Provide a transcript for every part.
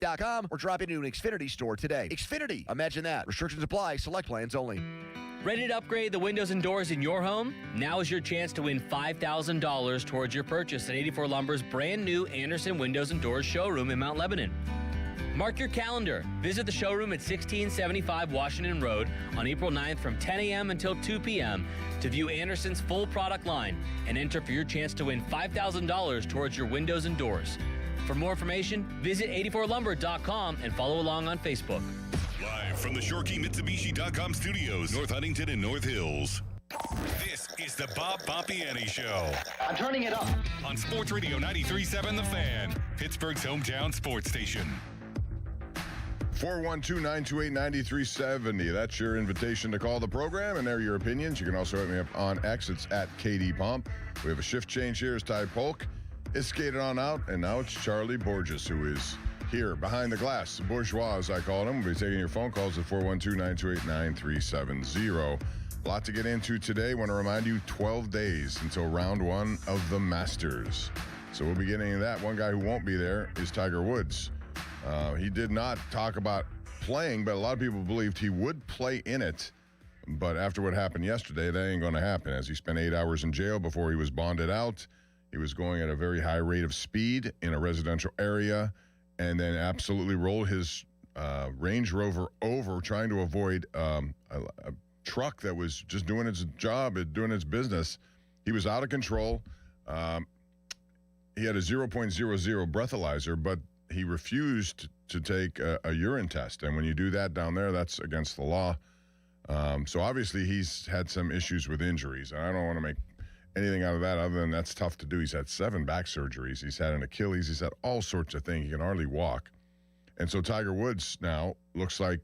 Xfinity.com or drop into an Xfinity store today. Xfinity, imagine that. Restrictions apply. Select plans only. Ready to upgrade the windows and doors in your home? Now is your chance to win $5,000 towards your purchase at 84 Lumber's brand new Anderson Windows and Doors showroom in Mount Lebanon. Mark your calendar. Visit the showroom at 1675 Washington Road on April 9th from 10 a.m. until 2 p.m. to view Anderson's full product line and enter for your chance to win $5,000 towards your windows and doors. For more information, visit 84lumber.com and follow along on Facebook. Live from the ShoreKeyMitsubishi.com studios, North Huntington and North Hills. This is the Bob Pompiani Show. I'm turning it up. On Sports Radio 93.7 The Fan, Pittsburgh's hometown sports station. 412-928-9370. That's your invitation to call the program, and they're your opinions. You can also hit me up on X. It's at KD Pomp. We have a shift change here as Ty Polk is skated on out, and now it's Charlie Borges who is here behind the glass. Bourgeois, as I call him. We'll be taking your phone calls at 412-928-9370. A lot to get into today. Want to remind you, 12 days until round one of the Masters. So we'll be getting into that. One guy who won't be there is Tiger Woods. He did not talk about playing, but a lot of people believed he would play in it. But after what happened yesterday, that ain't going to happen, as he spent 8 hours in jail before he was bonded out. He was going at a very high rate of speed in a residential area and then absolutely rolled his Range Rover over, trying to avoid a truck that was just doing its job, doing its business. He was out of control. He had a 0.00 breathalyzer, but he refused to take a urine test. And when you do that down there, that's against the law. So obviously he's had some issues with injuries. And I don't want to make anything out of that other than that's tough to do. He's had 7 back surgeries. He's had an Achilles. He's had all sorts of things. He can hardly walk. And so Tiger Woods now looks like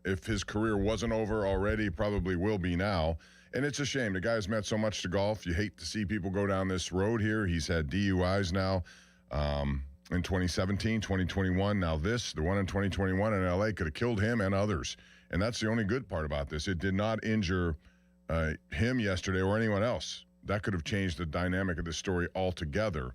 if his career wasn't over already, probably will be now. And it's a shame. The guy's meant so much to golf. You hate to see people go down this road here. He's had DUIs now in 2017, 2021. Now this, the one in 2021 in L.A. could have killed him and others. And that's the only good part about this. It did not injure him yesterday or anyone else. That could have changed the dynamic of the story altogether.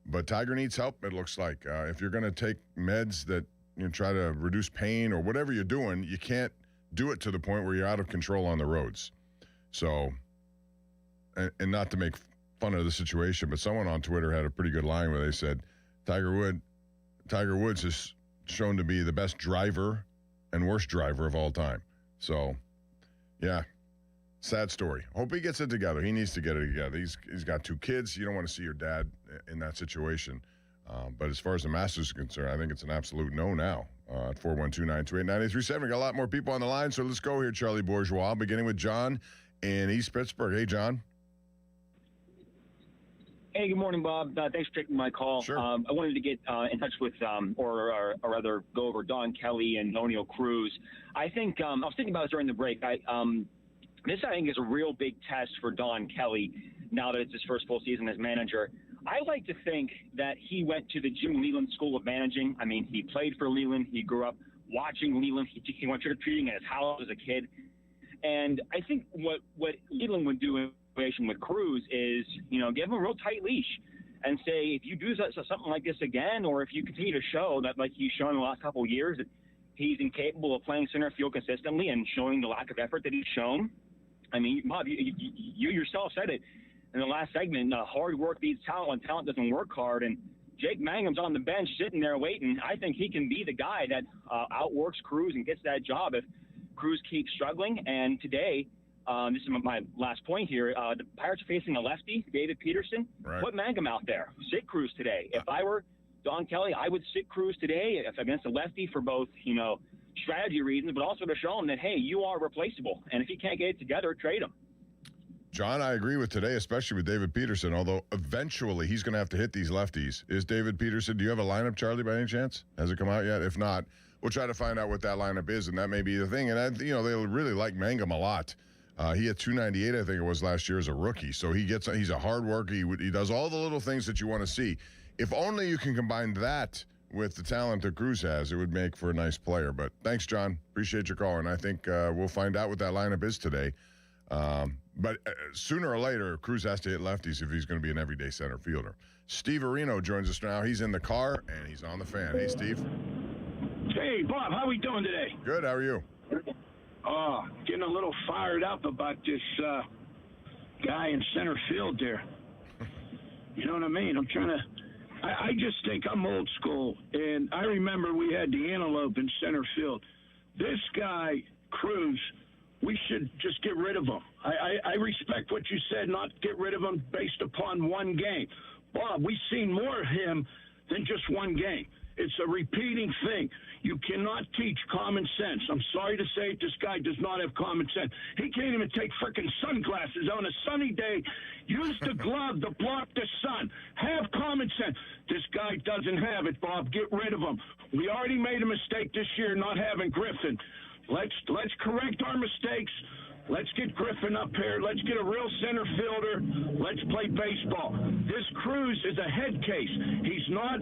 But Tiger needs help, it looks like. If you're going to take meds that try to reduce pain or whatever you're doing, you can't do it to the point where you're out of control on the roads. So, and not to make fun of the situation, but someone on Twitter had a pretty good line where they said, Tiger Woods is shown to be the best driver and worst driver of all time. So, yeah. Sad story. Hope he gets it together. He needs to get it together. He's got 2 kids. You don't want to see your dad in that situation. But as far as the Masters is concerned, I think it's an absolute no now. At 412-928-9370. We got a lot more people on the line, so let's go here, Charlie Bourgeois, beginning with John in East Pittsburgh. Hey, John. Hey, good morning, Bob. Thanks for taking my call. Sure. I wanted to get in touch with, or rather, go over Don Kelly and O'Neal Cruz. I think I was thinking about this during the break. This, I think, is a real big test for Don Kelly now that it's his first full season as manager. I like to think that he went to the Jim Leland School of Managing. I mean, he played for Leland. He grew up watching Leland. He went trick-or-treating at his house as a kid. And I think what Leland would do in relation with Cruz is, give him a real tight leash and say, if you do something like this again, or if you continue to show that, like he's shown in the last couple of years, that he's incapable of playing center field consistently and showing the lack of effort that he's shown. I mean, Bob, you yourself said it in the last segment. Hard work beats talent when talent doesn't work hard. And Jake Mangum's on the bench sitting there waiting. I think he can be the guy that outworks Cruz and gets that job if Cruz keeps struggling. And today, this is my last point here, the Pirates are facing a lefty, David Peterson. Right. Put Mangum out there. Sit Cruz today. If I were Don Kelly, I would sit Cruz today against a lefty for both, strategy reasons, but also to show him that, hey, you are replaceable. And if he can't get it together, trade him. John, I agree with today, especially with David Peterson, although eventually he's going to have to hit these lefties. Is David Peterson, do you have a lineup, Charlie, by any chance? Has it come out yet? If not, we'll try to find out what that lineup is, and that may be the thing. And, they really like Mangum a lot. He had 298, I think it was, last year as a rookie. So he's a hard worker. He does all the little things that you want to see. If only you can combine that with the talent that Cruz has, it would make for a nice player. But thanks, John. Appreciate your call. And I think we'll find out what that lineup is today. But sooner or later, Cruz has to hit lefties if he's going to be an everyday center fielder. Steve Areno joins us now. He's in the car, and he's on the fan. Hey, Steve. Hey, Bob, how we doing today? Good. How are you? Getting a little fired up about this guy in center field there. You know what I mean? I just think I'm old school, and I remember we had the antelope in center field. This guy, Cruz, we should just get rid of him. I respect what you said, not get rid of him based upon one game. Bob, we've seen more of him than just one game. It's a repeating thing. You cannot teach common sense. I'm sorry to say it, this guy does not have common sense. He can't even take frickin' sunglasses on a sunny day. Use the glove to block the sun. Have common sense. This guy doesn't have it, Bob. Get rid of him. We already made a mistake this year not having Griffin. Let's correct our mistakes. Let's get Griffin up here. Let's get a real center fielder. Let's play baseball. This Cruz is a head case. He's not,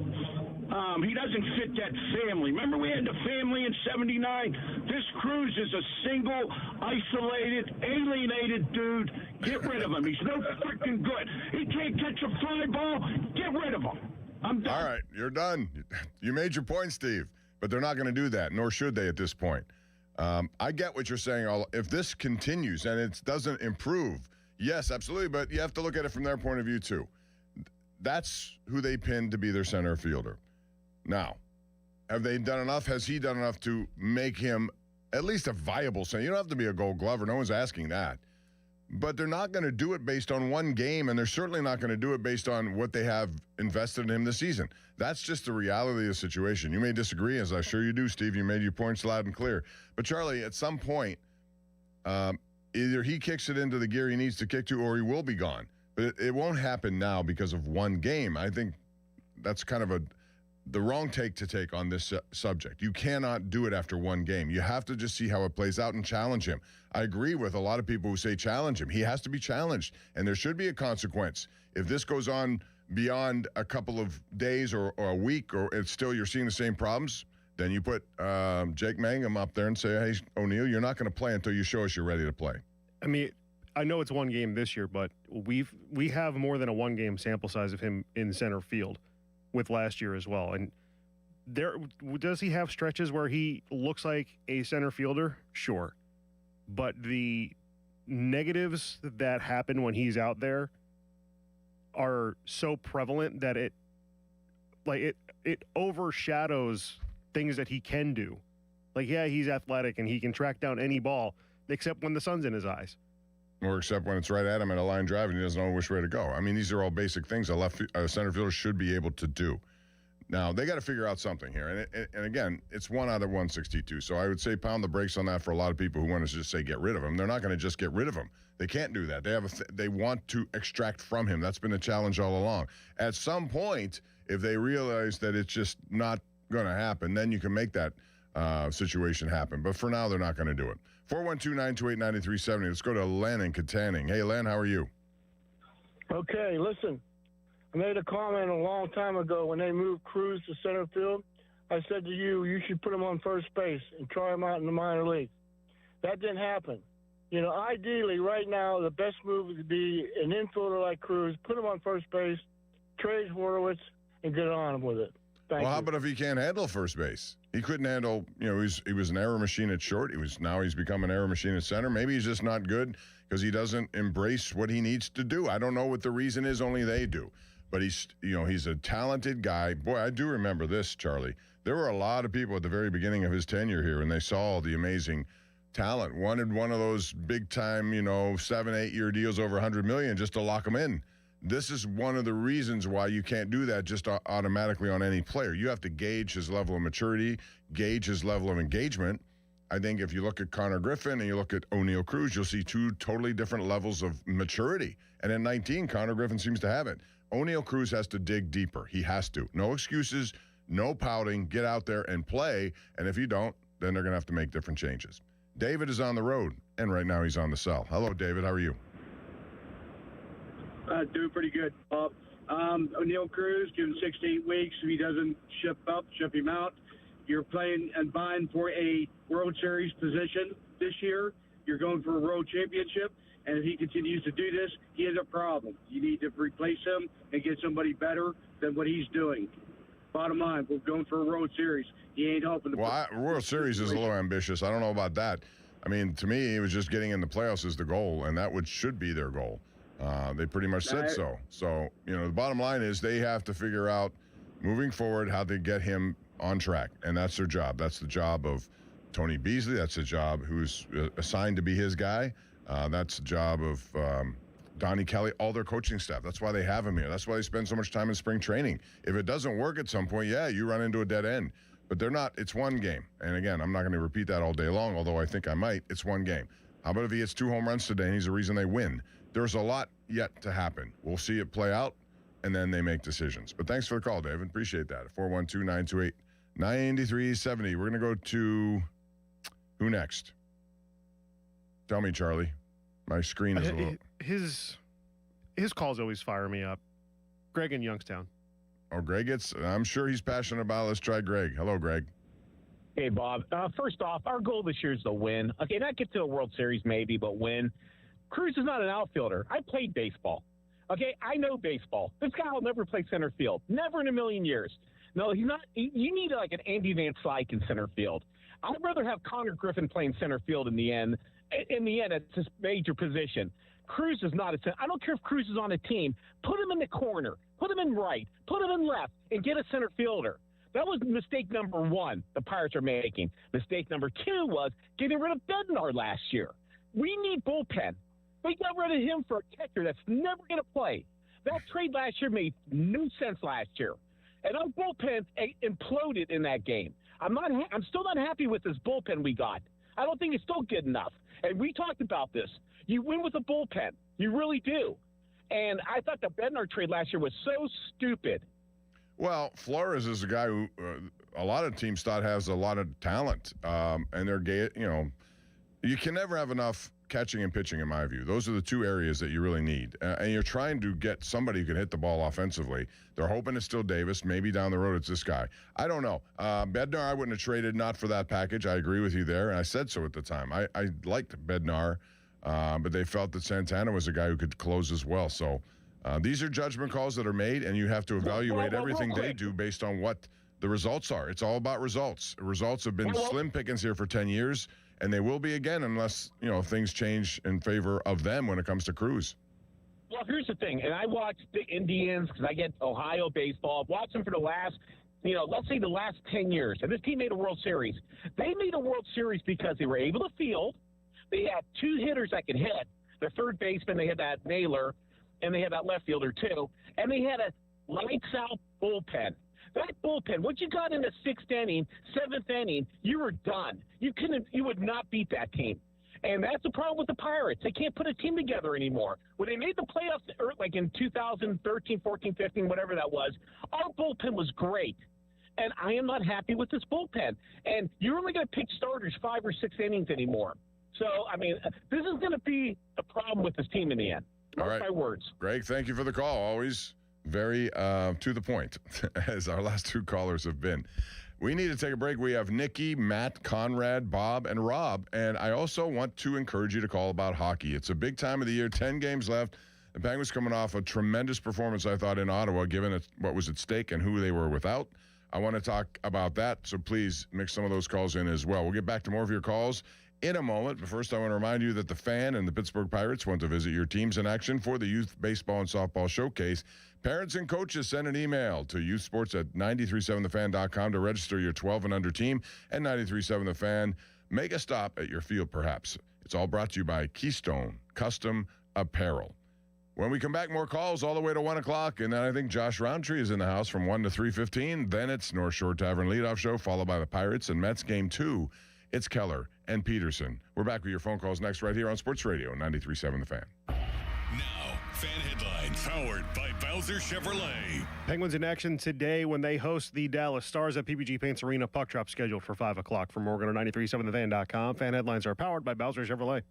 he doesn't fit that family. Remember we had the family in 79? This Cruz is a single, isolated, alienated dude. Get rid of him. He's no freaking good. He can't catch a fly ball. Get rid of him. I'm done. All right, you're done. You made your point, Steve. But they're not going to do that, nor should they at this point. I get what you're saying. If this continues and it doesn't improve, yes, absolutely. But you have to look at it from their point of view, too. That's who they pinned to be their center fielder. Now, have they done enough? Has he done enough to make him at least a viable center? You don't have to be a Gold Glover. No one's asking that. But they're not going to do it based on one game, and they're certainly not going to do it based on what they have invested in him this season. That's just the reality of the situation. You may disagree, as I'm sure you do, Steve. You made your points loud and clear. But, Charlie, at some point, either he kicks it into the gear he needs to kick to or he will be gone. But it won't happen now because of one game. I think that's kind of the wrong take to take on this subject. You cannot do it after one game. You have to just see how it plays out and challenge him. I agree with a lot of people who say challenge him. He has to be challenged, and there should be a consequence. If this goes on beyond a couple of days or a week, or it's still you're seeing the same problems, then you put Jake Mangum up there and say, hey, O'Neill, you're not going to play until you show us you're ready to play. I mean, I know it's one game this year, but we have more than a one-game sample size of him in center field with last year as well. And does he have stretches where he looks like a center fielder? Sure. But the negatives that happen when he's out there are so prevalent that it overshadows things that he can do. Like, yeah, he's athletic and he can track down any ball except when the sun's in his eyes. Or except when it's right at him at a line drive and he doesn't know which way to go. I mean, these are all basic things a center fielder should be able to do. Now, they got to figure out something here. And again, it's 1 out of 162. So I would say pound the brakes on that for a lot of people who want to just say get rid of him. They're not going to just get rid of him. They can't do that. They want to extract from him. That's been the challenge all along. At some point, if they realize that it's just not going to happen, then you can make that situation happen. But for now, they're not going to do it. 412-928-9370. Let's go to Len in Katanning. Hey, Len, how are you? Okay, listen. I made a comment a long time ago when they moved Cruz to center field. I said to you, you should put him on first base and try him out in the minor leagues. That didn't happen. You know, ideally, right now, the best move would be an infielder like Cruz, put him on first base, trade Horowitz, and get on with it. Thank you. How about if he can't handle first base? He couldn't handle, he was an error machine at short. Now he's become an error machine at center. Maybe he's just not good because he doesn't embrace what he needs to do. I don't know what the reason is, only they do. But he's a talented guy. Boy, I do remember this, Charlie. There were a lot of people at the very beginning of his tenure here, and they saw the amazing talent. Wanted one of those big-time, 7-8 year deals over $100 million just to lock him in. This is one of the reasons why you can't do that just automatically on any player. You have to gauge his level of maturity, gauge his level of engagement. I think if you look at Connor Griffin and you look at O'Neill Cruz, you'll see two totally different levels of maturity. And at 19, Connor Griffin seems to have it. O'Neill Cruz has to dig deeper. He has to. No excuses, no pouting. Get out there and play. And if you don't, then they're going to have to make different changes. David is on the road, and right now he's on the cell. Hello, David. How are you? Doing pretty good, Bob. O'Neill Cruz, give him 6 to 8 weeks. If he doesn't ship him out. You're playing and buying for a World Series position this year. You're going for a World Championship. And if he continues to do this, he has a problem. You need to replace him and get somebody better than what he's doing. Bottom line, we're going for a World Series. He ain't helping the World Series is a little ambitious. I don't know about that. I mean, to me, it was just getting in the playoffs is the goal, and that should be their goal. They pretty much said so. So, the bottom line is they have to figure out moving forward how they get him on track, and that's their job. That's the job of Tony Beasley. That's the job who's assigned to be his guy. That's the job of Donnie Kelly, all their coaching staff. That's why they have him here. That's why they spend so much time in spring training. If it doesn't work at some point, you run into a dead end. But they're not. It's one game. And again, I'm not going to repeat that all day long, although I think I might. It's one game. How about if he hits 2 home runs today and he's the reason they win? There's a lot yet to happen. We'll see it play out, and then they make decisions. But thanks for the call, David. Appreciate that. 412-928-9370. We're going to go to who next? Tell me, Charlie. My screen is a little... His calls always fire me up. Greg in Youngstown. Oh, Greg I'm sure he's passionate about it. Let's try Greg. Hello, Greg. Hey, Bob. First off, our goal this year is to win. Okay, not get to a World Series maybe, but win. Cruz is not an outfielder. I played baseball. Okay, I know baseball. This guy will never play center field. Never in a million years. No, he's not. You need like an Andy Van Slyke in center field. I'd rather have Connor Griffin playing center field in the end. In the end, it's his major position. Cruz is not I don't care if Cruz is on a team. Put him in the corner. Put him in right. Put him in left and get a center fielder. That was mistake number 1 the Pirates are making. Mistake number 2 was getting rid of Bednar last year. We need bullpen. We got rid of him for a catcher that's never going to play. That trade last year made no sense last year. And our bullpen imploded in that game. I'm still not happy with this bullpen we got. I don't think it's still good enough. And we talked about this. You win with a bullpen. You really do. And I thought the Bednar trade last year was so stupid. Well, Flores is a guy who a lot of teams thought has a lot of talent. And they're gay, you can never have enough catching and pitching, in my view. Those are the 2 areas that you really need. And you're trying to get somebody who can hit the ball offensively. They're hoping it's still Davis. Maybe down the road it's this guy. I don't know. Bednar, I wouldn't have traded not for that package. I agree with you there, and I said so at the time. I liked Bednar, but they felt that Santana was a guy who could close as well. So these are judgment calls that are made, and you have to evaluate everything they do based on what the results are. It's all about results. Results have been slim pickings here for 10 years. And they will be again unless, things change in favor of them when it comes to Cruz. Well, here's the thing. And I watch the Indians because I get Ohio baseball. I've watched them for the last, let's say the last 10 years. And this team made a World Series. They made a World Series because they were able to field. They had 2 hitters that could hit. Their third baseman, they had that Naylor, and they had that left fielder too. And they had a lights-out bullpen. That bullpen, what you got in the 6th inning, 7th inning, you were done. You would not beat that team. And that's the problem with the Pirates. They can't put a team together anymore. When they made the playoffs, like in 2013, 14, 15, whatever that was, our bullpen was great. And I am not happy with this bullpen. And you're only going to pitch starters 5 or 6 innings anymore. So, this is going to be a problem with this team in the end. Mark my words. Greg, thank you for the call. Always very to the point, as our last 2 callers have been. We need to take a break. We have Nikki, Matt, Conrad, Bob, and Rob. And I also want to encourage you to call about hockey. It's a big time of the year, 10 games left. The Penguins coming off a tremendous performance, I thought, in Ottawa, given what was at stake and who they were without. I want to talk about that, so please mix some of those calls in as well. We'll get back to more of your calls in a moment. But first, I want to remind you that the Fan and the Pittsburgh Pirates want to visit your teams in action for the Youth Baseball and Softball Showcase. Parents and coaches, send an email to youthsports@937thefan.com to register your 12 and under team. And 93.7 The Fan, make a stop at your field, perhaps. It's all brought to you by Keystone Custom Apparel. When we come back, more calls all the way to 1 o'clock. And then I think Josh Roundtree is in the house from 1 to 3:15. Then it's North Shore Tavern leadoff show, followed by the Pirates and Mets game 2. It's Keller and Peterson. We're back with your phone calls next right here on Sports Radio 93.7 The Fan. Now, Fan Headlines, powered by Bowser Chevrolet. Penguins in action today when they host the Dallas Stars at PPG Paints Arena. Puck drop scheduled for 5 o'clock. For more, go to 937thefan.com. Fan Headlines are powered by Bowser Chevrolet.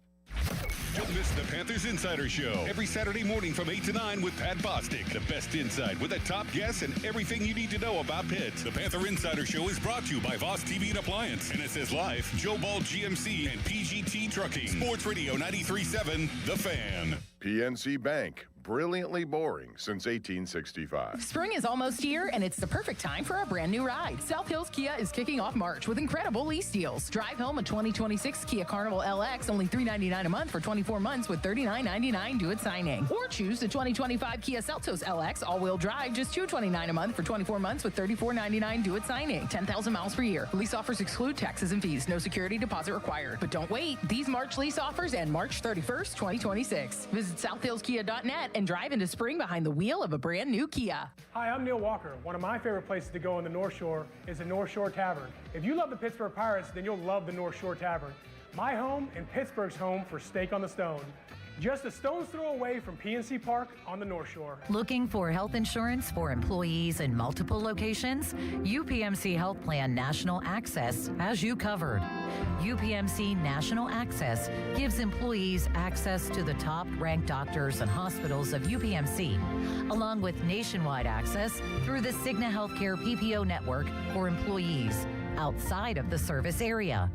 Don't miss the Panthers Insider Show every Saturday morning from 8 to 9 with Pat Bostic. The best insight with the top guests and everything you need to know about Pitt. The Panther Insider Show is brought to you by Voss TV and Appliance, NSS Life, Joe Ball GMC, and PGT Trucking. Sports Radio 93.7, The Fan. PNC Bank, brilliantly boring since 1865. Spring is almost here, and it's the perfect time for a brand new ride. South Hills Kia is kicking off March with incredible lease deals. Drive home a 2026 Kia Carnival LX, only $399 a month for 24 months with $39.99 due at signing. Or choose the 2025 Kia Seltos LX all-wheel drive, just $229 a month for 24 months with $34.99 due at signing. 10,000 miles per year. Lease offers exclude taxes and fees. No security deposit required. But don't wait. These March lease offers end March 31st, 2026. Visit southhillskia.net and drive into spring behind the wheel of a brand new Kia. Hi, I'm Neil Walker. One of my favorite places to go on the North Shore is the North Shore Tavern. If you love the Pittsburgh Pirates, then you'll love the North Shore Tavern. My home and Pittsburgh's home for Steak on the Stone. Just a stone's throw away from PNC Park on the North Shore. Looking for health insurance for employees in multiple locations? UPMC Health Plan National Access has you covered. UPMC National Access gives employees access to the top-ranked doctors and hospitals of UPMC, along with nationwide access through the Cigna Healthcare PPO network for employees outside of the service area.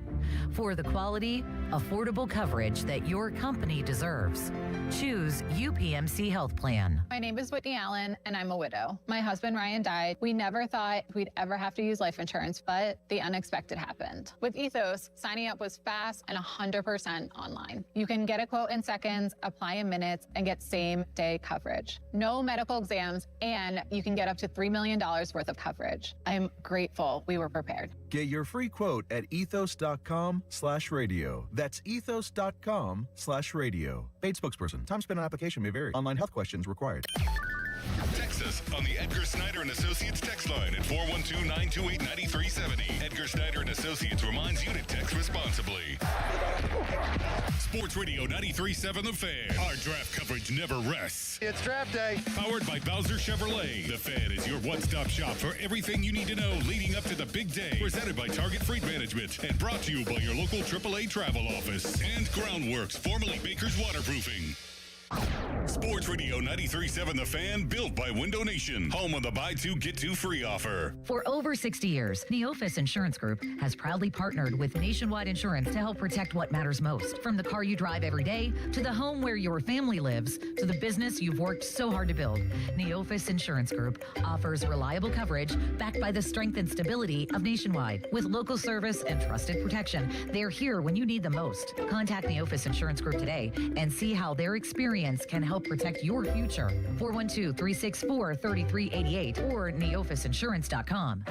For the quality, affordable coverage that your company deserves, choose UPMC Health Plan. My name is Whitney Allen, and I'm a widow. My husband, Ryan, died. We never thought we'd ever have to use life insurance, but the unexpected happened. With Ethos, signing up was fast and 100% online. You can get a quote in seconds, apply in minutes, and get same-day coverage. No medical exams, and you can get up to $3 million worth of coverage. I'm grateful we were prepared. Get your free quote at ethos.com/radio. That's ethos.com/radio. Paid spokesperson. Time spent on application may vary. Online health questions required. Text us on the Edgar Snyder and Associates text line at 412-928-9370. Edgar Snyder and Associates reminds you to text responsibly. Sports Radio 93.7 The Fan. Our draft coverage never rests. It's draft day. Powered by Bowser Chevrolet. The Fan is your one-stop shop for everything you need to know leading up to the big day. Presented by Target Freight Management and brought to you by your local AAA travel office. And Groundworks, formerly Baker's Waterproofing. Sports Radio 93.7 The Fan, built by Window Nation, home of the buy two, get two free offer. For over 60 years, Neophis Insurance Group has proudly partnered with Nationwide Insurance to help protect what matters most. From the car you drive every day, to the home where your family lives, to the business you've worked so hard to build. Neophis Insurance Group offers reliable coverage backed by the strength and stability of Nationwide. With local service and trusted protection, they're here when you need them most. Contact Neophis Insurance Group today and see how their experience can help protect your future. 412-364-3388 or neophisinsurance.com.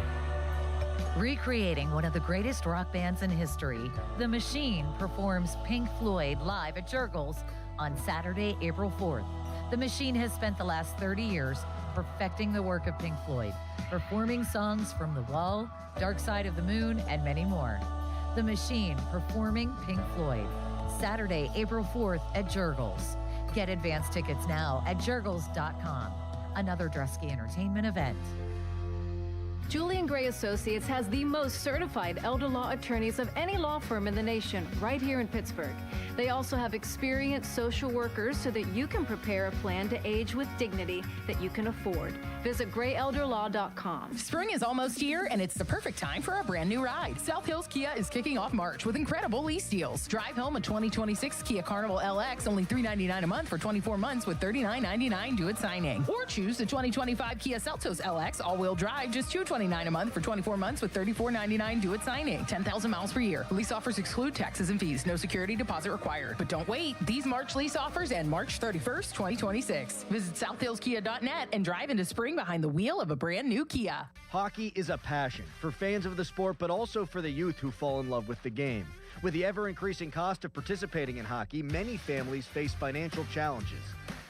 Recreating one of the greatest rock bands in history, The Machine performs Pink Floyd live at Jurgles on Saturday, April 4th. The Machine has spent the last 30 years perfecting the work of Pink Floyd, performing songs from The Wall, Dark Side of the Moon, and many more. The Machine performing Pink Floyd, Saturday, April 4th at Jurgles. Get advance tickets now at jurgles.com. Another Drusky Entertainment event. Julian Gray Associates has the most certified elder law attorneys of any law firm in the nation, right here in Pittsburgh. They also have experienced social workers so that you can prepare a plan to age with dignity that you can afford. Visit grayelderlaw.com. Spring is almost here, and it's the perfect time for a brand new ride. South Hills Kia is kicking off March with incredible lease deals. Drive home a 2026 Kia Carnival LX, only $399 a month for 24 months with $39.99 due at signing. Or choose the 2025 Kia Seltos LX all-wheel drive, just $229 a month for 24 months with $34.99 due at signing. 10,000 miles per year. Lease offers exclude taxes and fees. No security deposit required. But don't wait. These March lease offers end March 31st, 2026. Visit southhillskia.net and drive into spring behind the wheel of a brand new Kia. Hockey is a passion for fans of the sport, but also for the youth who fall in love with the game. With the ever-increasing cost of participating in hockey, many families face financial challenges.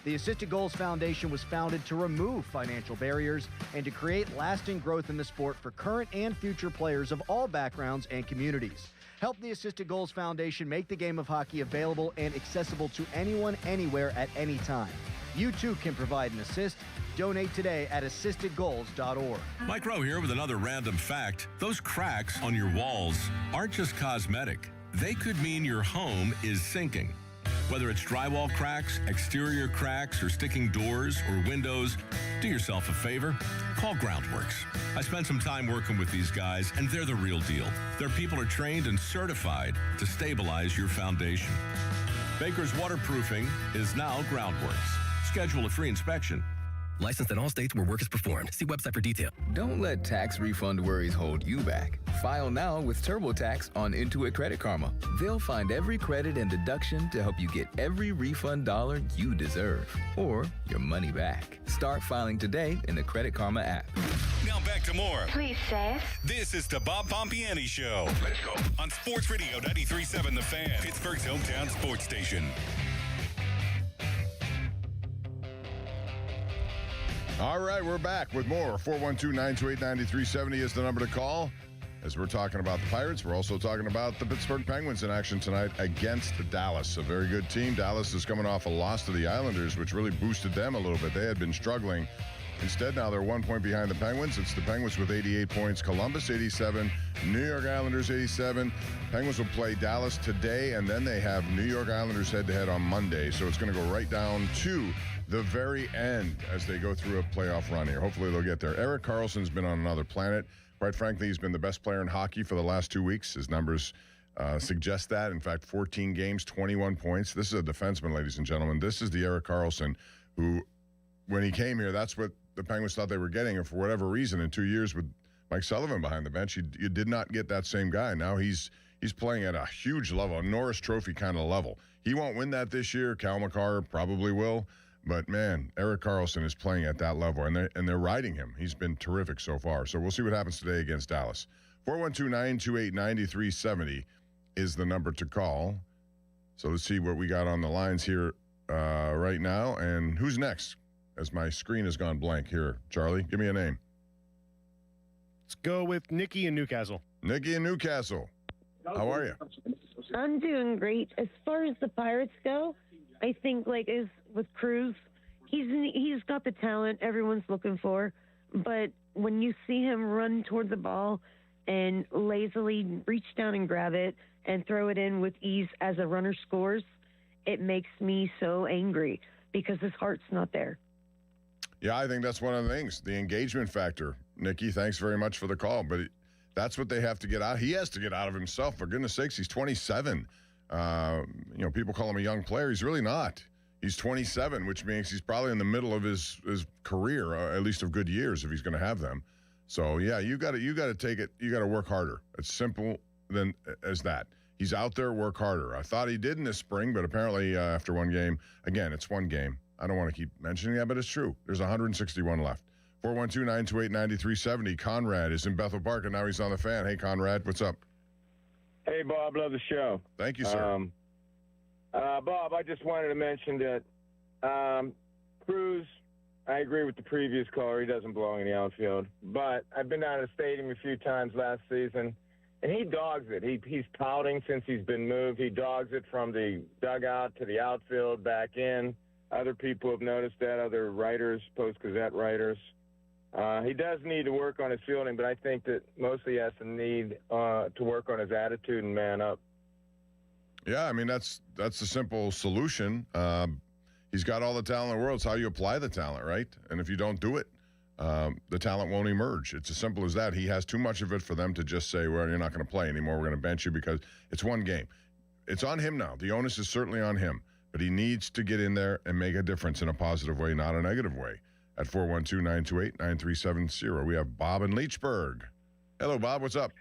The Assisted Goals Foundation was founded to remove financial barriers and to create lasting growth in the sport for current and future players of all backgrounds and communities. Help the Assisted Goals Foundation make the game of hockey available and accessible to anyone, anywhere, at any time. You too can provide an assist. Donate today at assistedgoals.org. Mike Rowe here with another random fact. Those cracks on your walls aren't just cosmetic. They could mean your home is sinking. Whether it's drywall cracks, exterior cracks, or sticking doors or windows, do yourself a favor. Call Groundworks. I spent some time working with these guys, and they're the real deal. Their people are trained and certified to stabilize your foundation. Baker's Waterproofing is now Groundworks. Schedule a free inspection. Licensed in all states where work is performed. See website for detail. Don't let tax refund worries hold you back. File now with TurboTax on Intuit Credit Karma. They'll find every credit and deduction to help you get every refund dollar you deserve, or your money back. Start filing today in the Credit Karma app. Now back to more. Please, Seth. This is the Bob Pompiani Show. Let's go. On Sports Radio 93.7 The Fan, Pittsburgh's hometown sports station. All right, we're back with more. 412-928-9370 is the number to call. As we're talking about the Pirates, we're also talking about the Pittsburgh Penguins in action tonight against Dallas. A very good team. Dallas is coming off a loss to the Islanders, which really boosted them a little bit. They had been struggling. Instead, now they're 1 point behind the Penguins. It's the Penguins with 88 points, Columbus 87, New York Islanders 87. Penguins will play Dallas today, and then they have New York Islanders head-to-head on Monday. So it's going to go right down to the very end as they go through a playoff run here. Hopefully they'll get there. Erik Karlsson's been on another planet. Quite frankly, he's been the best player in hockey for the last 2 weeks. His numbers suggest that. In fact, 14 games, 21 points. This is a defenseman, ladies and gentlemen. This is the Erik Karlsson who, when he came here, that's what the Penguins thought they were getting. And for whatever reason, in 2 years with Mike Sullivan behind the bench, you did not get that same guy. Now he's playing at a huge level, a Norris Trophy kind of level. He won't win that this year. Cal McCarr probably will. But, man, Erik Karlsson is playing at that level, and they're riding him. He's been terrific so far. So we'll see what happens today against Dallas. 412-928-9370 is the number to call. So let's see what we got on the lines here right now. And who's next? As my screen has gone blank here. Charlie, give me a name. Let's go with Nikki in Newcastle. Nikki in Newcastle. How are you? I'm doing great. As far as the Pirates go, I think as with Cruz, he's got the talent everyone's looking for, but when you see him run toward the ball and lazily reach down and grab it and throw it in with ease as a runner scores, it makes me so angry because his heart's not there. Yeah, I think that's one of the things, the engagement factor. Nikki, thanks very much for the call, but that's what they have to get out. He has to get out of himself. For goodness sakes, he's 27. People call him a young player. He's really not. He's 27, which means he's probably in the middle of his career, at least of good years, if he's going to have them. So yeah, you got to take it. You got to work harder. It's simple as that. He's out there, work harder. I thought he did in this spring, but apparently after one game, again, it's one game. I don't want to keep mentioning that, but it's true. There's 161 left. 412-928-9370. Conrad is in Bethel Park, and now he's on the Fan. Hey, Conrad, what's up? Hey, Bob, love the show. Thank you, sir. Bob, I just wanted to mention that Cruz, I agree with the previous caller. He doesn't belong in the outfield. But I've been down to the stadium a few times last season, and he dogs it. He's pouting since he's been moved. He dogs it from the dugout to the outfield, back in. Other people have noticed that, other writers, Post-Gazette writers. He does need to work on his fielding, but I think that mostly he has to need to work on his attitude and man up. Yeah, I mean, that's the simple solution. He's got all the talent in the world. It's how you apply the talent, right? And if you don't do it, the talent won't emerge. It's as simple as that. He has too much of it for them to just say, well, you're not going to play anymore. We're going to bench you because it's one game. It's on him now. The onus is certainly on him. But he needs to get in there and make a difference in a positive way, not a negative way. At 412-928-9370, we have Bob in Leechburg. Hello, Bob. What's up?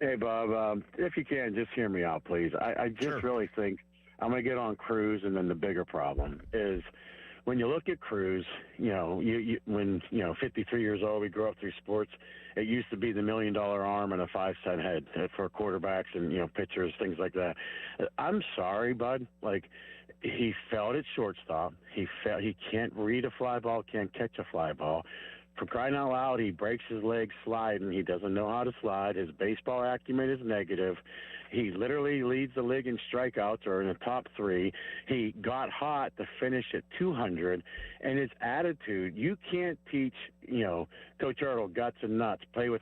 Hey, Bob. If you can, just hear me out, please. I just really think I'm going to get on Cruz, and then the bigger problem is when you look at Cruz, when 53 years old, we grew up through sports. It used to be the $1 million arm and a 5-cent head for quarterbacks and, pitchers, things like that. I'm sorry, bud. He failed at shortstop. He can't read a fly ball, can't catch a fly ball. For crying out loud, he breaks his legs sliding. He doesn't know how to slide. His baseball acumen is negative. He literally leads the league in strikeouts, or in the top 3. He got hot to finish at 200. And his attitude, you can't teach, Coach Ertl, guts and nuts. Play with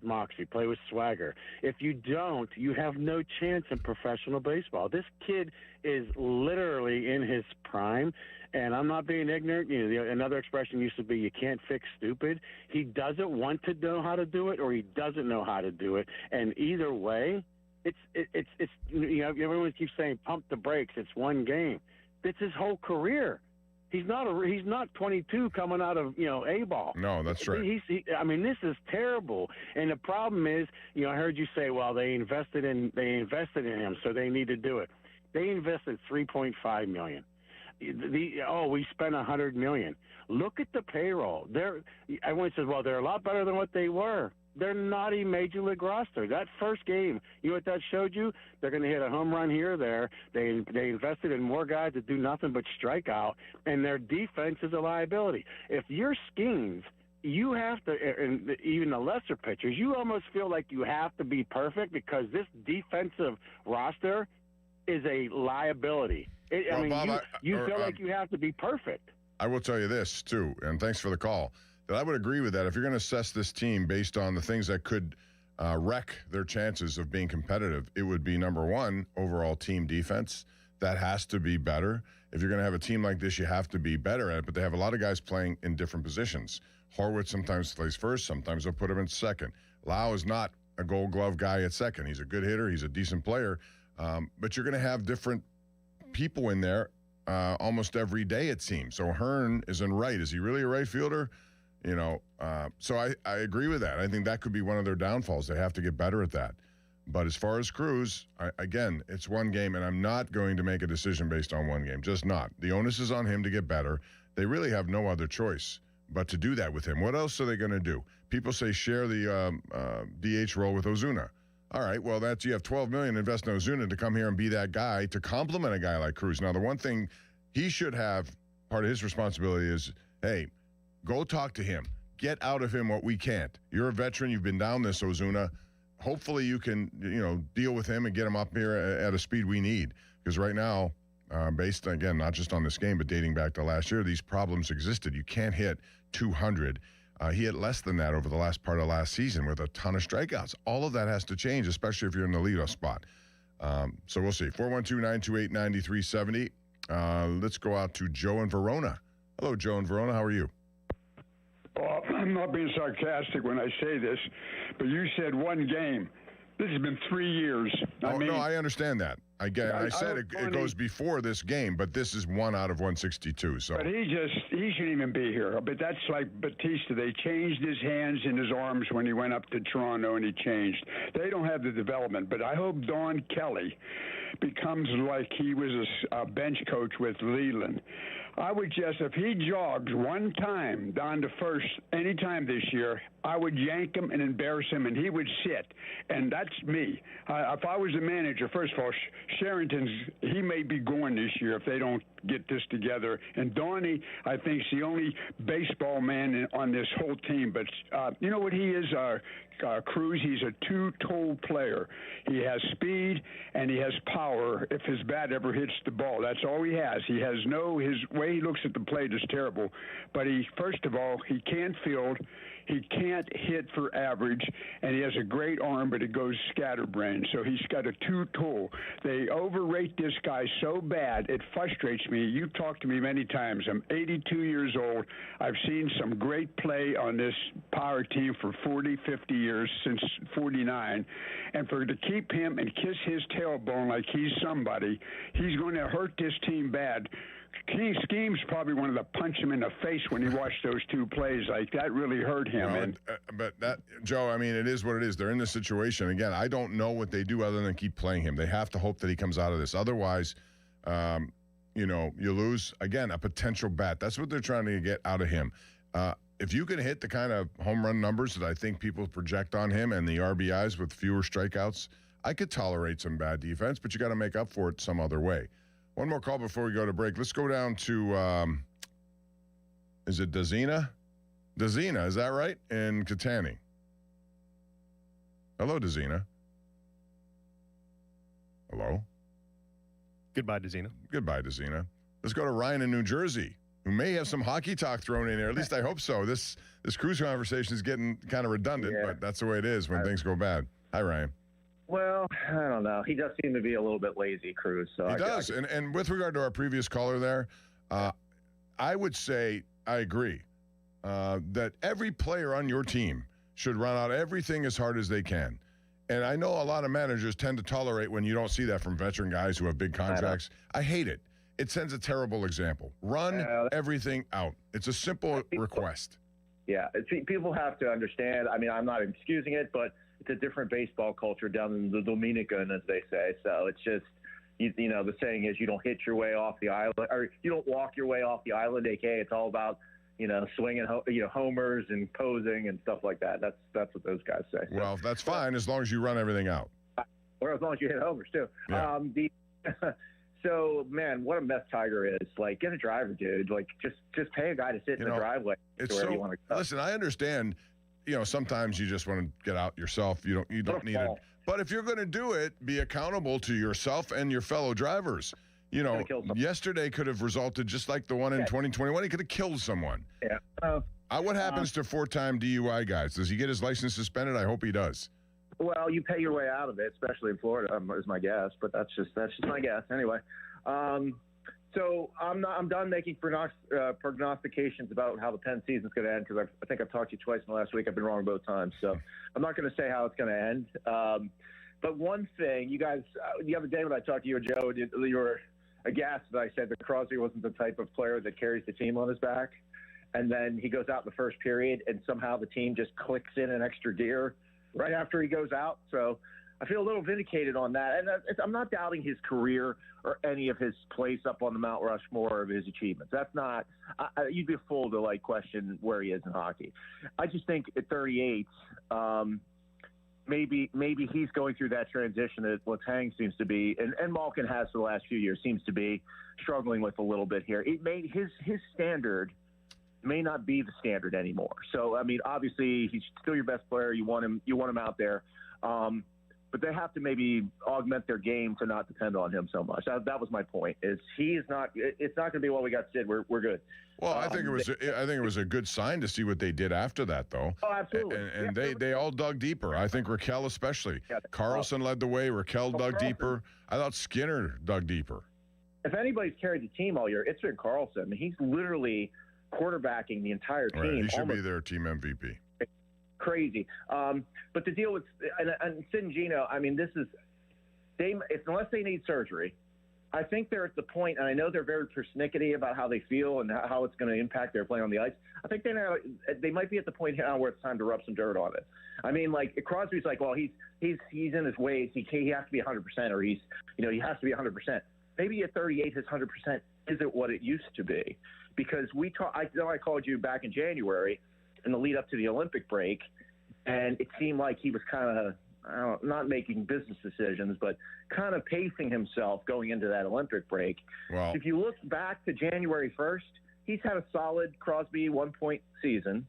moxie, play with swagger. If you don't, you have no chance in professional baseball. This kid is literally in his prime. And I'm not being ignorant. Another expression used to be, you can't fix stupid. He doesn't want to know how to do it, or he doesn't know how to do it. And either way, it's everyone keeps saying pump the brakes. It's one game. It's his whole career. He's not 22 coming out of A-ball. No, that's right. I mean, this is terrible. And the problem is, I heard you say, well, they invested in him, so they need to do it. They invested $3.5 million. We spent $100 million. Look at the payroll. Everyone says, well, they're a lot better than what they were. They're not a major league roster. That first game, you know what that showed you? They're going to hit a home run here or there. They invested in more guys that do nothing but strike out, and their defense is a liability. If your schemes, you have to, and even the lesser pitchers, you almost feel like you have to be perfect because this defensive roster is a liability. Bob, you feel like you have to be perfect. I will tell you this, too, and thanks for the call, that I would agree with that. If you're going to assess this team based on the things that could wreck their chances of being competitive, it would be, number one, overall team defense. That has to be better. If you're going to have a team like this, you have to be better at it, but they have a lot of guys playing in different positions. Horwitz sometimes plays first, sometimes they'll put him in second. Lau is not a gold glove guy at second. He's a good hitter, he's a decent player, but you're going to have different people in there almost every day, it seems. So Hearn is in right. Is he really a right fielder? So I agree with that. I think that could be one of their downfalls. They have to get better at that. But as far as Cruz, again, it's one game, and I'm not going to make a decision based on one game. Just not. The onus is on him to get better. They really have no other choice but to do that with him. What else are they going to do? People say share the DH role with Ozuna. All right, well, you have $12 million invest in Ozuna to come here and be that guy to complement a guy like Cruz. Now, the one thing he should have, part of his responsibility is, hey, go talk to him. Get out of him what we can't. You're a veteran. You've been down this, Ozuna. Hopefully you can, deal with him and get him up here at a speed we need. Because right now, based, again, not just on this game, but dating back to last year, these problems existed. You can't hit 200. He hit less than that over the last part of last season with a ton of strikeouts. All of that has to change, especially if you're in the leadoff spot. So we'll see. 412-928-9370. Let's go out to Joe in Verona. Hello, Joe in Verona. How are you? Well, I'm not being sarcastic when I say this, but you said one game. This has been 3 years. No, I understand that. I said it goes before this game, but this is 1 out of 162. So, but he shouldn't even be here. But that's like Batista. They changed his hands and his arms when he went up to Toronto, and he changed. They don't have the development. But I hope Don Kelly becomes like he was a bench coach with Leland. I would just, if he jogs one time down to first any time this year, I would yank him and embarrass him, and he would sit. And that's me. If I was the manager, first of all, he may be going this year if they don't get this together. And Donnie, I think, is the only baseball man on this whole team. But you know what he is, Cruz? He's a two-toed player. He has speed and he has power if his bat ever hits the ball. That's all he has. His way he looks at the plate is terrible. But first of all, he can't field. He can't hit for average, and he has a great arm, but it goes scatterbrained. So he's got a two-tool. They overrate this guy so bad, it frustrates me. You've talked to me many times. I'm 82 years old. I've seen some great play on this power team for 40, 50 years, since 49. And to keep him and kiss his tailbone like he's somebody, he's going to hurt this team bad. King Scheme's probably wanted to punch him in the face when he watched those two plays. Like, that really hurt him. But that, Joe, I mean, it is what it is. They're in this situation. Again, I don't know what they do other than keep playing him. They have to hope that he comes out of this. Otherwise, you lose, again, a potential bat. That's what they're trying to get out of him. If you can hit the kind of home run numbers that I think people project on him and the RBIs with fewer strikeouts, I could tolerate some bad defense, but you got to make up for it some other way. One more call before we go to break. Let's go down to, is it Dazina? Dazina, is that right? In Catani. Hello, Dazina. Hello? Goodbye, Dazina. Goodbye, Dazina. Let's go to Ryan in New Jersey, who may have some hockey talk thrown in there. At least I hope so. This Cruz conversation is getting kind of redundant, but that's the way it is when things go bad. Hi, Ryan. Well, I don't know. He does seem to be a little bit lazy, Cruz. So he does. And with regard to our previous caller there, I would say I agree that every player on your team should run out everything as hard as they can. And I know a lot of managers tend to tolerate when you don't see that from veteran guys who have big contracts. I hate it. it sends a terrible example. Run everything out. It's a simple request. Yeah, people have to understand. I mean, I'm not excusing it, but it's a different baseball culture down in the Dominican, as they say. So it's just, you know, the saying is you don't hit your way off the island, or you don't walk your way off the island, aka it's all about, you know, swinging, homers and posing and stuff like that. That's what those guys say. So. Well, that's fine as long as you run everything out. Or as long as you hit homers, too. Yeah. So, man, what a mess Tiger is. Like, get a driver, dude. Like, just pay a guy to sit in the driveway wherever you want to go. Listen, I understand, you know, sometimes you just want to get out yourself. You don't need it. But if you're going to do it, be accountable to yourself and your fellow drivers. You know, yesterday could have resulted just like the one in 2021. He could have killed someone. Yeah. What happens to 4-time DUI guys? Does he get his license suspended? I hope he does. Well, you pay your way out of it, especially in Florida, is my guess. But that's just my guess. Anyway, so I'm done making prognostications about how the Penn season's going to end, because I think I've talked to you twice in the last week. I've been wrong both times, so I'm not going to say how it's going to end. But one thing, you guys, the other day when I talked to you and Joe, you were aghast that I said that Crosby wasn't the type of player that carries the team on his back, and then he goes out in the first period, and somehow the team just clicks in an extra gear right after he goes out. So I feel a little vindicated on that. And I'm not doubting his career or any of his place up on the Mount Rushmore of his achievements. That's not you'd be a fool to question where he is in hockey. I just think at 38, maybe he's going through that transition that Letang seems to be, and Malkin has for the last few years, seems to be struggling with a little bit here. It made his standard may not be the standard anymore. So, I mean, obviously he's still your best player. You want him out there. But they have to maybe augment their game to not depend on him so much. That was my point. It's not going to be, well, we got Sid, we're good. Well, I think it was a good sign to see what they did after that, though. Oh, absolutely. And they all dug deeper. I think Raquel especially. Yeah. Carlson led the way. Raquel dug deeper. I thought Skinner dug deeper. If anybody's carried the team all year, it's been Carlson. I mean, he's literally quarterbacking the entire team. Right. He should be their team MVP. Crazy. But the deal with and Sid and Gino, I mean, unless they need surgery, I think they're at the point, and I know they're very persnickety about how they feel and how it's going to impact their play on the ice. I think they might be at the point now where it's time to rub some dirt on it. I mean, like Crosby's like, well, he's in his ways. He has to be 100%, or he has to be 100%. Maybe at 38, his 100% isn't what it used to be, because I know I called you back in January in the lead up to the Olympic break, and it seemed like he was kind of not making business decisions, but kind of pacing himself going into that Olympic break. Well, if you look back to January 1st, he's had a solid Crosby 1-point season.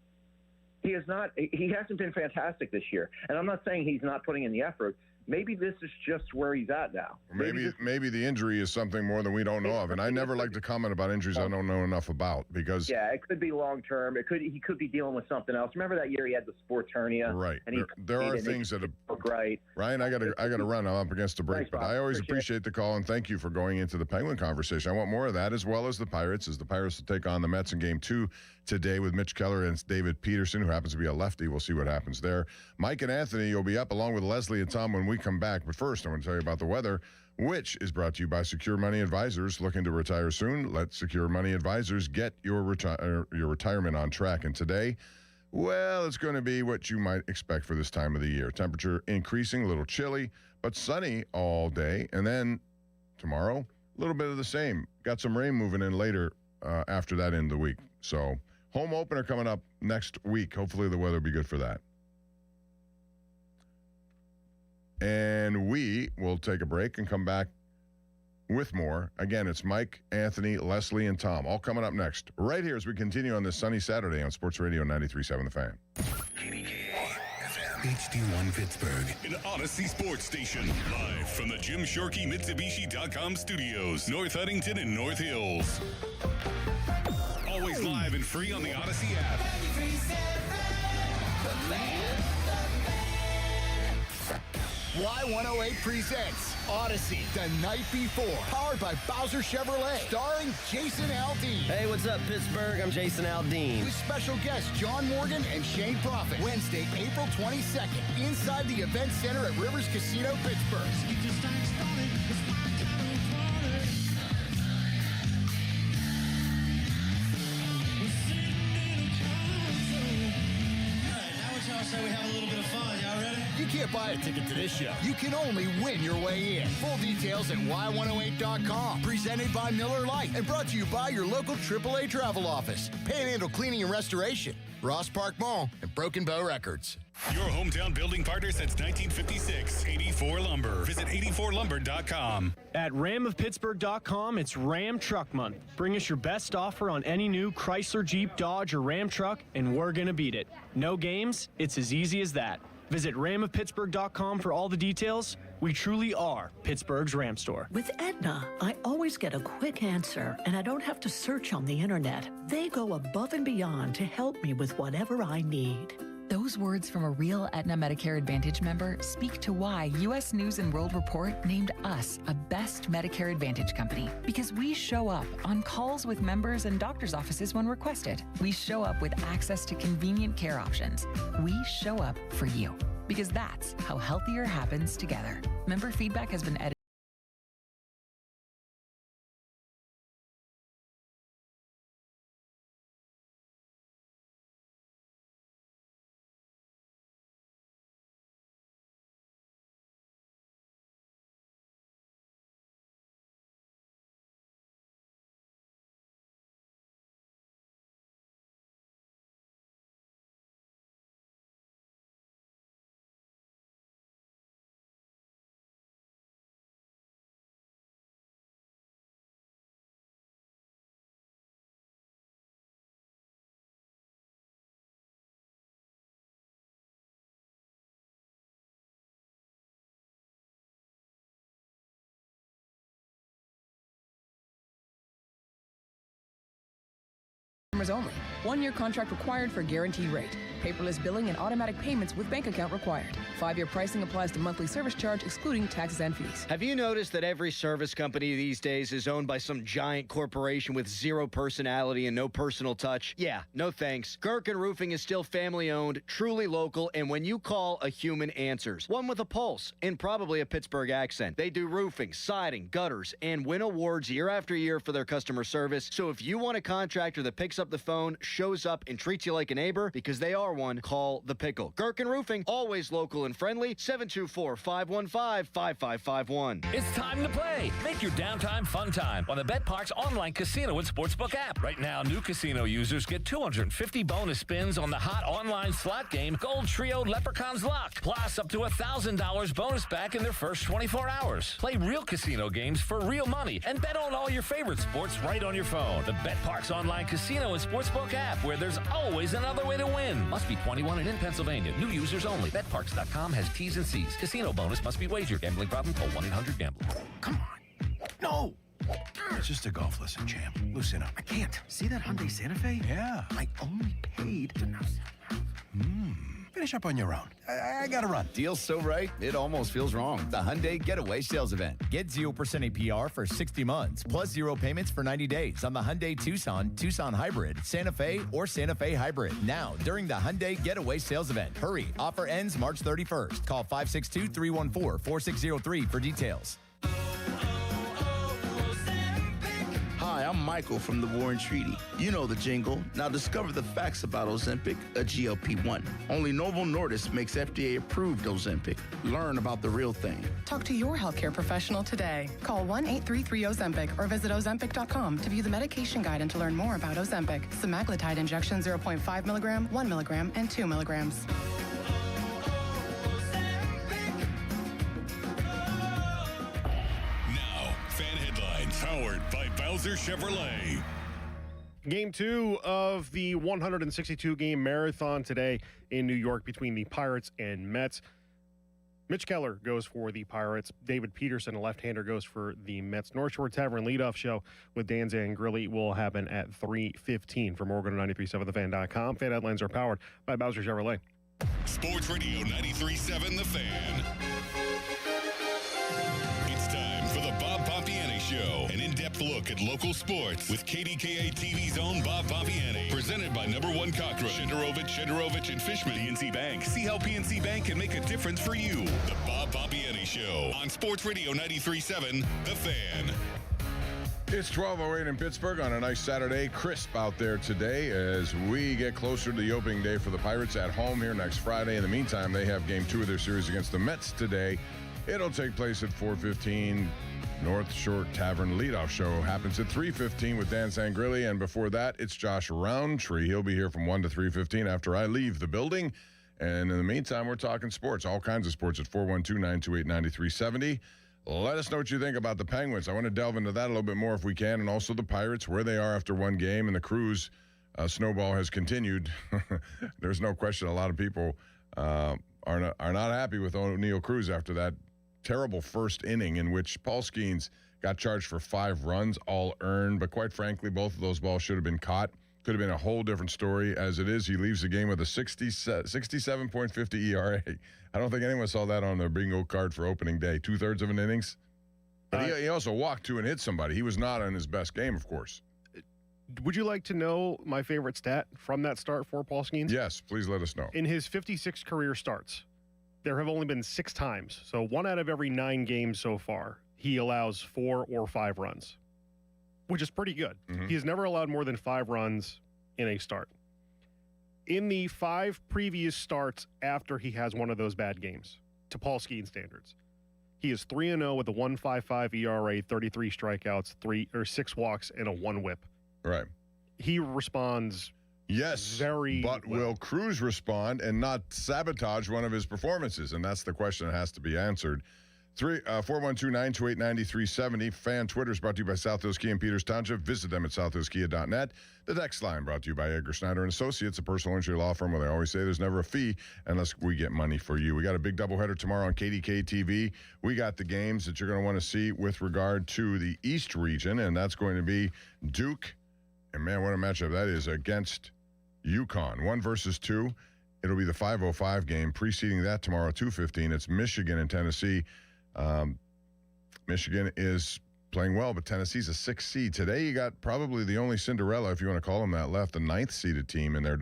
He hasn't been fantastic this year, and I'm not saying he's not putting in the effort. Maybe this is just where he's at now. Maybe the injury is something more than we don't know of. And I never like to comment about injuries I don't know enough about, because it could be long term. He could be dealing with something else. Remember that year he had the sports hernia? Right. And there are things that right. Ryan, I gotta run. I'm up against the break. Thanks, but Bob. I always appreciate the call, and thank you for going into the Penguin conversation. I want more of that, as well as the Pirates, as the Pirates will take on the Mets in Game 2 today with Mitch Keller and David Peterson, who happens to be a lefty. We'll see what happens there. Mike and Anthony, you'll be up along with Leslie and Tom when we come back. But first, I want to tell you about the weather, which is brought to you by Secure Money Advisors. Looking to retire soon? Let Secure Money Advisors get your retirement on track. And today, well, it's going to be what you might expect for this time of the year. Temperature increasing, a little chilly, but sunny all day. And then tomorrow, a little bit of the same. Got some rain moving in later after that in the week. So home opener coming up next week. Hopefully the weather will be good for that. And we will take a break and come back with more. Again, it's Mike, Anthony, Leslie, and Tom, all coming up next, right here as we continue on this sunny Saturday on Sports Radio 93.7 The Fan. HD1 Pittsburgh, an Odyssey sports station, live from the Jim Shorkey Mitsubishi.com studios, North Huntington and North Hills. Always live and free on the Odyssey app. Y108 presents Odyssey, The Night Before, powered by Bowser Chevrolet, starring Jason Aldean. Hey, what's up, Pittsburgh? I'm Jason Aldean. With special guests John Morgan and Shane Prophet. Wednesday, April 22nd, inside the Event Center at Rivers Casino, Pittsburgh. You can't buy a ticket to this show. You can only win your way in. Full details at y108.com. Presented by Miller Lite and brought to you by your local AAA travel office, Panhandle Cleaning and Restoration, Ross Park Mall, and Broken Bow Records. Your hometown building partner since 1956, 84 Lumber. Visit 84lumber.com. At ramofpittsburgh.com, it's Ram Truck Month. Bring us your best offer on any new Chrysler, Jeep, Dodge, or Ram truck, and we're going to beat it. No games, it's as easy as that. Visit ramofpittsburgh.com for all the details. We truly are Pittsburgh's Ram store. With Aetna, I always get a quick answer, and I don't have to search on the internet. They go above and beyond to help me with whatever I need. Those words from a real Aetna Medicare Advantage member speak to why U.S. News & World Report named us a best Medicare Advantage company. Because we show up on calls with members and doctor's offices when requested. We show up with access to convenient care options. We show up for you. Because that's how healthier happens together. Member feedback has been edited. Only. 1-year contract required for guaranteed rate. Paperless billing and automatic payments with bank account required. 5-year pricing applies to monthly service charge, excluding taxes and fees. Have you noticed that every service company these days is owned by some giant corporation with zero personality and no personal touch? Yeah, no thanks. Gherkin Roofing is still family-owned, truly local, and when you call, a human answers. One with a pulse and probably a Pittsburgh accent. They do roofing, siding, gutters, and win awards year after year for their customer service. So if you want a contractor that picks up the phone, shows up, and treats you like a neighbor, because they are one, call The Pickle. Gherkin Roofing, always local and friendly, 724-515-5551. It's time to play. Make your downtime fun time on the BetParx online casino and sportsbook app. Right now, new casino users get 250 bonus spins on the hot online slot game Gold Trio Leprechaun's Luck, plus up to $1,000 bonus back in their first 24 hours. Play real casino games for real money and bet on all your favorite sports right on your phone. The BetParx online casino and sportsbook app, where there's always another way to win. Must be 21 and in Pennsylvania. New users only. BetParx.com has T's and C's. Casino bonus must be wagered. Gambling problem? Call 1-800-GAMBLER. Come on. No. It's just a golf lesson, champ. Loosen up. I can't. See that Hyundai Santa Fe? Yeah. I only paid to Finish up on your own. I gotta run. Deal's so right, it almost feels wrong. The Hyundai Getaway Sales Event. Get 0% APR for 60 months, plus 0 payments for 90 days on the Hyundai Tucson, Tucson Hybrid, Santa Fe, or Santa Fe Hybrid. Now, during the Hyundai Getaway Sales Event. Hurry. Offer ends March 31st. Call 562-314-4603 for details. Hi, I'm Michael from the Warren Treaty. You know the jingle. Now discover the facts about Ozempic, a GLP-1. Only Novo Nordisk makes FDA-approved Ozempic. Learn about the real thing. Talk to your healthcare professional today. Call 1-833-OZEMPIC or visit Ozempic.com to view the medication guide and to learn more about Ozempic. Semaglutide injection 0.5 milligram, 1 milligram, and 2 milligrams. Powered by Bowser Chevrolet. Game 2 of the 162-game marathon today in New York between the Pirates and Mets. Mitch Keller goes for the Pirates. David Peterson, a left-hander, goes for the Mets. North Shore Tavern leadoff show with Dan Zangrilli will happen at 3:15 from Oregon 93.7thefan.com. Fan headlines are powered by Bowser Chevrolet. Sports Radio 93.7 The Fan. For the Bob Pompiani Show, an in-depth look at local sports with KDKA TV's own Bob Pompiani. Presented by Number One Cockroach, Shederovich, and Fishman. PNC Bank. See how PNC Bank can make a difference for you. The Bob Pompiani Show on Sports Radio 93.7 The Fan. It's 12:08 in Pittsburgh on a nice Saturday. Crisp out there today as we get closer to the opening day for the Pirates at home here next Friday. In the meantime, they have Game 2 of their series against the Mets today. It'll take place at 4:15. North Shore Tavern leadoff show happens at 3:15 with Dan Sangrilli, and before that, it's Josh Roundtree. He'll be here from 1 to 3:15 after I leave the building. And in the meantime, we're talking sports, all kinds of sports at 412-928-9370. Let us know what you think about the Penguins. I want to delve into that a little bit more if we can, and also the Pirates, where they are after one game, and the Cruz snowball has continued. There's no question a lot of people are not happy with O'Neal Cruz after that terrible first inning in which Paul Skeens got charged for 5 runs, all earned, but quite frankly, both of those balls should have been caught. Could have been a whole different story. As it is, he leaves the game with a 67.50 ERA. I don't think anyone saw that on their bingo card for opening day. 2/3 of an innings. But he also walked 2 and hit somebody. He was not on his best game, of course. Would you like to know my favorite stat from that start for Paul Skeens? Yes, please let us know. In his 56 career starts, there have only been 6 times, so 1 out of every 9 games so far, he allows 4 or 5 runs, which is pretty good. Mm-hmm. He has never allowed more than 5 runs in a start. In the 5 previous starts after he has one of those bad games, to Paul Skeens standards, he is 3-0 with a 1.55 ERA, 33 strikeouts, 6 walks, and a 1 whip. Right. He responds. Yes, very but well. Will Cruz respond and not sabotage one of his performances? And that's the question that has to be answered. 412-928-9370. Fan Twitter is brought to you by South Hills Kia in Peters Township. Visit them at southhillskia.net. The text line brought to you by Edgar Snyder & Associates, a personal injury law firm where they always say there's never a fee unless we get money for you. We got a big doubleheader tomorrow on KDK TV. We got the games that you're going to want to see with regard to the East region, and that's going to be Duke. And, man, what a matchup that is against UConn. 1 versus 2. It'll be the 5:05 game. Preceding that tomorrow, 2:15. It's Michigan and Tennessee. Michigan is playing well, but Tennessee's a 6th seed. Today you got probably the only Cinderella, if you want to call them that, left, the 9th seeded team in their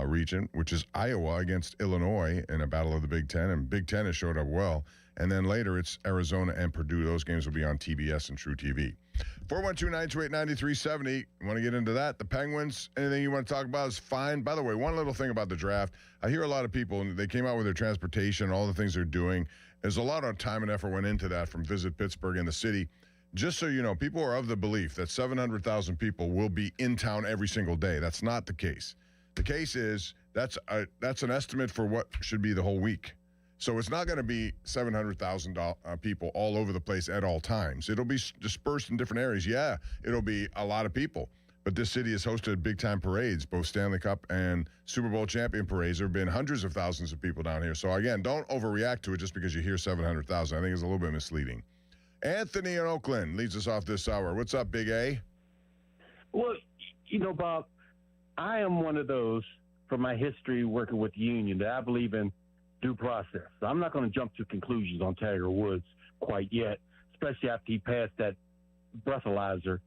region, which is Iowa against Illinois in a battle of the Big Ten, and Big Ten has showed up well. And then later it's Arizona and Purdue. Those games will be on TBS and True TV. 412-928-9370. You want to get into that? The Penguins, anything you want to talk about is fine. By the way, one little thing about the draft. I hear a lot of people, and they came out with their transportation and all the things they're doing. There's a lot of time and effort went into that from Visit Pittsburgh and the city. Just so you know, people are of the belief that 700,000 people will be in town every single day. That's not the case. The case is that's an estimate for what should be the whole week. So it's not going to be 700,000 people all over the place at all times. It'll be dispersed in different areas. Yeah, it'll be a lot of people. But this city has hosted big-time parades, both Stanley Cup and Super Bowl champion parades. There have been hundreds of thousands of people down here. So, again, don't overreact to it just because you hear 700,000. I think it's a little bit misleading. Anthony in Oakland leads us off this hour. What's up, Big A? Well, you know, Bob, I am one of those, from my history working with the union, that I believe in due process. So I'm not going to jump to conclusions on Tiger Woods quite yet, especially after he passed that breathalyzer.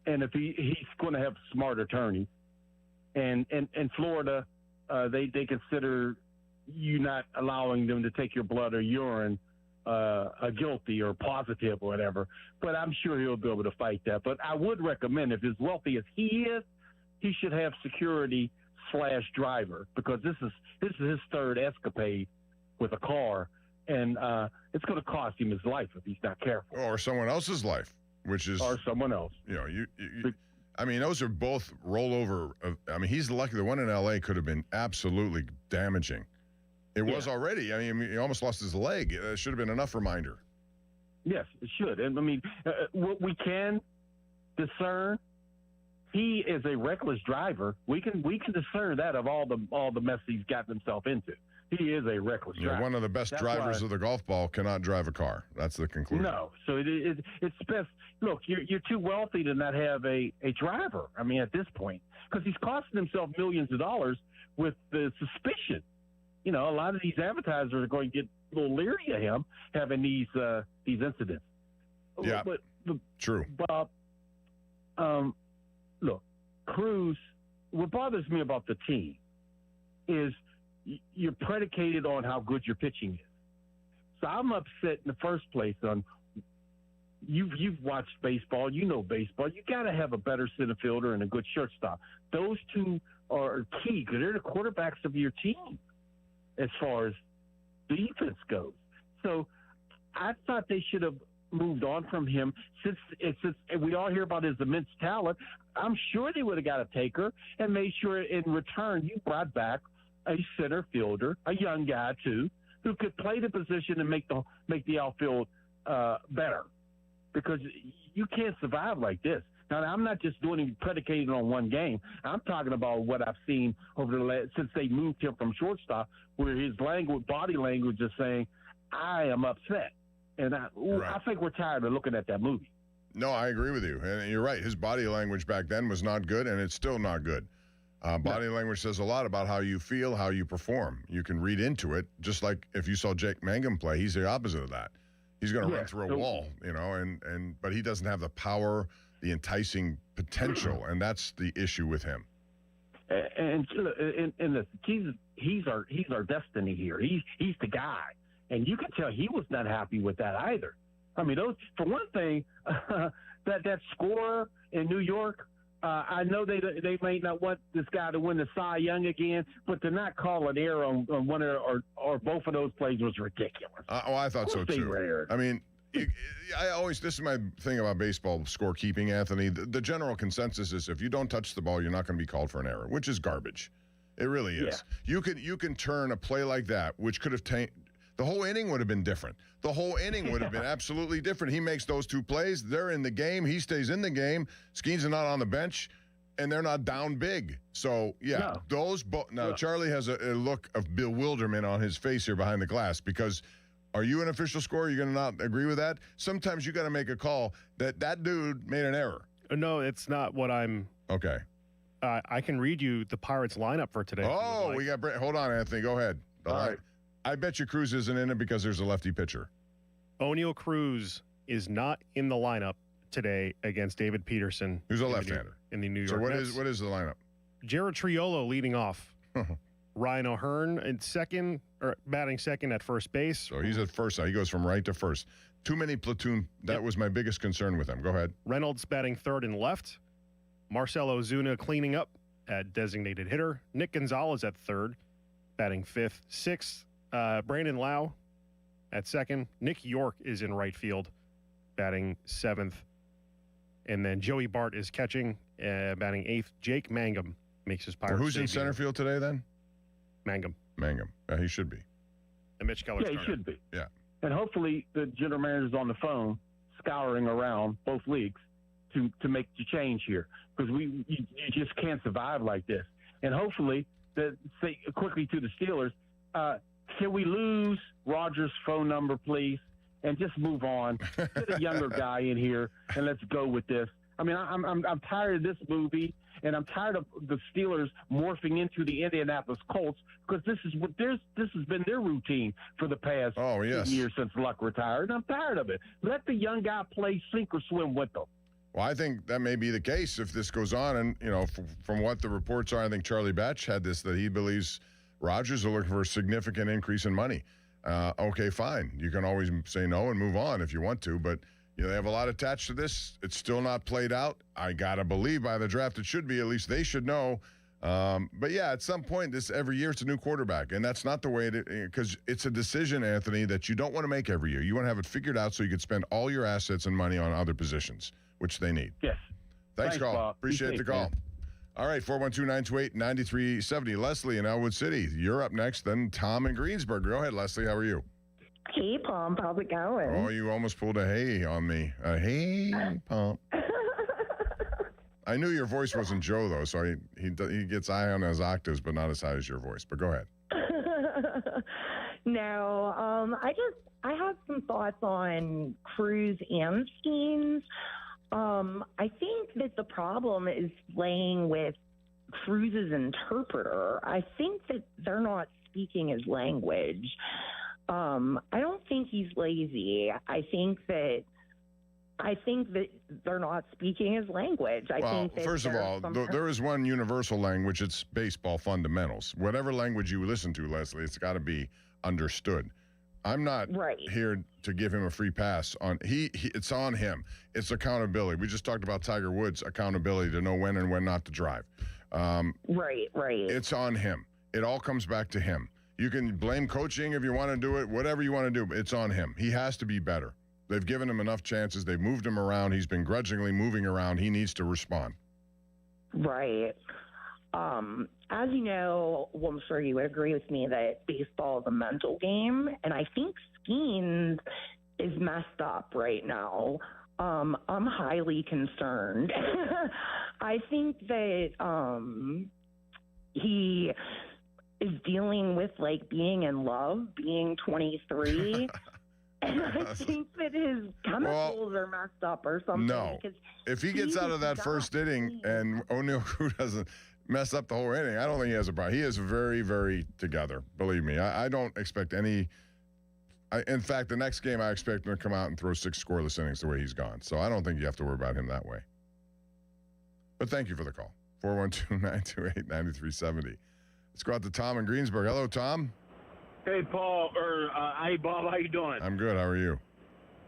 And if he's going to have smart attorneys, and Florida, they consider you not allowing them to take your blood or urine guilty or positive or whatever. But I'm sure he'll be able to fight that. But I would recommend, if as wealthy as he is, he should have security/driver, because this is his 3rd escapade with a car, and it's going to cost him his life if he's not careful. Or someone else's life. Which is, or someone else. You know, I mean, those are both rollover. I mean, he's lucky. The one in L.A. could have been absolutely damaging. It was already. I mean, he almost lost his leg. It should have been enough reminder. Yes, it should. And I mean, what we can discern, he is a reckless driver. We can discern that of all the mess he's gotten himself into. He is a reckless driver. One of the best drivers of the golf ball cannot drive a car. That's the conclusion. No. So it's best. Look, you're too wealthy to not have a driver. I mean, at this point, because he's costing himself millions of dollars with the suspicion. You know, a lot of these advertisers are going to get a little leery of him having these incidents. Yeah. But true. Bob, look, Cruz. What bothers me about the team is you're predicated on how good your pitching is. So I'm upset in the first place on you've watched baseball. You know baseball. You got to have a better center fielder and a good shortstop. Those two are key because they're the quarterbacks of your team as far as defense goes. So I thought they should have moved on from him since we all hear about his immense talent. I'm sure they would have got a taker and made sure in return you brought back a center fielder, a young guy too, who could play the position and make the outfield better, because you can't survive like this. Now, I'm not just doing it predicated on one game. I'm talking about what I've seen over since they moved him from shortstop, where his body language is saying, "I am upset," and I think we're tired of looking at that movie. No, I agree with you, and you're right. His body language back then was not good, and it's still not good. Body language says a lot about how you feel, how you perform. You can read into it, just like if you saw Jake Mangum play, he's the opposite of that. He's going to run through a wall, but he doesn't have the power, the enticing potential, and that's the issue with him. And he's our destiny here. He's the guy, and you can tell he was not happy with that either. I mean, for one thing, that scorer in New York. I know they may not want this guy to win the Cy Young again, but to not call an error on one or both of those plays was ridiculous. I thought so too. I mean, this is my thing about baseball scorekeeping, Anthony. The general consensus is if you don't touch the ball, you're not going to be called for an error, which is garbage. It really is. Yeah. You can turn a play like that, which could have the whole inning would have been different. The whole inning would have been absolutely different. He makes those two plays. They're in the game. He stays in the game. Skeens are not on the bench, and they're not down big. So, now Charlie has a look of bewilderment on his face here behind the glass because are you an official scorer? You're going to not agree with that? Sometimes you got to make a call that dude made an error. No, it's not what I'm... Okay. I can read you the Pirates lineup for today. Oh, we got... Hold on, Anthony. Go ahead. All right. I bet you Cruz isn't in it because there's a lefty pitcher. O'Neill Cruz is not in the lineup today against David Peterson. Who's a left-hander? In the New York So what Mets. is the lineup? Jared Triolo leading off. Ryan O'Hearn batting second at first base. So he's at first now. He goes from right to first. Too many platoon. That was my biggest concern with him. Go ahead. Reynolds batting third and left. Marcell Ozuna cleaning up at designated hitter. Nick Gonzalez at third, batting fifth. Sixth, Brandon Lau at second. Nick York is in right field, batting seventh. And then Joey Bart is catching, batting eighth. Jake Mangum makes his Pirates Who's in center field today then? Mangum. He should be. And Mitch Keller's he should be. Yeah. And hopefully the general manager's on the phone scouring around both leagues to make the change here, because you just can't survive like this. And hopefully, say quickly to the Steelers, can we lose Rogers' phone number, please, and just move on? Get a younger guy in here, and let's go with this. I mean, I'm tired of this movie, and I'm tired of the Steelers morphing into the Indianapolis Colts, because this has been their routine for the past 2 years since Luck retired, and I'm tired of it. Let the young guy play sink or swim with them. Well, I think that may be the case if this goes on. And, from what the reports are, I think Charlie Batch had this, that he believes Rodgers are looking for a significant increase in money. Okay, fine. You can always say no and move on if you want to. But, they have a lot attached to this. It's still not played out. I got to believe by the draft it should be. At least they should know. But, yeah, at some point, every year it's a new quarterback. And that's not the way because it's a decision, Anthony, that you don't want to make every year. You want to have it figured out so you can spend all your assets and money on other positions, which they need. Yes. Thanks, call. Bob. Appreciate the call. Man. All right, 412-928-9370. Leslie in Elwood City, you're up next. Then Tom in Greensburg. Go ahead, Leslie. How are you? Hey, Pump. How's it going? Oh, you almost pulled a hey on me. Hey, Pump. I knew your voice wasn't Joe, though, so he gets high on his octaves, but not as high as your voice. But go ahead. No, I have some thoughts on Cruz and Skeens. I think that the problem is laying with Cruz's interpreter. I think that they're not speaking his language. I don't think he's lazy. I think that they're not speaking his language. I think that first of all, there is one universal language. It's baseball fundamentals. Whatever language you listen to, Leslie, it's got to be understood. I'm not here to give him a free pass on it's on him. It's accountability. We just talked about Tiger Woods' accountability to know when and when not to drive. Right. It's on him. It all comes back to him. You can blame coaching if you want to do it, whatever you want to do, but it's on him. He has to be better. They've given him enough chances. They've moved him around. He's been grudgingly moving around. He needs to respond. Right. As you know, well, I'm sure you would agree with me that baseball is a mental game, and I think Skeens is messed up right now. I'm highly concerned. I think that he is dealing with like being in love, being 23. And I think that his chemicals are messed up or something. No. If he gets out of that first inning and O'Neill Cruz doesn't mess up the whole inning, I don't think he has a problem. He is very, very together. Believe me. I don't expect any. In fact, the next game I expect him to come out and throw 6 scoreless innings the way he's gone. So I don't think you have to worry about him that way. But thank you for the call. 412-928-9370. Let's go out to Tom in Greensburg. Hello, Tom. Hey, Paul, hey, Bob, how you doing? I'm good. How are you?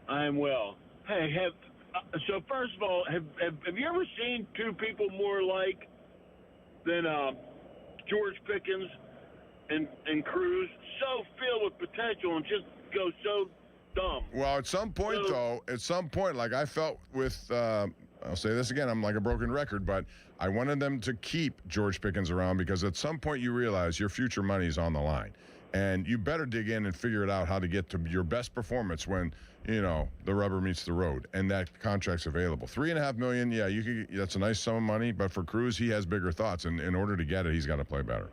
I'm well. Hey, so first of all, have you ever seen two people more alike than George Pickens and Cruz? So filled with potential and just go so dumb. Well, at some point, like I felt with, I'll say this again, I'm like a broken record, but I wanted them to keep George Pickens around because at some point you realize your future money is on the line. And you better dig in and figure it out how to get to your best performance when, the rubber meets the road and that contract's available. $3.5 million, yeah, that's a nice sum of money, but for Cruz, he has bigger thoughts, and in order to get it, he's got to play better.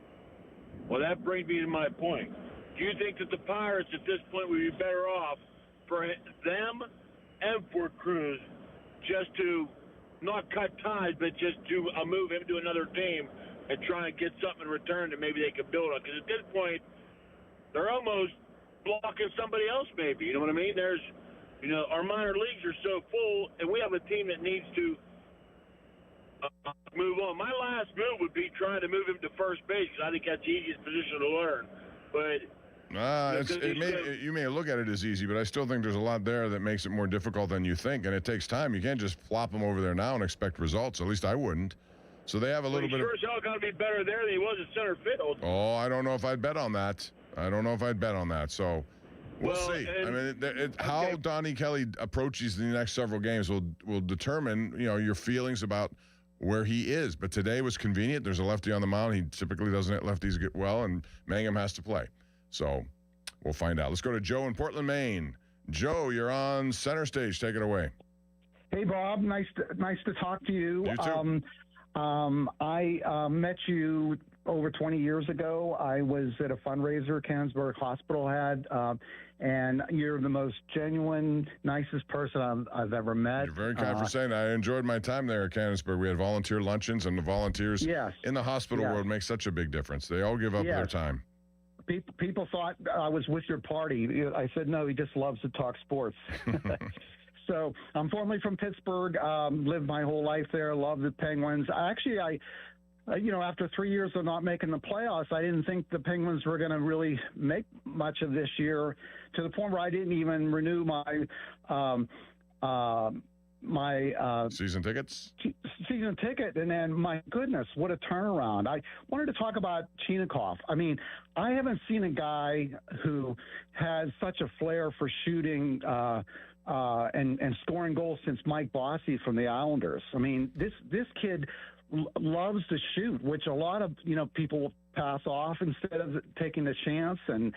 Well, that brings me to my point. Do you think that the Pirates at this point would be better off for them and for Cruz just to not cut ties, but just to move him to another team and try and get something in return that maybe they could build on? Because at this point, they're almost blocking somebody else maybe. You know what I mean? There's, our minor leagues are so full, and we have a team that needs to move on. My last move would be trying to move him to first base because I think that's the easiest position to learn. But you may look at it as easy, but I still think there's a lot there that makes it more difficult than you think, and it takes time. You can't just flop him over there now and expect results. At least I wouldn't. So they have a little bit of... Sure as hell got to be better there than he was at center field. Oh, I don't know if I'd bet on that. So we'll see. I mean, how Donnie Kelly approaches the next several games will determine, your feelings about where he is. But today was convenient. There's a lefty on the mound. He typically doesn't hit lefties get well, and Mangum has to play. So we'll find out. Let's go to Joe in Portland, Maine. Joe, you're on center stage. Take it away. Hey, Bob. Nice to talk to you. You too. I met you over 20 years ago. I was at a fundraiser Canonsburg Hospital had, and you're the most genuine, nicest person I've ever met. You're very kind for saying that. I enjoyed my time there at Canonsburg. We had volunteer luncheons, and the volunteers in the hospital world make such a big difference. They all give up their time. People thought I was with your party. I said, no, he just loves to talk sports. So I'm formerly from Pittsburgh, lived my whole life there, love the Penguins. After 3 years of not making the playoffs, I didn't think the Penguins were going to really make much of this year, to the point where I didn't even renew my season tickets. Season ticket, and then my goodness, what a turnaround! I wanted to talk about Chinakhov. I mean, I haven't seen a guy who has such a flair for shooting and scoring goals since Mike Bossy from the Islanders. I mean, this kid loves to shoot, which a lot of people will pass off instead of taking the chance, and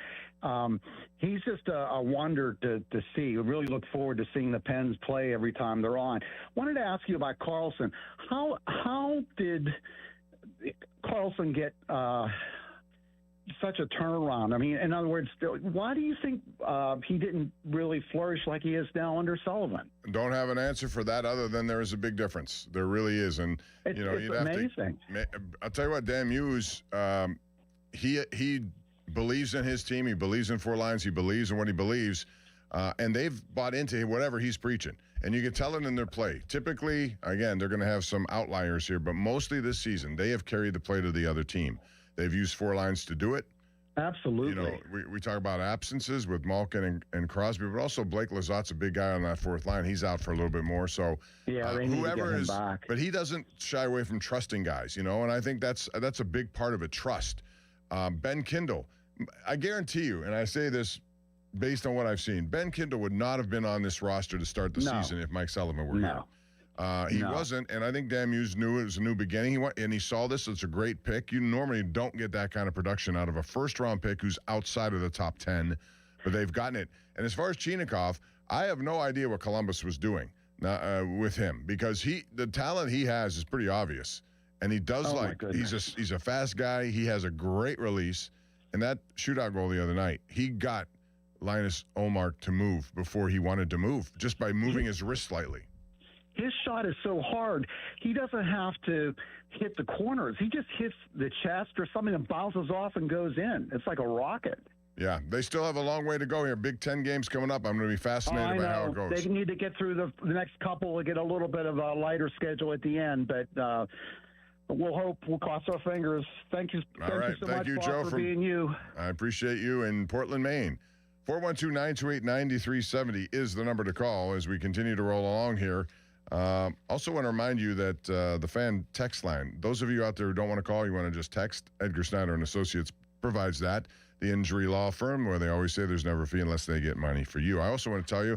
he's just a wonder to see. We really look forward to seeing the Pens play every time they're on. Wanted to ask you about Carlson. How did Carlson get such a turnaround? I mean, in other words, why do you think he didn't really flourish like he is now under Sullivan? Don't have an answer for that other than there is a big difference. There really is. And, it's amazing. I'll tell you what, Dan Muse, he believes in his team. He believes in four lines. He believes in what he believes. And they've bought into whatever he's preaching. And you can tell it in their play. Typically, again, they're going to have some outliers here, but mostly this season, they have carried the play to the other team. They've used four lines to do it. Absolutely. You know, we talk about absences with Malkin and Crosby, but also Blake Lazat's a big guy on that fourth line. He's out for a little bit more. So they need to get him back. But he doesn't shy away from trusting guys, you know, and I think that's a big part of it, trust. Ben Kindle, I guarantee you, and I say this based on what I've seen, Ben Kindle would not have been on this roster to start the season if Mike Sullivan were here. He wasn't, and I think Dan Muse knew it was a new beginning. He saw this. It's a great pick. You normally don't get that kind of production out of a first-round pick who's outside of the top 10, but they've gotten it. And as far as Chinakhov, I have no idea what Columbus was doing with him, because the talent he has is pretty obvious, and he does he's a fast guy. He has a great release, and that shootout goal the other night, he got Linus Ullmark to move before he wanted to move, just by moving his wrist slightly. His shot is so hard, he doesn't have to hit the corners. He just hits the chest or something and bounces off and goes in. It's like a rocket. Yeah, they still have a long way to go here. Big 10 games coming up. I'm going to be fascinated by how it goes. They need to get through the next couple and get a little bit of a lighter schedule at the end, but we'll hope. We'll cross our fingers. Thank you. All right. Thank you so much, Joe, for being you. I appreciate you in Portland, Maine. 412-928-9370 is the number to call as we continue to roll along here. Also want to remind you that the fan text line, those of you out there who don't want to call, you want to just text, Edgar Snyder and Associates provides that. The injury law firm, where they always say there's never a fee unless they get money for you. I also want to tell you,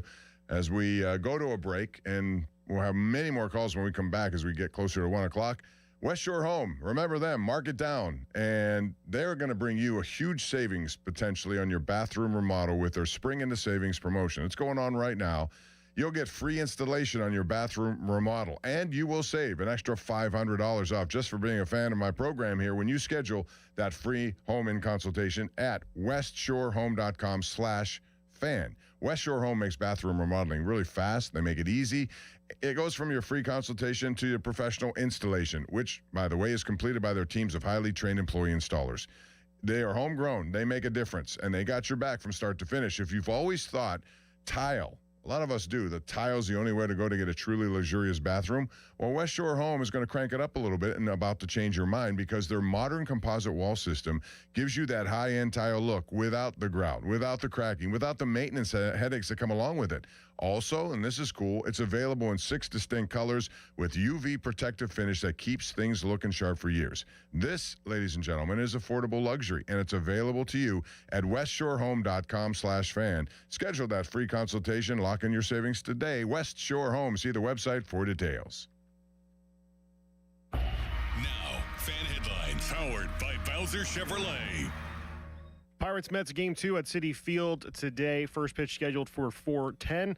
as we go to a break, and we'll have many more calls when we come back as we get closer to 1 o'clock, West Shore Home, remember them, mark it down, and they're going to bring you a huge savings potentially on your bathroom remodel with their Spring into Savings promotion. It's going on right now. You'll get free installation on your bathroom remodel, and you will save an extra $500 off just for being a fan of my program here when you schedule that free home-in consultation at westshorehome.com/fan. West Shore Home makes bathroom remodeling really fast. They make it easy. It goes from your free consultation to your professional installation, which, by the way, is completed by their teams of highly trained employee installers. They are homegrown. They make a difference, and they got your back from start to finish. If you've always thought tile, a lot of us do, the tile's the only way to go to get a truly luxurious bathroom. Well, West Shore Home is going to crank it up a little bit and about to change your mind, because their modern composite wall system gives you that high-end tile look without the grout, without the cracking, without the maintenance headaches that come along with it. Also, and this is cool, it's available in 6 distinct colors with UV protective finish that keeps things looking sharp for years. This, ladies and gentlemen, is affordable luxury, and it's available to you at westshorehome.com/fan. Schedule that free consultation. Lock in your savings today. West Shore Home. See the website for details. Now, fan headlines powered by Bowser Chevrolet. Pirates-Mets Game 2 at Citi Field today. First pitch scheduled for 4:10.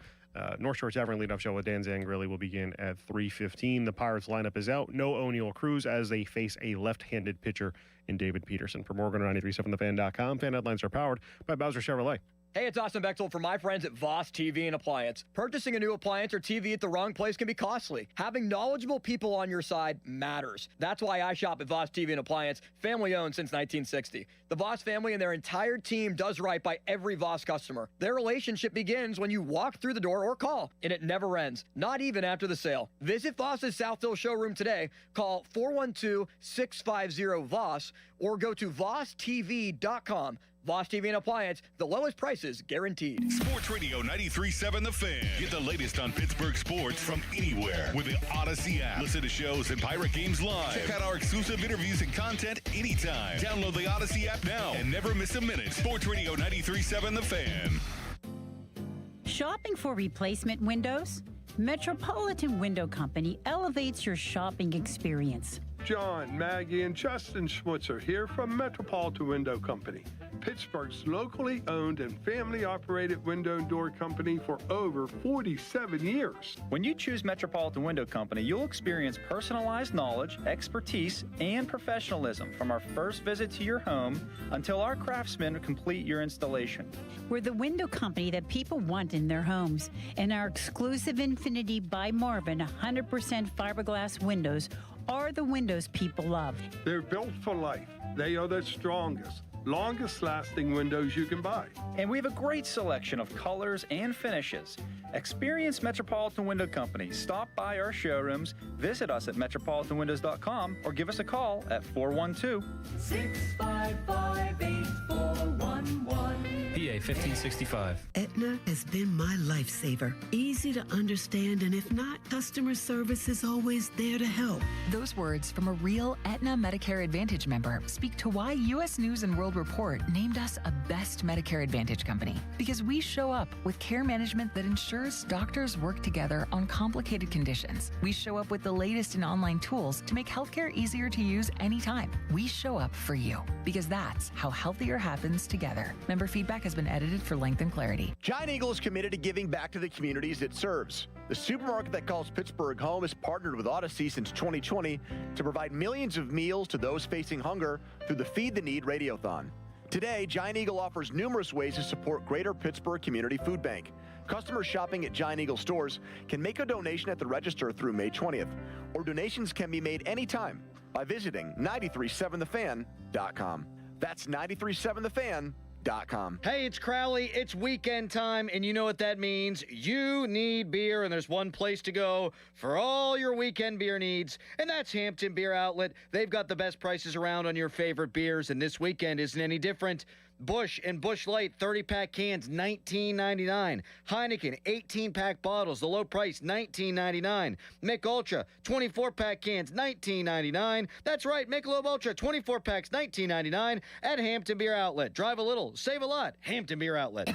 North Shore Tavern leadoff show with Dan Zangrilli will begin at 3:15. The Pirates lineup is out. No O'Neal Cruz as they face a left-handed pitcher in David Peterson. For more, go to 937thefan.com. Fan headlines are powered by Bowser Chevrolet. Hey, it's Austin Bechtel from my friends at Voss TV and Appliance. Purchasing a new appliance or TV at the wrong place can be costly. Having knowledgeable people on your side matters. That's why I shop at Voss TV and Appliance, family owned since 1960. The Voss family and their entire team does right by every Voss customer. Their relationship begins when you walk through the door or call, and it never ends, not even after the sale. Visit Voss's Southfield showroom today. Call 412-650-VOSS or go to VossTV.com. Voss TV and Appliance, the lowest prices guaranteed. Sports Radio 93.7 The Fan. Get the latest on Pittsburgh sports from anywhere with the Odyssey app. Listen to shows and Pirate games live. Check out our exclusive interviews and content anytime. Download the Odyssey app now and never miss a minute. Sports Radio 93.7 The Fan. Shopping for replacement windows? Metropolitan Window Company elevates your shopping experience. John, Maggie, and Justin Schmutzer here from Metropolitan Window Company, Pittsburgh's locally owned and family-operated window and door company for over 47 years. When you choose Metropolitan Window Company, you'll experience personalized knowledge, expertise, and professionalism from our first visit to your home until our craftsmen complete your installation. We're the window company that people want in their homes, and our exclusive Infinity by Marvin 100% fiberglass windows are the windows people love. They're built for life. They are the strongest, longest-lasting windows you can buy. And we have a great selection of colors and finishes. Experience Metropolitan Window Company. Stop by our showrooms, visit us at metropolitanwindows.com, or give us a call at 412-655-8411. PA 1565. Aetna has been my lifesaver. Easy to understand, and if not, customer service is always there to help. Those words from a real Aetna Medicare Advantage member speak to why U.S. News & World Report named us a best Medicare Advantage company. Because we show up with care management that ensures doctors work together on complicated conditions. We show up with the latest in online tools to make healthcare easier to use anytime. We show up for you, because that's how healthier happens together. Member feedback has been edited for length and clarity. Giant Eagle is committed to giving back to the communities it serves. The supermarket that calls Pittsburgh home has partnered with Odyssey since 2020 to provide millions of meals to those facing hunger through the Feed the Need Radiothon. Today, Giant Eagle offers numerous ways to support Greater Pittsburgh Community Food Bank. Customers shopping at Giant Eagle stores can make a donation at the register through May 20th, or donations can be made anytime by visiting 937thefan.com. That's 937thefan.com. Hey, it's Crowley. It's weekend time, and you know what that means. You need beer, and there's one place to go for all your weekend beer needs, and that's Hampton Beer Outlet. They've got the best prices around on your favorite beers, and this weekend isn't any different. Busch and Busch Light 30-pack cans, $19.99. Heineken 18-pack bottles, the low price, $19.99. Mick Ultra 24-pack cans, $19.99. That's right, Michelob Ultra 24 packs, $19.99 at Hampton Beer Outlet. Drive a little, save a lot. Hampton Beer Outlet.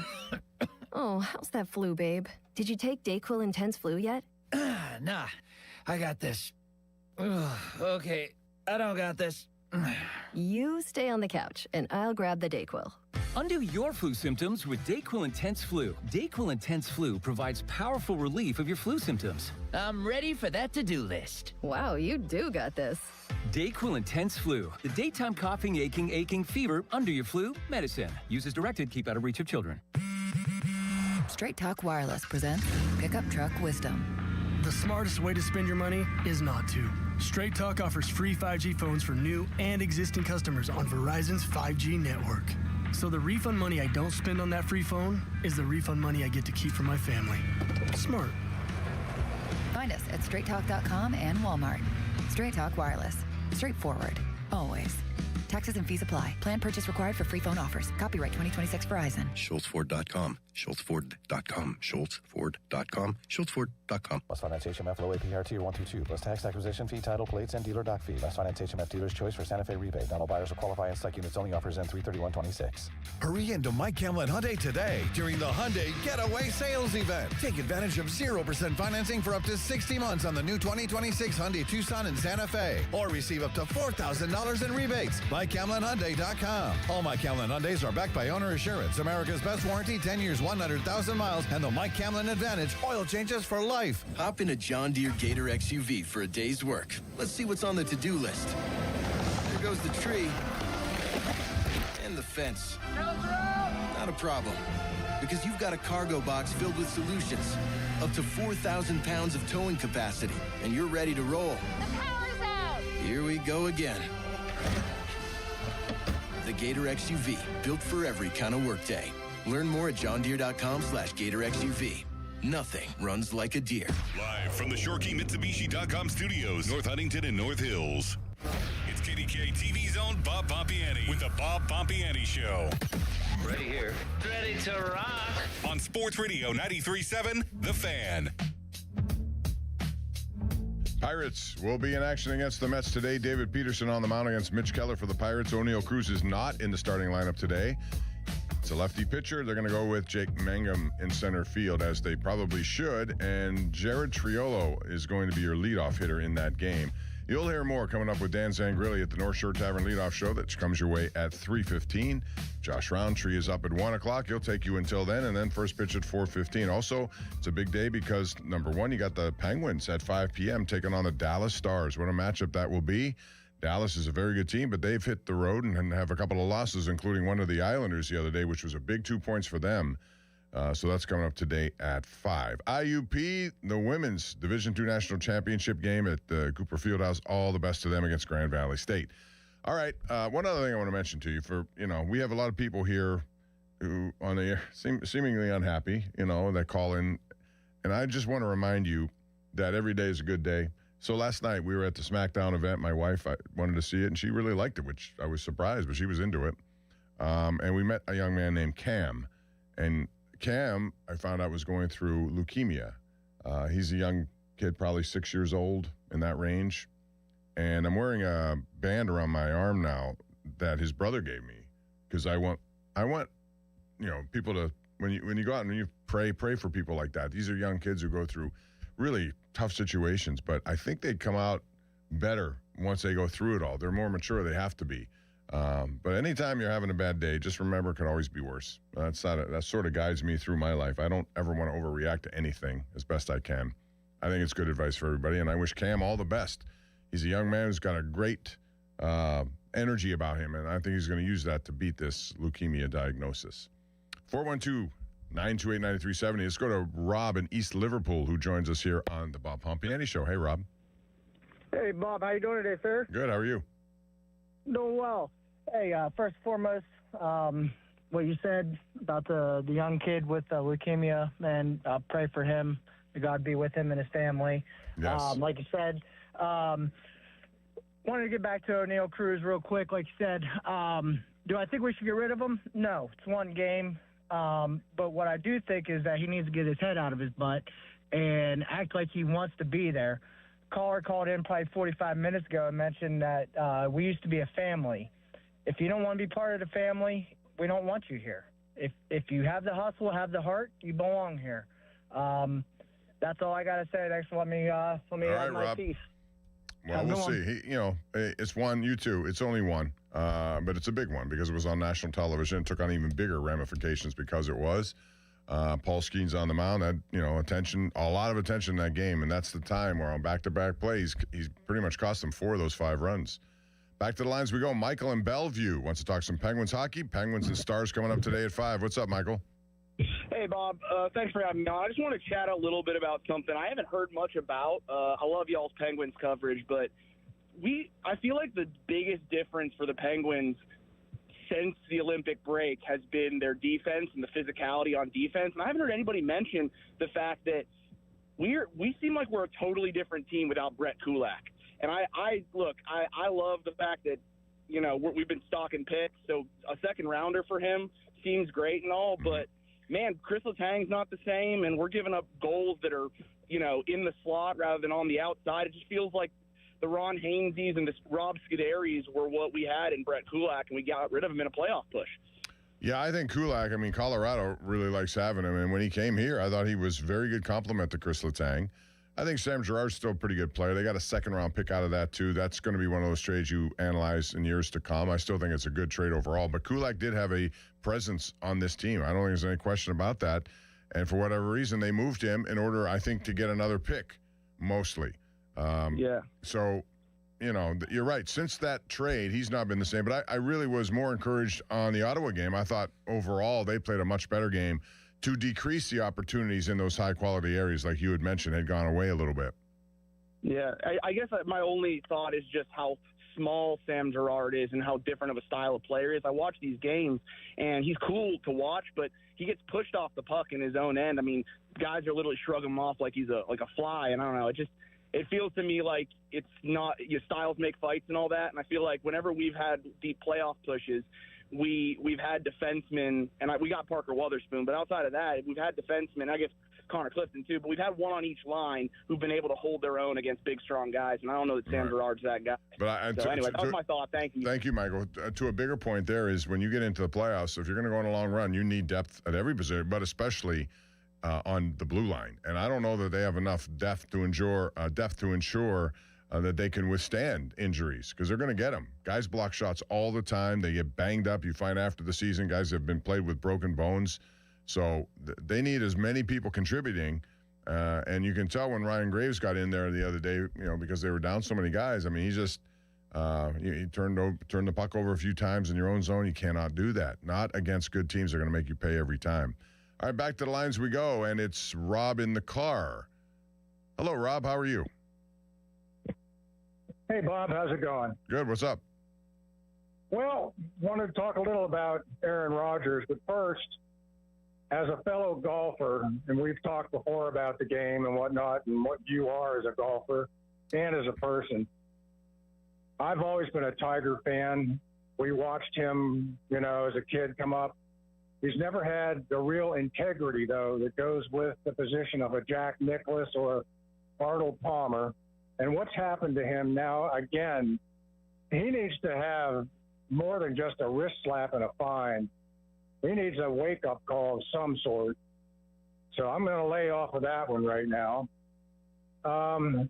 Oh, how's that flu, babe? Did you take Dayquil Intense Flu yet? Nah, I got this. Ugh, okay, I don't got this. You stay on the couch, and I'll grab the Dayquil. Undo your flu symptoms with Dayquil Intense Flu. Dayquil Intense Flu provides powerful relief of your flu symptoms. I'm ready for that to-do list. Wow, you do got this. Dayquil Intense Flu. The daytime coughing, aching, fever, under your flu, medicine. Use as directed, keep out of reach of children. Straight Talk Wireless presents Pickup Truck Wisdom. The smartest way to spend your money is not to. Straight Talk offers free 5G phones for new and existing customers on Verizon's 5G network. So the refund money I don't spend on that free phone is the refund money I get to keep for my family. Smart. Find us at straighttalk.com and Walmart. Straight Talk Wireless. Straightforward. Always. Taxes and fees apply. Plan purchase required for free phone offers. Copyright 2026 Verizon. SchultzFord.com. SchultzFord.com. SchultzFord.com. SchultzFord.com. Must finance HMF low APR tier 122. Plus tax acquisition fee, title plates, and dealer dock fee. Must finance HMF dealer's choice for Santa Fe rebate. Not all buyers will qualify, and select units only offers end 3/31/26. Hurry into Mike Camlin Hyundai today during the Hyundai Getaway Sales Event. Take advantage of 0% financing for up to 60 months on the new 2026 Hyundai Tucson and Santa Fe. Or receive up to $4,000 in rebates. MikeCamlinHyundai.com. All Mike Camlin Hyundais are backed by owner assurance, America's best warranty, 10 years, 100,000 miles, and the Mike Camlin Advantage oil changes for life. Hop in a John Deere Gator XUV for a day's work. Let's see what's on the to-do list. There goes the tree. And the fence. Not a problem. Because you've got a cargo box filled with solutions. Up to 4,000 pounds of towing capacity. And you're ready to roll. The power's out! Here we go again. The Gator XUV, built for every kind of workday. Learn more at johndeere.com/Gator XUV. Nothing runs like a deer. Live from the ShoreKeyMitsubishi.com studios, North Huntington and North Hills. It's KDK TV's own Bob Pompiani with the Bob Pompiani Show. Ready here. Ready to rock. On Sports Radio 93.7, The Fan. Pirates will be in action against the Mets today. David Peterson on the mound against Mitch Keller for the Pirates. O'Neal Cruz is not in the starting lineup today. It's a lefty pitcher. They're going to go with Jake Mangum in center field, as they probably should. And Jared Triolo is going to be your leadoff hitter in that game. You'll hear more coming up with Dan Zangrilli at the North Shore Tavern Leadoff Show that comes your way at 3:15. Josh Roundtree is up at 1 o'clock. He'll take you until then, and then first pitch at 4:15. Also, it's a big day because, number one, you got the Penguins at 5 p.m. taking on the Dallas Stars. What a matchup that will be. Dallas is a very good team, but they've hit the road and have a couple of losses, including one of the Islanders the other day, which was a big 2 points for them. So that's coming up today at 5. IUP, the Women's Division II National Championship game at the Cooper Fieldhouse. All the best to them against Grand Valley State. All right. One other thing I want to mention to you we have a lot of people here who on the air seemingly unhappy, that call in. And I just want to remind you that every day is a good day. So last night we were at the SmackDown event. My wife wanted to see it, and she really liked it, which I was surprised, but she was into it. And we met a young man named Cam. And Cam, I found out, was going through leukemia. He's a young kid, probably 6 years old, in that range. And I'm wearing a band around my arm now that his brother gave me because I want people to, when you go out and you pray for people like that. These are young kids who go through really tough situations, but I think they come out better once they go through it all. They're more mature. They have to be. But anytime you're having a bad day, just remember it could always be worse. That sort of guides me through my life. I don't ever want to overreact to anything as best I can. I think it's good advice for everybody, and I wish Cam all the best. He's a young man who's got a great energy about him, and I think he's going to use that to beat this leukemia diagnosis. 412-928-9370. Let's go to Rob in East Liverpool, who joins us here on the Bob Pompiani Show. Hey, Rob. Hey, Bob. How you doing today, sir? Good. How are you? Doing well. Hey, first and foremost, what you said about the young kid with leukemia, man, pray for him. May God be with him and his family. Yes. Like you said, wanted to get back to O'Neal Cruz real quick. Like you said, do I think we should get rid of him? No. It's one game. But what I do think is that he needs to get his head out of his butt and act like he wants to be there. Caller called in probably 45 minutes ago and mentioned that we used to be a family. If you don't want to be part of the family, we don't want you here. If you have the hustle, have the heart, you belong here. That's all I got to say. Thanks for letting me have my Rob. piece. Well, we'll see. It's one, you too. It's only one, but it's a big one because it was on national television. It took on even bigger ramifications because it was. Paul Skeens on the mound had, attention, a lot of attention in that game, and that's the time where on back-to-back plays, he's pretty much cost them 4 of those 5 runs. Back to the lines we go. Michael in Bellevue wants to talk some Penguins hockey. Penguins and Stars coming up today at 5. What's up, Michael? Hey, Bob. Thanks for having me on. I just want to chat a little bit about something I haven't heard much about. I love y'all's Penguins coverage, but I feel like the biggest difference for the Penguins since the Olympic break has been their defense and the physicality on defense. And I haven't heard anybody mention the fact that we seem like we're a totally different team without Brett Kulak. And I love the fact that, we've been stocking picks. So a second rounder for him seems great and all, but man, Chris Letang's not the same. And we're giving up goals that are, in the slot rather than on the outside. It just feels like the Ron Haineses and the Rob Scuderies were what we had in Brett Kulak, and we got rid of him in a playoff push. Yeah, I think Kulak, Colorado really likes having him. And when he came here, I thought he was a very good compliment to Chris Letang. I think Sam Girard's still a pretty good player. They got a second-round pick out of that, too. That's going to be one of those trades you analyze in years to come. I still think it's a good trade overall. But Kulak did have a presence on this team. I don't think there's any question about that. And for whatever reason, they moved him in order, I think, to get another pick, mostly. Yeah. So, you're right. Since that trade, he's not been the same. But I really was more encouraged on the Ottawa game. I thought overall they played a much better game to decrease the opportunities in those high-quality areas, like you had mentioned, had gone away a little bit. Yeah, I guess my only thought is just how small Sam Girard is and how different of a style of player is. I watch these games, and he's cool to watch, but he gets pushed off the puck in his own end. I mean, guys are literally shrugging him off like he's a fly, and I don't know. It feels to me like it's not – your styles make fights and all that, and I feel like whenever we've had deep playoff pushes – we've had defensemen, and we got Parker Wotherspoon, but outside of that, we've had defensemen, I guess Connor Clifton too, but we've had one on each line who've been able to hold their own against big, strong guys, and I don't know that Sam Girard's that guy. But anyway, that was my thought. Thank you. Thank you, Michael. To a bigger point there is when you get into the playoffs, if you're going to go on a long run, you need depth at every position, but especially on the blue line. And I don't know that they have enough depth to ensure that they can withstand injuries because they're going to get them. Guys block shots all the time. They get banged up. You find after the season, guys have been played with broken bones. So they need as many people contributing. And you can tell when Ryan Graves got in there the other day, because they were down so many guys. I mean, he just he turned the puck over a few times in your own zone. You cannot do that. Not against good teams. They're going to make you pay every time. All right, back to the lines we go, and it's Rob in the car. Hello, Rob. How are you? Hey, Bob. How's it going? Good. What's up? Well, wanted to talk a little about Aaron Rodgers, but first, as a fellow golfer, and we've talked before about the game and whatnot and what you are as a golfer and as a person, I've always been a Tiger fan. We watched him, as a kid come up. He's never had the real integrity, though, that goes with the position of a Jack Nicklaus or Arnold Palmer. And what's happened to him now, again, he needs to have more than just a wrist slap and a fine. He needs a wake-up call of some sort. So I'm going to lay off of that one right now. Well,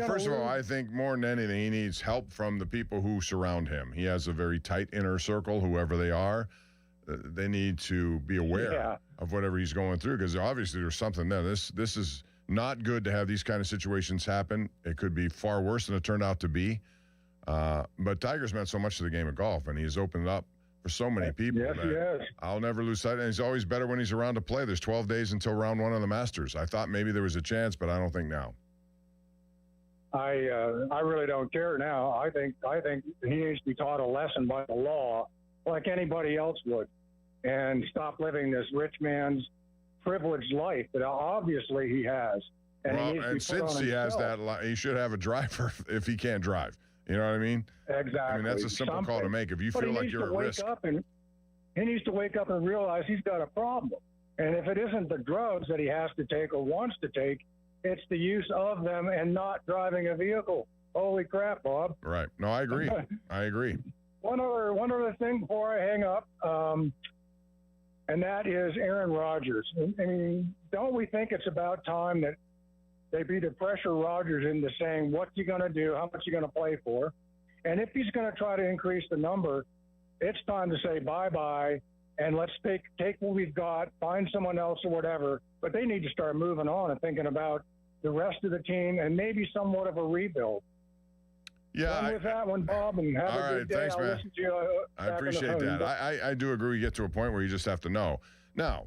first of all, I think more than anything, he needs help from the people who surround him. He has a very tight inner circle, whoever they are. They need to be aware of whatever he's going through, because obviously there's something there. This is not good to have these kind of situations happen. It could be far worse than it turned out to be. But Tiger's meant so much to the game of golf, and he's opened it up for so many people. Yes, he has. I'll never lose sight. And he's always better when he's around to play. There's 12 days until round 1 of the Masters. I thought maybe there was a chance, but I don't think now. I really don't care now. I think he needs to be taught a lesson by the law, like anybody else would, and stop living this rich man's privileged life that obviously he has. And since he has that, he should have a driver if he can't drive. You know what I mean? Exactly. I mean, that's a simple call to make. If you feel like you're at risk. He needs to wake up and realize he's got a problem. And if it isn't the drugs that he has to take or wants to take, it's the use of them and not driving a vehicle. Holy crap, Bob. Right. No, I agree. I agree. One other thing before I hang up, and that is Aaron Rodgers. I mean, don't we think it's about time that they beat to pressure Rodgers into saying what's he going to do, how much he going to play for? And if he's going to try to increase the number, it's time to say bye-bye, and let's take what we've got, find someone else or whatever. But they need to start moving on and thinking about the rest of the team and maybe somewhat of a rebuild. Yeah. With that one, Bob, and have a good day. Thanks, I'll man. listen to you, I appreciate that. I do agree we get to a point where you just have to know. Now,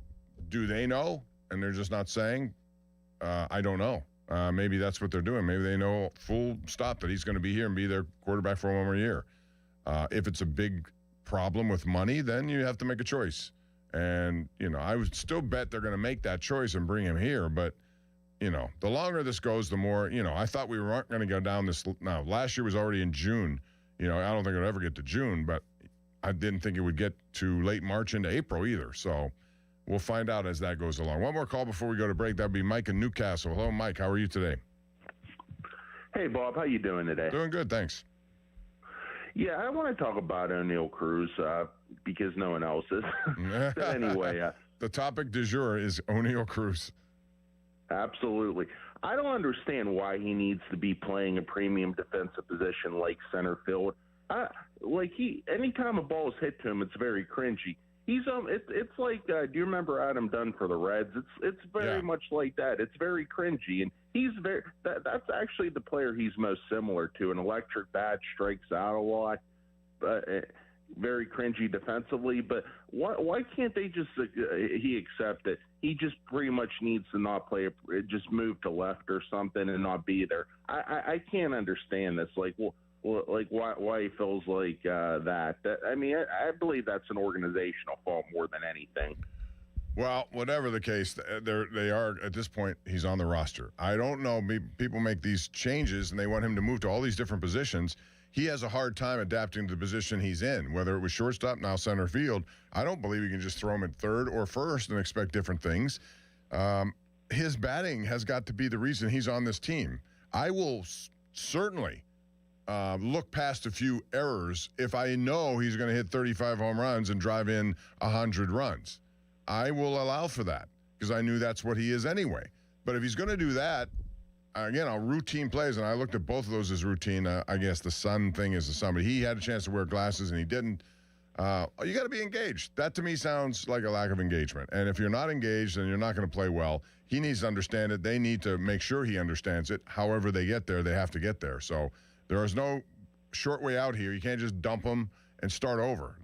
do they know and they're just not saying? I don't know. Maybe that's what they're doing. Maybe they know full stop that he's going to be here and be their quarterback for one more year. If it's a big problem with money, then you have to make a choice. And, I would still bet they're going to make that choice and bring him here. But, the longer this goes, the more, I thought we weren't going to go down this. Now, last year was already in June. I don't think it would ever get to June, but I didn't think it would get to late March into April either. So we'll find out as that goes along. One more call before we go to break. That would be Mike in Newcastle. Hello, Mike. How are you today? Hey, Bob. How you doing today? Doing good, thanks. Yeah, I want to talk about O'Neal Cruz because no one else is. But anyway. The topic du jour is O'Neal Cruz. Absolutely. I don't understand why he needs to be playing a premium defensive position like center field. Anytime a ball is hit to him, it's very cringy. He's it's like do you remember Adam Dunn for the Reds? It's very much like that. It's very cringy, and he's that's actually the player he's most similar to. An electric bat, strikes out a lot, but very cringy defensively. But why can't they just he accept it? He just pretty much needs to not play, just move to left or something and not be there. I can't understand this. Why he feels like that. I believe that's an organizational fault more than anything. Well, whatever the case, they are at this point. He's on the roster. I don't know. People make these changes and they want him to move to all these different positions. He has a hard time adapting to the position he's in, whether it was shortstop, now center field. I don't believe you can just throw him at third or first and expect different things. His batting has got to be the reason he's on this team. I will certainly look past a few errors if I know he's going to hit 35 home runs and drive in 100 runs. I will allow for that because I knew that's what he is anyway. But if he's going to do that, again, routine plays, and I looked at both of those as routine. I guess the sun thing is the sun, but he had a chance to wear glasses and he didn't. You got to be engaged. That to me sounds like a lack of engagement. And if you're not engaged, then you're not going to play well. He needs to understand it. They need to make sure he understands it. However they get there, they have to get there. So there is no short way out here. You can't just dump him and start over.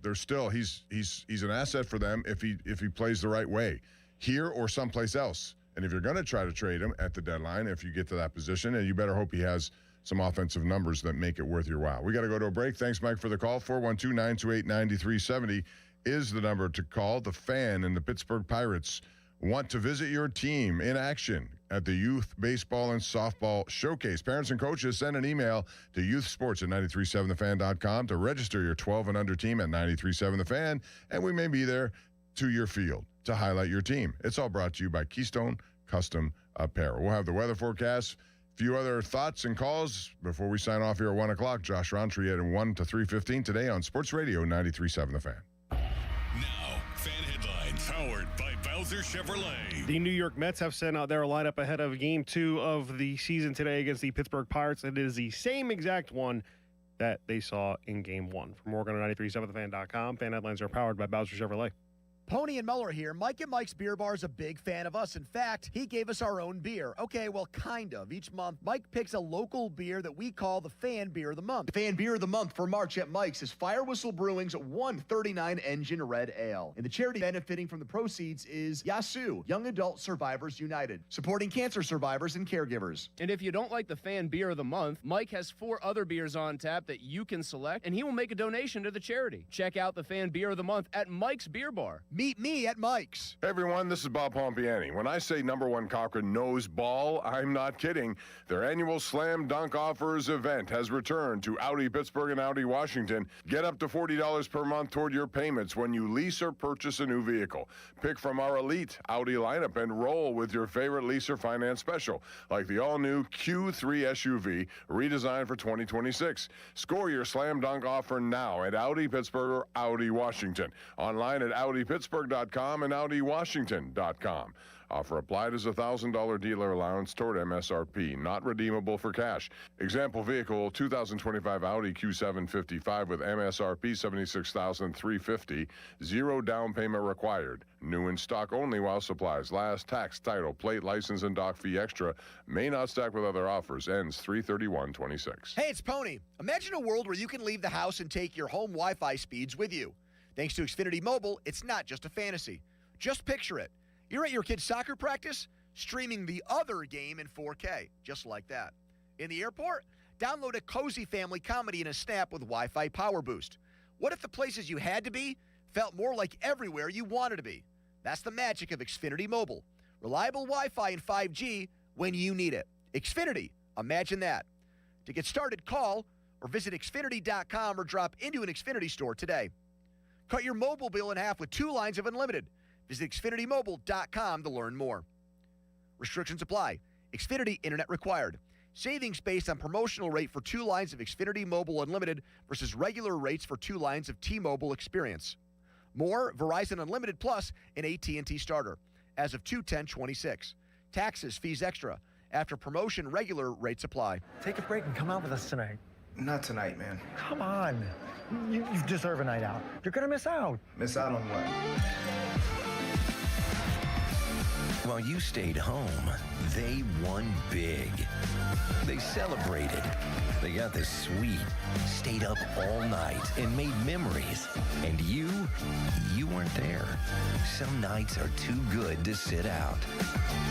There's still he's an asset for them if he plays the right way here or someplace else. And if you're going to try to trade him at the deadline, if you get to that position, and you better hope he has some offensive numbers that make it worth your while. We got to go to a break. Thanks, Mike, for the call. 412-928-9370 is the number to call. The Fan and the Pittsburgh Pirates want to visit your team in action at the Youth Baseball and Softball Showcase. Parents and coaches, send an email to youthsports@937thefan.com to register your 12 and under team at 93.7 The Fan, and we may be there to your field to highlight your team. It's all brought to you by Keystone Custom Apparel. We'll have the weather forecast, a few other thoughts and calls before we sign off here at 1 o'clock. Josh Rountree at 1 to 3:15 today on Sports Radio 93.7 The Fan. Now, fan headlines powered by Bowser Chevrolet. The New York Mets have sent out their lineup ahead of Game 2 of the season today against the Pittsburgh Pirates. It is the same exact one that they saw in Game 1. For more, go to 937thefan.com. Fan headlines are powered by Bowser Chevrolet. Pony and Muller here. Mike and Mike's Beer Bar is a big fan of us. In fact, he gave us our own beer. Okay, well, kind of. Each month, Mike picks a local beer that we call the Fan Beer of the Month. The Fan Beer of the Month for March at Mike's is Fire Whistle Brewing's 139 Engine Red Ale. And the charity benefiting from the proceeds is YASU, Young Adult Survivors United, supporting cancer survivors and caregivers. And if you don't like the Fan Beer of the Month, Mike has 4 other beers on tap that you can select, and he will make a donation to the charity. Check out the Fan Beer of the Month at Mike's Beer Bar. Meet me at Mike's. Hey everyone, this is Bob Pompiani. When I say number one Cochrane knows ball, I'm not kidding. Their annual Slam Dunk Offers event has returned to Audi Pittsburgh and Audi Washington. Get up to $40 per month toward your payments when you lease or purchase a new vehicle. Pick from our elite Audi lineup and roll with your favorite lease or finance special, like the all-new Q3 SUV redesigned for 2026. Score your Slam Dunk offer now at Audi Pittsburgh or Audi Washington. Online at AudiPittsburgh.com and AudiWashington.com. Offer applied as a $1,000 dealer allowance toward MSRP, not redeemable for cash. Example vehicle, 2025 Audi Q7 with MSRP $76,350. Zero down payment required. New in stock only while supplies last. Tax, title, plate, license, and dock fee extra. May not stack with other offers. Ends 3/31/26. Hey, it's Pony. Imagine a world where you can leave the house and take your home Wi-Fi speeds with you. Thanks to Xfinity Mobile, it's not just a fantasy. Just picture it. You're at your kid's soccer practice, streaming the other game in 4K, just like that. In the airport, download a cozy family comedy in a snap with Wi-Fi Power Boost. What if the places you had to be felt more like everywhere you wanted to be? That's the magic of Xfinity Mobile. Reliable Wi-Fi and 5G when you need it. Xfinity, imagine that. To get started, call or visit Xfinity.com or drop into an Xfinity store today. Cut your mobile bill in half with 2 lines of unlimited. Visit XfinityMobile.com to learn more. Restrictions apply. Xfinity Internet required. Savings based on promotional rate for 2 lines of Xfinity Mobile Unlimited versus regular rates for 2 lines of T-Mobile Experience. More, Verizon Unlimited Plus and AT&T Starter. As of 2/10/26. Taxes, fees extra. After promotion, regular rates apply. Take a break and come out with us tonight. Not tonight, man. Come on. You deserve a night out. You're going to miss out. Miss out on what? While you stayed home, they won big. They celebrated. They got the suite, stayed up all night, and made memories. And you weren't there. Some nights are too good to sit out.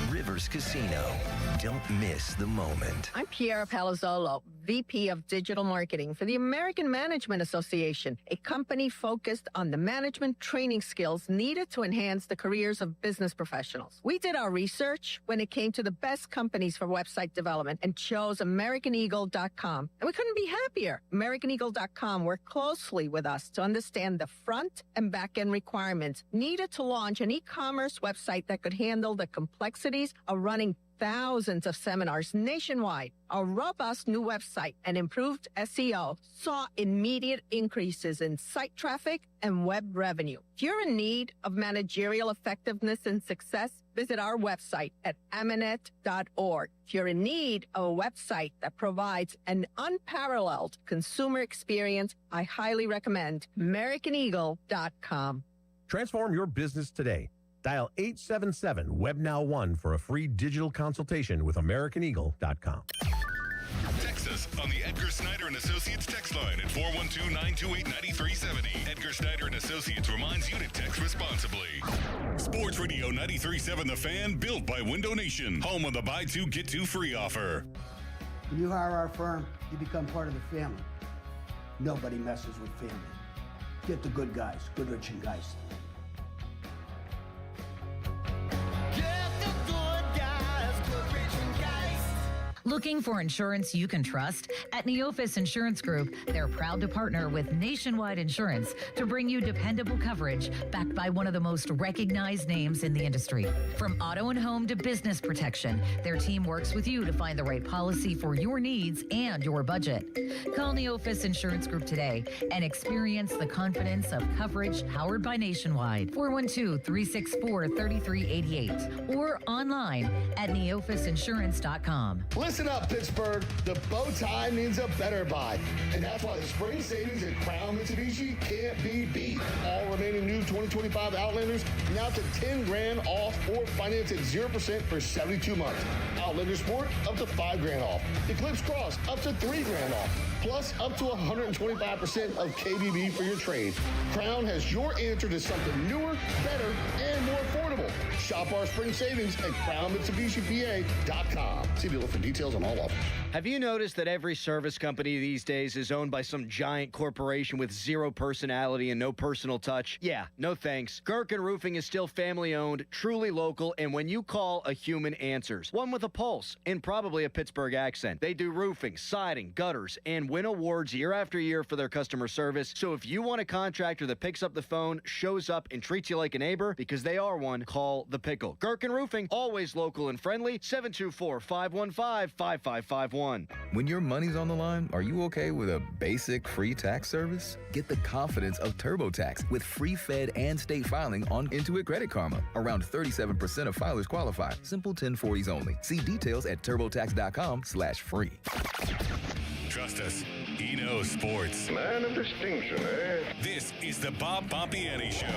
Rivers Casino. Don't miss the moment. I'm Piera Palazzolo, VP of Digital Marketing for the American Management Association, a company focused on the management training skills needed to enhance the careers of business professionals. We did our research when it came to the best companies for website development and chose AmericanEagle.com. And we couldn't be happier. AmericanEagle.com worked closely with us to understand the front and back end requirements needed to launch an e-commerce website that could handle the complexities of running thousands of seminars nationwide. Our robust new website and improved SEO saw immediate increases in site traffic and web revenue. If you're in need of managerial effectiveness and success, visit our website at amanet.org. If you're in need of a website that provides an unparalleled consumer experience, I highly recommend AmericanEagle.com. Transform your business today. Dial 877-WebNow1 for a free digital consultation with AmericanEagle.com. Text us on the Edgar Snyder & Associates text line at 412-928-9370. Edgar Snyder & Associates reminds you to text responsibly. Sports Radio 93.7 The Fan, built by Window Nation. Home of the buy 2, get 2 free offer. When you hire our firm, you become part of the family. Nobody messes with family. Get the good guys, Goodrich and Geist. Looking for insurance you can trust? At Neophis Insurance Group, they're proud to partner with Nationwide Insurance to bring you dependable coverage backed by one of the most recognized names in the industry. From auto and home to business protection, their team works with you to find the right policy for your needs and your budget. Call Neophis Insurance Group today and experience the confidence of coverage powered by Nationwide. 412-364-3388 or online at neophisinsurance.com. Listen up, Pittsburgh. The bow tie means a better buy. And that's why the spring savings at Crown Mitsubishi can't be beat. All remaining new 2025 Outlanders now to 10 grand off or finance at 0% for 72 months. Outlander Sport up to 5 grand off. Eclipse Cross up to 3 grand off. Plus up to 125% of KBB for your trade. Crown has your answer to something newer, better, and more affordable. Shop our spring savings at CrownMitsubishiPA.com. See below for details on all offers. Have you noticed that every service company these days is owned by some giant corporation with zero personality and no personal touch? Yeah, no thanks. Gherkin Roofing is still family-owned, truly local, and when you call, a human answers. One with a pulse and probably a Pittsburgh accent. They do roofing, siding, gutters, and win awards year after year for their customer service. So if you want a contractor that picks up the phone, shows up, and treats you like a neighbor, because they are one, call The Pickle. Gherkin Roofing, always local and friendly, 724-515-5551. When your money's on the line, are you okay with a basic free tax service? Get the confidence of TurboTax with free Fed and state filing on Intuit Credit Karma. Around 37% of filers qualify. Simple 1040s only. See details at turbotax.com/free. Trust us, he knows sports. Man of distinction, eh? This is the Bob Pompiani Show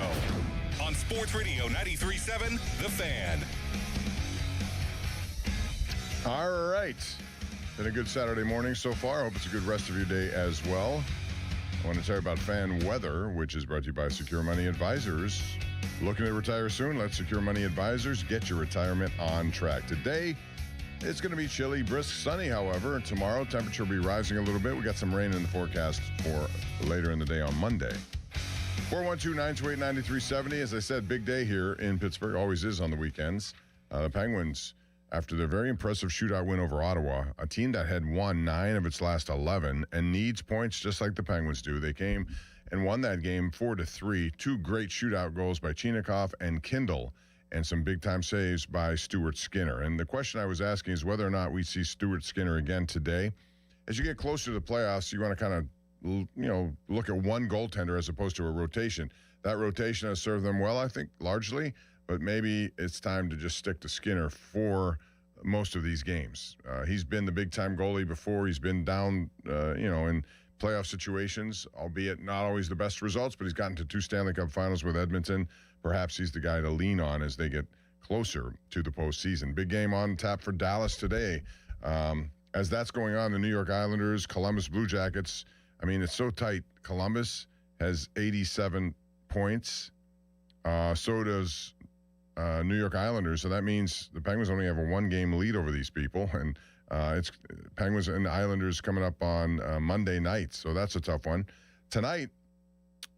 on Sports Radio 93.7 The Fan. All right. Been a good Saturday morning so far. I hope it's a good rest of your day as well. I want to tell you about fan weather, which is brought to you by Secure Money Advisors. Looking to retire soon? Let Secure Money Advisors get your retirement on track. Today, it's going to be chilly, brisk, sunny, however. And tomorrow, temperature will be rising a little bit. We got some rain in the forecast for later in the day on Monday. 412-928-9370. As I said, big day here in Pittsburgh. Always is on the weekends. The Penguins, after their very impressive shootout win over Ottawa, a team that had won 9 of its last 11 and needs points just like the Penguins do. They came and won that game 4-3. 2 great shootout goals by Chinakhov and Kindle, and some big-time saves by Stuart Skinner. And the question I was asking is whether or not we see Stuart Skinner again today. As you get closer to the playoffs, you want to kind of, look at one goaltender as opposed to a rotation. That rotation has served them well, I think, largely, but maybe it's time to just stick to Skinner for most of these games. He's been the big-time goalie before. He's been down, in playoff situations, albeit not always the best results, but he's gotten to 2 Stanley Cup finals with Edmonton. Perhaps he's the guy to lean on as they get closer to the postseason. Big game on tap for Dallas today. As that's going on, the New York Islanders, Columbus Blue Jackets, I mean, it's so tight. Columbus has 87 points. So does New York Islanders. So that means the Penguins only have a 1-game lead over these people. And it's Penguins and Islanders coming up on Monday night. So that's a tough one. Tonight,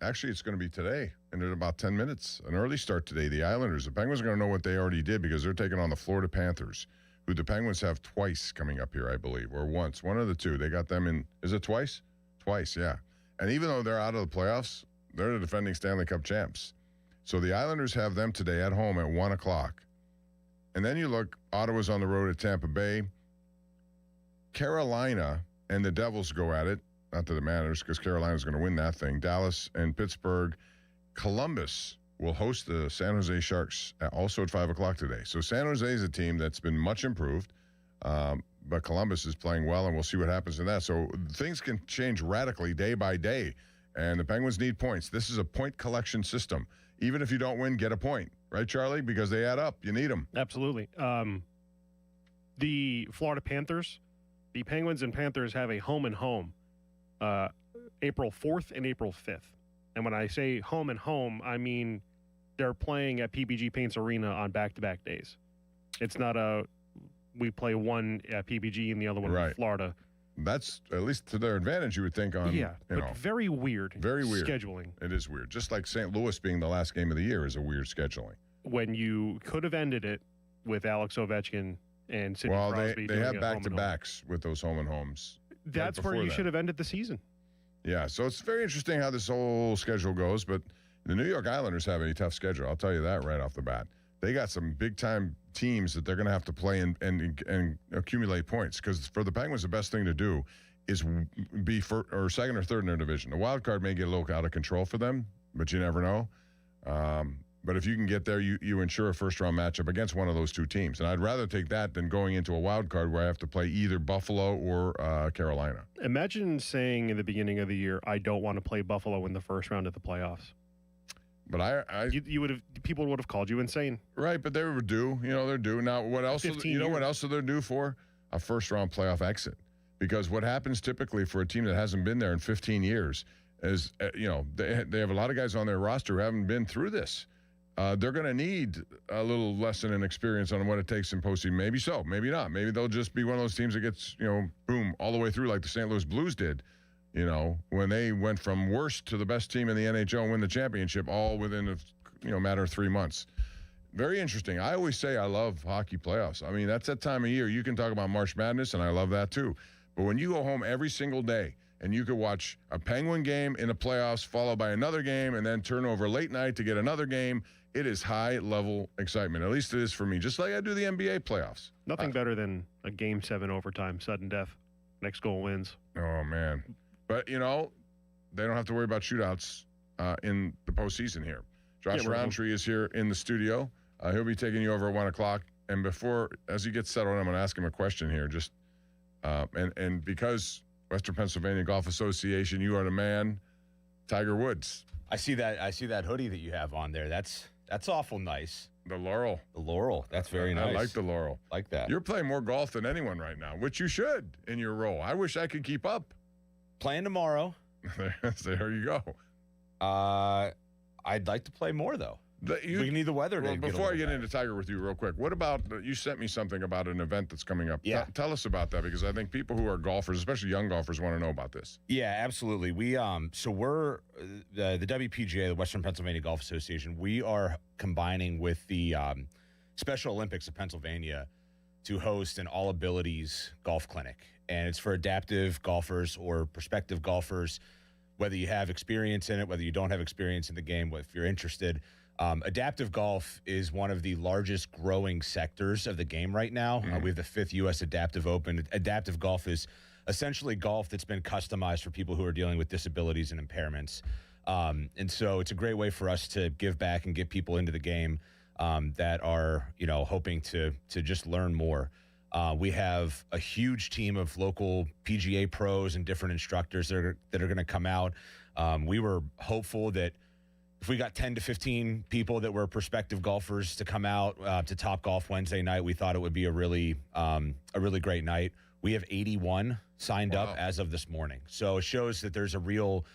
actually, it's going to be today. And in about 10 minutes, an early start today. The Islanders, the Penguins are going to know what they already did because they're taking on the Florida Panthers, who the Penguins have twice coming up here, I believe, or once. One of the two. They got them in, is it twice? Twice, yeah. And even though they're out of the playoffs, they're the defending Stanley Cup champs. So the Islanders have them today at home at 1 o'clock. And then you look, Ottawa's on the road at Tampa Bay. Carolina and the Devils go at it. Not that it matters because Carolina's going to win that thing. Dallas and Pittsburgh. Columbus will host the San Jose Sharks also at 5 o'clock today. So San Jose is a team that's been much improved. But Columbus is playing well, and we'll see what happens in that. So things can change radically day by day, and the Penguins need points. This is a point collection system. Even if you don't win, get a point. Right, Charlie? Because they add up. You need them. Absolutely. The Florida Panthers, the Penguins and Panthers have a home and home April 4th and April 5th. And when I say home and home, I mean they're playing at PPG Paints Arena on back-to-back days. It's not a we play one at PPG and the other one in Florida. That's at least to their advantage, you would think. Very weird. Very weird scheduling. It is weird. Just like St. Louis being the last game of the year is a weird scheduling. When you could have ended it with Alex Ovechkin and Sidney Crosby. They have back-to-backs with those home and homes. That's where you should have ended the season. Yeah, so it's very interesting how this whole schedule goes, but the New York Islanders have a tough schedule. I'll tell you that right off the bat. They got some big-time teams that they're going to have to play and accumulate points, because for the Penguins, the best thing to do is be second or third in their division. The wild card may get a little out of control for them, but you never know. But if you can get there, you ensure a first-round matchup against one of those two teams. And I'd rather take that than going into a wild card where I have to play either Buffalo or Carolina. Imagine saying in the beginning of the year, I don't want to play Buffalo in the first round of the playoffs. But people would have called you insane. Right, but they were due. They're due. Now, what else? What else are they due for? A first-round playoff exit. Because what happens typically for a team that hasn't been there in 15 years is, they have a lot of guys on their roster who haven't been through this. They're going to need a little lesson and experience on what it takes in postseason. Maybe so, maybe not. Maybe they'll just be one of those teams that gets, boom, all the way through like the St. Louis Blues did, when they went from worst to the best team in the NHL and win the championship all within a matter of 3 months. Very interesting. I always say I love hockey playoffs. I mean, that's that time of year. You can talk about March Madness, and I love that too. But when you go home every single day and you could watch a Penguin game in the playoffs followed by another game and then turn over late night to get another game, it is high-level excitement. At least it is for me, just like I do the NBA playoffs. Nothing better than a Game 7 overtime, sudden death. Next goal wins. Oh, man. But, they don't have to worry about shootouts in the postseason here. Josh Roundtree is here in the studio. He'll be taking you over at 1 o'clock. And as he gets settled, I'm going to ask him a question here. And because Western Pennsylvania Golf Association, you are the man, Tiger Woods. I see that hoodie that you have on there. That's awful nice. The Laurel. That's very nice. I like the Laurel. Like that. You're playing more golf than anyone right now, which you should in your role. I wish I could keep up. Playing tomorrow. There you go. I'd like to play more, though. We need the weather. Well, before I get into Tiger with you real quick, what about, you sent me something about an event that's coming up. Yeah. Tell us about that, because I think people who are golfers, especially young golfers, want to know about this. Yeah, absolutely. We're the WPGA, the Western Pennsylvania Golf Association. We are combining with the Special Olympics of Pennsylvania to host an all abilities golf clinic. And it's for adaptive golfers or prospective golfers, whether you have experience in it, whether you don't have experience in the game, if you're interested. Adaptive golf is one of the largest growing sectors of the game right now. We have the 5th U.S. Adaptive Open. Adaptive golf is essentially golf that's been customized for people who are dealing with disabilities and impairments. And so it's a great way for us to give back and get people into the game that are, hoping to just learn more. We have a huge team of local PGA pros and different instructors that are going to come out. We were hopeful that if we got 10 to 15 people that were prospective golfers to come out to Top Golf Wednesday night, we thought it would be a really great night. We have 81 signed up as of this morning. So it shows that there's a real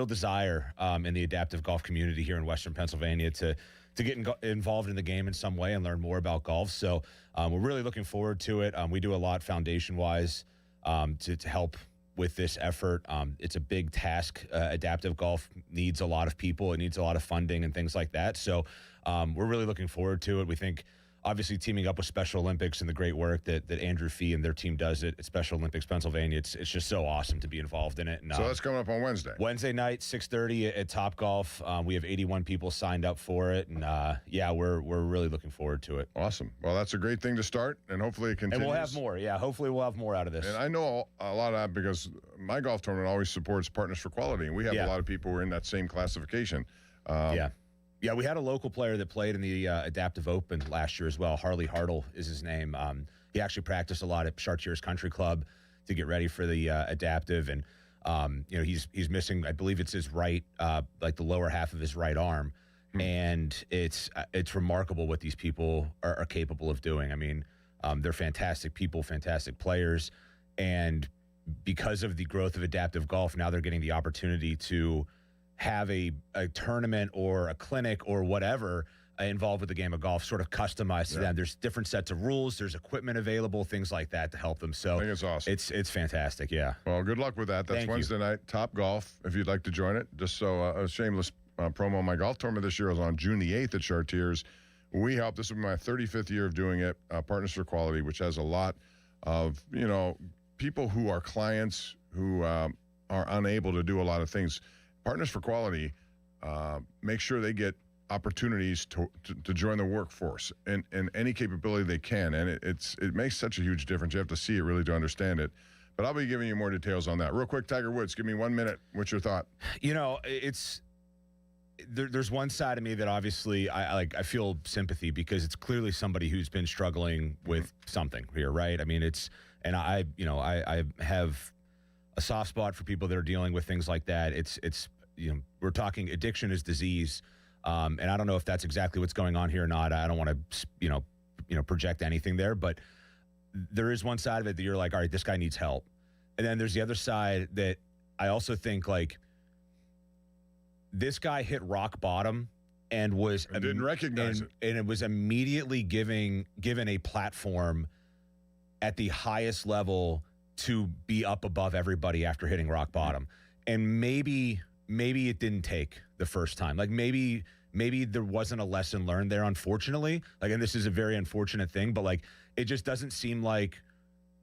desire in the adaptive golf community here in Western Pennsylvania to get involved in the game in some way and learn more about golf. So we're really looking forward to it. We do a lot foundation-wise to help with this effort. It's a big task. Adaptive golf needs a lot of people. It needs a lot of funding and things like that. So we're really looking forward to it. We think, obviously, teaming up with Special Olympics and the great work that Andrew Fee and their team does at Special Olympics Pennsylvania, it's just so awesome to be involved in it. And, so that's coming up on Wednesday. Wednesday night, 6:30 at Top Golf. We have 81 people signed up for it, and we're really looking forward to it. Awesome. Well, that's a great thing to start, and hopefully it continues. And we'll have more. Yeah, hopefully we'll have more out of this. And I know a lot of that because my golf tournament always supports Partners for Quality, and we have a lot of people who are in that same classification. Yeah, we had a local player that played in the Adaptive Open last year as well. Harley Hartle is his name. He actually practiced a lot at Chartiers Country Club to get ready for the Adaptive, and he's missing, I believe it's his right, like the lower half of his right arm, and it's remarkable what these people are capable of doing. I mean, they're fantastic people, fantastic players, and because of the growth of adaptive golf, now they're getting the opportunity to have a tournament or a clinic or whatever involved with the game of golf, sort of customized to them. There's different sets of rules. There's equipment available, things like that to help them. So I think it's awesome. It's fantastic, yeah. Well, good luck with that. That's Wednesday night, Top Golf, if you'd like to join it. Just so a shameless promo, my golf tournament this year is on June the 8th at Chartiers. We help. This will be my 35th year of doing it, Partners for Quality, which has a lot of, people who are clients who are unable to do a lot of things. Partners for Quality make sure they get opportunities to join the workforce and any capability they can. And it makes such a huge difference. You have to see it really to understand it. But I'll be giving you more details on that. Real quick, Tiger Woods, give me 1 minute. What's your thought? There's one side of me that obviously I feel sympathy because it's clearly somebody who's been struggling with something here, right? I mean, I have a soft spot for people that are dealing with things like that. We're talking addiction is disease. And I don't know if that's exactly what's going on here or not. I don't want to, project anything there, but there is one side of it that you're like, all right, this guy needs help. And then there's the other side that I also think like this guy hit rock bottom and didn't recognize it. And it was immediately given a platform at the highest level to be up above everybody after hitting rock bottom. And maybe it didn't take the first time. Like maybe there wasn't a lesson learned there, unfortunately. Like, and this is a very unfortunate thing, but like, it just doesn't seem like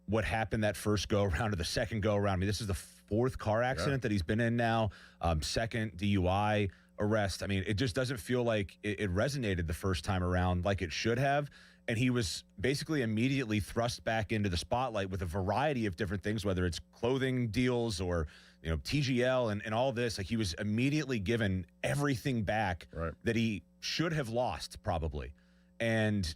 what happened that first go around or the second go around. I mean, this is the fourth car accident that he's been in now. Second DUI arrest. I mean, it just doesn't feel like it resonated the first time around like it should have. And he was basically immediately thrust back into the spotlight with a variety of different things, whether it's clothing deals or, TGL and all this. Like he was immediately given everything back that he should have lost probably. And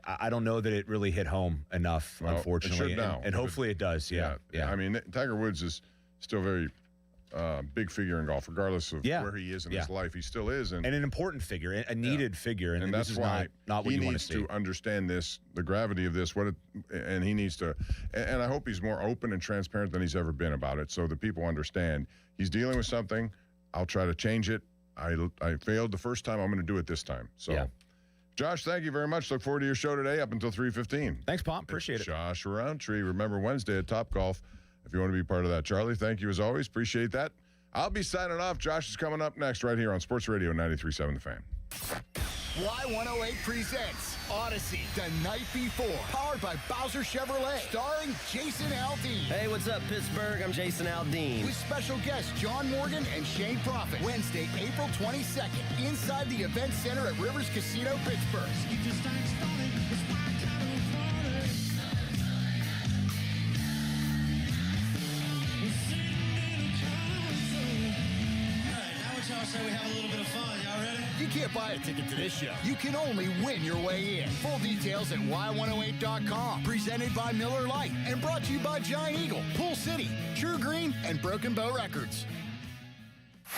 I don't know that it really hit home enough, unfortunately. It should now. And hopefully it does. Yeah. I mean, Tiger Woods is still very big figure in golf, regardless of where he is in his life. He still is. And an important figure, a needed figure. And that's this why is not what you want to see. He needs to understand this, the gravity of this, and he needs to, and I hope he's more open and transparent than he's ever been about it so that people understand he's dealing with something. I'll try to change it. I failed the first time. I'm going to do it this time. So, Josh, thank you very much. Look forward to your show today up until 3:15. Thanks, Pop. Appreciate it. Josh Roundtree. Remember, Wednesday at Top Golf, if you want to be part of that. Charlie, thank you as always. Appreciate that. I'll be signing off. Josh is coming up next right here on Sports Radio 93.7 The Fan. Y108 presents Odyssey the Night Before, powered by Bowser Chevrolet, starring Jason Aldean. Hey, what's up, Pittsburgh? I'm Jason Aldean. With special guests John Morgan and Shane Prophet. Wednesday, April 22nd, inside the Event Center at Rivers Casino, Pittsburgh. Say we have a little bit of fun. Y'all ready? You can't buy a ticket to this show. You can only win your way in. Full details at y108.com. Presented by Miller Lite and brought to you by Giant Eagle, Pool City, True Green, and Broken Bow Records.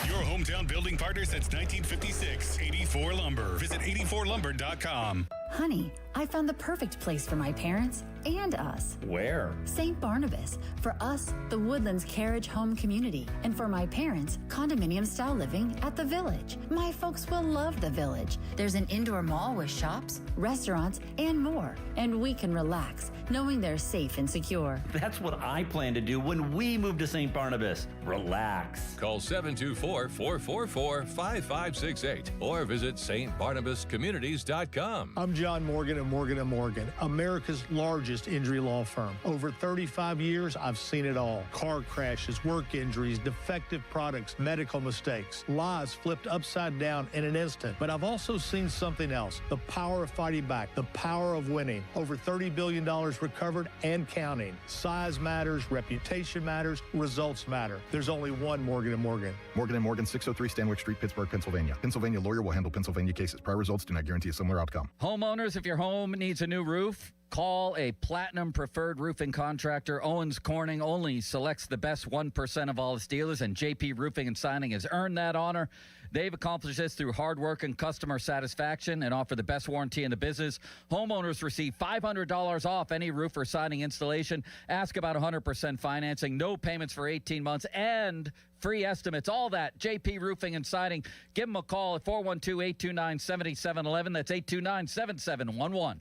Your hometown building partner since 1956, 84 Lumber. Visit 84lumber.com. Honey, I found the perfect place for my parents and us. Where? St. Barnabas. For us, the Woodlands Carriage Home Community. And for my parents, condominium-style living at the Village. My folks will love the Village. There's an indoor mall with shops, restaurants, and more. And we can relax, knowing they're safe and secure. That's what I plan to do when we move to St. Barnabas. Relax. Call 724-444-5568 or visit stbarnabascommunities.com. I'm John Morgan of Morgan & Morgan, America's largest injury law firm. Over 35 years, I've seen it all. Car crashes, work injuries, defective products, medical mistakes, lives flipped upside down in an instant. But I've also seen something else, the power of fighting back, the power of winning. Over $30 billion recovered and counting. Size matters, reputation matters, results matter. There's only one Morgan & Morgan. Morgan & Morgan, 603 Stanwyck Street, Pittsburgh, Pennsylvania. Pennsylvania lawyer will handle Pennsylvania cases. Prior results do not guarantee a similar outcome. Homeowners, if your home needs a new roof, Call a Platinum Preferred Roofing Contractor. Owens Corning only selects the best 1% of all its dealers, and JP Roofing and Signing has earned that honor. They've accomplished this through hard work and customer satisfaction and offer the best warranty in the business. Homeowners receive $500 off any roof or siding installation. Ask about 100% financing, no payments for 18 months, and free estimates. All that, JP Roofing and Siding. Give them a call at 412-829-7711. That's 829-7711.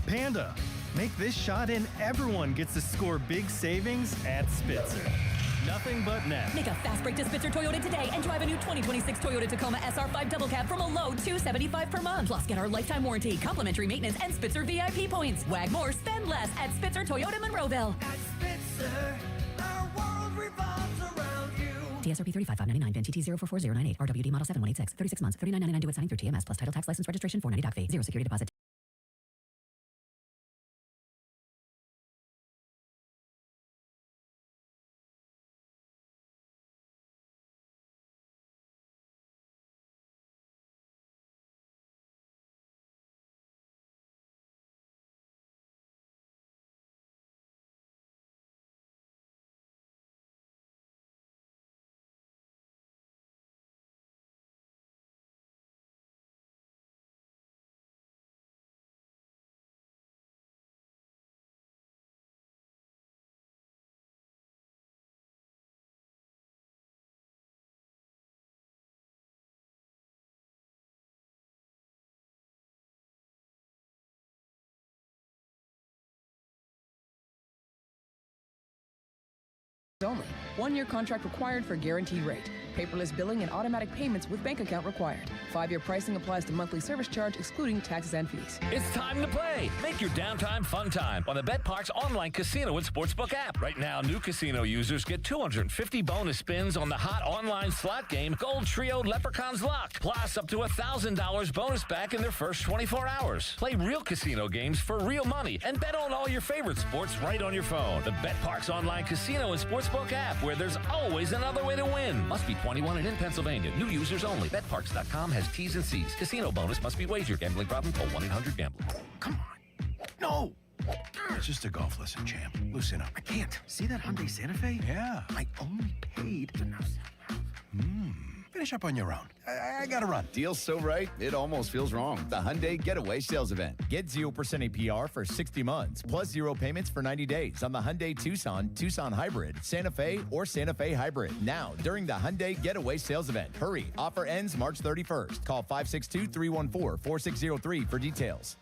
Panda, make this shot and everyone gets to score big savings at Spitzer. Nothing but net. Make a fast break to Spitzer Toyota today and drive a new 2026 Toyota Tacoma SR5 double cab from a low $275 per month. Plus, get our lifetime warranty, complimentary maintenance, and Spitzer VIP points. Wag more, spend less at Spitzer Toyota Monroeville. At Spitzer, our world revolves around you. TSRP 35,599, VIN TT 044098, RWD Model 7186, 36 months, $39.99 due at signing through TMS, plus title tax license registration, $490 doc fee, 0 security deposit. Only. 1-year contract required for guaranteed rate. Paperless billing and automatic payments with bank account required. 5-year pricing applies to monthly service charge, excluding taxes and fees. It's time to play. Make your downtime fun time on the BetParx online casino and sportsbook app. Right now, new casino users get 250 bonus spins on the hot online slot game Gold Trio Leprechauns Lock, plus up to $1,000 bonus back in their first 24 hours. Play real casino games for real money and bet on all your favorite sports right on your phone. The BetParx online casino and sportsbook app, where there's always another way to win. Must be 21 and in Pennsylvania. New users only. BetParx.com has T's and C's. Casino bonus must be wagered. Gambling problem? Call 1-800-GAMBLER. Come on. No. It's just a golf lesson, champ. Loosen up. I can't. See that Hyundai Santa Fe? Yeah. I only paid. Finish up on your own. I gotta run. Deal's so right, it almost feels wrong. The Hyundai Getaway Sales Event. Get 0% APR for 60 months, plus 0 payments for 90 days on the Hyundai Tucson, Tucson Hybrid, Santa Fe, or Santa Fe Hybrid. Now, during the Hyundai Getaway Sales Event. Hurry. Offer ends March 31st. Call 562-314-4603 for details.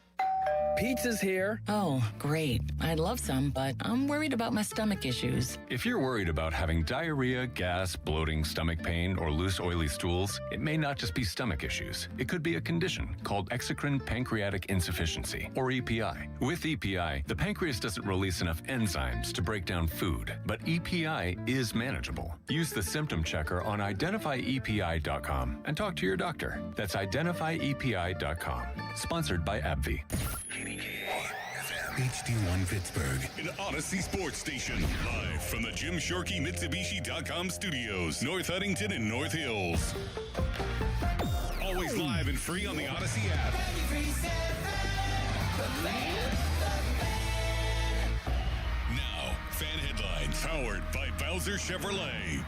Pizza's here. Oh, great. I'd love some, but I'm worried about my stomach issues. If you're worried about having diarrhea, gas, bloating, stomach pain, or loose, oily stools, it may not just be stomach issues. It could be a condition called exocrine pancreatic insufficiency, or EPI. With EPI, the pancreas doesn't release enough enzymes to break down food, but EPI is manageable. Use the symptom checker on identifyepi.com and talk to your doctor. That's identifyepi.com. Sponsored by AbbVie. HD1 Pittsburgh, an Odyssey sports station, live from the Jim Shorkey Mitsubishi.com studios, North Huntington and North Hills. Always live and free on the Odyssey app. Now, fan headlines powered by Bowser Chevrolet.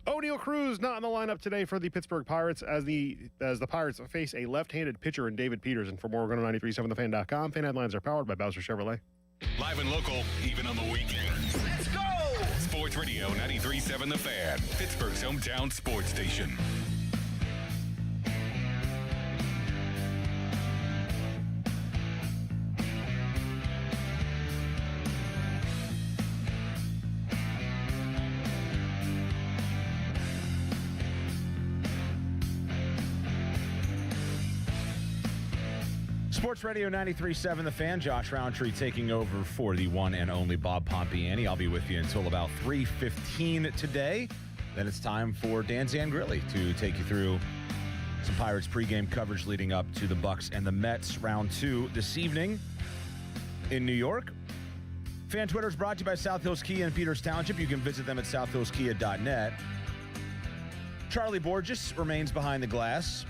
O'Neal Cruz not in the lineup today for the Pittsburgh Pirates as the Pirates face a left-handed pitcher in David Peterson. For more, go to 937thefan.com. Fan headlines are powered by Bowser Chevrolet. Live and local, even on the weekends. Let's go! Sports Radio 93.7 The Fan, Pittsburgh's hometown sports station. Sports Radio 93.7 The Fan. Josh Roundtree taking over for the one and only Bob Pompiani. I'll be with you until about 3:15 today. Then it's time for Dan Zangrilli to take you through some Pirates pregame coverage leading up to the Bucks and the Mets round 2 this evening in New York. Fan Twitter is brought to you by South Hills Kia in Peters Township. You can visit them at southhillskia.net. Charlie Borges remains behind the glass.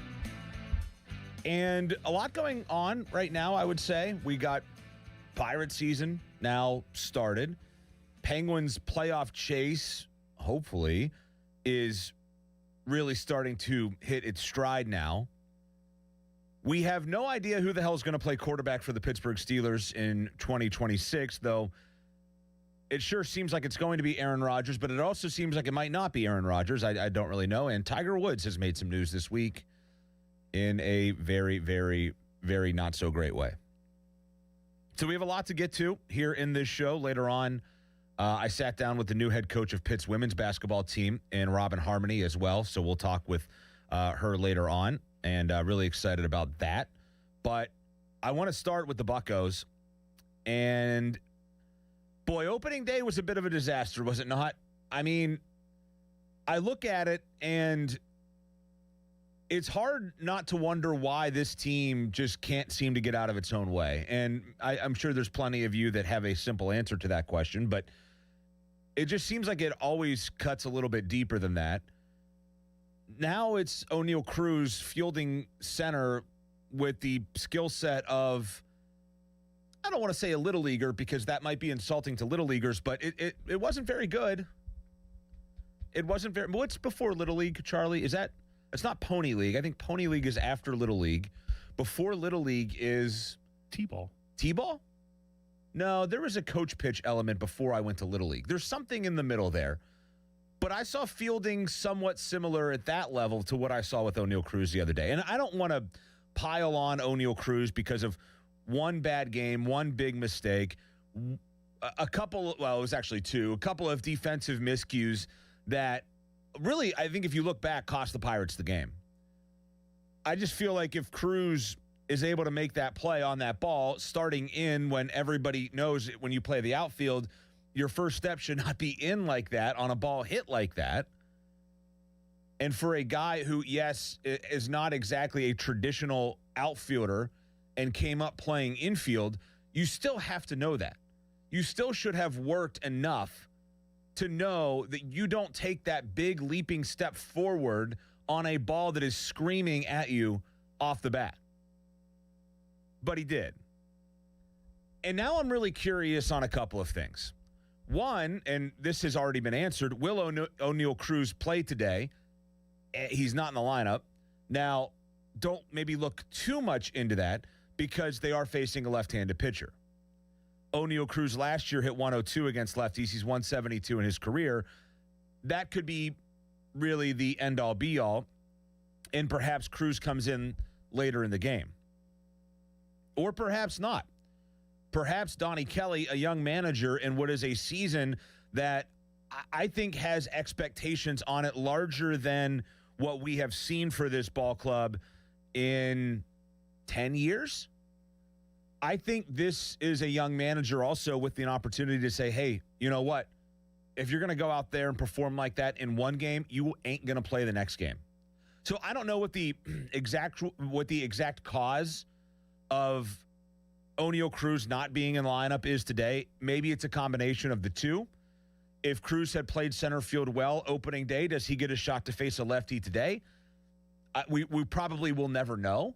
And a lot going on right now, I would say. We got Pirate season now started. Penguins playoff chase, hopefully, is really starting to hit its stride now. We have no idea who the hell is going to play quarterback for the Pittsburgh Steelers in 2026, though it sure seems like it's going to be Aaron Rodgers, but it also seems like it might not be Aaron Rodgers. I don't really know. And Tiger Woods has made some news this week in a very, very, very not so great way. So we have a lot to get to here in this show. Later on, I sat down with the new head coach of Pitt's women's basketball team, and Robin Harmony as well. So we'll talk with her later on, and really excited about that. But I want to start with the Buccos. And, boy, opening day was a bit of a disaster, was it not? I mean, I look at it, and it's hard not to wonder why this team just can't seem to get out of its own way. And I'm sure there's plenty of you that have a simple answer to that question, but it just seems like it always cuts a little bit deeper than that. Now it's O'Neal Cruz fielding center with the skill set of, I don't want to say a little leaguer because that might be insulting to little leaguers, but it wasn't very good. It wasn't very. What's before Little League, Charlie? It's not Pony League. I think Pony League is after Little League. Before Little League is T-ball. T-ball? No, there was a coach pitch element before I went to Little League. There's something in the middle there. But I saw fielding somewhat similar at that level to what I saw with O'Neal Cruz the other day. And I don't want to pile on O'Neal Cruz because of one bad game, one big mistake, a couple, well, it was actually two, a couple of defensive miscues that really, I think if you look back, cost the Pirates the game. I just feel like if Cruz is able to make that play on that ball, starting in when everybody knows it, when you play the outfield, your first step should not be in like that on a ball hit like that. And for a guy who, yes, is not exactly a traditional outfielder and came up playing infield, you still have to know that. You still should have worked enough to know that you don't take that big leaping step forward on a ball that is screaming at you off the bat. But he did. And now I'm really curious on a couple of things. One, and this has already been answered, will O'Neal Cruz play today? He's not in the lineup. Now, don't maybe look too much into that because they are facing a left-handed pitcher. O'Neal Cruz last year hit 102 against lefties. He's 172 in his career. That could be really the end-all, be-all, and perhaps Cruz comes in later in the game. Or perhaps not. Perhaps Donnie Kelly, a young manager in what is a season that I think has expectations on it larger than what we have seen for this ball club in 10 years. I think this is a young manager also with the opportunity to say, hey, you know what? If you're going to go out there and perform like that in one game, you ain't going to play the next game. So I don't know what the exact cause of O'Neal Cruz not being in the lineup is today. Maybe it's a combination of the two. If Cruz had played center field well opening day, does he get a shot to face a lefty today? We probably will never know.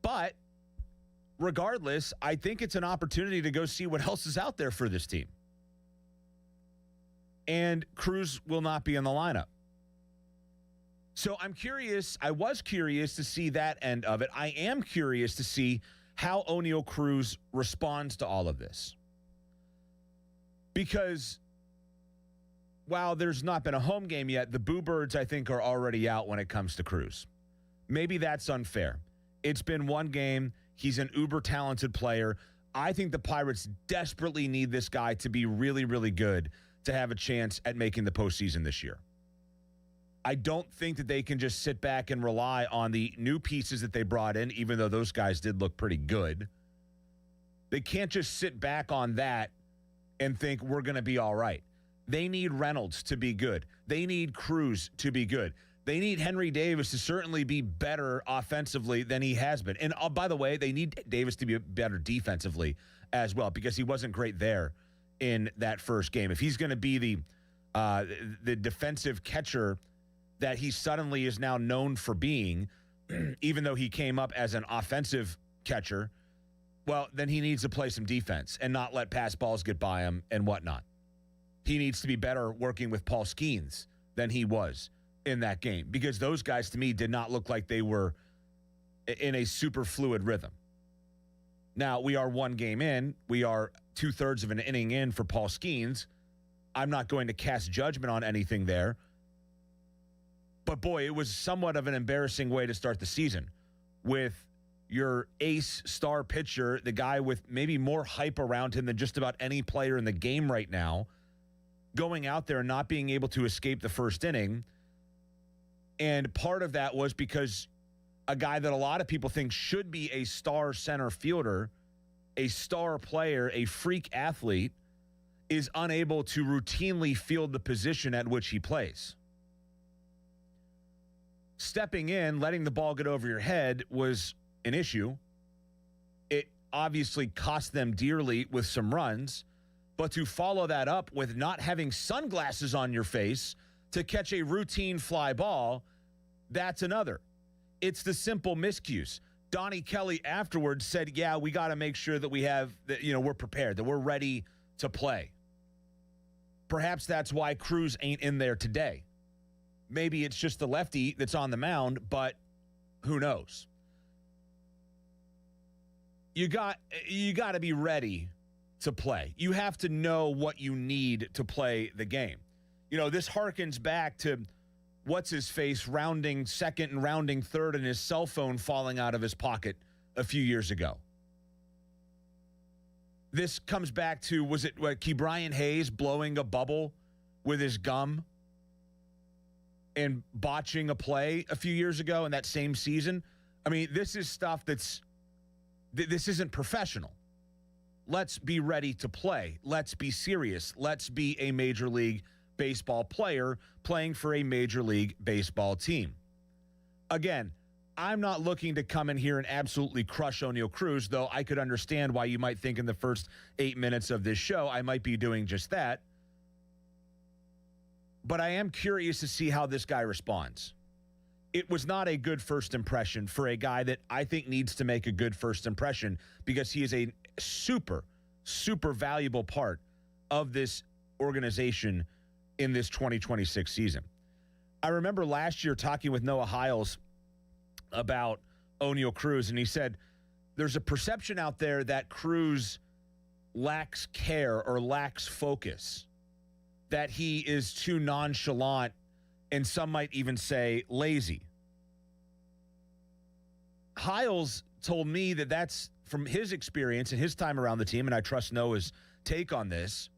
But regardless, I think it's an opportunity to go see what else is out there for this team. And Cruz will not be in the lineup. So I'm curious. I was curious to see that end of it. I am curious to see how O'Neal Cruz responds to all of this. Because while there's not been a home game yet, the Boo Birds, I think, are already out when it comes to Cruz. Maybe that's unfair. It's been one game. He's an uber-talented player. I think the Pirates desperately need this guy to be really, really good to have a chance at making the postseason this year. I don't think that they can just sit back and rely on the new pieces that they brought in, even though those guys did look pretty good. They can't just sit back on that and think we're going to be all right. They need Reynolds to be good. They need Cruz to be good. They need Henry Davis to certainly be better offensively than he has been. And by the way, they need Davis to be better defensively as well because he wasn't great there in that first game. If he's going to be the defensive catcher that he suddenly is now known for being, even though he came up as an offensive catcher, well, then he needs to play some defense and not let pass balls get by him and whatnot. He needs to be better working with Paul Skeens than he was in that game, because those guys, to me, did not look like they were in a super fluid rhythm. Now, we are one game in. We are 2/3 of an inning in for Paul Skeens. I'm not going to cast judgment on anything there. But, boy, it was somewhat of an embarrassing way to start the season with your ace star pitcher, the guy with maybe more hype around him than just about any player in the game right now, going out there and not being able to escape the first inning. And part of that was because a guy that a lot of people think should be a star center fielder, a star player, a freak athlete, is unable to routinely field the position at which he plays. Stepping in, letting the ball get over your head was an issue. It obviously cost them dearly with some runs, but to follow that up with not having sunglasses on your face to catch a routine fly ball, that's another. It's the simple miscues. Donnie Kelly afterwards said, yeah, we got to make sure that we have, that, we're prepared, that we're ready to play. Perhaps that's why Cruz ain't in there today. Maybe it's just the lefty that's on the mound, but who knows? You got to be ready to play. You have to know what you need to play the game. This harkens back to what's-his-face rounding second and rounding third and his cell phone falling out of his pocket a few years ago. This comes back to, was it Ke'Bryan Hayes blowing a bubble with his gum and botching a play a few years ago in that same season? I mean, this is stuff this isn't professional. Let's be ready to play. Let's be serious. Let's be a Major League Baseball player playing for a Major League Baseball team. Again, I'm not looking to come in here and absolutely crush Oneil Cruz, though I could understand why you might think in the first 8 minutes of this show I might be doing just that. But I am curious to see how this guy responds. It was not a good first impression for a guy that I think needs to make a good first impression, because he is a super, super valuable part of this organization in this 2026 season. I remember last year talking with Noah Hiles about Oneil Cruz, and he said there's a perception out there that Cruz lacks care or lacks focus, that he is too nonchalant, and some might even say lazy. Hiles told me that that's from his experience and his time around the team, and I trust Noah's take on this,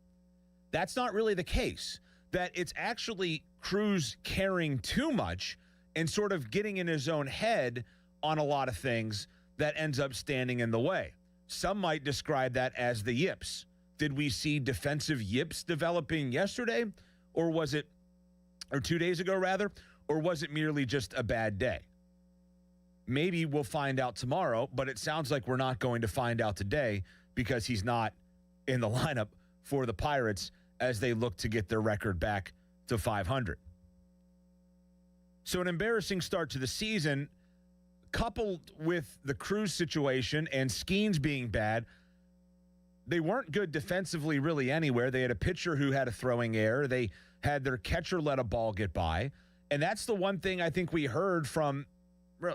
that's not really the case. That it's actually Cruz caring too much and sort of getting in his own head on a lot of things that ends up standing in the way. Some might describe that as the yips. Did we see defensive yips developing yesterday, or 2 days ago rather, or was it merely just a bad day? Maybe we'll find out tomorrow, but it sounds like we're not going to find out today, because he's not in the lineup for the Pirates as they look to get their record back to 500. So an embarrassing start to the season, coupled with the Cruz situation and Skeens being bad. They weren't good defensively really anywhere. They had a pitcher who had a throwing error. They had their catcher let a ball get by. And that's the one thing I think we heard from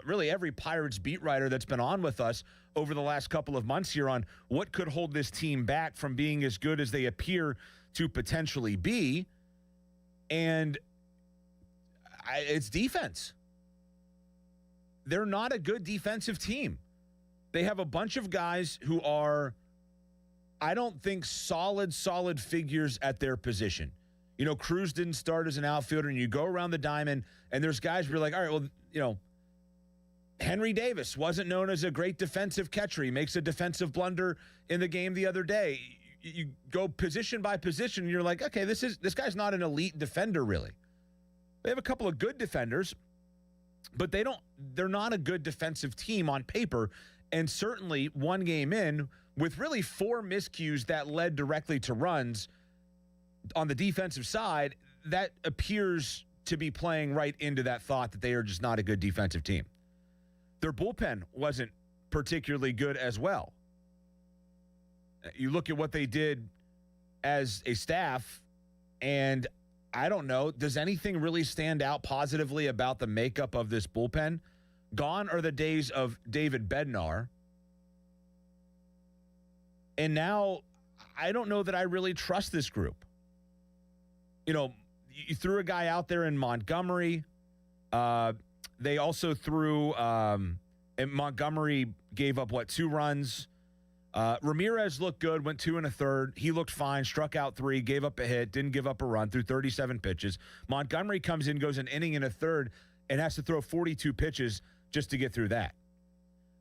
really every Pirates beat writer that's been on with us over the last couple of months here on what could hold this team back from being as good as they appear to potentially be. And it's defense. They're not a good defensive team. They have a bunch of guys who are, I don't think, solid figures at their position. Cruz didn't start as an outfielder, and you go around the diamond, and there's guys where you're like, all right, well, Henry Davis wasn't known as a great defensive catcher. He makes a defensive blunder in the game the other day. You go position by position, and you're like, okay, this guy's not an elite defender, really. They have a couple of good defenders, but they're not a good defensive team on paper. And certainly one game in, with really 4 miscues that led directly to runs on the defensive side, that appears to be playing right into that thought that they are just not a good defensive team. their bullpen wasn't particularly good as well. You look at what they did as a staff, and I don't know, does anything really stand out positively about the makeup of this bullpen? Gone are the days of David Bednar. And now I don't know that I really trust this group. You know, you threw a guy out there in Montgomery. They also threw, and Montgomery gave up, 2 runs? Ramirez looked good, went 2 1/3. He looked fine, struck out 3, gave up a hit, didn't give up a run, threw 37 pitches. Montgomery comes in, goes an inning and a third, and has to throw 42 pitches just to get through that.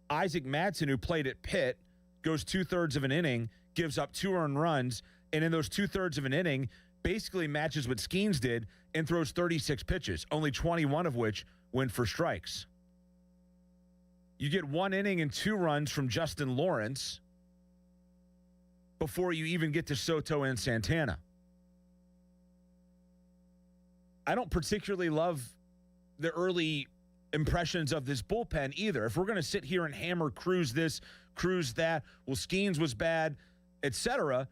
Isaac Madsen, who played at Pitt, goes 2/3 of an inning, gives up 2 earned runs, and in those 2/3 of an inning, basically matches what Skeens did and throws 36 pitches, only 21 of which went for strikes. You get 1 inning and 2 runs from Justin Lawrence before you even get to Soto and Santana. I don't particularly love the early impressions of this bullpen either. If we're going to sit here and hammer Cruz this, Cruz that, well, Skeens was bad, etc.,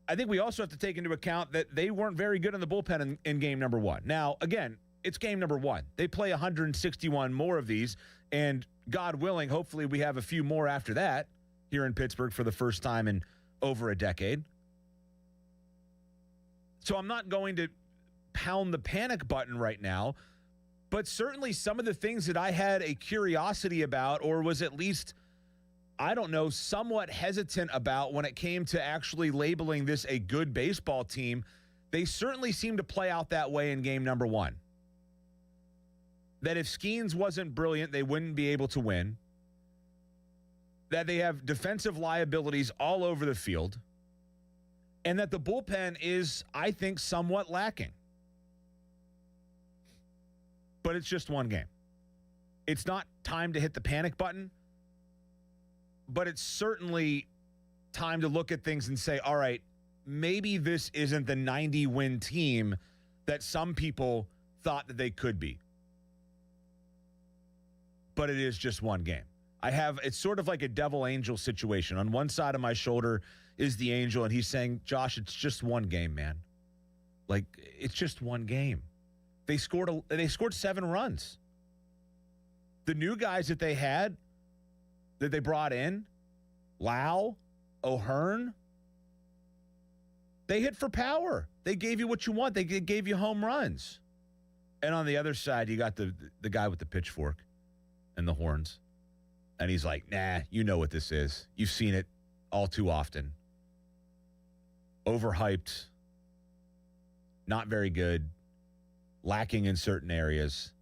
I think we also have to take into account that they weren't very good in the bullpen in game number 1. Now, again, it's game number 1. They play 161 more of these, and God willing, hopefully we have a few more after that here in Pittsburgh for the first time in over a decade. So I'm not going to pound the panic button right now, but certainly some of the things that I had a curiosity about, or was at least, I don't know, somewhat hesitant about when it came to actually labeling this a good baseball team, they certainly seem to play out that way in game number 1. That if Skeens wasn't brilliant, they wouldn't be able to win. That they have defensive liabilities all over the field. And that the bullpen is, I think, somewhat lacking. But it's just 1 game. It's not time to hit the panic button, but it's certainly time to look at things and say, all right, maybe this isn't the 90-win team that some people thought that they could be. But it is just 1 game. It's sort of like a devil-angel situation. On one side of my shoulder is the angel, and he's saying, Josh, it's just 1 game, man. Like, it's just 1 game. They scored 7 runs. The new guys that they had, that they brought in, Lau, O'Hearn, they hit for power. They gave you what you want. They gave you home runs. And on the other side, you got the guy with the pitchfork and the horns. And he's like, nah, you know what this is. You've seen it all too often. Overhyped, not very good, lacking in certain areas.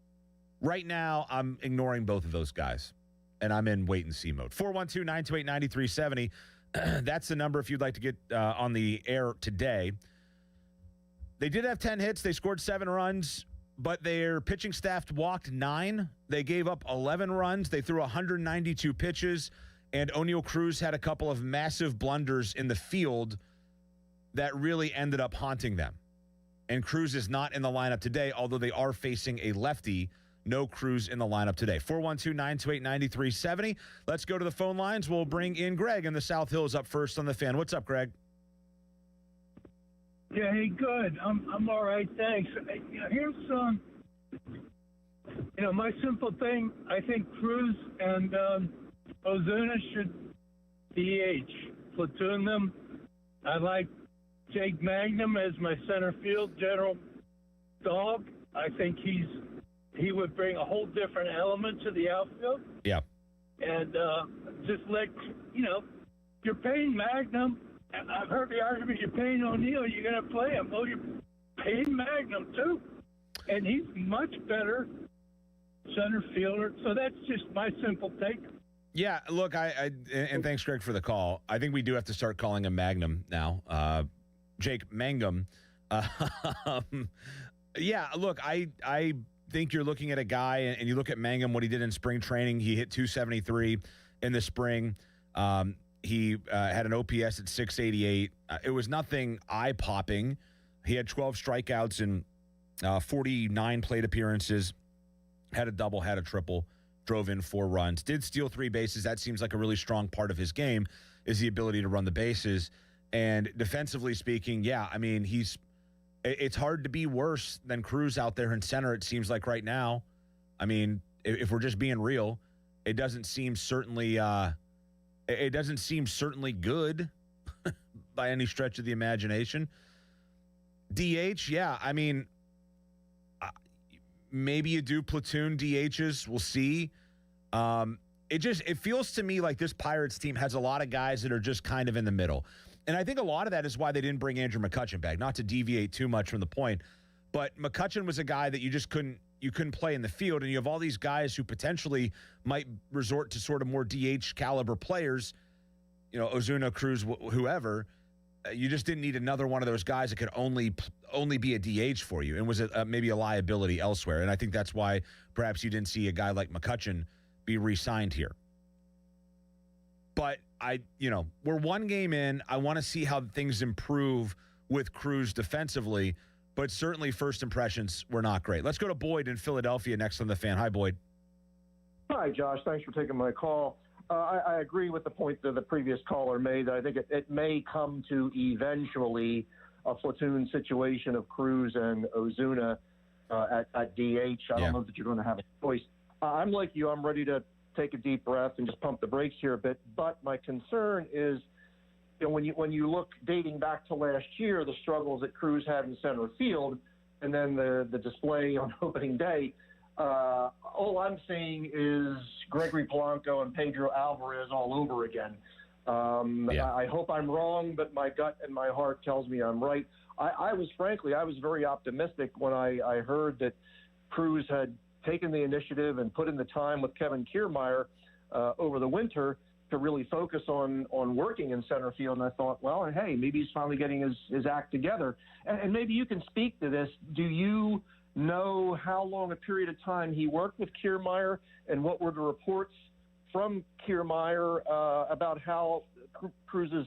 Right now, I'm ignoring both of those guys, and I'm in wait-and-see mode. 412-928-9370. That's the number if you'd like to get on the air today. They did have 10 hits. They scored 7 runs, but their pitching staff walked 9. They gave up 11 runs. They threw 192 pitches, and O'Neal Cruz had a couple of massive blunders in the field that really ended up haunting them. And Cruz is not in the lineup today, although they are facing a lefty. No Cruz in the lineup today. 412-928-9370. Let's go to the phone lines. We'll bring in Greg in the South Hills up first on the Fan. What's up, Greg? Yeah, hey, good. I'm all right, thanks. Here's my simple thing. I think Cruz and Ozuna should DH, platoon them. I like Jake Magnum as my center field general dog. I think he would bring a whole different element to the outfield. Yeah. And just you're paying Magnum. I've heard the argument, you're paying O'Neal, you're going to play him. Well, you're paying Magnum, too. And he's much better center fielder. So that's just my simple take. Yeah, look, and thanks, Greg, for the call. I think we do have to start calling him Magnum now. Jake Mangum. Yeah, look, I think you're looking at a guy, and you look at Mangum, what he did in spring training. He hit 273 in the spring. He had an OPS at 688. It was nothing eye-popping. He had 12 strikeouts and 49 plate appearances, had a double, had a triple, drove in 4 runs, did steal 3 bases. That seems like a really strong part of his game is the ability to run the bases. And defensively speaking, yeah, I mean, it's hard to be worse than Cruz out there in center, it seems like right now. I mean, if we're just being real, it doesn't seem certainly good by any stretch of the imagination. DH, yeah, I mean, maybe you do platoon DHs. We'll see. It feels to me like this Pirates team has a lot of guys that are just kind of in the middle. And I think a lot of that is why they didn't bring Andrew McCutchen back, not to deviate too much from the point. But McCutchen was a guy that you just couldn't play in the field. And you have all these guys who potentially might resort to sort of more DH caliber players, Ozuna, Cruz, whoever. You just didn't need another one of those guys that could only be a DH for you and was maybe a liability elsewhere. And I think that's why perhaps you didn't see a guy like McCutchen be re-signed here. But we're 1 game in. I want to see how things improve with Cruz defensively, but certainly first impressions were not great. Let's go to Boyd in Philadelphia next on The Fan. Hi, Boyd. Hi, Josh. Thanks for taking my call. I agree with the point that the previous caller made. I think it may come to eventually a platoon situation of Cruz and Ozuna at DH. I don't know that you're going to have a choice. I'm like you. I'm ready to take a deep breath and just pump the brakes here a bit. But my concern is, when you look dating back to last year, the struggles that Cruz had in center field, and then the display on opening day. All I'm seeing is Gregory Polanco and Pedro Alvarez all over again. I hope I'm wrong, but my gut and my heart tells me I'm right. I was very optimistic when I heard that Cruz had taken the initiative and put in the time with Kevin Kiermaier over the winter to really focus on working in center field. And I thought, well, hey, maybe he's finally getting his act together. And maybe you can speak to this. Do you know how long a period of time he worked with Kiermaier, and what were the reports from Kiermaier about how Cruz's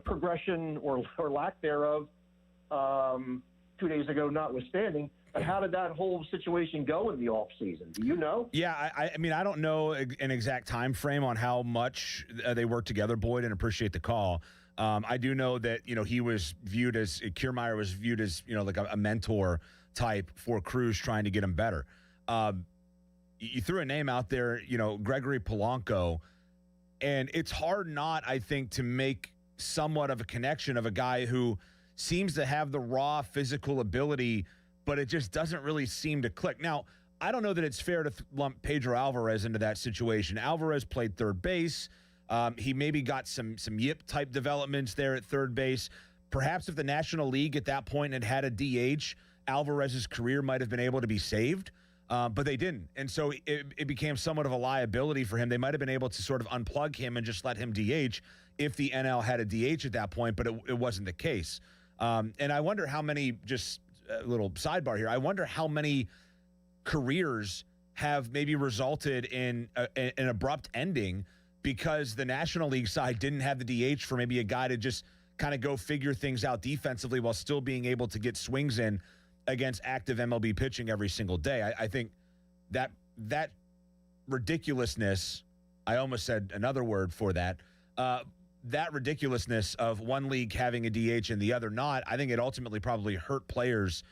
progression or lack thereof 2 days ago notwithstanding? But how did that whole situation go in the offseason? Do you know? Yeah, I mean, I don't know an exact time frame on how much they worked together, Boyd, and appreciate the call. I do know that, he was viewed as, Kiermaier was viewed as, like a mentor type for Cruz, trying to get him better. You threw a name out there, Gregory Polanco, and it's hard not, I think, to make somewhat of a connection of a guy who seems to have the raw physical ability, but it just doesn't really seem to click. Now, I don't know that it's fair to lump Pedro Alvarez into that situation. Alvarez played third base. He maybe got some Yip-type developments there at third base. Perhaps if the National League at that point had a DH, Alvarez's career might have been able to be saved, but they didn't. And so it became somewhat of a liability for him. They might have been able to sort of unplug him and just let him DH if the NL had a DH at that point, but it wasn't the case. And I wonder how many, just a little sidebar here, I wonder how many careers have maybe resulted in an abrupt ending because the National League side didn't have the DH for maybe a guy to just kind of go figure things out defensively while still being able to get swings in against active MLB pitching every single day. I think that ridiculousness, I almost said another word for that, that ridiculousness of one league having a DH and the other not, I think it ultimately probably hurt players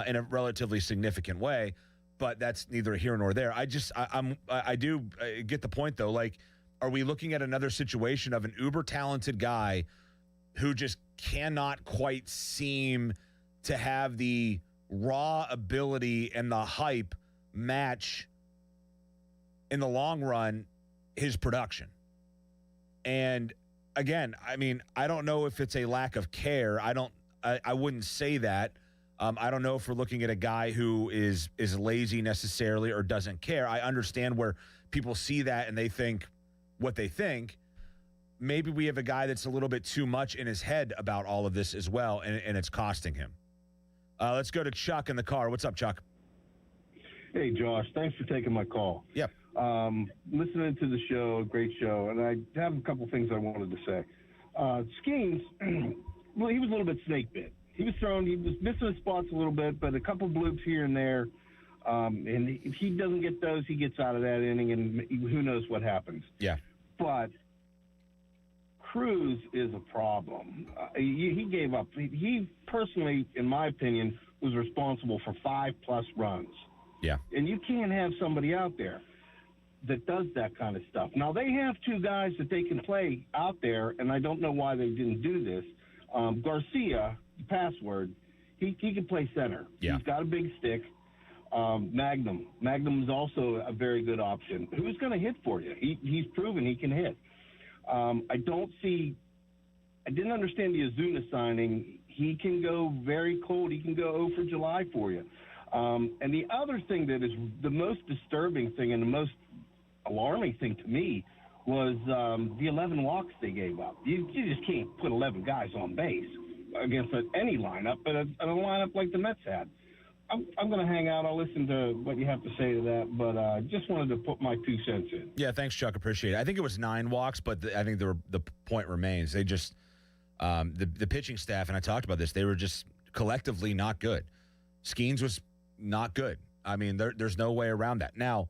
in a relatively significant way, but that's neither here nor there. I do get the point, though. Like, are we looking at another situation of an uber talented guy who just cannot quite seem to have the raw ability and the hype match in the long run his production? And again, I mean, I don't know if it's a lack of care. I wouldn't say that. I don't know if we're looking at a guy who is lazy necessarily or doesn't care. I understand where people see that and they think what they think. Maybe we have a guy that's a little bit too much in his head about all of this as well, and it's costing him. Let's go to Chuck in the car. What's up, Chuck? Hey, Josh. Thanks for taking my call. Yep. Listening to the show, great show, and I have a couple things I wanted to say. Skeens, well, he was a little bit snake bit. He was missing his spots a little bit, but a couple bloops here and there. And if he doesn't get those, he gets out of that inning, and who knows what happens. Yeah. But Cruz is a problem. He gave up. He personally, in my opinion, was responsible for 5+ runs. Yeah. And you can't have somebody out there that does that kind of stuff. Now, they have 2 guys that they can play out there, and I don't know why they didn't do this. Garcia, password, he can play center. Yeah. He's got a big stick. Magnum is also a very good option. Who's going to hit for you? He's proven he can hit. I didn't understand the Ozuna signing. He can go very cold. He can go 0 for July for you. And the other thing that is the most disturbing thing and the most alarming thing to me was the 11 walks they gave up. You just can't put 11 guys on base against any lineup, but a lineup like the Mets had. I'm going to hang out. I'll listen to what you have to say to that, but just wanted to put my 2 cents in. Yeah, thanks, Chuck. Appreciate it. I think it was 9 walks, but I think the point remains. They just the pitching staff, and I talked about this, they were just collectively not good. Skeens was not good. I mean, there's no way around that. Now,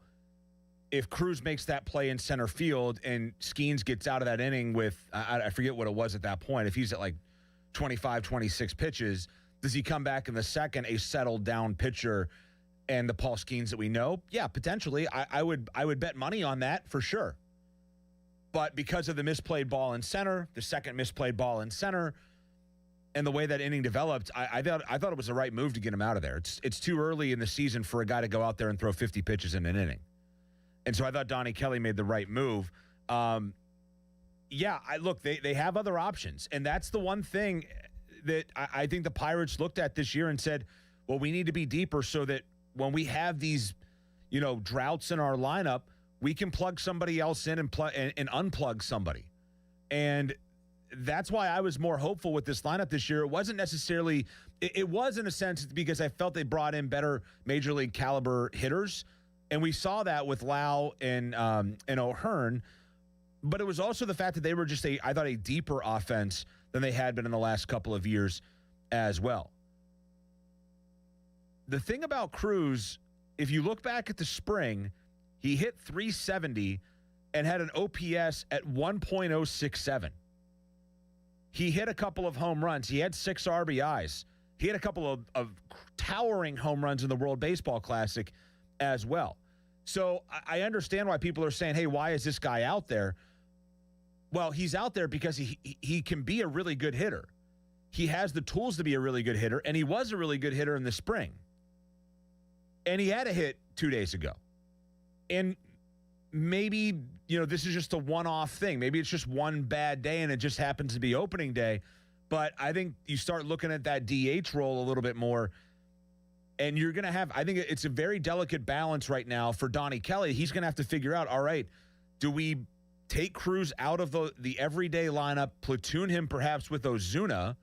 if Cruz makes that play in center field and Skeens gets out of that inning with, I forget what it was at that point, if he's at like 25, 26 pitches, does he come back in the second a settled down pitcher and the Paul Skeens that we know? Yeah, potentially. I would bet money on that for sure. But because of the misplayed ball in center, the second misplayed ball in center, and the way that inning developed, I thought it was the right move to get him out of there. It's too early in the season for a guy to go out there and throw 50 pitches in an inning. And so I thought Donnie Kelly made the right move. Look, they have other options. And that's the one thing that I think the Pirates looked at this year and said, well, we need to be deeper so that when we have these, droughts in our lineup, we can plug somebody else in and unplug somebody. And that's why I was more hopeful with this lineup this year. It wasn't necessarily – it was in a sense because I felt they brought in better major league caliber hitters, and we saw that with Lau and O'Hearn. But it was also the fact that they were just I thought a deeper offense than they had been in the last couple of years as well. The thing about Cruz, if you look back at the spring, he hit .370 and had an OPS at 1.067. He hit a couple of home runs. He had 6 RBIs. He had a couple of towering home runs in the World Baseball Classic as well. So I understand why people are saying, hey, why is this guy out there? Well, he's out there because he can be a really good hitter. He has the tools to be a really good hitter, and he was a really good hitter in the spring. And he had a hit 2 days ago. And maybe, this is just a one-off thing. Maybe it's just one bad day and it just happens to be opening day. But I think you start looking at that DH role a little bit more, and you're going to have – I think it's a very delicate balance right now for Donnie Kelly. He's going to have to figure out, all right, do we take Cruz out of the everyday lineup, platoon him perhaps with Ozuna,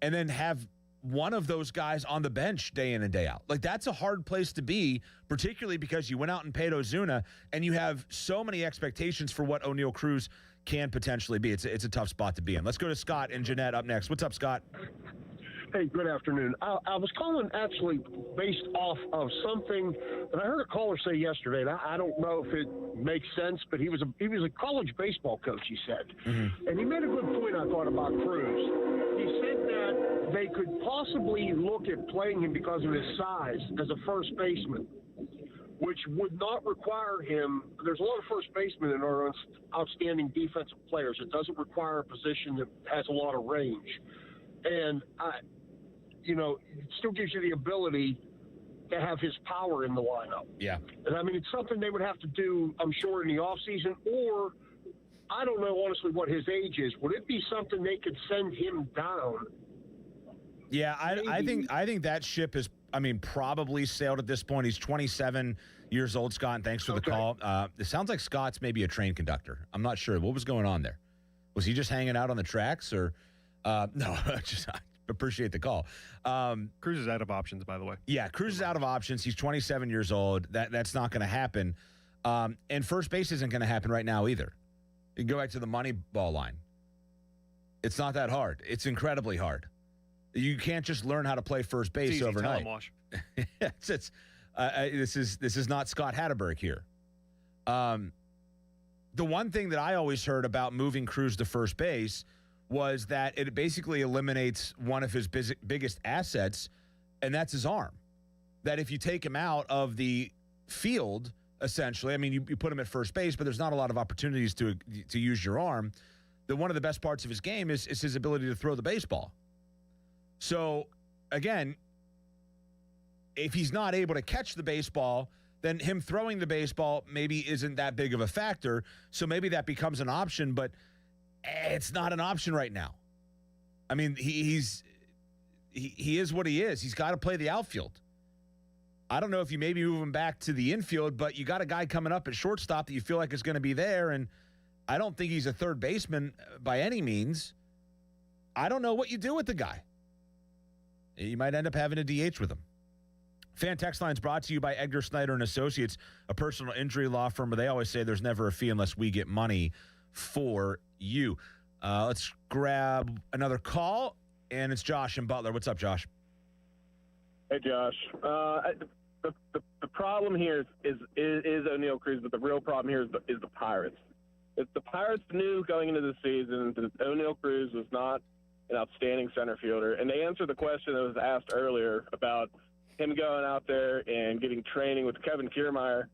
and then have one of those guys on the bench day in and day out? Like, that's a hard place to be, particularly because you went out and paid Ozuna, and you have so many expectations for what O'Neal Cruz can potentially be. It's a tough spot to be in. Let's go to Scott and Jeanette up next. What's up, Scott? Hey, good afternoon. I was calling actually based off of something that I heard a caller say yesterday, and I don't know if it makes sense, but he was a college baseball coach, he said. Mm-hmm. And he made a good point, I thought, about Cruz. He said that they could possibly look at playing him because of his size as a first baseman, which would not require him. There's a lot of first basemen that are outstanding defensive players. It doesn't require a position that has a lot of range. And, it still gives you the ability to have his power in the lineup. Yeah. And, I mean, it's something they would have to do, I'm sure, in the offseason, or I don't know, honestly, what his age is. Would it be something they could send him down? Yeah, I think that ship is, probably sailed at this point. He's 27 years old, Scott, and thanks for the call. It sounds like Scott's maybe a train conductor. I'm not sure. What was going on there? Was he just hanging out on the tracks or no, just I appreciate the call. Cruz is out of options, by the way. Yeah, Cruz is out of options. He's 27 years old. That's not going to happen. And first base isn't going to happen right now either. You go back to the money ball line. It's not that hard. It's incredibly hard. You can't just learn how to play first base It's easy, overnight. telewash. This is not Scott Hatterberg here. The one thing that I always heard about moving Cruz to first base was that it basically eliminates one of his biggest assets, and that's his arm. That if you take him out of the field, essentially, I mean, you put him at first base, but there's not a lot of opportunities to use your arm. That one of the best parts of his game is his ability to throw the baseball. So, again, if he's not able to catch the baseball, then him throwing the baseball maybe isn't that big of a factor. So maybe that becomes an option, but it's not an option right now. I mean, he is what he is. He's got to play the outfield. I don't know if you maybe move him back to the infield, but you got a guy coming up at shortstop that you feel like is going to be there, and I don't think he's a third baseman by any means. I don't know what you do with the guy. You might end up having a DH with him. Fan text line is brought to you by Edgar Snyder and Associates, a personal injury law firm where they always say there's never a fee unless we get money for you. Let's grab another call, and it's Josh in Butler. What's up, Josh? Hey, Josh. The problem here is O'Neal Cruz, but the real problem here is the Pirates. If the Pirates knew going into the season that O'Neal Cruz was not an outstanding center fielder, and they answered the question that was asked earlier about him going out there and getting training with Kevin Kiermaier.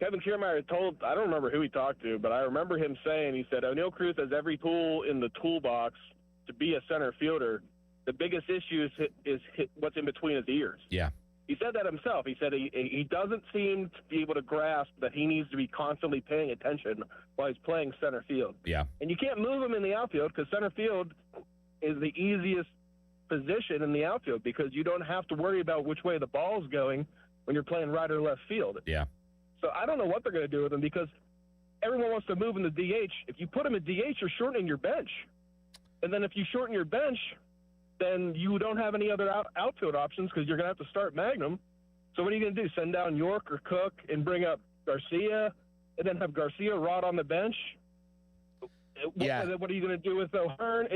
Kevin Kiermaier told, I don't remember who he talked to, but I remember him saying, he said, O'Neal Cruz has every tool in the toolbox to be a center fielder. The biggest issue is what's in between his ears. Yeah. He said that himself. He said he doesn't seem to be able to grasp that he needs to be constantly paying attention while he's playing center field. Yeah. And you can't move him in the outfield because center field is the easiest position in the outfield because you don't have to worry about which way the ball's going when you're playing right or left field. Yeah. So I don't know what they're going to do with him because everyone wants to move him to DH. If you put him at DH, you're shortening your bench. And then if you shorten your bench, then you don't have any other outfield options because you're going to have to start Magnum. So what are you going to do, send down York or Cook and bring up Garcia and then have Garcia rot on the bench? Yeah. What are you going to do with O'Hearn?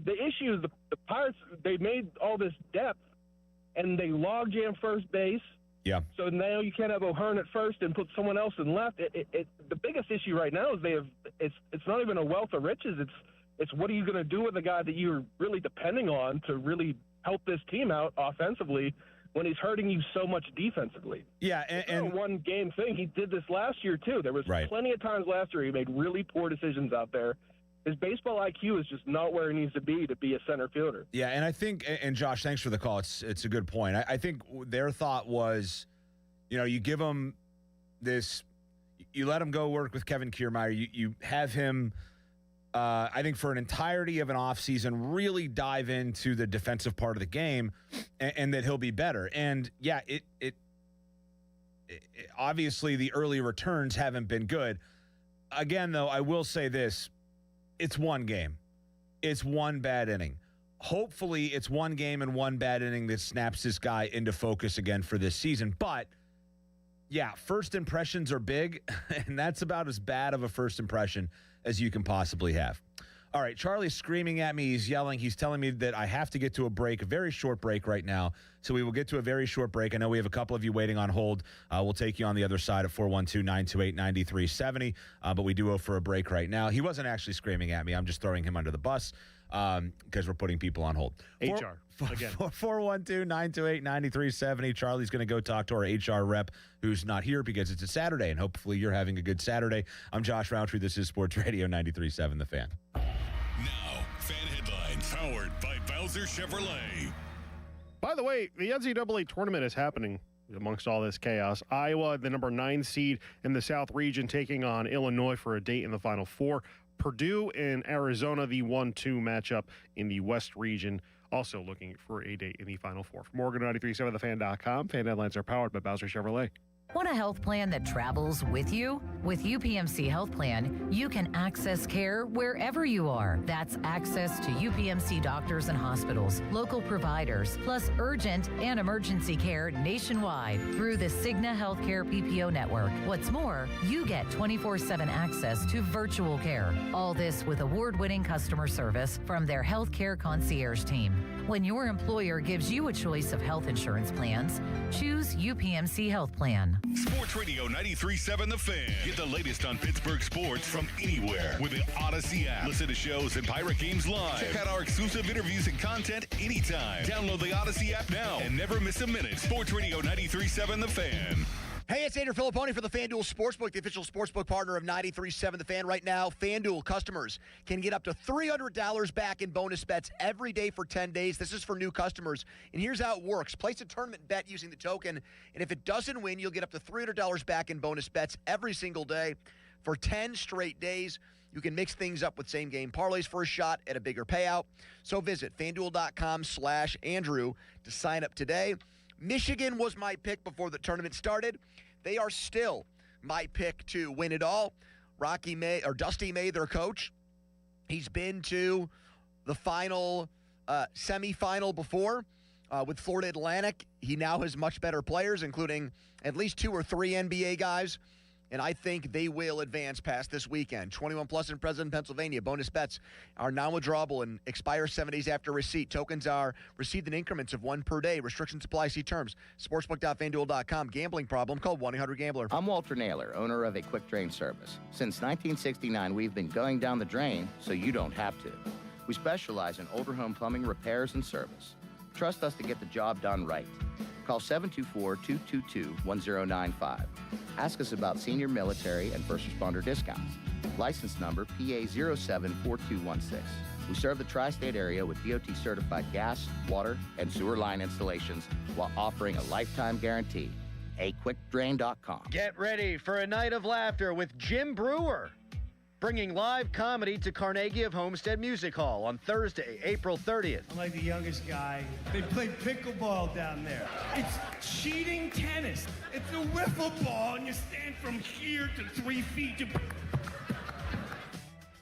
The issue is the Pirates, they made all this depth, and they log jam first base. Yeah. So now you can't have O'Hearn at first and put someone else in left. The biggest issue right now is it's not even a wealth of riches. It's what are you going to do with a guy that you're really depending on to really help this team out offensively when he's hurting you so much defensively? Yeah, and a one-game thing. He did this last year, too. There was plenty of times last year he made really poor decisions out there. His baseball IQ is just not where he needs to be a center fielder. Yeah, and I think, and Josh, thanks for the call. It's a good point. I think their thought was, you give him this, you let him go work with Kevin Kiermaier. You have him, I think, for an entirety of an offseason, really dive into the defensive part of the game, and that he'll be better. And yeah, it obviously the early returns haven't been good. Again, though, I will say this. It's one game. It's one bad inning. Hopefully, it's one game and one bad inning that snaps this guy into focus again for this season. But, yeah, first impressions are big, and that's about as bad of a first impression as you can possibly have. All right, Charlie's screaming at me. He's yelling. He's telling me that I have to get to a break, a very short break right now. So we will get to a very short break. I know we have a couple of you waiting on hold. We'll take you on the other side at 412-928-9370. But we do owe for a break right now. He wasn't actually screaming at me. I'm just throwing him under the bus because we're putting people on hold. HR, again. 412-928-9370. Charlie's going to go talk to our HR rep who's not here because it's a Saturday, and hopefully you're having a good Saturday. I'm Josh Roundtree. This is Sports Radio 93.7 The Fan. Now, fan headlines powered by Bowser Chevrolet. By the way, the NCAA tournament is happening amongst all this chaos. Iowa, the number 9 seed in the South region, taking on Illinois for a date in the Final Four. Purdue and Arizona, the 1-2 matchup in the West region, also looking for a date in the Final Four. For Morgan 93.7thefan.com, fan headlines are powered by Bowser Chevrolet. Want a health plan that travels with you? With UPMC Health Plan, you can access care wherever you are. That's access to UPMC doctors and hospitals, local providers, plus urgent and emergency care nationwide through the Cigna Healthcare PPO network. What's more, you get 24/7 access to virtual care. All this with award-winning customer service from their healthcare concierge team. When your employer gives you a choice of health insurance plans, choose UPMC Health Plan. Sports Radio 93.7 The Fan. Get the latest on Pittsburgh sports from anywhere with the Odyssey app. Listen to shows and Pirate games live. Check out our exclusive interviews and content anytime. Download the Odyssey app now and never miss a minute. Sports Radio 93.7 The Fan. Hey, it's Andrew Filipponi for the FanDuel Sportsbook, the official sportsbook partner of 93.7 The Fan. Right now, FanDuel customers can get up to $300 back in bonus bets every day for 10 days. This is for new customers. And here's how it works. Place a tournament bet using the token, and if it doesn't win, you'll get up to $300 back in bonus bets every single day for 10 straight days. You can mix things up with same-game parlays for a shot at a bigger payout. So visit FanDuel.com/Andrew to sign up today. Michigan was my pick before the tournament started. They are still my pick to win it all. Dusty May, their coach, he's been to the final semifinal before with Florida Atlantic. He now has much better players, including at least 2 or 3 NBA guys. And I think they will advance past this weekend. 21 plus in President, Pennsylvania. Bonus bets are non-withdrawable and expire 7 days after receipt. Tokens are received in increments of 1 per day. Restrictions apply. See terms. Sportsbook.fanduel.com. Gambling problem? Call 1-800-GAMBLER. I'm Walter Naylor, owner of a quick drain service. Since 1969, we've been going down the drain so you don't have to. We specialize in older home plumbing repairs and service. Trust us to get the job done right. Call 724-222-1095. Ask us about senior military and first responder discounts. License number PA074216. We serve the tri-state area with DOT-certified gas, water, and sewer line installations while offering a lifetime guarantee. AQuickDrain.com. Get ready for a night of laughter with Jim Brewer, bringing live comedy to Carnegie of Homestead Music Hall on Thursday, April 30th. I'm like the youngest guy. They play pickleball down there. It's cheating tennis. It's a wiffle ball, and you stand from here to 3 feet.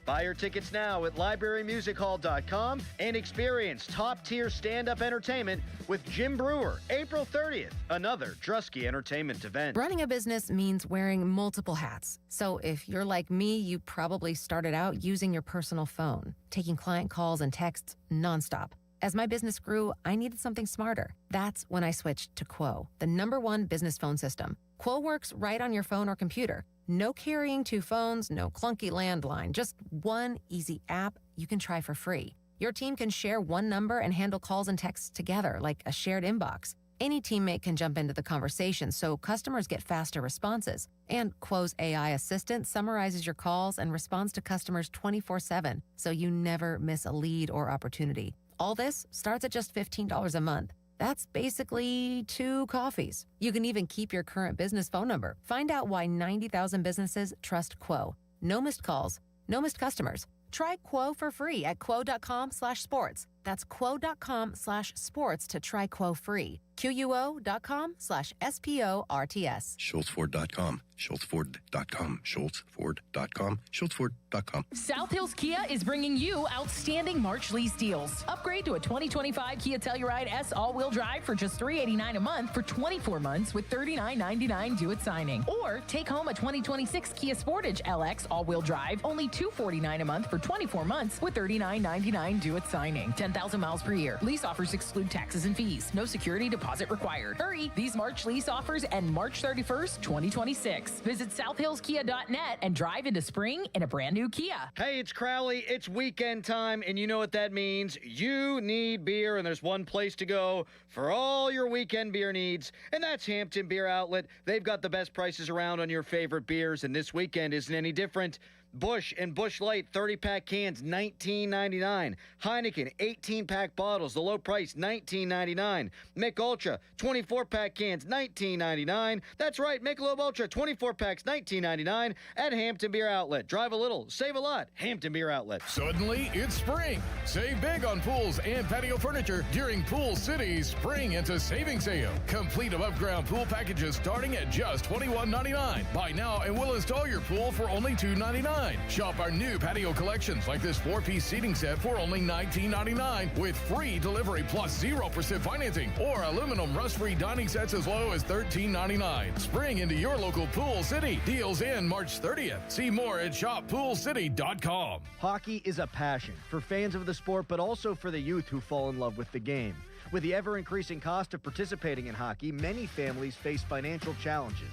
Buy your tickets now at librarymusichall.com and experience top-tier stand-up entertainment with Jim Brewer, April 30th, another Drusky Entertainment event. Running a business means wearing multiple hats. So if you're like me, you probably started out using your personal phone, taking client calls and texts nonstop. As my business grew, I needed something smarter. That's when I switched to Quo, the #1 business phone system. Quo works right on your phone or computer. No carrying 2 phones, no clunky landline, just one easy app you can try for free. Your team can share one number and handle calls and texts together like a shared inbox. Any teammate can jump into the conversation, so customers get faster responses. And Quo's AI assistant summarizes your calls and responds to customers 24/7, so you never miss a lead or opportunity. All this starts at just $15 a month. That's basically 2 coffees. You can even keep your current business phone number. Find out why 90,000 businesses trust Quo. No missed calls, no missed customers. Try Quo for free at quo.com/sports. That's quo.com/sports to try Quo free. QUO.com/SPORTS. SchultzFord.com. SchultzFord.com. SchultzFord.com. SchultzFord.com. South Hills Kia is bringing you outstanding March lease deals. Upgrade to a 2025 Kia Telluride S all-wheel drive for just $389 a month for 24 months with $39.99 due at signing. Or take home a 2026 Kia Sportage LX all-wheel drive, only $249 a month for 24 months with $39.99 due at signing. 10,000 miles per year. Lease offers exclude taxes and fees. No security deposit required. Hurry! These March lease offers end March 31st, 2026. Visit southhillskia.net and drive into spring in a brand new Kia. Hey, it's Crowley. It's weekend time, and you know what that means. You need beer, and there's one place to go for all your weekend beer needs, and that's Hampton Beer Outlet. They've got the best prices around on your favorite beers, and this weekend isn't any different. Busch and Busch Light 30-pack cans, $19.99. Heineken 18-pack bottles, the low price, $19.99. Mick Ultra 24-pack cans, $19.99. That's right, Michelob Ultra 24 packs, $19.99 at Hampton Beer Outlet. Drive a little, save a lot. Hampton Beer Outlet. Suddenly, it's spring. Save big on pools and patio furniture during Pool City's Spring into Savings Sale. Complete above-ground pool packages starting at just $21.99. Buy now and we'll install your pool for only $2.99. $19.99. Shop our new patio collections like this 4-piece seating set for only $19.99 with free delivery plus 0% financing, or aluminum rust-free dining sets as low as $13.99. Spring into your local Pool City. Deals in March 30th. See more at shoppoolcity.com. Hockey is a passion for fans of the sport, but also for the youth who fall in love with the game. With the ever-increasing cost of participating in hockey, many families face financial challenges.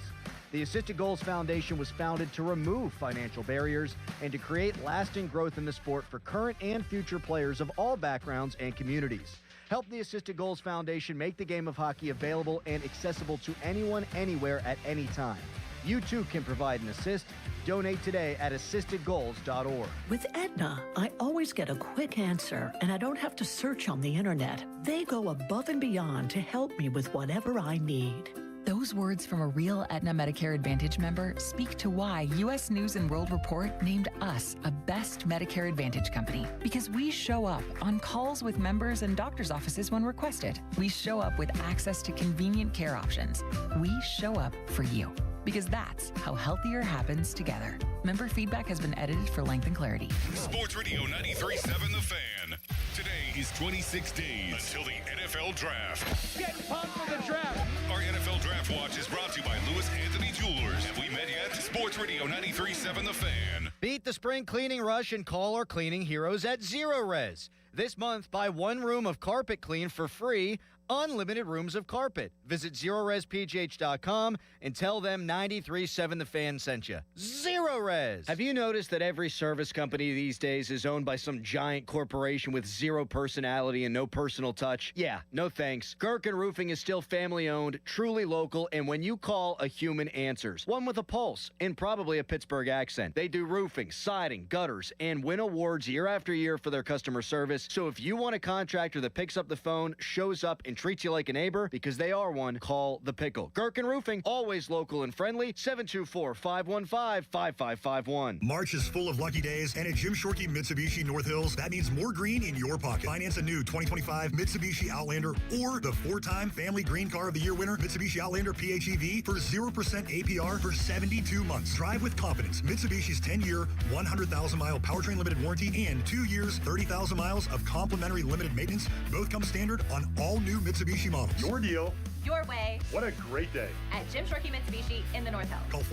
The Assisted Goals Foundation was founded to remove financial barriers and to create lasting growth in the sport for current and future players of all backgrounds and communities. Help the Assisted Goals Foundation make the game of hockey available and accessible to anyone, anywhere, at any time. You too can provide an assist. Donate today at assistedgoals.org. With Aetna, I always get a quick answer, and I don't have to search on the internet. They go above and beyond to help me with whatever I need. Those words from a real Aetna Medicare Advantage member speak to why U.S. News & World Report named us a best Medicare Advantage company. Because we show up on calls with members and doctor's offices when requested. We show up with access to convenient care options. We show up for you. Because that's how healthier happens together. Member feedback has been edited for length and clarity. Sports Radio 93.7 The Fan. Today is 26 days until the NFL Draft. Get pumped for the draft. Our NFL Draft Watch is brought to you by Lewis Anthony Jewelers. Have we met yet? Sports Radio 93.7 The Fan. Beat the spring cleaning rush and call our cleaning heroes at Zero Res. This month, buy one room of carpet clean for free. Unlimited rooms of carpet. Visit ZeroResPGH.com and tell them 93.7 The Fan sent you. Zero Res. Have you noticed that every service company these days is owned by some giant corporation with zero personality and no personal touch? Yeah, no thanks. Gherkin Roofing is still family-owned, truly local, and when you call, a human answers. One with a pulse and probably a Pittsburgh accent. They do roofing, siding, gutters, and win awards year after year for their customer service. So if you want a contractor that picks up the phone, shows up, and treats you like a neighbor, because they are one, call The Pickle. Gherkin Roofing, always local and friendly, 724-515-5551. March is full of lucky days, and at Jim Shorkey Mitsubishi North Hills, that means more green in your pocket. Finance a new 2025 Mitsubishi Outlander or the 4-time Family Green Car of the Year winner, Mitsubishi Outlander PHEV, for 0% APR for 72 months. Drive with confidence. Mitsubishi's 10-year, 100,000-mile powertrain limited warranty and 2 years, 30,000 miles of complimentary limited maintenance both come standard on all new Mitsubishi models. Your deal. Your way. What a great day. At Jim Shorkey Mitsubishi in the North Hills. Call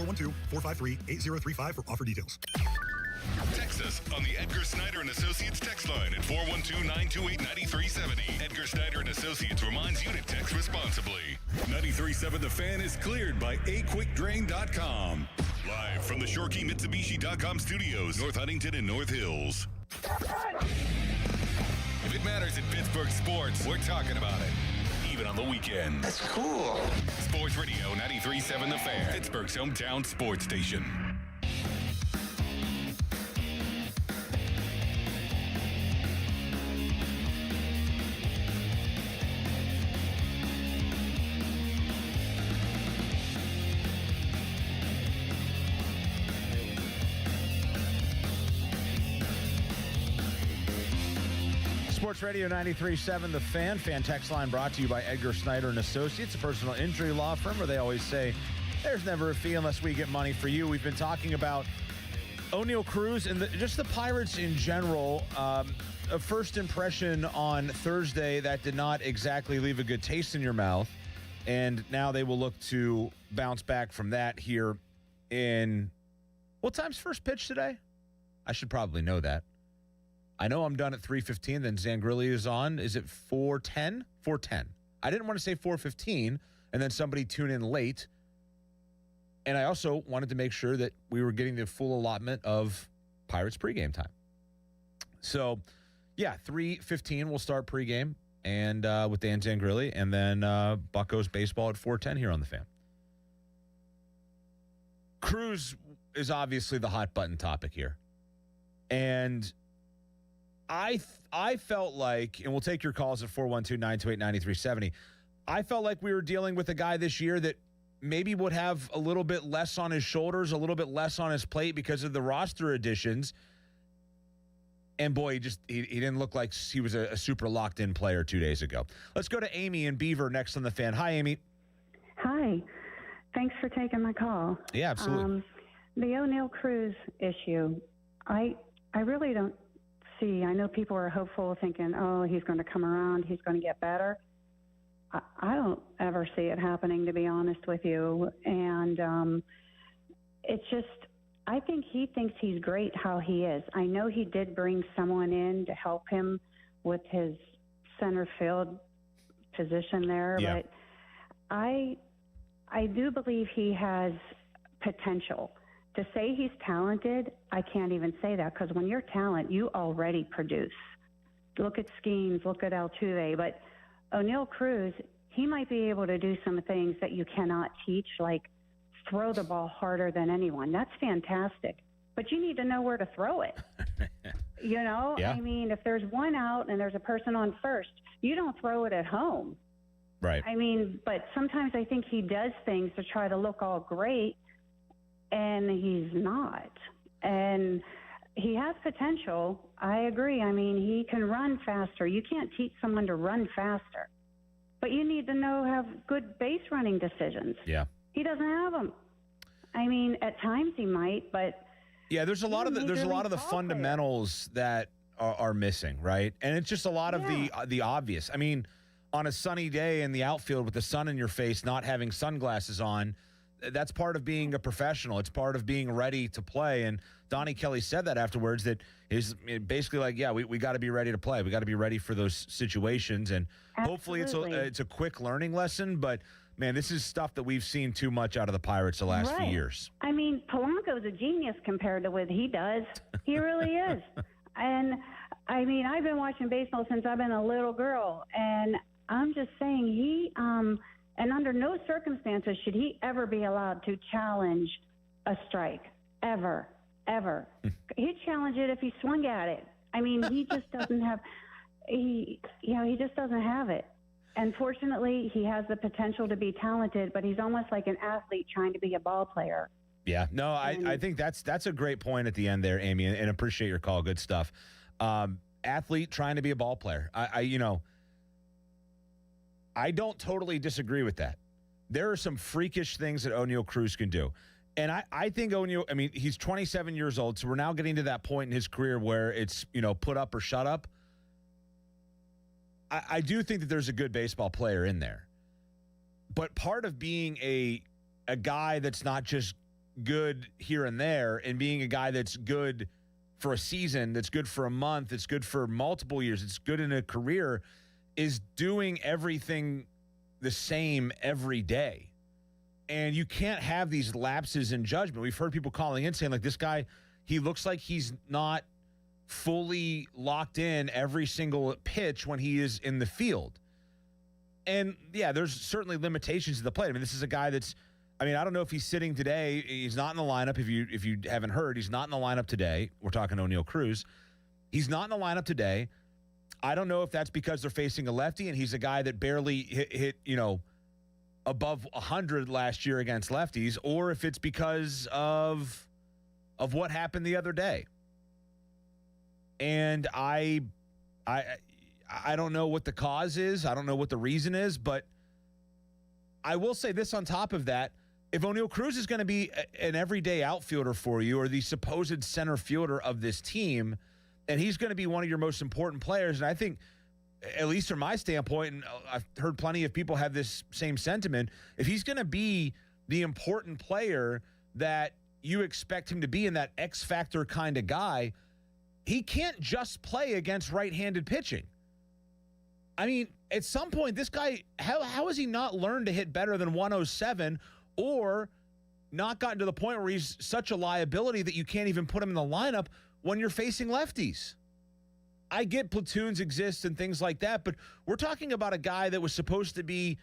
412-453-8035 for offer details. Text us on the Edgar Snyder and Associates text line at 412-928-9370. Edgar Snyder and Associates reminds you to text responsibly. 93.7 The Fan is cleared by aquickdrain.com. Live from the ShorkeyMitsubishi.com studios, North Huntington and North Hills. If it matters in Pittsburgh sports, we're talking about it. Even on the weekend. That's cool. Sports Radio 93.7 The Fan, Pittsburgh's hometown sports station. Sports Radio 93.7 The Fan. Fan text line brought to you by Edgar Snyder and Associates, a personal injury law firm where they always say there's never a fee unless we get money for you. We've been talking about O'Neal Cruz and just the Pirates in general. A first impression on Thursday that did not exactly leave a good taste in your mouth. And now they will look to bounce back from that here in... What time's first pitch today? I should probably know that. I know I'm done at 3:15, then Zangrilli is on. Is it 4:10? 4:10. I didn't want to say 4:15, and then somebody tune in late. And I also wanted to make sure that we were getting the full allotment of Pirates pregame time. So, yeah, 3:15 we'll start pregame and with Dan Zangrilli, and then Buccos baseball at 4:10 here on the Fan. Cruz is obviously the hot button topic here. And I felt like, and we'll take your calls at 412-928-9370. I felt like we were dealing with a guy this year that maybe would have a little bit less on his shoulders, a little bit less on his plate because of the roster additions. And boy, he didn't look like he was a super locked-in player 2 days ago. Let's go to Amy in Beaver next on the Fan. Hi, Amy. Hi. Thanks for taking my call. Yeah, absolutely. The O'Neal Cruz issue. I really don't see. I know people are hopeful, thinking, oh, he's going to come around, he's going to get better. I don't ever see it happening, to be honest with you. And it's just, I think he thinks he's great how he is. I know he did bring someone in to help him with his center field position there, but I do believe he has potential. To say he's talented, I can't even say that, because when you're talent, you already produce. Look at Skeens, look at Altuve, but O'Neal Cruz, he might be able to do some things that you cannot teach, like throw the ball harder than anyone. That's fantastic, but you need to know where to throw it. You know, I mean, if there's one out and there's a person on first, you don't throw it at home. Right. I mean, but sometimes I think he does things to try to look all great, and he's not. And he has potential. I agree. I mean, he can run faster. You can't teach someone to run faster, but you need to have good base running decisions. Yeah. He doesn't have them. I mean, at times he might, but yeah, there's a lot of the fundamentals that are missing, right? And it's just a lot of the obvious. I mean, on a sunny day in the outfield with the sun in your face, not having sunglasses on, that's part of being a professional. It's part of being ready to play. And Donnie Kelly said that afterwards, that is basically like, yeah, we got to be ready to play. We got to be ready for those situations. And hopefully it's a quick learning lesson. But, man, this is stuff that we've seen too much out of the Pirates the last few years. I mean, Polanco's a genius compared to what he does. He really is. And, I mean, I've been watching baseball since I've been a little girl. And I'm just saying and under no circumstances should he ever be allowed to challenge a strike, ever. He'd challenge it if he swung at it. I mean, he just doesn't have, he just doesn't have it. Unfortunately, he has the potential to be talented, but he's almost like an athlete trying to be a ball player. Yeah, no, I think that's a great point at the end there, Amy, and appreciate your call. Good stuff. Athlete trying to be a ball player. I don't totally disagree with that. There are some freakish things that O'Neal Cruz can do. And I think O'Neal, I mean, he's 27 years old, so we're now getting to that point in his career where it's, put up or shut up. I do think that there's a good baseball player in there. But part of being a guy that's not just good here and there, and being a guy that's good for a season, that's good for a month, that's good for multiple years, it's good in a career, is doing everything the same every day. And you can't have these lapses in judgment. We've heard people calling in saying, like, this guy, he looks like he's not fully locked in every single pitch when he is in the field. And, yeah, there's certainly limitations to the plate. I mean, this is a guy that's, I don't know if he's sitting today. He's not in the lineup. If you haven't heard, he's not in the lineup today. We're talking O'Neal Cruz. He's not in the lineup today. I don't know if that's because they're facing a lefty and he's a guy that barely hit above 100 last year against lefties, or if it's because of what happened the other day. And I don't know what the cause is. I don't know what the reason is, but I will say this on top of that. If O'Neal Cruz is going to be an everyday outfielder for you, or the supposed center fielder of this team, and he's going to be one of your most important players. And I think, at least from my standpoint, and I've heard plenty of people have this same sentiment, if he's going to be the important player that you expect him to be, in that X factor kind of guy, he can't just play against right-handed pitching. I mean, at some point, this guy, how has he not learned to hit better than 107, or not gotten to the point where he's such a liability that you can't even put him in the lineup when you're facing lefties? I get platoons exist and things like that, but we're talking about a guy that was supposed to be,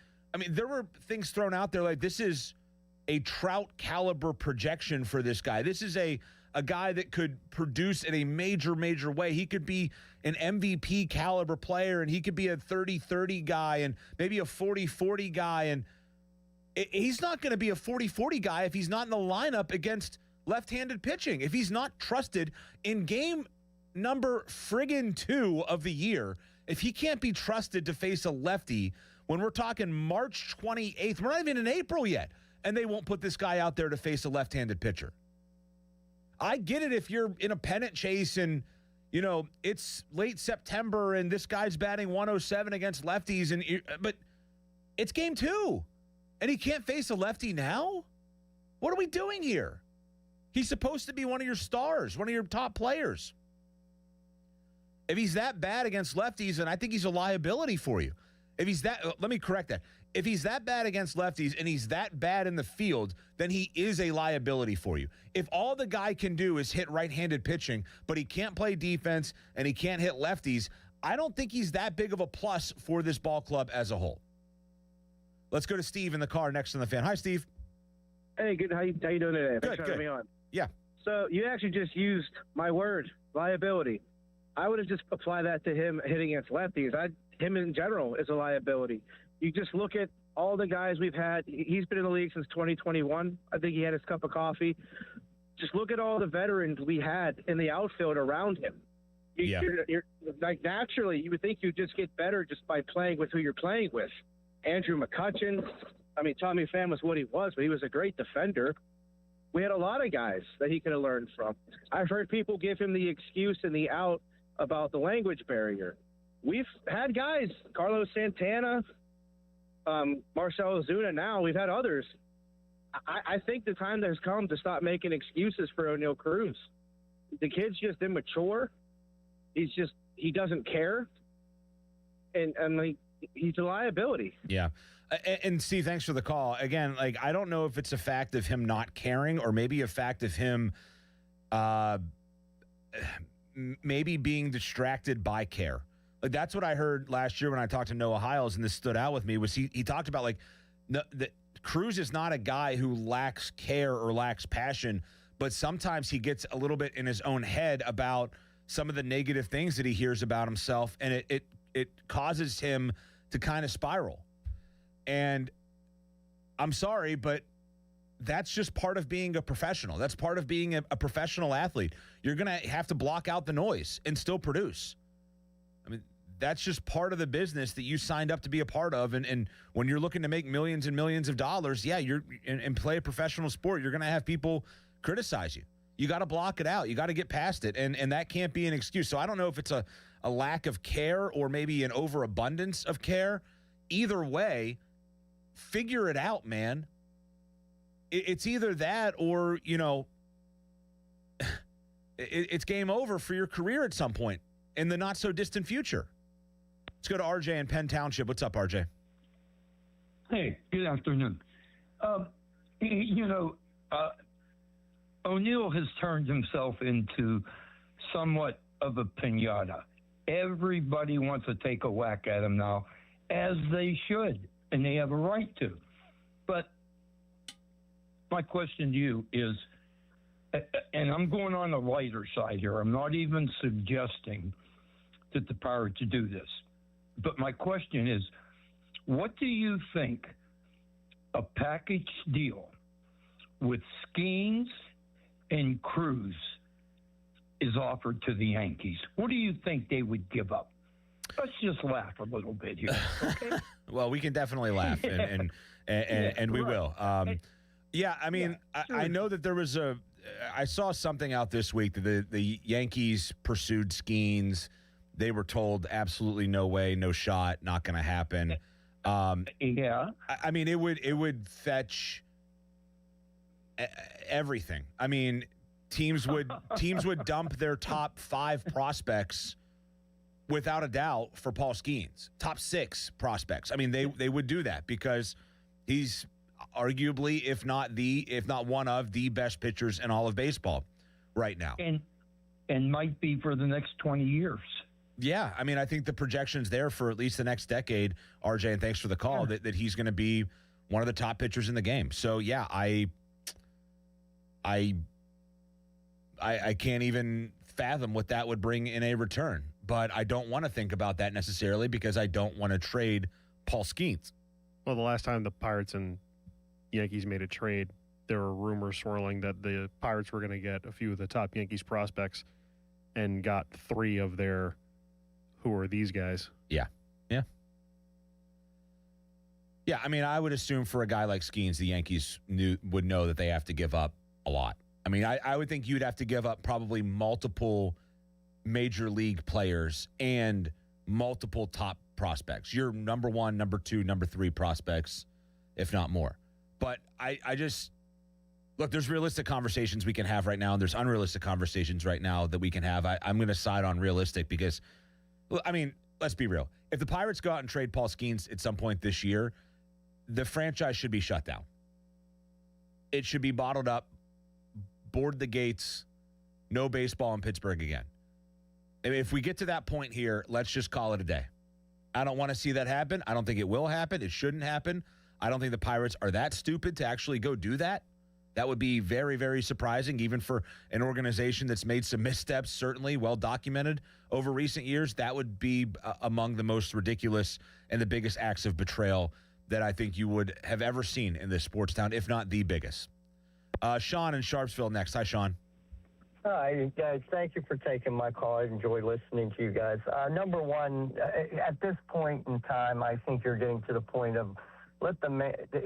there were things thrown out there like, this is a Trout caliber projection for this guy. This is a guy that could produce in a major way. He could be an MVP caliber player, and he could be a 30-30 guy and maybe a 40-40 guy. And he's not going to be a 40-40 guy if he's not in the lineup against left-handed pitching. If he's not trusted in game number friggin' 2 of the year, if he can't be trusted to face a lefty when we're talking March 28th, we're not even in April yet, and they won't put this guy out there to face a left-handed pitcher. I get it if you're in a pennant chase and, you know, it's late September and this guy's batting 107 against lefties, but it's game 2, and he can't face a lefty now? What are we doing here? He's supposed to be one of your stars, one of your top players. If he's that bad against lefties, then I think he's a liability for you. If he's that, let me correct that. If he's that bad against lefties and he's that bad in the field, then he is a liability for you. If all the guy can do is hit right-handed pitching, but he can't play defense and he can't hit lefties, I don't think he's that big of a plus for this ball club as a whole. Let's go to Steve in the car next on the Fan. Hi, Steve. Hey, good. How you doing today? Thanks for having me on. Yeah. So you actually just used my word, liability. I would have just applied that to him hitting against lefties. Him in general is a liability. You just look at all the guys we've had. He's been in the league since 2021. I think he had his cup of coffee. Just look at all the veterans we had in the outfield around him. You're like, naturally, you would think you'd just get better just by playing with who you're playing with. Andrew McCutchen. I mean, Tommy Pham was what he was, but he was a great defender. We had a lot of guys that he could have learned from. I've heard people give him the excuse and the out about the language barrier. We've had guys, Carlos Santana, Marcell Ozuna now. We've had others. I think the time has come to stop making excuses for Oneil Cruz. The kid's just immature. He doesn't care. And like, he's a liability. Yeah. And Steve, thanks for the call. Again, like, I don't know if it's a fact of him not caring or maybe a fact of him maybe being distracted by care. Like, that's what I heard last year when I talked to Noah Hiles, and this stood out with me, was he talked about, like, that Cruz is not a guy who lacks care or lacks passion, but sometimes he gets a little bit in his own head about some of the negative things that he hears about himself, and it causes him to kind of spiral. And I'm sorry, but that's just part of being a professional. That's part of being a professional athlete. You're going to have to block out the noise and still produce. I mean, that's just part of the business that you signed up to be a part of. And when you're looking to make millions and millions of dollars, yeah, and play a professional sport, you're going to have people criticize you. You got to block it out. You got to get past it. And that can't be an excuse. So I don't know if it's a lack of care or maybe an overabundance of care. Either way, figure it out, man. It's either that or, you know, it's game over for your career at some point in the not-so-distant future. Let's go to RJ in Penn Township. What's up, RJ? Hey, good afternoon. O'Neill has turned himself into somewhat of a piñata. Everybody wants to take a whack at him now, as they should, and they have a right to. But my question to you is, and I'm going on the lighter side here, I'm not even suggesting that the Pirates do this. But my question is, what do you think a package deal with Skeens and Cruz is offered to the Yankees? What do you think they would give up? Let's just laugh a little bit here, okay? Well, we can definitely laugh, and we will. Yeah, I mean, sure. I know that there was I saw something out this week that the Yankees pursued Skeens. They were told absolutely no way, no shot, not going to happen. Yeah. I mean, it would fetch everything. I mean, teams would dump their top 5 prospects without a doubt for Paul Skeens. Top 6 prospects. I mean, they would do that because he's arguably, if not one of the best pitchers in all of baseball right now. And might be for the next 20 years. Yeah, I mean, I think the projection's there for at least the next decade, RJ, and thanks for the call, that he's going to be one of the top pitchers in the game. So, yeah, I can't even fathom what that would bring in a return. But I don't want to think about that necessarily because I don't want to trade Paul Skeens. Well, the last time the Pirates and Yankees made a trade, there were rumors swirling that the Pirates were going to get a few of the top Yankees prospects and got 3 of their who are these guys. Yeah. I mean, I would assume for a guy like Skeens, the Yankees would know that they have to give up a lot. I mean, I would think you'd have to give up probably multiple major league players and multiple top prospects. Your number 1, number 2, number 3 prospects, if not more. But I just look, there's realistic conversations we can have right now, and there's unrealistic conversations right now that we can have. I'm going to side on realistic because, I mean, let's be real. If the Pirates go out and trade Paul Skeens at some point this year, the franchise should be shut down. It should be bottled up, board the gates, no baseball in Pittsburgh again. If we get to that point here, let's just call it a day. I don't want to see that happen. I don't think it will happen. It shouldn't happen. I don't think the Pirates are that stupid to actually go do that. That would be very, very surprising, even for an organization that's made some missteps, certainly well documented over recent years. That would be among the most ridiculous and the biggest acts of betrayal that I think you would have ever seen in this sports town, if not the biggest. Sean in Sharpsville next. Hi, Sean. Hi, guys. Thank you for taking my call. I enjoy listening to you guys. Number one, at this point in time, I think you're getting to the point of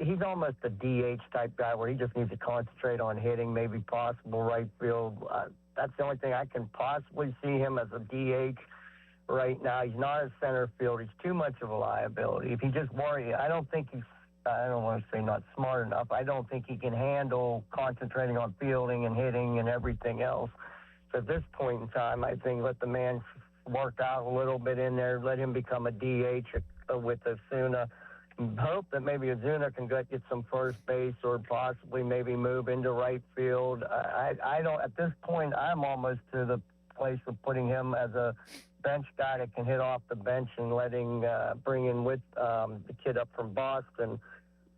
he's almost a DH type guy where he just needs to concentrate on hitting, maybe possible right field. That's the only thing I can possibly see him as a DH right now. He's not a center field. He's too much of a liability. If he just worries, I don't want to say not smart enough. I don't think he can handle concentrating on fielding and hitting and everything else. So at this point in time, I think let the man work out a little bit in there, let him become a DH with Osuna. Hope that maybe Osuna can get some first base or possibly maybe move into right field. I don't. At this point, I'm almost to the place of putting him as a bench guy that can hit off the bench and bring in with the kid up from Boston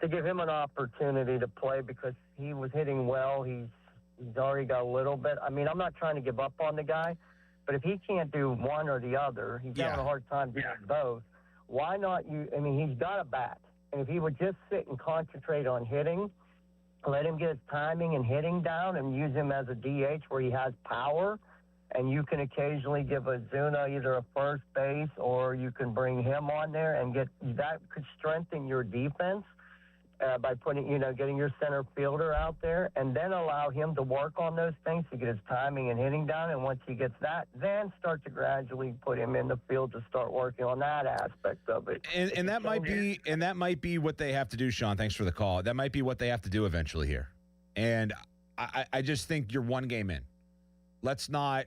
to give him an opportunity to play because he was hitting well. He's already got a little bit. I mean, I'm not trying to give up on the guy, but if he can't do one or the other, he's having a hard time doing both. Why not he's got a bat. And if he would just sit and concentrate on hitting, let him get his timing and hitting down and use him as a DH where he has power, and you can occasionally give Osuna either a first base or you can bring him on there and that could strengthen your defense by getting your center fielder out there and then allow him to work on those things to get his timing and hitting down. And once he gets that, then start to gradually put him in the field to start working on that aspect of it. And that might be what they have to do, Sean. Thanks for the call. That might be what they have to do eventually here. And I just think you're one game in. Let's not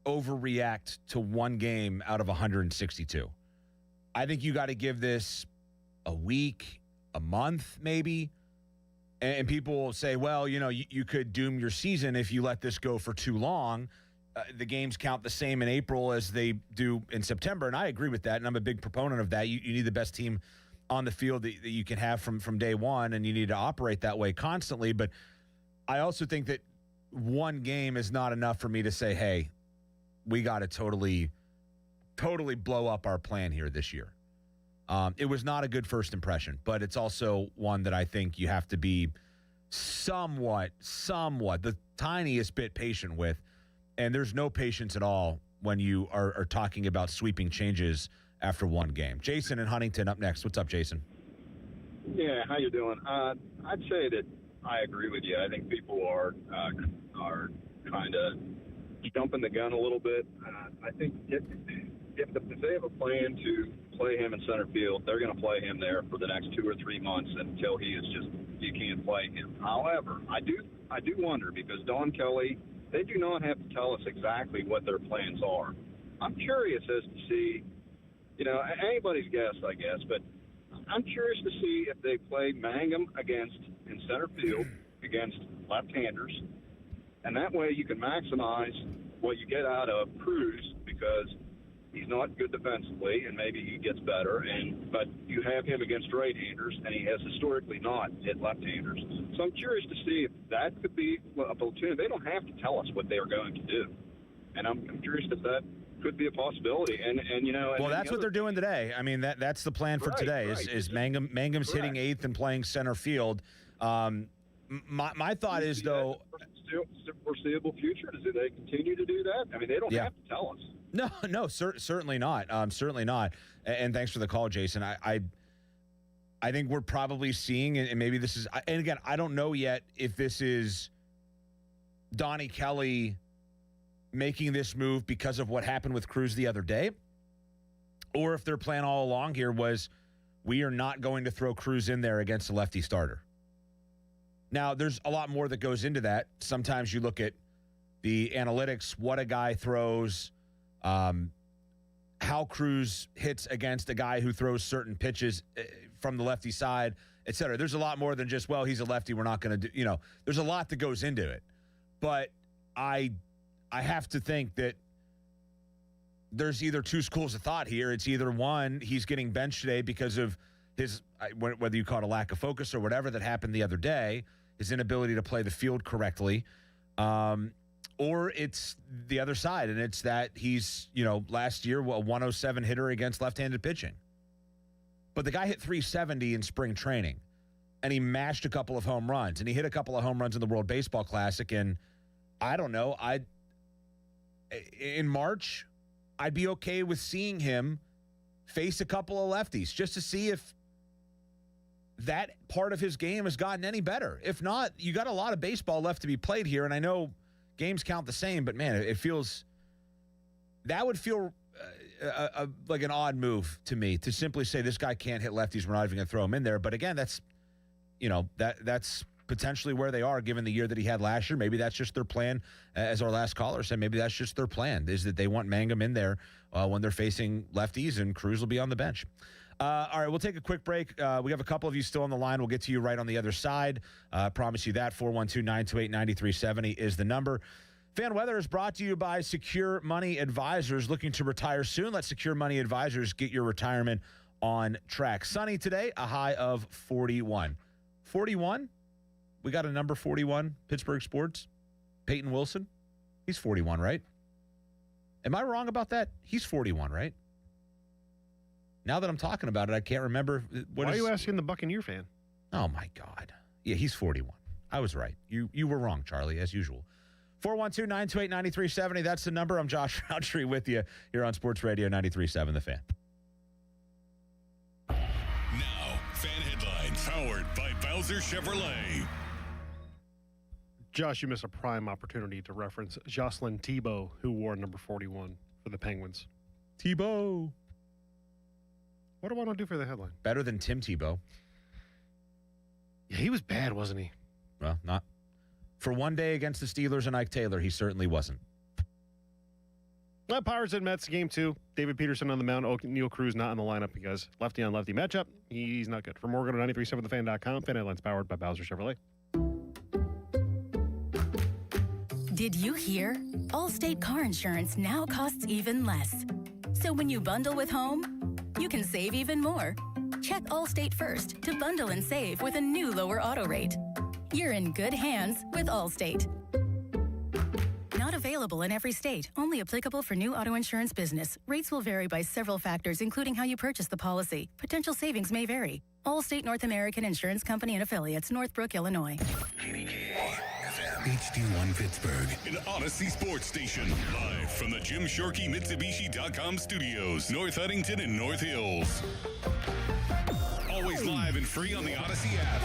overreact to one game out of 162. I think you got to give this a week, a month maybe, and people will say, well, you could doom your season if you let this go for too long. The games count the same in April as they do in September, and I agree with that, and I'm a big proponent of that. You need the best team on the field that you can have from day one, and you need to operate that way constantly. But I also think that one game is not enough for me to say, hey, we got to totally blow up our plan here this year. It was not a good first impression, but it's also one that I think you have to be somewhat, the tiniest bit patient with. And there's no patience at all when you are talking about sweeping changes after one game. Jason in Huntington up next. What's up, Jason? Yeah, how you doing? I'd say that I agree with you. I think people are kind of jumping the gun a little bit. I think if they have a plan to play him in center field, they're going to play him there for the next 2 or 3 months until you can't play him. However, I do wonder because Don Kelly, they do not have to tell us exactly what their plans are. I'm curious as to see, anybody's guess, I guess, but I'm curious to see if they play Mangum in center field against left-handers, and that way you can maximize what you get out of Cruz because he's not good defensively, and maybe he gets better. But you have him against right-handers, and he has historically not hit left-handers. So I'm curious to see if that could be a platoon. They don't have to tell us what they are going to do, and I'm curious if that could be a possibility. Well, that's what they're doing today. I mean, that's the plan for today. Is Mangum's hitting eighth and playing center field. My thought is though, foreseeable future. Do they continue to do that? I mean, they don't have to tell us. No, certainly not. Certainly not. And thanks for the call, Jason. I think we're probably seeing, and maybe this is, and again, I don't know yet if this is Donnie Kelly making this move because of what happened with Cruz the other day, or if their plan all along here was we are not going to throw Cruz in there against a lefty starter. Now, there's a lot more that goes into that. Sometimes you look at the analytics, what a guy throws, how Cruz hits against a guy who throws certain pitches from the lefty side, et cetera. There's a lot more than just, well, he's a lefty, we're not going to do, there's a lot that goes into it. But I have to think that there's either two schools of thought here. It's either one, he's getting benched today because of his, whether you call it a lack of focus or whatever that happened the other day, his inability to play the field correctly, or it's the other side, and it's that he's, last year, a 107 hitter against left-handed pitching. But the guy hit 370 in spring training, and he mashed a couple of home runs, and he hit a couple of home runs in the World Baseball Classic, and I don't know, in March, I'd be okay with seeing him face a couple of lefties just to see if that part of his game has gotten any better. If not, you got a lot of baseball left to be played here, and I know games count the same, but man, that would feel like an odd move to me to simply say this guy can't hit lefties, we're not even going to throw him in there. But again, that's potentially where they are given the year that he had last year. Maybe that's just their plan, as our last caller said. Maybe that's just their plan, is that they want Mangum in there when they're facing lefties, and Cruz will be on the bench. All right, we'll take a quick break. We have a couple of you still on the line. We'll get to you right on the other side. Promise you that. 412-928-9370 is the number. Fan Weather is brought to you by Secure Money Advisors. Looking to retire soon? Let Secure Money Advisors get your retirement on track. Sunny today, a high of 41. 41? We got a number 41, Pittsburgh Sports. Peyton Wilson. He's 41, right? Am I wrong about that? He's 41, right? Now that I'm talking about it, I can't remember. Why are you asking the Buccaneer fan? Oh, my God. Yeah, he's 41. I was right. You were wrong, Charlie, as usual. 412-928-9370. That's the number. I'm Josh Roundtree with you here on Sports Radio 93.7 The Fan. Now, Fan Headlines, powered by Bowser Chevrolet. Josh, you miss a prime opportunity to reference Jocelyn Tebow, who wore number 41 for the Penguins. Tebow. What do I want to do for the headline? Better than Tim Tebow. Yeah, he was bad, wasn't he? Well, not for one day against the Steelers and Ike Taylor. He certainly wasn't. Pirates and Mets game 2. David Peterson on the mound. Neil Cruz not in the lineup because lefty on lefty matchup. He's not good. For more, go to 937thefan.com. Fan Headlines powered by Bowser Chevrolet. Did you hear? Allstate car insurance now costs even less. So when you bundle with home, you can save even more. Check Allstate first to bundle and save with a new lower auto rate. You're in good hands with Allstate. Not available in every state. Only applicable for new auto insurance business. Rates will vary by several factors, including how you purchase the policy. Potential savings may vary. Allstate North American Insurance Company and Affiliates, Northbrook, Illinois. HD1 Pittsburgh, an Odyssey sports station. Live from the Jim Shorkey Mitsubishi.com studios, North Huntington and North Hills. Always live and free on the Odyssey app.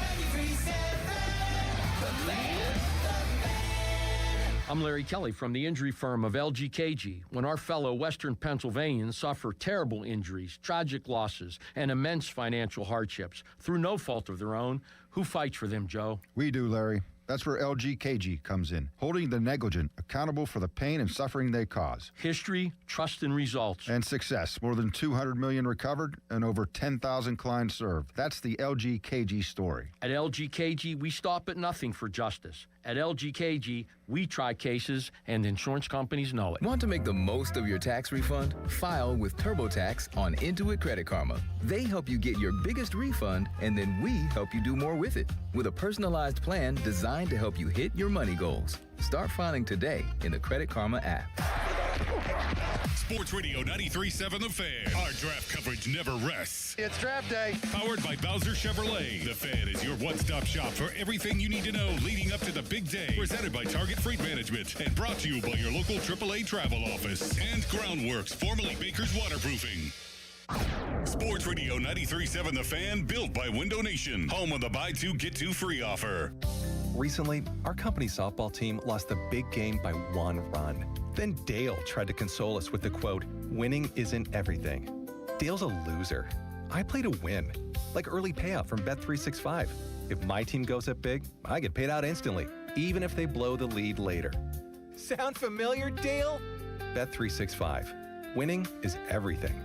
I'm Larry Kelly from the injury firm of LGKG. When our fellow Western Pennsylvanians suffer terrible injuries, tragic losses, and immense financial hardships through no fault of their own, who fights for them, Joe? We do, Larry. That's where LGKG comes in, holding the negligent accountable for the pain and suffering they cause. History, trust, and results. And success. More than 200 million recovered and over 10,000 clients served. That's the LGKG story. At LGKG, we stop at nothing for justice. At LGKG, we try cases, and insurance companies know it. Want to make the most of your tax refund? File with TurboTax on Intuit Credit Karma. They help you get your biggest refund, and then we help you do more with it. With a personalized plan designed to help you hit your money goals. Start filing today in the Credit Karma app. Sports Radio 93.7 The Fan. Our draft coverage never rests. It's draft day. Powered by Bowser Chevrolet. The Fan is your one-stop shop for everything you need to know leading up to the big day. Presented by Target Freight Management and brought to you by your local AAA travel office. And Groundworks, formerly Baker's Waterproofing. Sports Radio 93.7 The Fan, built by Window Nation. Home of the buy two, get two free offer. Recently, our company softball team lost the big game by 1 run. Then Dale tried to console us with the quote, "Winning isn't everything." Dale's a loser. I play to win, like early payout from Bet365. If my team goes up big, I get paid out instantly, even if they blow the lead later. Sound familiar, Dale? Bet365. Winning is everything.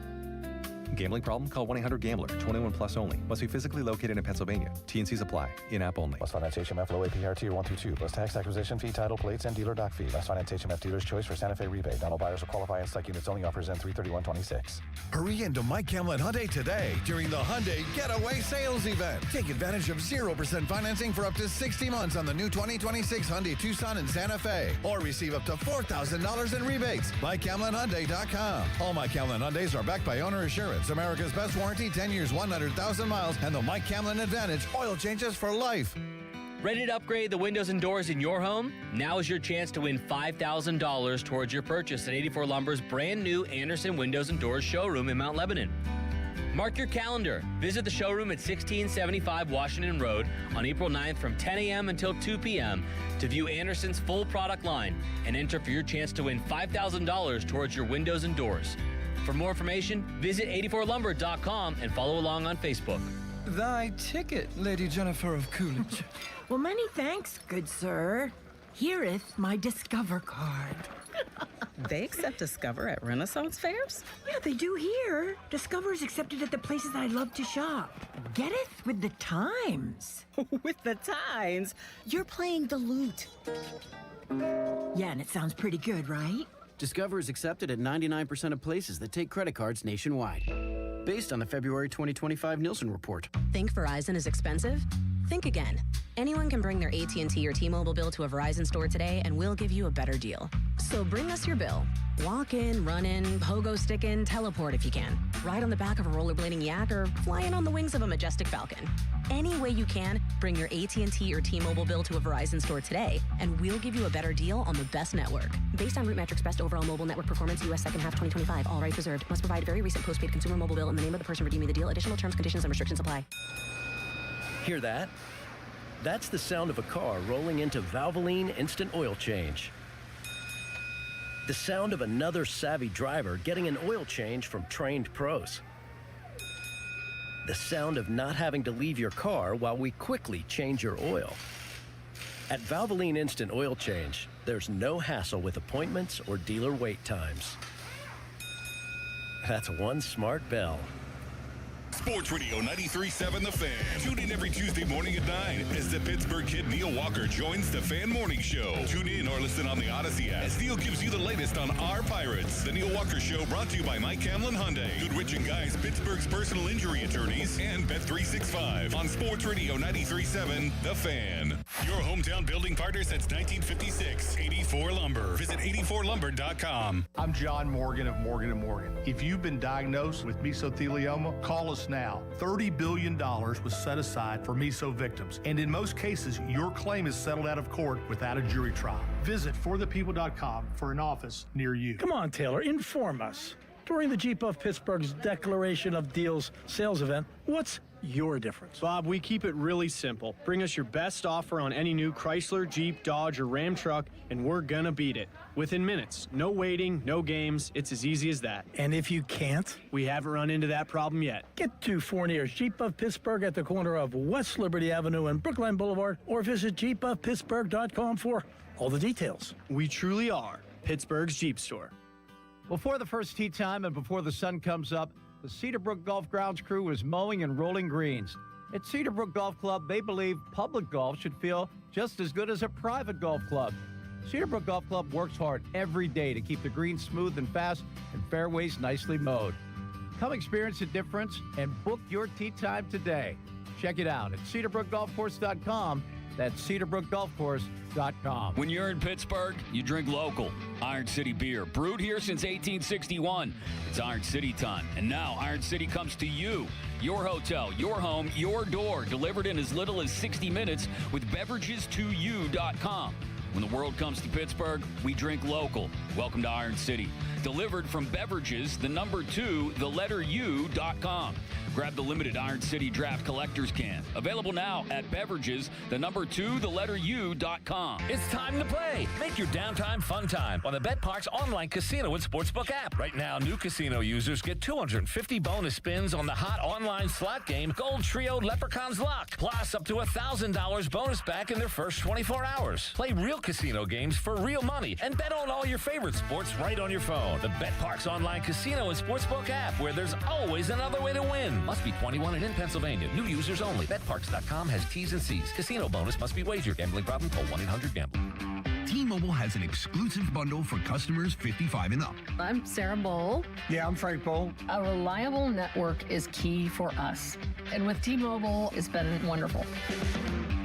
Gambling problem? Call 1-800-GAMBLER. 21 plus only. Must be physically located in Pennsylvania. T&Cs apply. In-app only. Must finance HMF low APR tier 1 through 2. Plus tax acquisition fee, title plates, and dealer dock fee. Must finance HMF dealer's choice for Santa Fe rebate. Not all buyers will qualify and select units only. Offers end 3/31/26. Hurry into Mike Hamlin Hyundai today during the Hyundai Getaway Sales Event. Take advantage of 0% financing for up to 60 months on the new 2026 Hyundai Tucson and Santa Fe. Or receive up to $4,000 in rebates. MikeHamlinHyundai.com. All Mike Hamlin Hyundais are backed by Owner Assurance, America's best warranty, 10 years, 100,000 miles, and the Mike Hamlin Advantage oil changes for life. Ready to upgrade the windows and doors in your home? Now is your chance to win $5,000 towards your purchase at 84 Lumber's brand new Anderson Windows and Doors showroom in Mount Lebanon. Mark your calendar. Visit the showroom at 1675 Washington Road on April 9th from 10 a.m. until 2 p.m. to view Anderson's full product line and enter for your chance to win $5,000 towards your windows and doors. For more information, visit 84lumber.com and follow along on Facebook. Thy ticket, Lady Jennifer of Coolidge. Well, many thanks, good sir. Here'th my Discover card. They accept Discover at Renaissance fairs? Yeah, they do here. Discover is accepted at the places I love to shop. Getteth with the times. With the times? You're playing the lute. Yeah, and it sounds pretty good, right? Discover is accepted at 99% of places that take credit cards nationwide. Based on the February 2025 Nielsen report. Think Verizon is expensive? Think again. Anyone can bring their AT&T or T-Mobile bill to a Verizon store today and we'll give you a better deal. So bring us your bill. Walk in, run in, pogo stick in, teleport if you can. Ride on the back of a rollerblading yak or fly in on the wings of a majestic falcon. Any way you can, bring your AT&T or T-Mobile bill to a Verizon store today and we'll give you a better deal on the best network. Based on Root Metrics Best Overall Mobile Network Performance, U.S. second half 2025. All rights reserved. Must provide very recent postpaid consumer mobile bill in the name of the person redeeming the deal. Additional terms, conditions, and restrictions apply. Hear that? That's the sound of a car rolling into Valvoline Instant Oil Change. The sound of another savvy driver getting an oil change from trained pros. The sound of not having to leave your car while we quickly change your oil. At Valvoline Instant Oil Change, there's no hassle with appointments or dealer wait times. That's one smart bell. Sports Radio 93.7 The Fan. Tune in every Tuesday morning at 9 as the Pittsburgh kid Neil Walker joins the Fan Morning Show. Tune in or listen on the Odyssey app as Neil gives you the latest on our Pirates. The Neil Walker Show brought to you by Mike Hamlin Hyundai, Goodrich & Guy's Pittsburgh's personal injury attorneys, and Bet365 on Sports Radio 93.7 The Fan. Your hometown building partner since 1956. 84 Lumber. Visit 84lumber.com. I'm John Morgan of Morgan & Morgan. If you've been diagnosed with mesothelioma, call us now. $30 billion was set aside for meso victims, and in most cases, your claim is settled out of court without a jury trial. Visit forthepeople.com for an office near you. Come on, Taylor, inform us. During the Jeep of Pittsburgh's Declaration of Deals sales event, what's your difference? Bob, we keep it really simple. Bring us your best offer on any new Chrysler, Jeep, Dodge, or Ram truck, and we're gonna beat it. Within minutes. No waiting, no games. It's as easy as that. And if you can't? We haven't run into that problem yet. Get to Fournier's Jeep of Pittsburgh at the corner of West Liberty Avenue and Brookline Boulevard, or visit jeepofpittsburgh.com for all the details. We truly are Pittsburgh's Jeep store. Before the first tee time and before the sun comes up, the Cedarbrook Golf Grounds crew is mowing and rolling greens. At Cedarbrook Golf Club, they believe public golf should feel just as good as a private golf club. Cedarbrook Golf Club works hard every day to keep the greens smooth and fast and fairways nicely mowed. Come experience the difference and book your tee time today. Check it out at cedarbrookgolfcourse.com. That's cedarbrookgolfcourse.com. When you're in Pittsburgh, you drink local. Iron City beer, brewed here since 1861. It's Iron City time. And now Iron City comes to you. Your hotel, your home, your door, delivered in as little as 60 minutes with beverages2u.com. When the world comes to Pittsburgh, we drink local. Welcome to Iron City. Delivered from beverages, the number 2, the letter U.com. Grab the limited Iron City Draft Collector's Can. Available now at beverages, U.com. It's time to play. Make your downtime fun time on the BetParx online casino and sportsbook app. Right now, new casino users get 250 bonus spins on the hot online slot game Gold Trio Leprechauns Lock, plus up to $1,000 bonus back in their first 24 hours. Play real casino games for real money and bet on all your favorite sports right on your phone. The BetParx online casino and sportsbook app, where there's always another way to win. Must be 21 and in Pennsylvania. New users only. BetParx.com has T's and C's. Casino bonus must be wagered. Gambling problem? Call 1-800-GAMBLE. T-Mobile has an exclusive bundle for customers 55 and up. I'm Sarah Bowl. Yeah, I'm Frank Bowl. A reliable network is key for us. And with T-Mobile, it's been wonderful.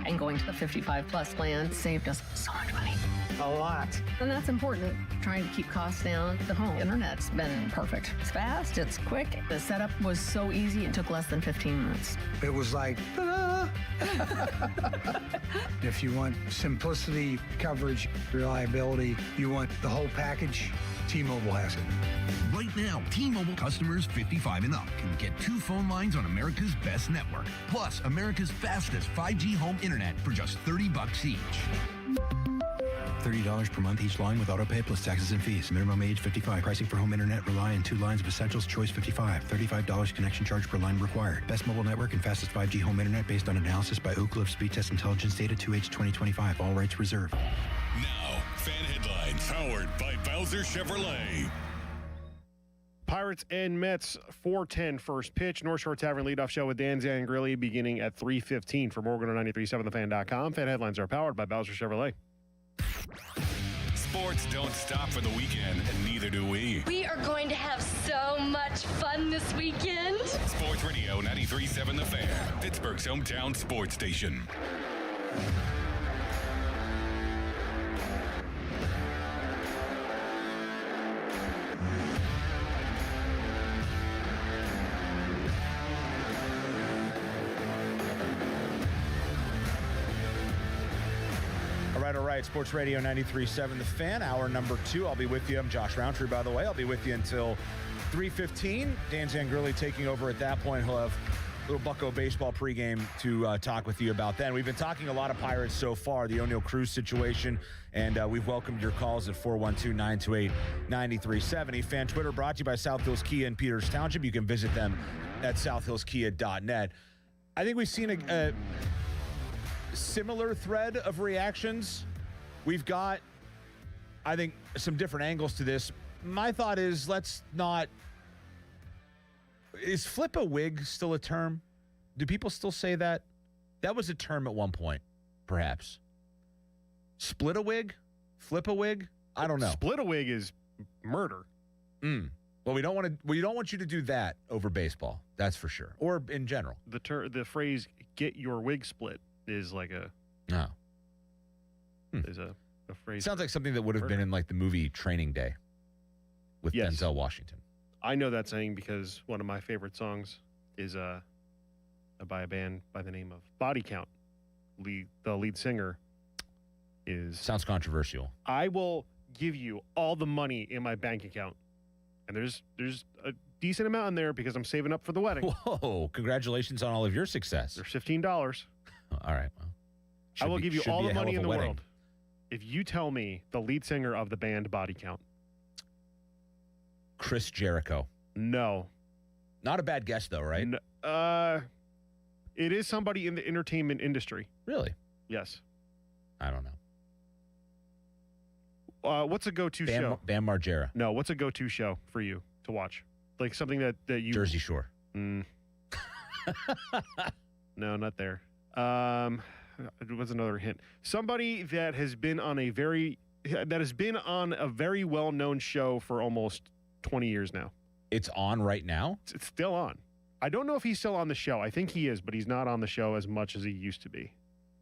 And going to the 55 plus plan saved us so much money. A lot. And that's important. Trying to keep costs down. The home internet's been perfect. It's fast, it's quick. The setup was so easy, it took less than 15 minutes. It was like, ta-da! If you want simplicity, coverage, reliability, you want the whole package, T-Mobile has it. Right now, T-Mobile customers 55 and up can get 2 phone lines on America's best network, plus America's fastest 5G home internet for just $30 each. $30 per month each line with autopay plus taxes and fees. Minimum age 55. Pricing for home internet rely on 2 lines of essentials. Choice 55. $35 connection charge per line required. Best mobile network and fastest 5G home internet based on analysis by Ookla of Speed Test Intelligence Data 2H 2025. All rights reserved. Now, fan headlines powered by Bowser Chevrolet. Pirates and Mets 4:10 first pitch. North Shore Tavern leadoff show with Dan Zangrilli beginning at 3:15 from Morgan on 93.7thefan.com. Fan headlines are powered by Bowser Chevrolet. Sports don't stop for the weekend, and neither do we. We are going to have so much fun this weekend. Sports Radio 93.7 The Fan, Pittsburgh's hometown sports station. All right. Sports Radio 93.7 The Fan, hour number 2. I'll be with you. I'm Josh Roundtree, by the way. I'll be with you until 3:15. Dan Zangrilli taking over at that point. He'll have a little Bucko baseball pregame to talk with you about then. We've been talking a lot of Pirates so far, the O'Neill Cruz situation, and we've welcomed your calls at 412-928-9370. Fan Twitter brought to you by South Hills Kia in Peters Township. You can visit them at southhillskia.net. I think we've seen a similar thread of reactions. We've got, I think, some different angles to this. My thought is, let's not... Is flip a wig still a term? Do people still say that? That was a term at one point, perhaps. Split a wig? Flip a wig? I don't know. Split a wig is murder. Well, we don't want you to do that over baseball. That's for sure. Or in general. The phrase "get your wig split" is like a is a phrase. Sounds like something that would have been in like the movie Training Day with Denzel Washington. I know that saying because one of my favorite songs is by a band by the name of Body Count. The lead singer is... Sounds controversial. I will give you all the money in my bank account. And there's a decent amount in there because I'm saving up for the wedding. Whoa, congratulations on all of your success. There's $15. All right, well. I will give you all the money in the world if you tell me the lead singer of the band Body Count. Chris Jericho. No. Not a bad guess, though, right? It is somebody in the entertainment industry. Really? Yes. I don't know. What's a go-to show? Bam Margera. No, what's a go-to show for you to watch? Like something that you... Jersey Shore. No, not there. What's another hint? Somebody that has been on a very well-known show for almost 20 years now. It's on right now? It's still on. I don't know if he's still on the show. I think he is, but he's not on the show as much as he used to be.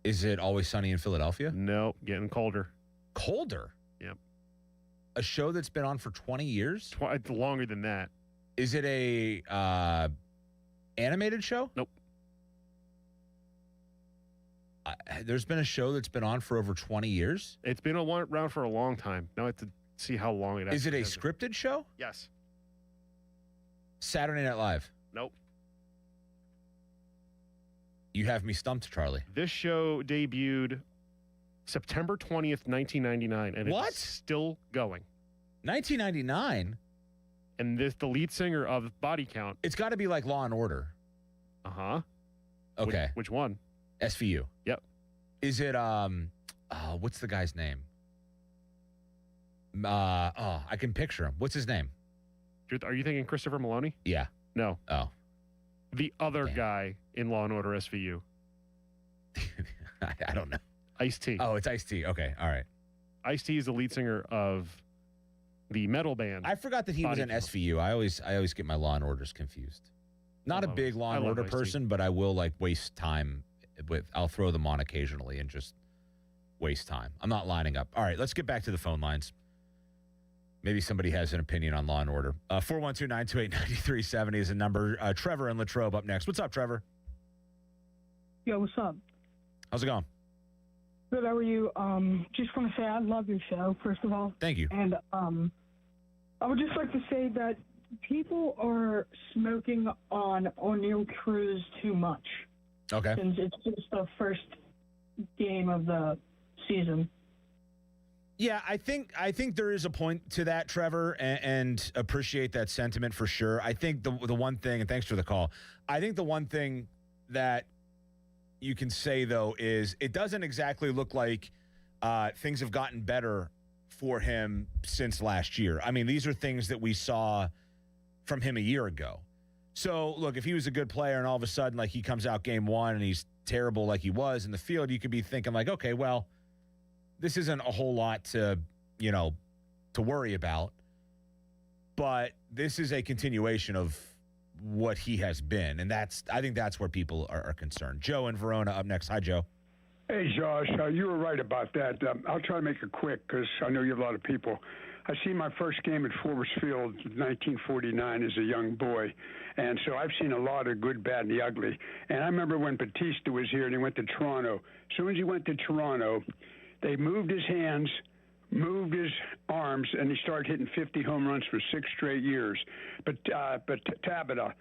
Is it Always Sunny in Philadelphia? No, getting colder. Colder? Yep. A show that's been on for 20 years? Longer than that. Is it a animated show? Nope. There's been a show that's been on for over 20 years? It's been around for a long time. Now I have to see how long it is. Is it a scripted show? Yes. Saturday Night Live? Nope. You have me stumped, Charlie. This show debuted September 20th, 1999, and What? it's still going. 1999? And the lead singer of Body Count. It's got to be like Law and Order. Uh-huh. Okay. Which one? SVU. Yep. Is it, what's the guy's name? I can picture him. What's his name? Are you thinking Christopher Maloney? Yeah. No. Oh. The other guy in Law and Order SVU. I don't know. Ice-T. Oh, it's Ice-T. Okay. All right. Ice-T is the lead singer of the metal band. I forgot that he was in SVU. I always get my Law and Orders confused. Not a big Law and Order person, but I will waste time with. I'll throw them on occasionally and just waste time. I'm not lining up. All right, let's get back to the phone lines. Maybe somebody has an opinion on Law and Order. 412-928-9370 is the number. Trevor and Latrobe up next. What's up, Trevor? Yo, what's up? How's it going? Good, how are you? Just want to say I love your show, first of all. Thank you. And I would just like to say that people are smoking on O'Neal Cruz too much. Okay. Since it's just the first game of the season. Yeah, I think there is a point to that, Trevor, and appreciate that sentiment for sure. I think the one thing, and thanks for the call, I think the one thing that you can say, though, is it doesn't exactly look like things have gotten better for him since last year. I mean, these are things that we saw from him a year ago. So, look, if he was a good player and all of a sudden, he comes out game one and he's terrible like he was in the field, you could be thinking, okay, well, this isn't a whole lot to worry about. But this is a continuation of what he has been, and I think that's where people are concerned. Joe in Verona up next. Hi, Joe. Hey, Josh, you were right about that. I'll try to make it quick because I know you have a lot of people. I seen my first game at Forbes Field in 1949 as a young boy, and so I've seen a lot of good, bad, and the ugly. And I remember when Batista was here and he went to Toronto. As soon as he went to Toronto, they moved his hands, moved his arms, and he started hitting 50 home runs for 6 straight years. But Tabata,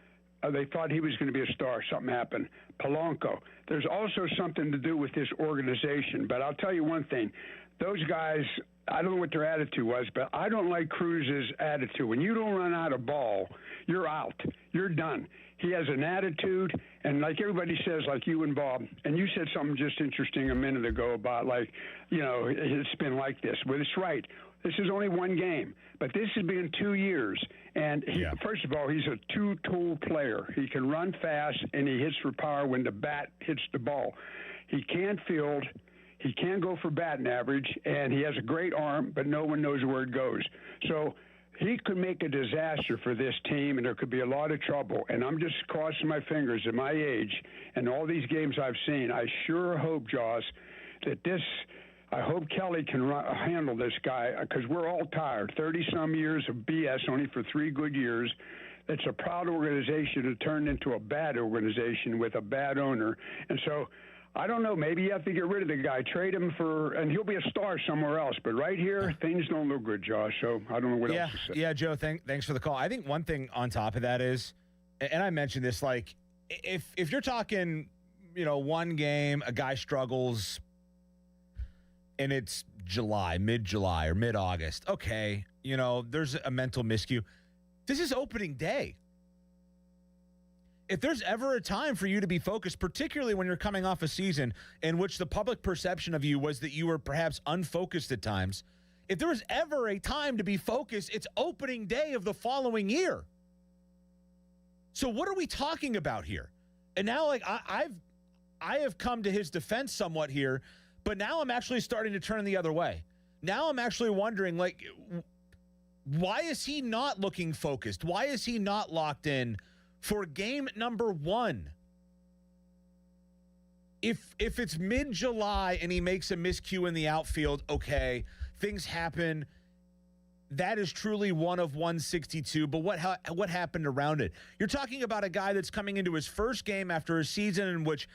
they thought he was going to be a star. Something happened. Polanco. There's also something to do with this organization. But I'll tell you one thing. Those guys, I don't know what their attitude was, but I don't like Cruz's attitude. When you don't run out of ball, you're out. You're done. He has an attitude, and like everybody says, like you and Bob, and you said something just interesting a minute ago about it's been like this. Well, it's right. This is only one game, but this has been 2 years. And first of all, he's a two-tool player. He can run fast, and he hits for power when the bat hits the ball. He can't field. He can go for batting average, and he has a great arm, but no one knows where it goes. So he could make a disaster for this team, and there could be a lot of trouble. And I'm just crossing my fingers at my age and all these games I've seen. I sure hope, Josh, that I hope Kelly can handle this guy because we're all tired. 30-some years of BS only for 3 good years. It's a proud organization to turn into a bad organization with a bad owner. And so I don't know. Maybe you have to get rid of the guy, trade him and he'll be a star somewhere else. But right here, things don't look good, Josh. So I don't know what else to say. Yeah, Joe, thanks for the call. I think one thing on top of that is, and I mentioned this, if you're talking, one game, a guy struggles, and it's mid-July or mid-August, okay, there's a mental miscue. This is opening day. If there's ever a time for you to be focused, particularly when you're coming off a season in which the public perception of you was that you were perhaps unfocused at times, if there was ever a time to be focused, it's opening day of the following year. So what are we talking about here? And now, I have come to his defense somewhat here, but now I'm actually starting to turn the other way. Now I'm actually wondering, why is he not looking focused? Why is he not locked in for game number 1? If it's mid-July and he makes a miscue in the outfield, okay, things happen. That is truly one of 162, but what happened around it? You're talking about a guy that's coming into his first game after a season in which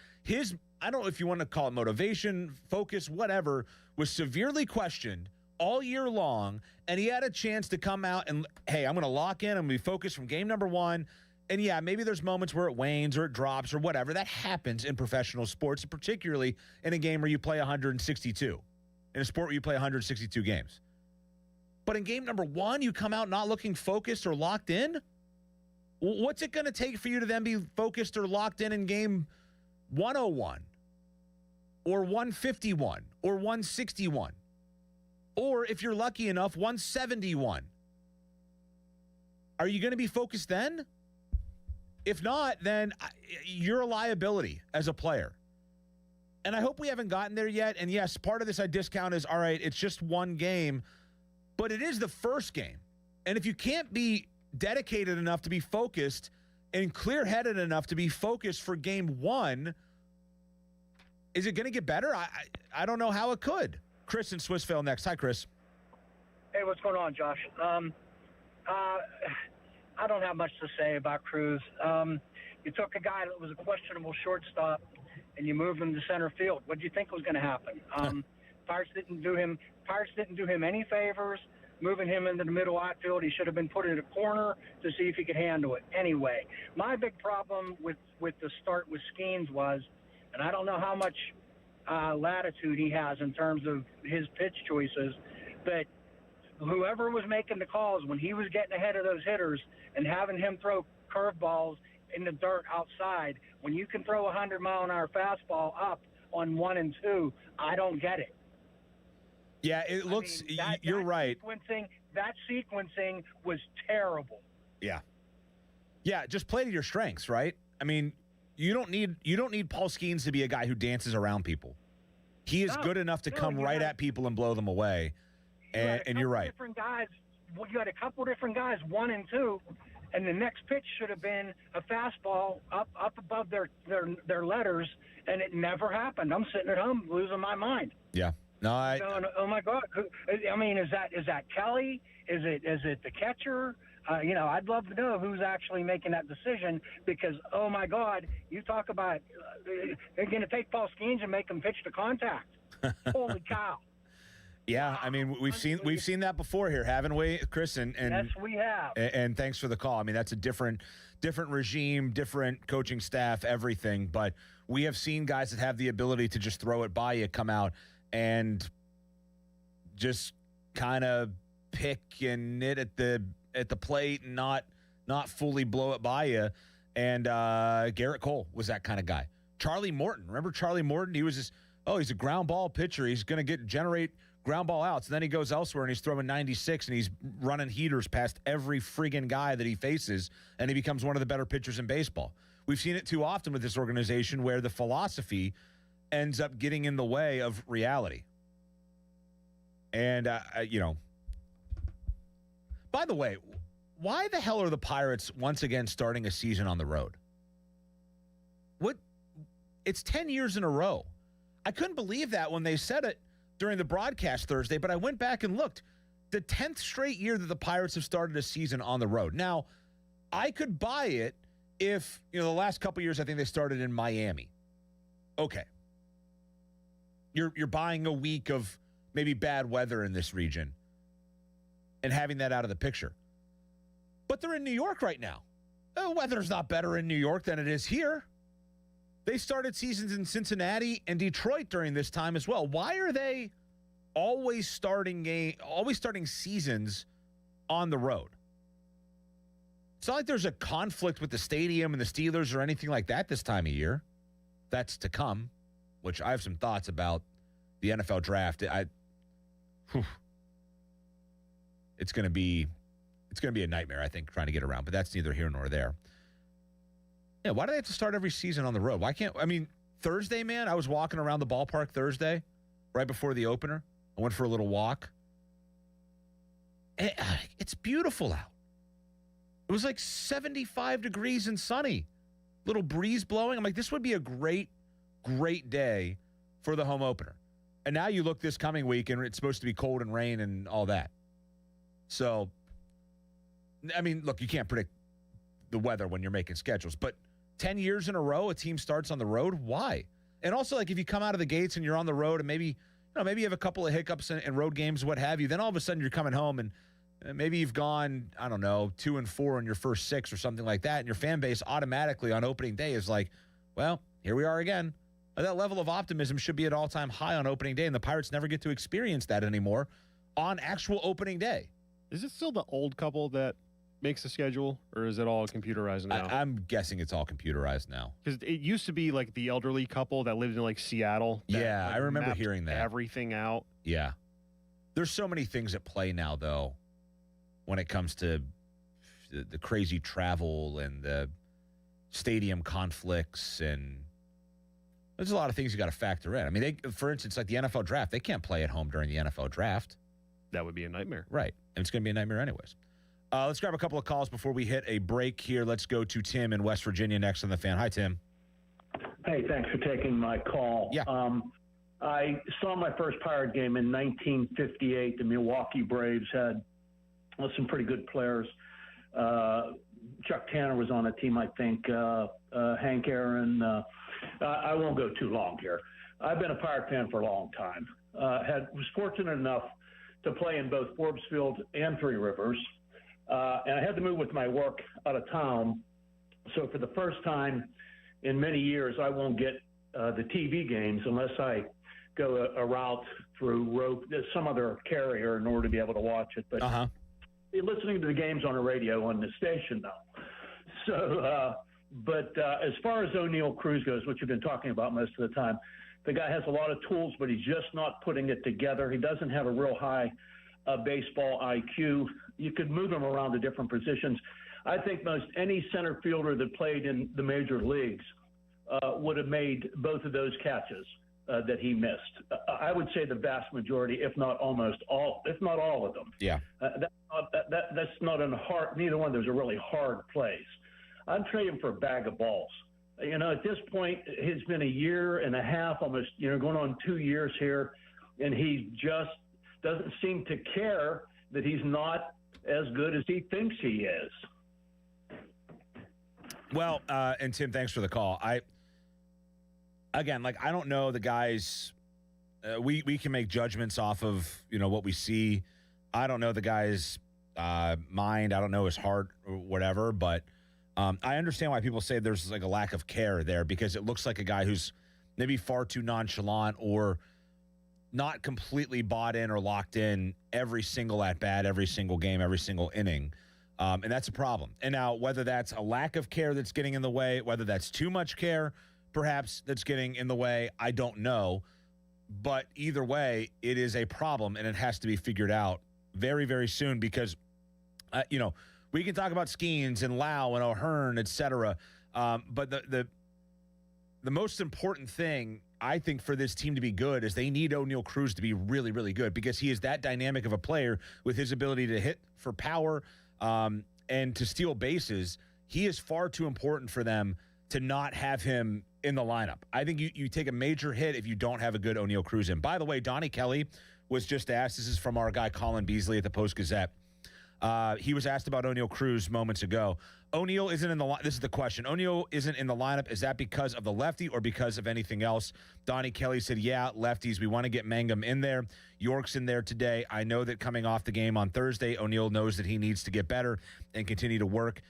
I don't know if you want to call it motivation, focus, whatever, was severely questioned all year long, and he had a chance to come out and, hey, I'm going to lock in, I'm going to be focused from game number 1, And yeah, maybe there's moments where it wanes or it drops or whatever. That happens in professional sports, particularly in a game where you play 162. In a sport where you play 162 games. But in game number 1, you come out not looking focused or locked in? What's it going to take for you to then be focused or locked in game 101 or 151 or 161? Or if you're lucky enough, 171? Are you going to be focused then? If not, then you're a liability as a player. And I hope we haven't gotten there yet. And yes, part of this I discount is, all right, it's just one game, but it is the first game. And if you can't be dedicated enough to be focused and clear-headed enough to be focused for game 1, is it going to get better? I don't know how it could. Chris in Swissvale next. Hi, Chris. Hey, what's going on, Josh? I don't have much to say about Cruz. You took a guy that was a questionable shortstop and you moved him to center field. What did you think was going to happen? Pirates didn't do him any favors moving him into the middle outfield. He should have been put in a corner to see if he could handle it. Anyway, my big problem with the start with Skeens was, and I don't know how much latitude he has in terms of his pitch choices, but whoever was making the calls when he was getting ahead of those hitters and having him throw curveballs in the dirt outside, when you can throw a 100-mile-an-hour fastball up on 1 and 2, I don't get it. Yeah, it looks. You're right. That sequencing was terrible. Yeah. Yeah, just play to your strengths, right? I mean, you don't need Paul Skeens to be a guy who dances around people. He is good enough to come right at people and blow them away. And you're right. You had a couple different guys, 1 and 2, and the next pitch should have been a fastball up above their letters, and it never happened. I'm sitting at home losing my mind. Yeah. No, oh my God! I mean, is that Kelly? Is it the catcher? I'd love to know who's actually making that decision because, oh my God, you talk about they're going to take Paul Skeens and make him pitch to contact. Holy cow! Yeah, I mean we've seen that before here, haven't we, Chris? And yes, we have. And thanks for the call. I mean that's a different regime, different coaching staff, everything. But we have seen guys that have the ability to just throw it by you, come out and just kind of pick and knit at the plate and not fully blow it by you. And Garrett Cole was that kind of guy. Charlie Morton, remember Charlie Morton? He was just he's a ground ball pitcher. He's going to generate ground ball outs. And then he goes elsewhere and he's throwing 96 and he's running heaters past every friggin' guy that he faces. And he becomes one of the better pitchers in baseball. We've seen it too often with this organization where the philosophy ends up getting in the way of reality. And, by the way, why the hell are the Pirates once again starting a season on the road? It's 10 years in a row. I couldn't believe that when they said it during the broadcast Thursday, but I went back and looked. The 10th straight year that the Pirates have started a season on the road. Now, I could buy it if, the last couple years I think they started in Miami. Okay. You're buying a week of maybe bad weather in this region and having that out of the picture. But they're in New York right now. The weather's not better in New York than it is here. They started seasons in Cincinnati and Detroit during this time as well. Why are they always starting seasons on the road? It's not like there's a conflict with the stadium and the Steelers or anything like that this time of year. That's to come, which I have some thoughts about the NFL draft. It's going to be a nightmare, I think, trying to get around, but that's neither here nor there. Yeah, why do they have to start every season on the road? Thursday, man, I was walking around the ballpark Thursday, right before the opener. I went for a little walk. It's beautiful out. It was like 75 degrees and sunny. Little breeze blowing. I'm like, this would be a great, great day for the home opener. And now you look this coming week, and it's supposed to be cold and rain and all that. So, look, you can't predict the weather when you're making schedules, but 10 years in a row, a team starts on the road. Why? And also, if you come out of the gates and you're on the road and maybe you have a couple of hiccups in road games, what have you, then all of a sudden you're coming home and maybe you've gone, I don't know, 2-4 in your first 6 or something like that, and your fan base automatically on opening day is like, well, here we are again. That level of optimism should be at all-time high on opening day, and the Pirates never get to experience that anymore on actual opening day. Is it still the old couple that makes the schedule, or is it all computerized now? I'm guessing it's all computerized now. Because it used to be like the elderly couple that lived in like Seattle. Yeah, I remember mapped hearing that. Everything out. Yeah. There's so many things at play now, though, when it comes to the crazy travel and the stadium conflicts, and there's a lot of things you got to factor in. I mean, for instance, like the NFL draft, they can't play at home during the NFL draft. That would be a nightmare. Right. And it's going to be a nightmare anyways. Let's grab a couple of calls before we hit a break here. Let's go to Tim in West Virginia next on the Fan. Hi, Tim. Hey, thanks for taking my call. Yeah. I saw my first Pirate game in 1958. The Milwaukee Braves had some pretty good players. Chuck Tanner was on a team, I think. Hank Aaron. I won't go too long here. I've been a Pirate fan for a long time. Was fortunate enough to play in both Forbes Field and Three Rivers. And I had to move with my work out of town. So for the first time in many years, I won't get the TV games unless I go a route through some other carrier in order to be able to watch it. But listening to the games on the radio on the station now. So, but as far as O'Neill Cruz goes, which you've been talking about most of the time, the guy has a lot of tools, but he's just not putting it together. He doesn't have a real high baseball IQ. You could move him around to different positions. I think most any center fielder that played in the major leagues would have made both of those catches that he missed. I would say the vast majority, if not almost all, if not all of them. Yeah. That's not neither one of those are really hard plays. I'd trade him for a bag of balls. You know, at this point, it's been a year and a half, almost, going on 2 years here, and he just doesn't seem to care that he's not as good as he thinks he is. Well, and Tim, thanks for the call. I don't know the guys. We can make judgments off of, what we see. I don't know the guy's mind. I don't know his heart or whatever, but I understand why people say there's like a lack of care there, because it looks like a guy who's maybe far too nonchalant or not completely bought in or locked in every single at-bat, every single game, every single inning. And that's a problem. And now whether that's a lack of care that's getting in the way, whether that's too much care perhaps that's getting in the way, I don't know. But either way, it is a problem, and it has to be figured out very, very soon, because, we can talk about Skeens and Lau and O'Hearn, et cetera. But the most important thing, I think, for this team to be good is they need O'Neill Cruz to be really, really good, because he is that dynamic of a player with his ability to hit for power and to steal bases. He is far too important for them to not have him in the lineup. I think you take a major hit if you don't have a good O'Neill Cruz in. By the way, Donnie Kelly was just asked, this is from our guy Colin Beasley at the Post-Gazette. He was asked about O'Neill Cruz moments ago. O'Neill isn't in the line. This is the question. O'Neill isn't in the lineup. Is that because of the lefty or because of anything else? Donnie Kelly said, yeah, lefties. We want to get Mangum in there. York's in there today. I know that coming off the game on Thursday, O'Neill knows that he needs to get better and continue to work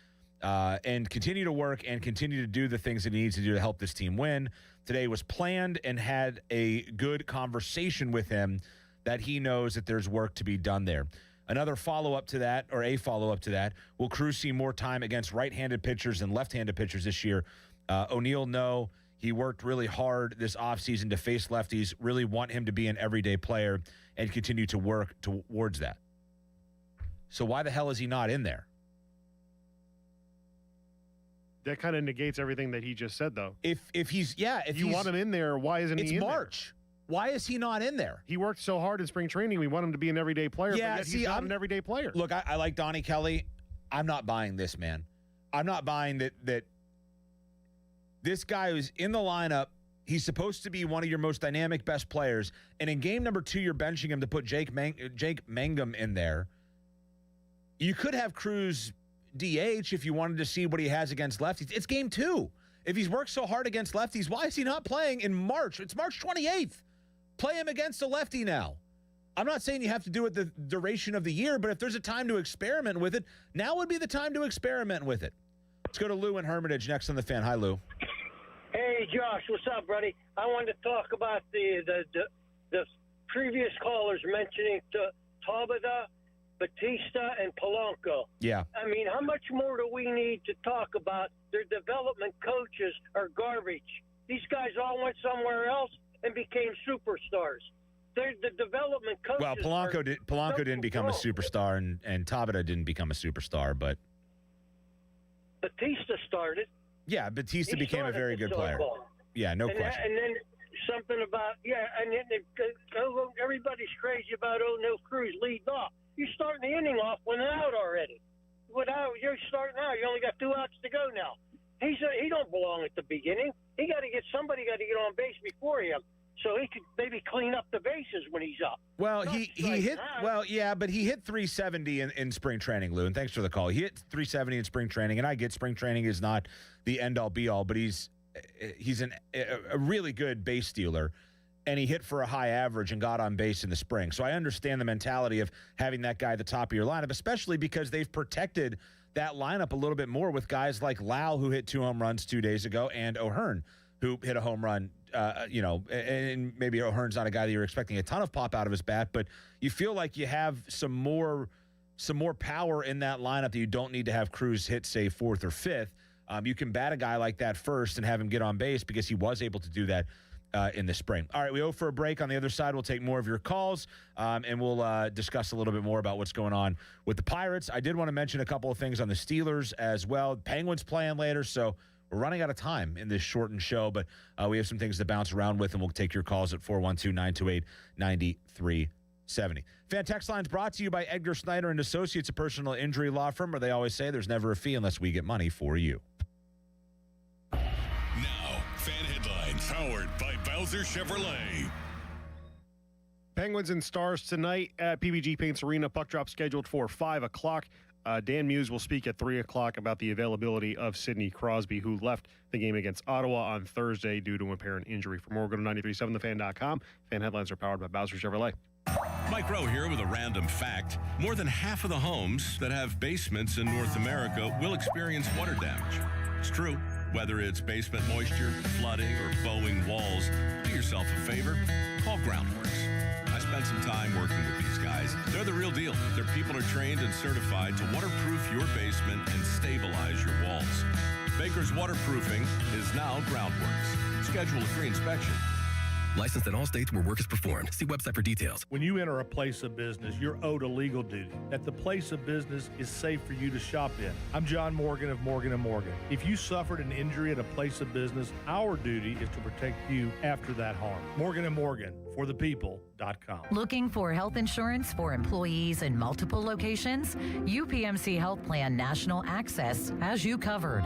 and continue to do the things that he needs to do to help this team win. Today was planned, and had a good conversation with him that he knows that there's work to be done there. Another follow-up to that, or a follow-up to that, will Cruz see more time against right-handed pitchers and left-handed pitchers this year? O'Neill, no. He worked really hard this offseason to face lefties, really want him to be an everyday player and continue to work towards that. So why the hell is he not in there? That kind of negates everything that he just said, though. If you want him in there, why isn't he in there? It's March. Why is he not in there? He worked so hard in spring training. We want him to be an everyday player. Yeah, but he's not an everyday player. Look, I like Donnie Kelly. I'm not buying this, man. I'm not buying that this guy who's in the lineup, he's supposed to be one of your most dynamic, best players, and in game number 2, you're benching him to put Jake Mangum in there. You could have Cruz DH if you wanted to see what he has against lefties. It's game 2. If he's worked so hard against lefties, why is he not playing in March? It's March 28th. Play him against a lefty now. I'm not saying you have to do it the duration of the year, but if there's a time to experiment with it, now would be the time to experiment with it. Let's go to Lou in Hermitage next on the Fan. Hi, Lou. Hey, Josh, what's up, buddy? I wanted to talk about the previous callers mentioning Tabata, Batista, and Polanco. Yeah. I mean, how much more do we need to talk about? Their development coaches are garbage. These guys all went somewhere else and became superstars. They're the development coaches. Well, Polanco didn't become a superstar, and Tabata didn't become a superstar, but Batista started. Yeah, Batista became a very good player. Yeah, no question. And then something about, and then everybody's crazy about, no, Cruz leading off. You're starting the inning off with an out already. You're starting out. You only got 2 outs to go now. He don't belong at the beginning. Somebody got to get on base before him, so he could maybe clean up the bases when he's up. Well, he hit but he hit 370 in spring training, Lou, and thanks for the call. He hit 370 in spring training, and I get spring training is not the end-all, be-all, but he's a really good base stealer, and he hit for a high average and got on base in the spring. So I understand the mentality of having that guy at the top of your lineup, especially because they've protected that lineup a little bit more with guys like Lau, who hit 2 home runs 2 days ago, and O'Hearn, who hit a home run. And maybe O'Hearn's not a guy that you're expecting a ton of pop out of his bat, but you feel like you have some more power in that lineup that you don't need to have Cruz hit, say, 4th or 5th. You can bat a guy like that first and have him get on base because he was able to do that in the spring. All right, we go for a break. On the other side, we'll take more of your calls, and we'll discuss a little bit more about what's going on with the Pirates. I did want to mention a couple of things on the Steelers as well. Penguins playing later, so we're running out of time in this shortened show, but we have some things to bounce around with, and we'll take your calls at 412-928-9370. Fan Text Line's brought to you by Edgar Snyder and Associates, a personal injury law firm, where they always say there's never a fee unless we get money for you. Now, Fan Headlines, powered by Bowser Chevrolet. Penguins and Stars tonight at PBG Paints Arena. Puck drop scheduled for 5 o'clock. Dan Muse will speak at 3 o'clock about the availability of Sidney Crosby, who left the game against Ottawa on Thursday due to apparent injury. For more, go to 93.7thefan.com. Fan Headlines are powered by Bowser Chevrolet. Mike Rowe here with a random fact. More than half of the homes that have basements in North America will experience water damage. It's true. Whether it's basement moisture, flooding, or bowing walls, do yourself a favor. Call Groundworks. I spent some time working with these guys. They're the real deal. Their people are trained and certified to waterproof your basement and stabilize your walls. Baker's Waterproofing is now Groundworks. Schedule a free inspection. Licensed in all states where work is performed. See website for details. When you enter a place of business, you're owed a legal duty that the place of business is safe for you to shop in. I'm John Morgan of Morgan & Morgan. If you suffered an injury at a place of business, our duty is to protect you after that harm. Morgan & Morgan, for the people.com. Looking for health insurance for employees in multiple locations? UPMC Health Plan National Access has you covered.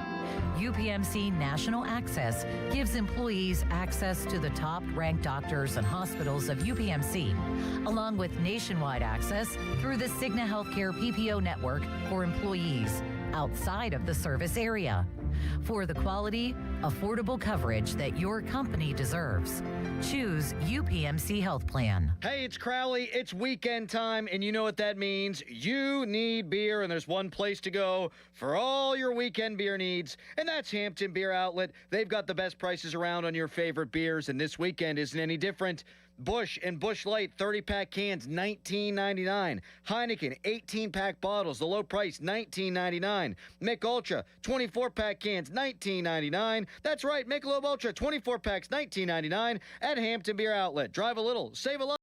UPMC National Access gives employees access to the top-ranked doctors and hospitals of UPMC, along with nationwide access through the Cigna Healthcare PPO network for employees outside of the service area. For the quality, affordable coverage that your company deserves, choose UPMC Health Plan. Hey, it's Crowley. It's weekend time, and you know what that means. You need beer, and there's one place to go for all your weekend beer needs, and that's Hampton Beer Outlet. They've got the best prices around on your favorite beers, and this weekend isn't any different. Busch and Busch Light 30-pack cans, $19.99. Heineken 18-pack bottles, the low price, $19.99. Mick Ultra 24-pack cans, $19.99. That's right, Michelob Ultra 24 packs, $19.99 at Hampton Beer Outlet. Drive a little, save a lot.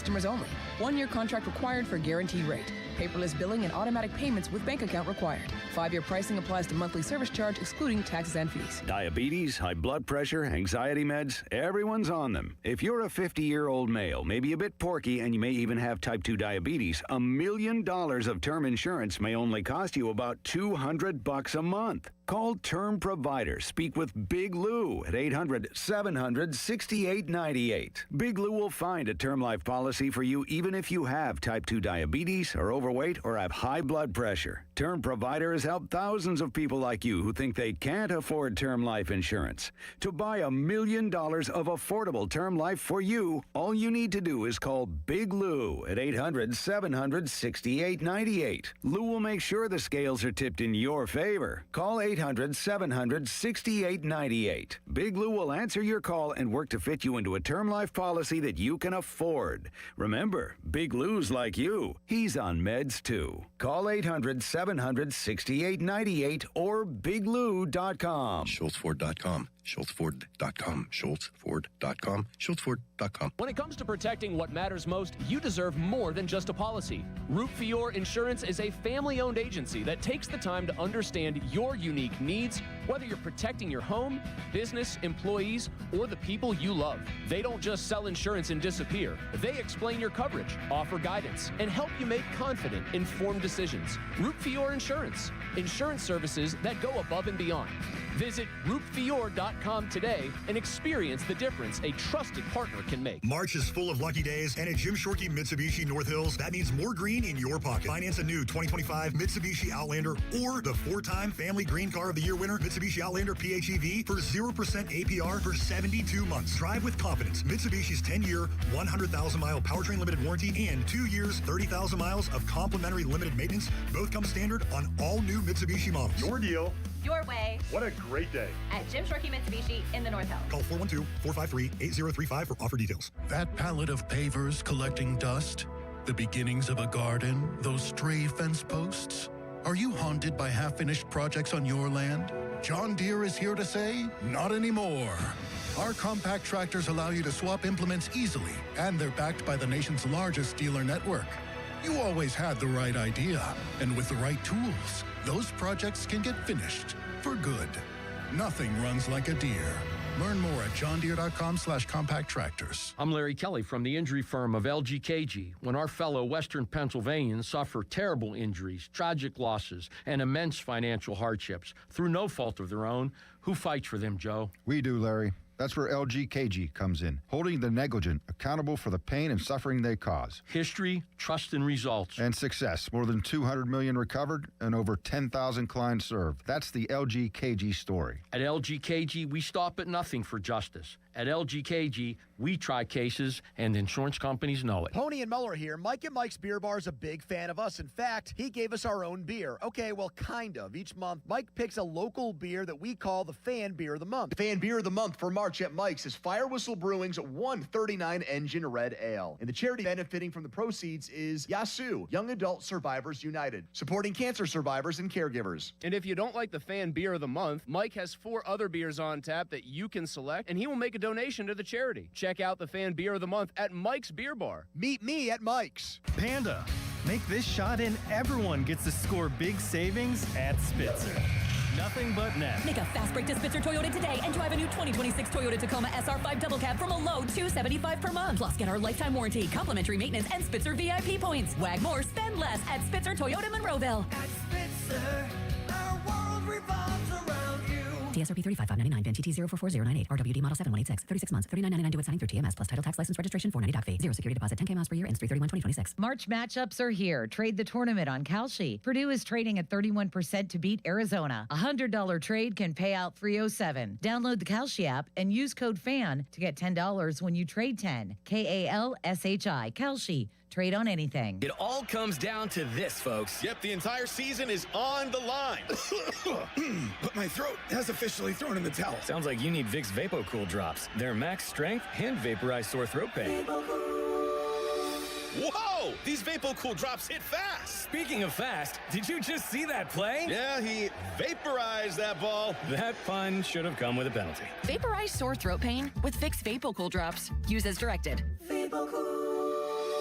Customers only. 1-year contract required for guaranteed rate. Paperless billing and automatic payments with bank account required. 5-year pricing applies to monthly service charge excluding taxes and fees. Diabetes, high blood pressure, anxiety meds, everyone's on them. If you're a 50-year-old male, maybe a bit porky, and you may even have type 2 diabetes, $1 million of term insurance may only cost you about $200 a month. Call Term Provider. Speak with Big Lou at 800-700-6898. Big Lou will find a term life policy for you even if you have type 2 diabetes, are overweight, or have high blood pressure. Term Provider has helped thousands of people like you who think they can't afford term life insurance. To buy $1 million of affordable term life for you, all you need to do is call Big Lou at 800-700-6898. Lou will make sure the scales are tipped in your favor. Call 800-700-6898. Big Lou will answer your call and work to fit you into a term life policy that you can afford. Remember, Big Lou's like you. He's on meds too. Call 800-700-6898 or biglou.com. SchultzFord.com. SchultzFord.com. SchultzFord.com. SchultzFord.com. When it comes to protecting what matters most, you deserve more than just a policy. Root for Your Insurance is a family-owned agency that takes the time to understand your unique needs, whether you're protecting your home, business, employees, or the people you love. They don't just sell insurance and disappear. They explain your coverage, offer guidance, and help you make confident, informed decisions. Root for Your Insurance. Insurance services that go above and beyond. Visit rootforyour.com today and experience the difference a trusted partner can make. March is full of lucky days, and at Jim Shorkey Mitsubishi North Hills, that means more green in your pocket. Finance a new 2025 Mitsubishi Outlander or the 4-time Family Green Car of the Year winner, Mitsubishi Outlander PHEV, for 0% APR for 72 months. Drive with confidence. Mitsubishi's 10-year, 100,000-mile powertrain limited warranty and 2 years, 30,000 miles of complimentary limited maintenance both come standard on all new Mitsubishi models. Your deal. Your way. What a great day. At Jim Shorkey Mitsubishi in the North Hills. Call 412-453-8035 for offer details. That pallet of pavers collecting dust, the beginnings of a garden, those stray fence posts. Are you haunted by half-finished projects on your land? John Deere is here to say, not anymore. Our compact tractors allow you to swap implements easily, and they're backed by the nation's largest dealer network. You always had the right idea, and with the right tools, those projects can get finished for good. Nothing runs like a Deere. Learn more at johndeere.com/compact tractors. I'm Larry Kelly from the injury firm of LGKG. When our fellow Western Pennsylvanians suffer terrible injuries, tragic losses, and immense financial hardships through no fault of their own, who fights for them, Joe? We do, Larry. That's where LGKG comes in, holding the negligent accountable for the pain and suffering they cause. History, trust, and results. And success. More than 200 million recovered and over 10,000 clients served. That's the LGKG story. At LGKG, we stop at nothing for justice. At LGKG, we try cases, and insurance companies know it. Pony and Muller here. Mike and Mike's Beer Bar is a big fan of us. In fact, he gave us our own beer. Okay, well, kind of. Each month, Mike picks a local beer that we call the Fan Beer of the Month. The Fan Beer of the Month for March at Mike's is Fire Whistle Brewing's 139 Engine Red Ale. And the charity benefiting from the proceeds is YASU, Young Adult Survivors United, supporting cancer survivors and caregivers. And if you don't like the Fan Beer of the Month, Mike has 4 other beers on tap that you can select, and he will make a donation to the charity. Check out the Fan Beer of the Month at Mike's Beer Bar. Meet me at Mike's. Panda, make this shot and everyone gets to score big savings at Spitzer. Nothing but net. Make a fast break to Spitzer Toyota today and drive a new 2026 Toyota Tacoma SR5 Double Cab from a low $275 per month. Plus, get our lifetime warranty, complimentary maintenance, and Spitzer VIP points. Wag more, spend less at Spitzer Toyota Monroeville. At Spitzer, our world revolves around you. TSRP 35599, VIN TT 044098, RWD Model 7186, 36 months, $39.99 due at signing through TMS, plus title tax license registration, $490 doc fee, 0 security deposit, 10K miles per year, ends 3/31/2026. March matchups are here. Trade the tournament on Kalshi. Purdue is trading at 31% to beat Arizona. A $100 trade can pay out $307. Download the Kalshi app and use code FAN to get $10 when you trade 10. KALSHI. Kalshi. Trade on anything. It all comes down to this, folks. Yep, the entire season is on the line. But my throat has officially thrown in the towel. Sounds like you need Vicks VapoCool drops. They're max strength and vaporize sore throat pain. Whoa! These VapoCool drops hit fast. Speaking of fast, did you just see that play? Yeah, he vaporized that ball. That pun should have come with a penalty. Vaporize sore throat pain with Vicks VapoCool drops. Use as directed. VapoCool.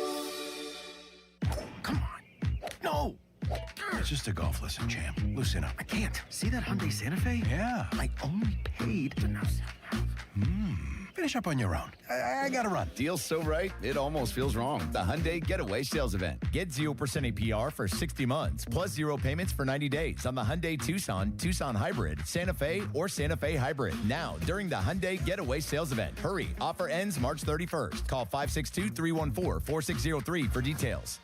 It's just a golf lesson, champ. Loosen up. I can't. See that Hyundai Santa Fe? Yeah. I only paid for no Finish up on your own. I gotta run. Deal's so right, it almost feels wrong. The Hyundai Getaway Sales Event. Get 0% APR for 60 months, plus 0 payments for 90 days on the Hyundai Tucson, Tucson Hybrid, Santa Fe, or Santa Fe Hybrid. Now, during the Hyundai Getaway Sales Event. Hurry, offer ends March 31st. Call 562-314-4603 for details.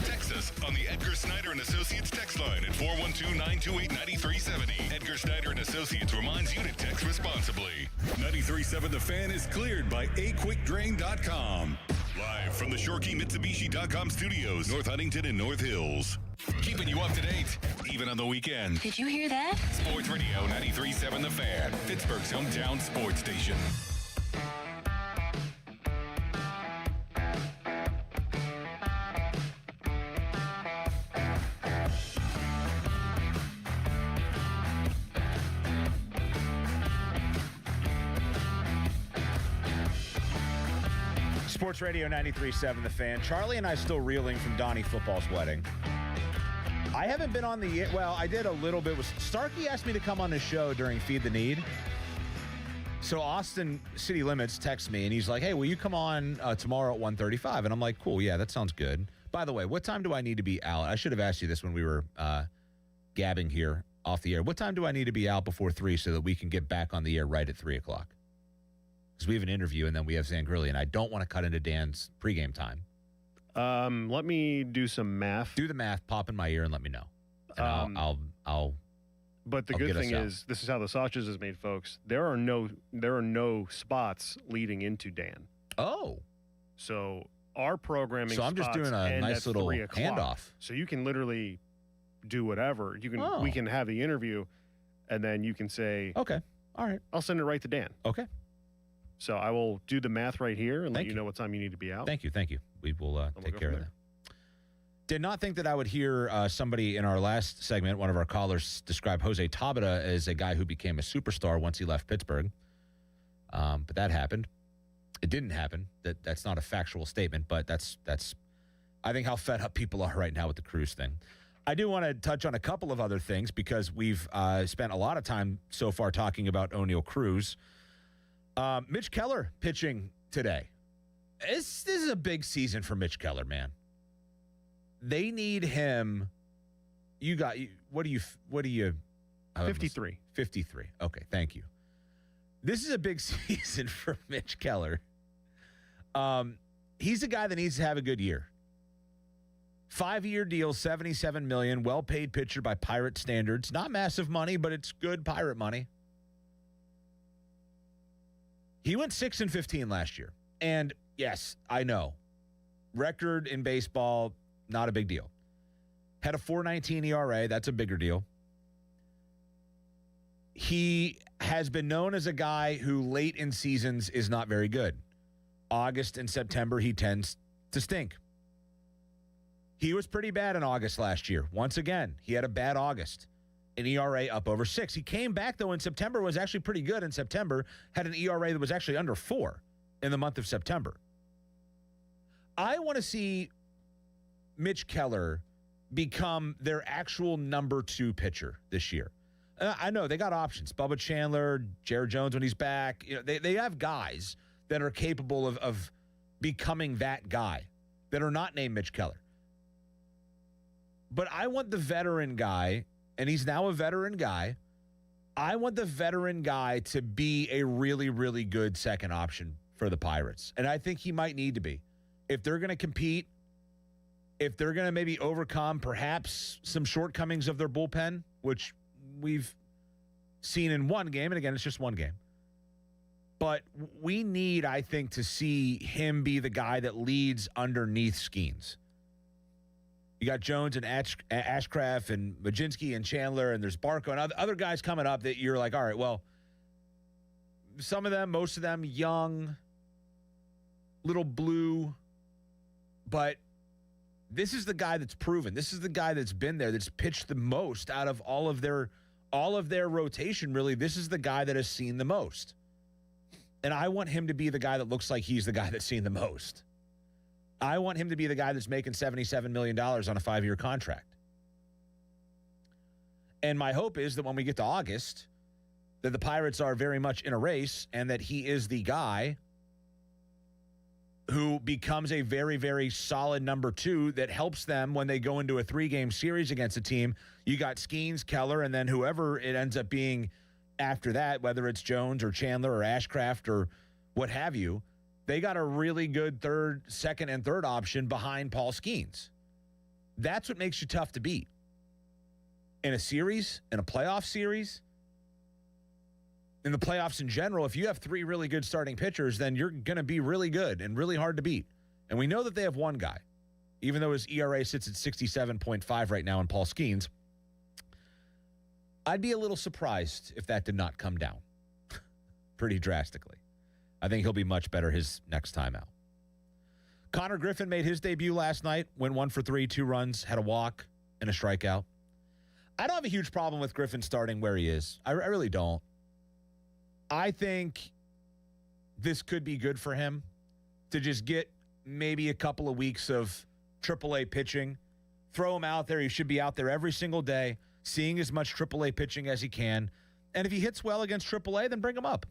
Text us on the Edgar Snyder and Associates text line at 412-928-9370. Edgar Snyder and Associates reminds you to text responsibly. 93.7 The Fan is cleared by aquickdrain.com. Live from the ShorkeyMitsubishi.com studios, North Huntington and North Hills. Keeping you up to date, even on the weekend. Did you hear that? Sports Radio 93.7 The Fan, Pittsburgh's hometown sports station. Sports Radio 93.7 The Fan. Charlie and I still reeling from Donnie Football's wedding. I haven't been on the... Well, I did a little bit. Starkey asked me to come on the show during Feed the Need. So Austin City Limits texts me, and he's like, hey, will you come on tomorrow at 1:35? And I'm like, cool, yeah, that sounds good. By the way, what time do I need to be out? I should have asked you this when we were gabbing here off the air. What time do I need to be out before 3 so that we can get back on the air right at 3 o'clock? Because we have an interview, and then we have Zangrilli, and I don't want to cut into Dan's pregame time. Let me do some math. Do the math, pop in my ear, and let me know. And I'll But the good thing is, this is how the sausage is made, folks. There are no spots leading into Dan. Oh. So our programming. So I'm just doing a nice little handoff. So you can literally do whatever. You can. We can have the interview, and then you can say, okay, all right, I'll send it right to Dan. Okay. So I will do the math right here and let you know what time you need to be out. Thank you. We will take care of that. Did not think that I would hear somebody in our last segment, one of our callers, describe Jose Tabata as a guy who became a superstar once he left Pittsburgh. But that happened. It didn't happen. That's not a factual statement, but that's I think how fed up people are right now with the Cruz thing. I do want to touch on a couple of other things because we've spent a lot of time so far talking about O'Neal Cruz. Mitch Keller pitching today. This is a big season for Mitch Keller, man. They need him. What do you 53. 53. Okay, thank you. This is a big season for Mitch Keller. He's a guy that needs to have a good year. 5-year deal, $77 million, well-paid pitcher by Pirate standards. Not massive money, but it's good Pirate money. He went 6-15 last year. And yes, I know. Record in baseball, not a big deal. Had a 4.19 ERA. That's a bigger deal. He has been known as a guy who late in seasons is not very good. August and September, he tends to stink. He was pretty bad in August last year. Once again, he had a bad August. An ERA up over 6. He came back, though, in September, was actually pretty good in September, had an ERA that was actually under 4 in the month of September. I want to see Mitch Keller become their actual number 2 pitcher this year. I know they got options. Bubba Chandler, Jared Jones when he's back. You know, they have guys that are capable of becoming that guy that are not named Mitch Keller. But I want the veteran guy, and he's now a veteran guy. I want the veteran guy to be a really, really good second option for the Pirates. And I think he might need to be. If they're going to compete, if they're going to maybe overcome perhaps some shortcomings of their bullpen, which we've seen in one game, and again, it's just one game. But we need, I think, to see him be the guy that leads underneath Skeens. You got Jones and Ashcraft and Majinski and Chandler, and there's Barco and other guys coming up that you're like, all right, well, some of them, most of them, young, little blue, but this is the guy that's proven. This is the guy that's been there, that's pitched the most out of all of their rotation, really. This is the guy that has seen the most. And I want him to be the guy that looks like he's the guy that's seen the most. I want him to be the guy that's making $77 million on a 5-year contract. And my hope is that when we get to August, that the Pirates are very much in a race and that he is the guy who becomes a very, very solid number 2 that helps them when they go into a 3-game series against a team. You got Skeens, Keller, and then whoever it ends up being after that, whether it's Jones or Chandler or Ashcraft or what have you, they got a really good second and third option behind Paul Skeens. That's what makes you tough to beat. In a series, in a playoff series, in the playoffs in general, if you have 3 really good starting pitchers, then you're going to be really good and really hard to beat. And we know that they have one guy, even though his ERA sits at 67.5 right now in Paul Skeens. I'd be a little surprised if that did not come down pretty drastically. I think he'll be much better his next time out. Connor Griffin made his debut last night, went 1 for 3, 2 runs, had a walk and a strikeout. I don't have a huge problem with Griffin starting where he is. I really don't. I think this could be good for him to just get maybe a couple of weeks of AAA pitching, throw him out there. He should be out there every single day, seeing as much AAA pitching as he can. And if he hits well against AAA, then bring him up.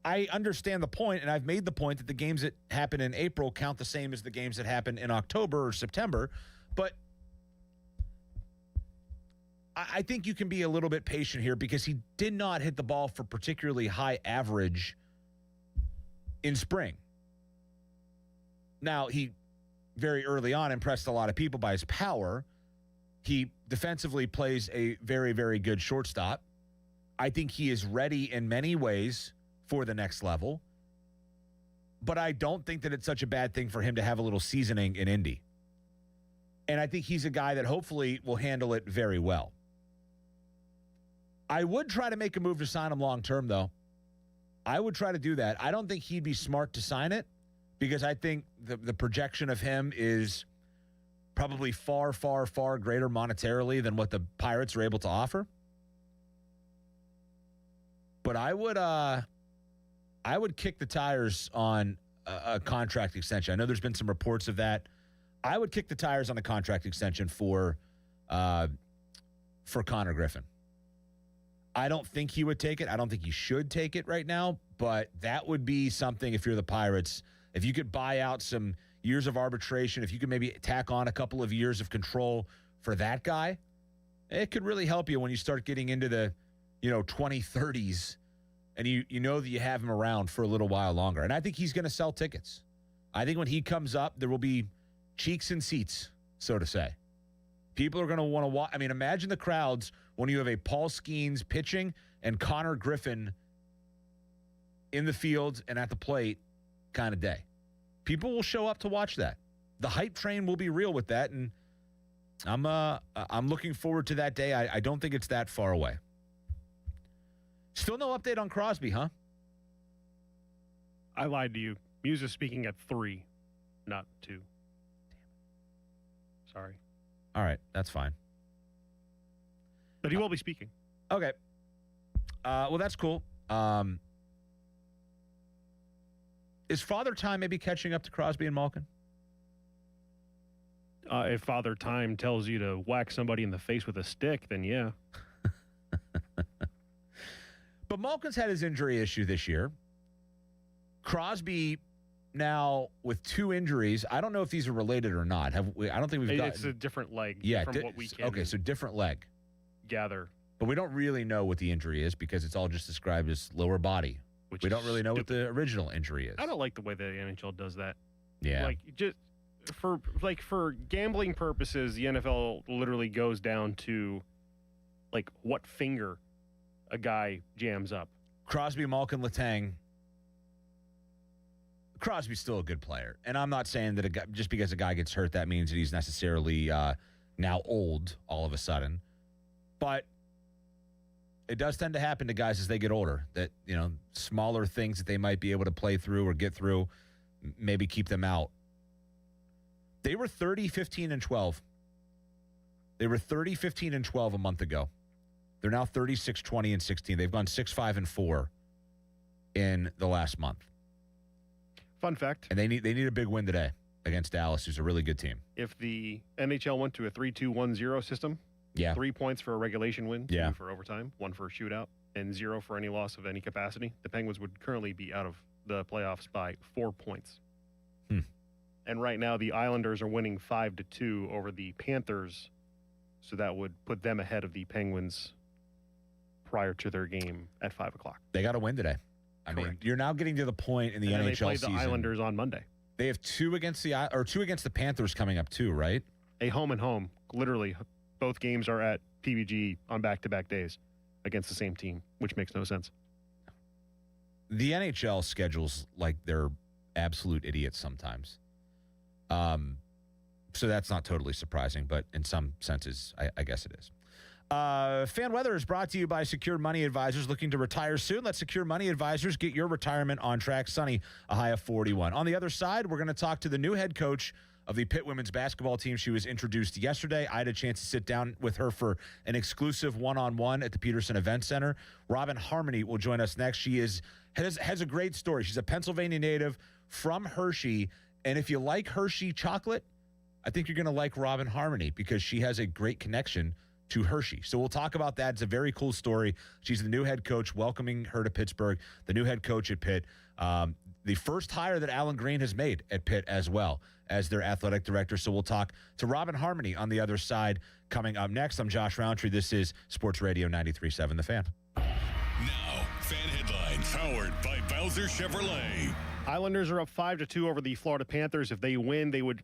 I understand the point, and I've made the point that the games that happen in April count the same as the games that happen in October or September. But I think you can be a little bit patient here because he did not hit the ball for particularly high average in spring. Now, he very early on impressed a lot of people by his power. He defensively plays a very, very good shortstop. I think he is ready in many ways for the next level. But I don't think that it's such a bad thing for him to have a little seasoning in Indy. And I think he's a guy that hopefully will handle it very well. I would try to make a move to sign him long-term, though. I would try to do that. I don't think he'd be smart to sign it because I think the projection of him is probably far, far, far greater monetarily than what the Pirates are able to offer. But I would kick the tires on a contract extension. I know there's been some reports of that. I would kick the tires on a contract extension for Connor Griffin. I don't think he would take it. I don't think he should take it right now, but that would be something if you're the Pirates. If you could buy out some years of arbitration, if you could maybe tack on a couple of years of control for that guy, it could really help you when you start getting into the 2030s and you know that you have him around for a little while longer. And I think he's going to sell tickets. I think when he comes up, there will be cheeks and seats, so to say. People are going to want to watch. I mean, imagine the crowds when you have a Paul Skeens pitching and Connor Griffin in the field and at the plate kind of day. People will show up to watch that. The hype train will be real with that, and I'm looking forward to that day. I don't think it's that far away. Still no update on Crosby, huh? I lied to you. Muse is speaking at 3, not 2. Sorry. All right, that's fine. But he will be speaking. Okay. Well, that's cool. Is Father Time maybe catching up to Crosby and Malkin? If Father Time tells you to whack somebody in the face with a stick, then yeah. But Malkin's had his injury issue this year. Crosby now with 2 injuries. I don't know if these are related or not. I don't think we've got. It's a different leg. Yeah. From what we can. Okay, so different leg. Gather. But we don't really know what the injury is because it's all just described as lower body. We don't really know what the original injury is. I don't like the way the NHL does that. Yeah. Like just for gambling purposes, the NFL literally goes down to like what finger a guy jams up. Crosby, Malkin, Letang. Crosby's still a good player. And I'm not saying that just because a guy gets hurt, that means that he's necessarily now old all of a sudden. But it does tend to happen to guys as they get older that, smaller things that they might be able to play through or get through, maybe keep them out. They were 30, 15, and 12. They were 30, 15, and 12 a month ago. They're now 36, 20, and 16. They've gone 6, 5, and 4 in the last month. Fun fact. And they need a big win today against Dallas, who's a really good team. If the NHL went to a 3-2-1-0 system, Yeah. 3 points for a regulation win, 2 Yeah. for overtime, 1 for a shootout, and 0 for any loss of any capacity. The Penguins would currently be out of the playoffs by 4 points. And right now, the Islanders are winning 5-2 over the Panthers, so that would put them ahead of the Penguins prior to their game at 5 o'clock. They got to win today. I mean, you're now getting to the point in the And NHL they play season. the Islanders on Monday. They have 2 against the Panthers coming up too, right? A home and home. Literally, both games are at PBG on back-to-back days against the same team, which makes no sense. The NHL schedules like they're absolute idiots sometimes. So that's not totally surprising, but in some senses, I guess it is. Fan Weather is brought to you by Secure Money Advisors. Looking to retire soon? Let Secure Money Advisors get your retirement on track. Sunny, a high of 41. On the other side, we're going to talk to the new head coach of the Pitt women's basketball team. She was introduced yesterday. I had a chance to sit down with her for an exclusive one-on-one at the Peterson Event Center. Robin Harmony will join us next. She has a great story. She's a Pennsylvania native from Hershey, and if you like Hershey chocolate, I think you're going to like Robin Harmony because she has a great connection to Hershey. So we'll talk about that. It's a very cool story. She's the new head coach, welcoming her to Pittsburgh, the new head coach at Pitt. The first hire that Alan Green has made at Pitt as well as their athletic director. So we'll talk to Robin Harmony on the other side coming up next. I'm Josh Roundtree. This is Sports Radio 93.7 The Fan. Now, fan headlines powered by Bowser Chevrolet. Islanders are up 5-2 over the Florida Panthers. If they win, they would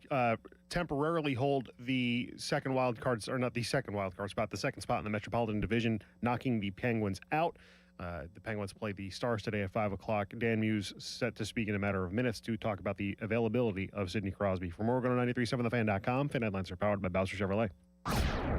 temporarily hold the second wild card, or not the second wild card spot, the second spot in the Metropolitan Division, knocking the Penguins out. The Penguins play the Stars today at 5 o'clock. Dan Muse set to speak in a matter of minutes to talk about the availability of Sidney Crosby. For more, go to 937thefan.com. Fan headlines are powered by Bowser Chevrolet.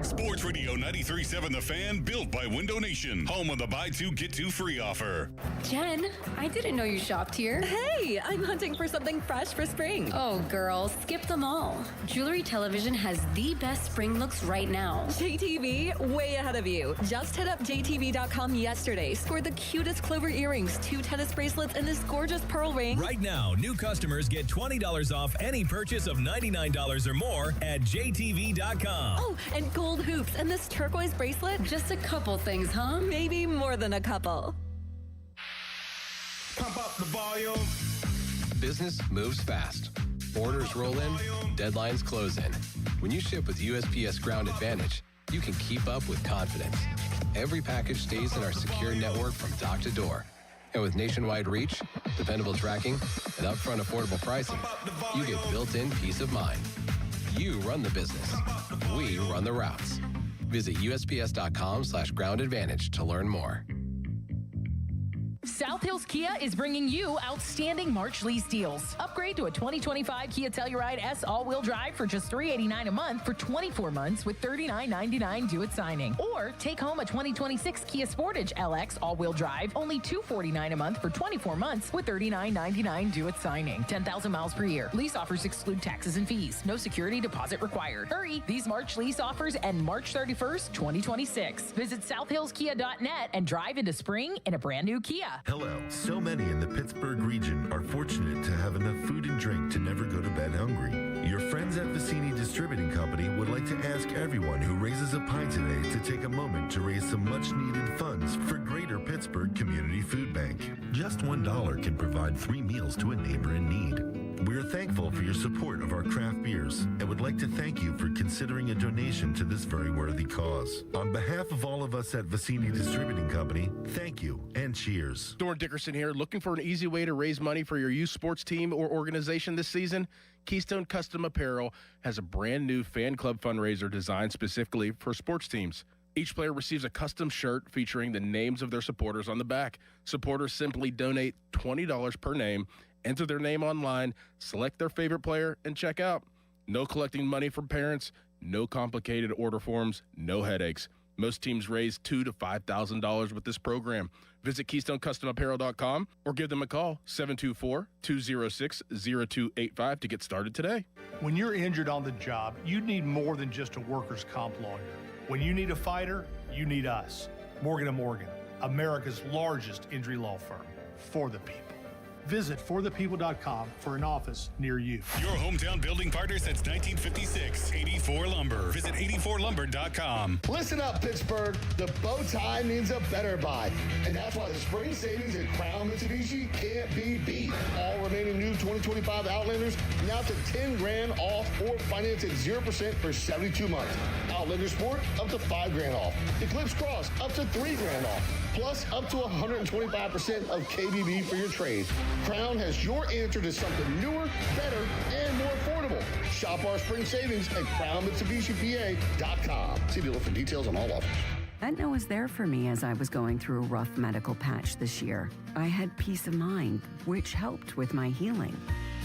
Sports Radio 93.7 The Fan, built by Window Nation, home of the buy two, get two free offer. Jen, I didn't know you shopped here. Hey, I'm hunting for something fresh for spring. Oh, girl, skip them all. Jewelry Television has the best spring looks right now. JTV, way ahead of you. Just hit up JTV.com yesterday, scored the cutest clover earrings, 2 tennis bracelets, and this gorgeous pearl ring. Right now, new customers get $20 off any purchase of $99 or more at JTV.com. Oh, and gold hoops and this turquoise bracelet. Just a couple things, huh? Maybe more than a couple. Pump up the volume. Business moves fast. Orders roll in, deadlines close in. When you ship with USPS Ground Advantage, you can keep up with confidence. Every package stays in our secure network from dock to door. And with nationwide reach, dependable tracking, and upfront affordable pricing, you get built-in peace of mind. You run the business. We run the routes. Visit USPS.com/Ground Advantage to learn more. South Hills Kia is bringing you outstanding March lease deals. Upgrade to a 2025 Kia Telluride S all-wheel drive for just $389 a month for 24 months with $39.99 due at signing. Or take home a 2026 Kia Sportage LX all-wheel drive, only $249 a month for 24 months with $39.99 due at signing. 10,000 miles per year. Lease offers exclude taxes and fees. No security deposit required. Hurry! These March lease offers end March 31st, 2026. Visit southhillskia.net and drive into spring in a brand new Kia. Hello. So many in the Pittsburgh region are fortunate to have enough food and drink to never go to bed hungry. Your friends at Vicini Distributing Company would like to ask everyone who raises a pie today to take a moment to raise some much-needed funds for Greater Pittsburgh Community Food Bank. Just $1 can provide 3 meals to a neighbor in need. We are thankful for your support of our craft beers and would like to thank you for considering a donation to this very worthy cause. On behalf of all of us at Vicini Distributing Company, thank you and cheers. Dorn Dickerson here. Looking for an easy way to raise money for your youth sports team or organization this season? Keystone Custom Apparel has a brand new fan club fundraiser designed specifically for sports teams. Each player receives a custom shirt featuring the names of their supporters on the back. Supporters simply donate $20 per name, enter their name online, select their favorite player, and check out. No collecting money from parents, no complicated order forms, no headaches. Most teams raise $2,000 to $5,000 with this program. Visit KeystoneCustomApparel.com or give them a call, 724-206-0285 to get started today. When you're injured on the job, you need more than just a workers' comp lawyer. When you need a fighter, you need us. Morgan & Morgan, America's largest injury law firm, for the people. Visit forthepeople.com for an office near you. Your hometown building partner since 1956, 84 Lumber. Visit 84lumber.com. Listen up, Pittsburgh. The bow tie means a better buy. And that's why the spring savings at Crown Mitsubishi can't be beat. All remaining new 2025 Outlanders now up to $10,000 off or finance at 0% for 72 months. Outlander Sport up to $5,000 off. Eclipse Cross up to $3,000 off. Plus up to 125% of KBB for your trade. Crown has your answer to something newer, better, and more affordable. Shop our spring savings at CrownMitsubishiPA.com. See below for details on all offers. Aetna was there for me as I was going through a rough medical patch this year. I had peace of mind, which helped with my healing.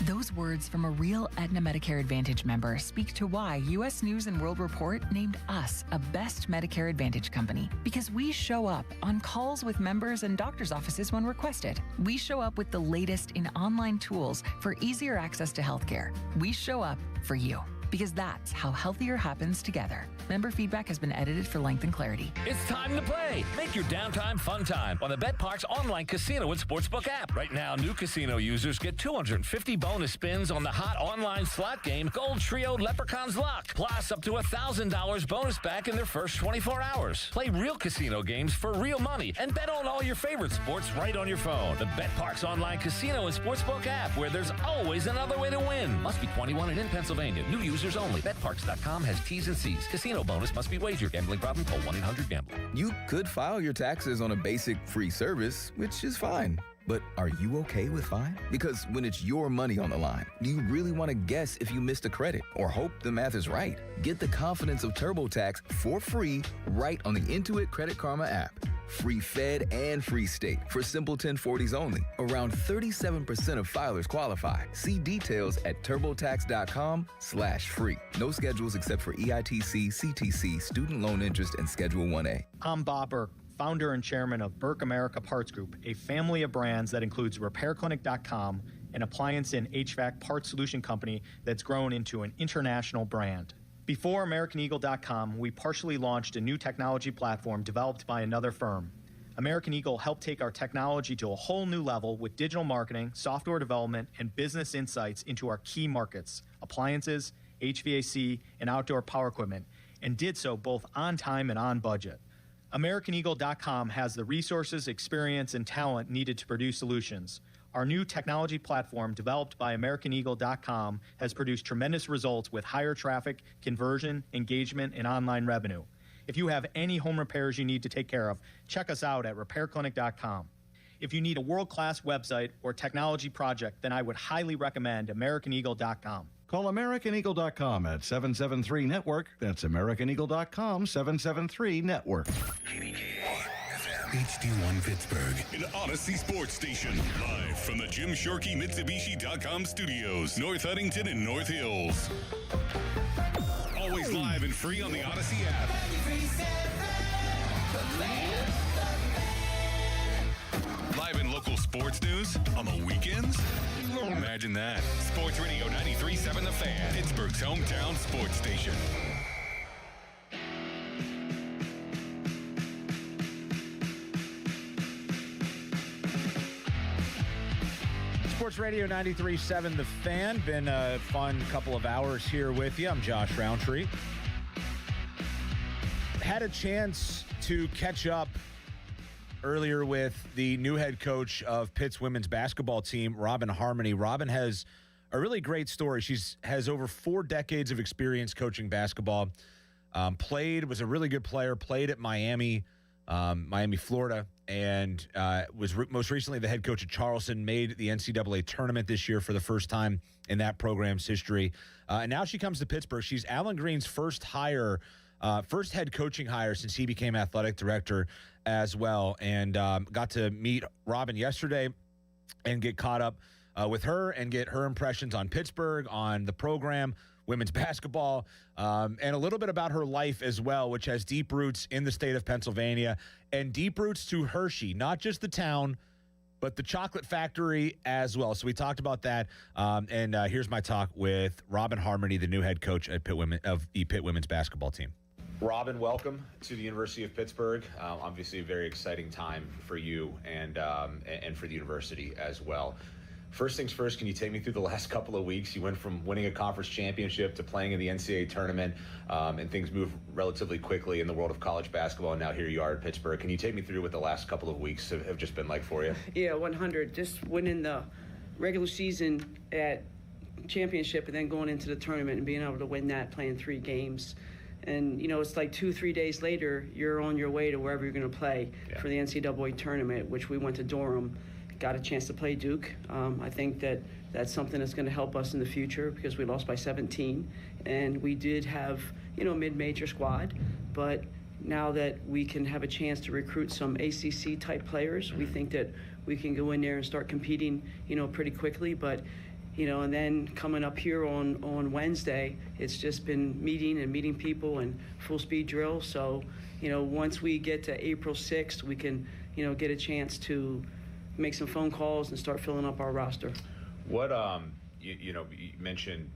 Those words from a real Aetna Medicare Advantage member speak to why U.S. News & World Report named us a best Medicare Advantage company. Because we show up on calls with members and doctors' offices when requested. We show up with the latest in online tools for easier access to healthcare. We show up for you. Because that's how healthier happens together. Member feedback has been edited for length and clarity. It's time to play. Make your downtime fun time on the BetParx online casino and sportsbook app. Right now, new casino users get 250 bonus spins on the hot online slot game Gold Trio Leprechaun's Luck. Plus, up to $1,000 bonus back in their first 24 hours. Play real casino games for real money and bet on all your favorite sports right on your phone. The BetParx online casino and sportsbook app, where there's always another way to win. Must be 21 and in Pennsylvania. New users only. BetParx.com has T's and C's. Casino bonus must be wagered. Gambling problem? Call 1-800-GAMBLER. You could file your taxes on a basic free service, which is fine. But are you okay with fine? Because when it's your money on the line, do you really want to guess if you missed a credit or hope the math is right? Get the confidence of TurboTax for free right on the Intuit Credit Karma app. Free Fed and free state for simple 1040s only. Around 37% of filers qualify. See details at turbotax.com/free. No schedules except for EITC, CTC, student loan interest, and Schedule 1A. I'm Bob Burke, founder and chairman of Burke America Parts Group, a family of brands that includes RepairClinic.com, an appliance and HVAC parts solution company that's grown into an international brand. Before AmericanEagle.com, we partially launched a new technology platform developed by another firm. American Eagle helped take our technology to a whole new level with digital marketing, software development, and business insights into our key markets, appliances, HVAC, and outdoor power equipment, and did so both on time and on budget. AmericanEagle.com has the resources, experience, and talent needed to produce solutions. Our new technology platform, developed by AmericanEagle.com, has produced tremendous results with higher traffic, conversion, engagement, and online revenue. If you have any home repairs you need to take care of, check us out at RepairClinic.com. If you need a world-class website or technology project, then I would highly recommend AmericanEagle.com. Call AmericanEagle.com at 773-NETWORK. That's AmericanEagle.com, 773-NETWORK. HD1 Pittsburgh, an Odyssey sports station. Live from the Jim Shorkey Mitsubishi.com studios, North Huntington and North Hills. Always live and free on the Odyssey app. Live in local sports news on the weekends? Imagine that. Sports Radio 93.7 The Fan, Pittsburgh's hometown sports station. Sports Radio 93.7 The Fan. Been a fun couple of hours here with you. I'm Josh Roundtree. Had a chance to catch up earlier with the new head coach of Pitt's women's basketball team, Robin Harmony. Robin has a really great story. She has over 4 decades of experience coaching basketball. Was a really good player, played at Miami, Florida, and was most recently the head coach at Charleston, made the NCAA tournament this year for the first time in that program's history. And now she comes to Pittsburgh. She's Alan Green's first head coaching hire since he became athletic director as well. And got to meet Robin yesterday and get caught up with her and get her impressions on Pittsburgh, on the program, women's basketball, and a little bit about her life as well, which has deep roots in the state of Pennsylvania and deep roots to Hershey, not just the town, but the chocolate factory as well. So we talked about that, and here's my talk with Robin Harmony, the new head coach at the Pitt women's basketball team. Robin, welcome to the University of Pittsburgh. Obviously, a very exciting time for you and for the university as well. First things first, can you take me through the last couple of weeks? You went from winning a conference championship to playing in the NCAA tournament, and things move relatively quickly in the world of college basketball, and now here you are at Pittsburgh. Can you take me through what the last couple of weeks have just been like for you? Yeah, 100. Just winning the regular season at championship and then going into the tournament and being able to win that, playing 3 games. And, it's like 2-3 days later, you're on your way to wherever you're going to play for the NCAA tournament, which we went to Durham. Got a chance to play Duke. I think that's something that's going to help us in the future because we lost by 17. And we did have, a mid-major squad. But now that we can have a chance to recruit some ACC-type players, we think that we can go in there and start competing, pretty quickly. But, and then coming up here on Wednesday, it's just been meeting people and full-speed drill. So, once we get to April 6th, we can, get a chance to make some phone calls and start filling up our roster. What you mentioned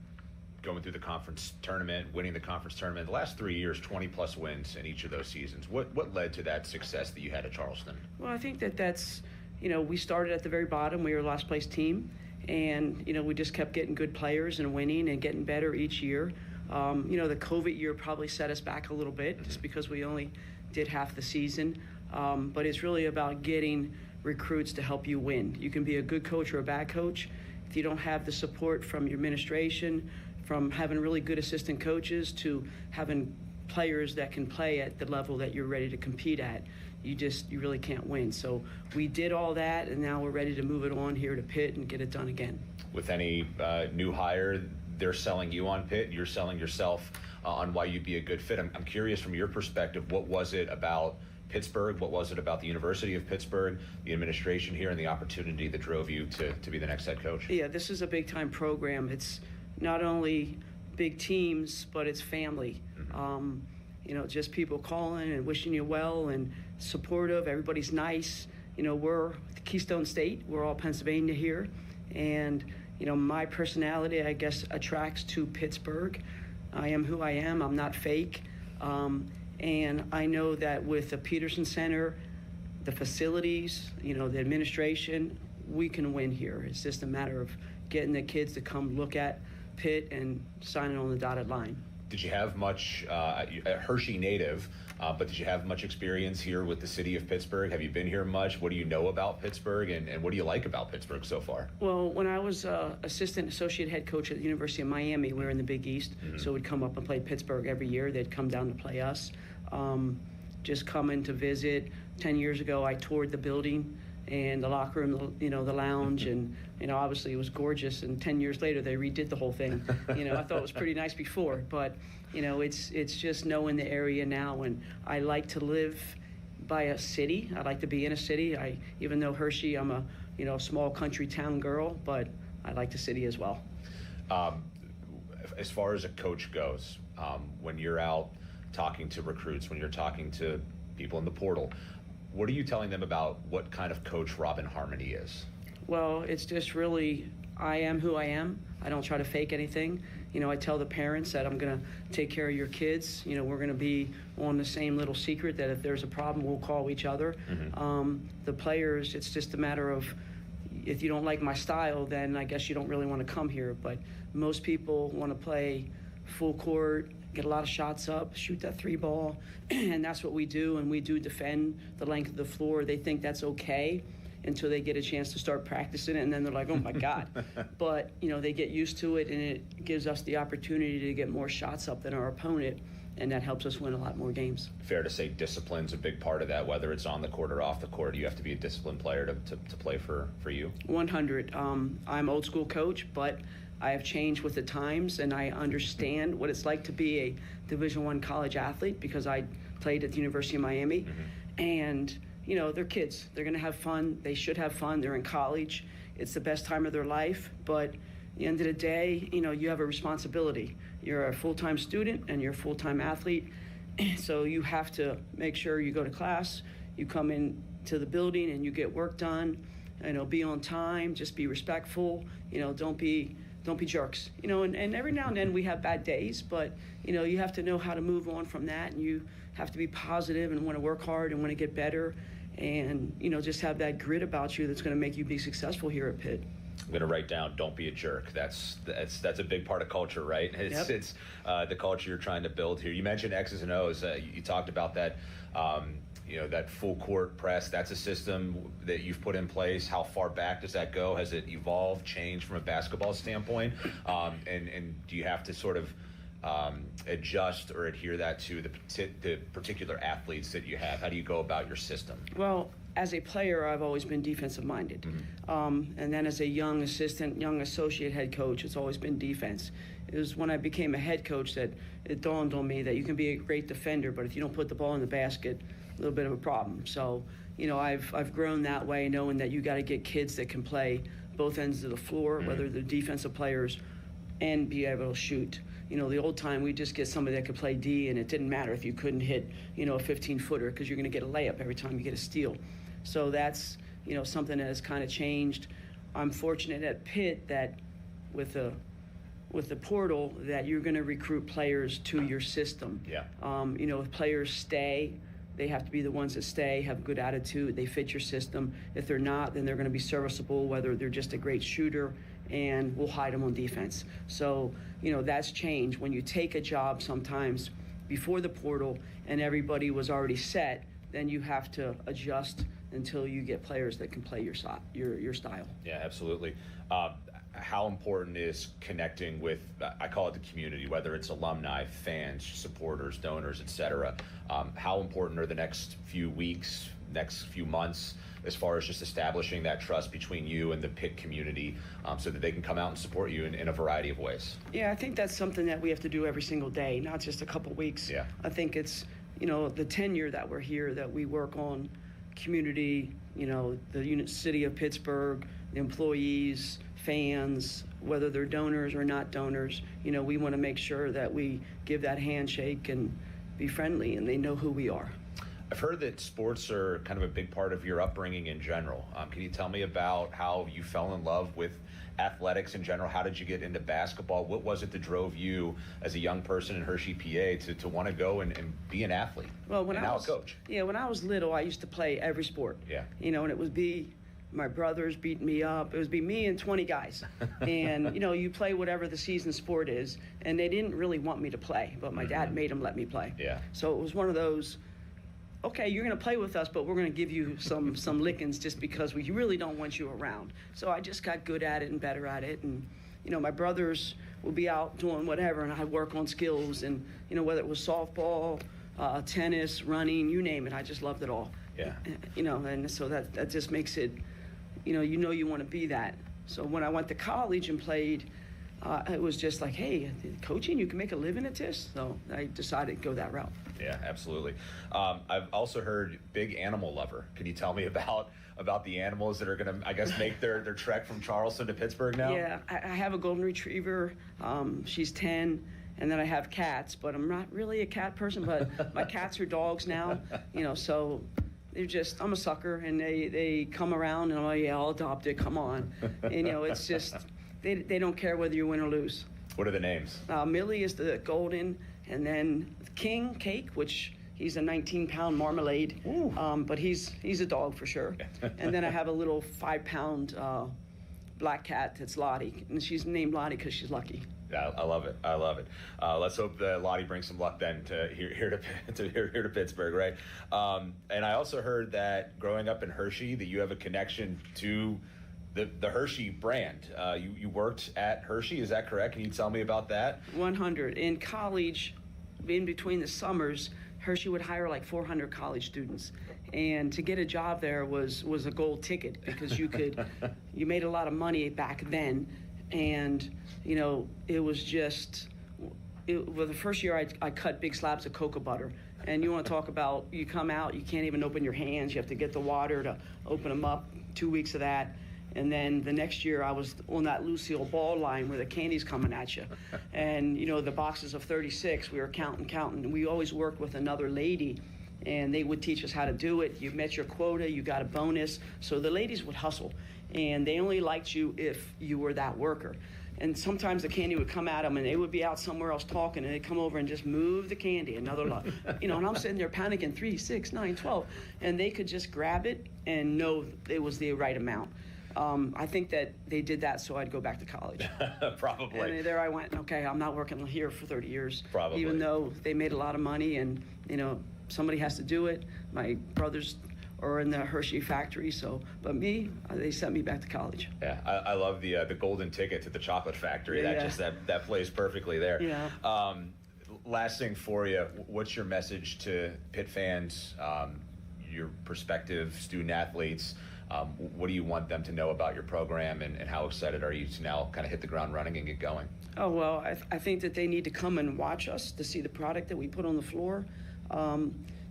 going through the conference tournament, winning the conference tournament. The last 3 years, 20-plus wins in each of those seasons. What led to that success that you had at Charleston? Well, I think that's, we started at the very bottom. We were a last place team, and we just kept getting good players and winning and getting better each year. The COVID year probably set us back a little bit just because we only did half the season. But it's really about getting recruits to help you win. You can be a good coach or a bad coach. If you don't have the support from your administration, from having really good assistant coaches to having players that can play at the level that you're ready to compete at, you really can't win. So we did all that, and now we're ready to move it on here to Pitt and get it done again. With any new hire, they're selling you on Pitt, you're selling yourself on why you'd be a good fit. I'm curious from your perspective, what was it about Pittsburgh? What was it about the University of Pittsburgh, the administration here, and the opportunity that drove you to be the next head coach? Yeah, this is a big-time program. It's not only big teams, but it's family. Just people calling and wishing you well and supportive. Everybody's nice. We're Keystone State. We're all Pennsylvania here. And, my personality, I guess, attracts to Pittsburgh. I am who I am. I'm not fake. And I know that with the Peterson Center, the facilities, the administration, we can win here. It's just a matter of getting the kids to come look at Pitt and signing on the dotted line. Did you have much, Hershey native, but did you have much experience here with the city of Pittsburgh? Have you been here much? What do you know about Pittsburgh, and what do you like about Pittsburgh so far? Well, when I was associate head coach at the University of Miami, we were in the Big East, so we'd come up and play Pittsburgh every year. They'd come down to play us. Just coming to visit. 10 years ago, I toured the building and the locker room, the lounge, and, obviously it was gorgeous. And 10 years later, they redid the whole thing. I thought it was pretty nice before, but, it's just knowing the area now. And I like to live by a city. I like to be in a city. Even though Hershey, I'm a, small country town girl, but I like the city as well. As far as a coach goes, when you're out talking to recruits, when you're talking to people in the portal, what are you telling them about what kind of coach Robin Harmony is? Well, it's just really, I am who I am. I don't try to fake anything. I tell the parents that I'm going to take care of your kids. We're going to be on the same little secret that if there's a problem, we'll call each other. The players, it's just a matter of, if you don't like my style, then I guess you don't really want to come here. But most people want to play full court, get a lot of shots up, shoot that 3 ball, and that's what we do, and we do defend the length of the floor. They think that's okay until they get a chance to start practicing it, and then they're like, oh my God. But, they get used to it, and it gives us the opportunity to get more shots up than our opponent, and that helps us win a lot more games. Fair to say discipline's a big part of that, whether it's on the court or off the court. You have to be a disciplined player to play for you? 100. I'm old school coach, but I have changed with the times, and I understand what it's like to be a Division I college athlete because I played at the University of Miami. And, they're kids. They're going to have fun. They should have fun. They're in college. It's the best time of their life. But at the end of the day, you have a responsibility. You're a full-time student, and you're a full-time athlete. So you have to make sure you go to class, you come in to the building, and you get work done. Be on time. Just be respectful. Don't be jerks, and every now and then we have bad days, but, you have to know how to move on from that, and you have to be positive and want to work hard and want to get better and, just have that grit about you that's going to make you be successful here at Pitt. I'm going to write down, don't be a jerk. That's a big part of culture, right? It's the culture you're trying to build here. You mentioned X's and O's. You talked about that, that full court press. That's a system that you've put in place. How far back does that go? Has it evolved, changed from a basketball standpoint? And do you have to sort of adjust or adhere that to the particular athletes that you have? How do you go about your system? Well, as a player, I've always been defensive minded. And then as a young assistant, young associate head coach, it's always been defense. It was when I became a head coach that it dawned on me that you can be a great defender, but if you don't put the ball in the basket, a little bit of a problem. So, I've grown that way, knowing that you got to get kids that can play both ends of the floor, whether they're defensive players, and be able to shoot. The old time, we just get somebody that could play D, and it didn't matter if you couldn't hit, a 15-footer, because you're going to get a layup every time you get a steal. So that's, something that has kind of changed. I'm fortunate at Pitt that with the portal that you're going to recruit players to your system. Yeah. If players stay, they have to be the ones that stay, have a good attitude, they fit your system. If they're not, then they're going to be serviceable, whether they're just a great shooter, and we'll hide them on defense. So, that's changed. When you take a job sometimes before the portal and everybody was already set, then you have to adjust until you get players that can play your style. Yeah, absolutely. How important is connecting with, I call it the community, whether it's alumni, fans, supporters, donors, etc. How important are the next few weeks, next few months, as far as just establishing that trust between you and the Pitt community, so that they can come out and support you in a variety of ways? Yeah, I think that's something that we have to do every single day, not just a couple weeks. Yeah. I think it's, the tenure that we're here, that we work on community, the city of Pittsburgh, the employees, fans, whether they're donors or not donors, we want to make sure that we give that handshake and be friendly, and they know who we are. I've heard that sports are kind of a big part of your upbringing in general. Can you tell me about how you fell in love with athletics in general? How did you get into basketball? What was it that drove you as a young person in Hershey, PA, to want to go and be an athlete? Well, when and I now was a coach. Yeah, when I was little, I used to play every sport. Yeah. And it would be my brothers beating me up. It would be me and 20 guys. And, you play whatever the season sport is. And they didn't really want me to play, but my dad made them let me play. Yeah. So it was one of those, okay, you're going to play with us, but we're going to give you some lickings just because we really don't want you around. So I just got good at it and better at it. And, my brothers would be out doing whatever, and I'd work on skills. And, whether it was softball, tennis, running, you name it, I just loved it all. Yeah. And so that just makes it, you want to be that. So when I went to college and played, it was just like, hey, coaching, you can make a living at this. So I decided to go that route. Yeah, absolutely. I've also heard big animal lover. Can you tell me about the animals that are going to, I guess, make their trek from Charleston to Pittsburgh now? Yeah, I have a golden retriever. She's 10. And then I have cats, but I'm not really a cat person, but my cats are dogs now, so they're just, I'm a sucker, and they come around, and I'm like, yeah, I'll adopt it, come on. And, it's just, they don't care whether you win or lose. What are the names? Millie is the golden, and then King Cake, which he's a 19-pound marmalade, but he's a dog for sure. And then I have a little 5-pound black cat that's Lottie, and she's named Lottie because she's lucky. Yeah, I love it. Let's hope that Lottie brings some luck then to here to Pittsburgh, right? And I also heard that growing up in Hershey, that you have a connection to the Hershey brand. You worked at Hershey, is that correct? Can you tell me about that? 100. In college, in between the summers, Hershey would hire like 400 college students. And to get a job there was a gold ticket, because you made a lot of money back then. And, it was just, the first year I cut big slabs of cocoa butter. And you want to talk about, you come out, you can't even open your hands. You have to get the water to open them up, 2 weeks of that. And then the next year I was on that Lucille Ball line where the candy's coming at you. And, the boxes of 36, we were counting. We always worked with another lady, and they would teach us how to do it. You met your quota, you got a bonus. So the ladies would hustle, and they only liked you if you were that worker. And sometimes the candy would come at them, and they would be out somewhere else talking, and they'd come over and just move the candy another lot. And I'm sitting there panicking, 3, 6, 9, 12. And they could just grab it and know it was the right amount. I think that they did that so I'd go back to college. Probably. And there I went, okay, I'm not working here for 30 years. Probably. Even though they made a lot of money and, somebody has to do it. My brothers are in the Hershey factory, but me, they sent me back to college. Yeah, I love the golden ticket to the chocolate factory. Yeah. That plays perfectly there. Yeah. Last thing for you, what's your message to Pitt fans, your prospective student athletes? What do you want them to know about your program, and how excited are you to now kind of hit the ground running and get going? Oh, well, I think that they need to come and watch us to see the product that we put on the floor.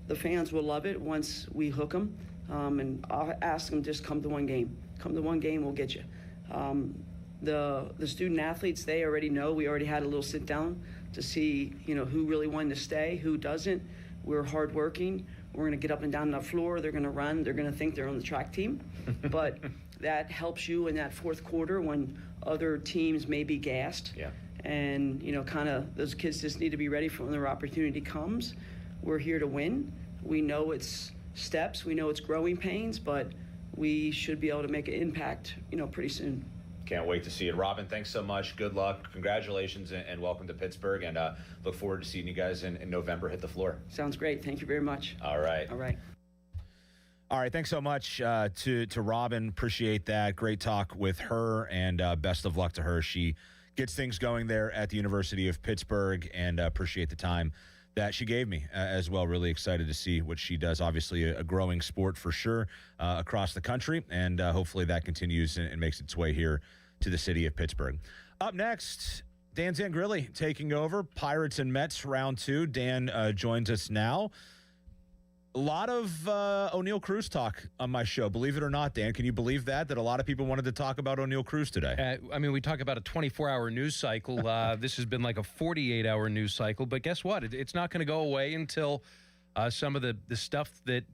The fans will love it once we hook them, and I'll ask them, just come to one game. Come to one game, we'll get you. The student athletes, they already know. We already had a little sit down to see, who really wanted to stay, who doesn't. We're hardworking. We're going to get up and down the floor. They're going to run. They're going to think they're on the track team. But that helps you in that fourth quarter when other teams may be gassed. Yeah. And, kind of those kids just need to be ready for when their opportunity comes. We're here to win. We know it's steps. We know it's growing pains, but we should be able to make an impact, pretty soon. Can't wait to see it. Robin, thanks so much. Good luck. Congratulations, and welcome to Pittsburgh. And look forward to seeing you guys in November hit the floor. Sounds great. Thank you very much. All right. All right. All right, thanks so much to Robin. Appreciate that. Great talk with her, and best of luck to her. She gets things going there at the University of Pittsburgh, and appreciate the time that she gave me as well. Really excited to see what she does. Obviously, a growing sport for sure across the country, and hopefully that continues and makes its way here to the city of Pittsburgh. Up next, Dan Zangrilli taking over Pirates and Mets round 2. Dan joins us now. A lot of O'Neal Cruz talk on my show. Believe it or not, Dan, can you believe that a lot of people wanted to talk about O'Neal Cruz today? We talk about a 24-hour news cycle. This has been like a 48-hour news cycle. But guess what? It's not going to go away until some of the stuff that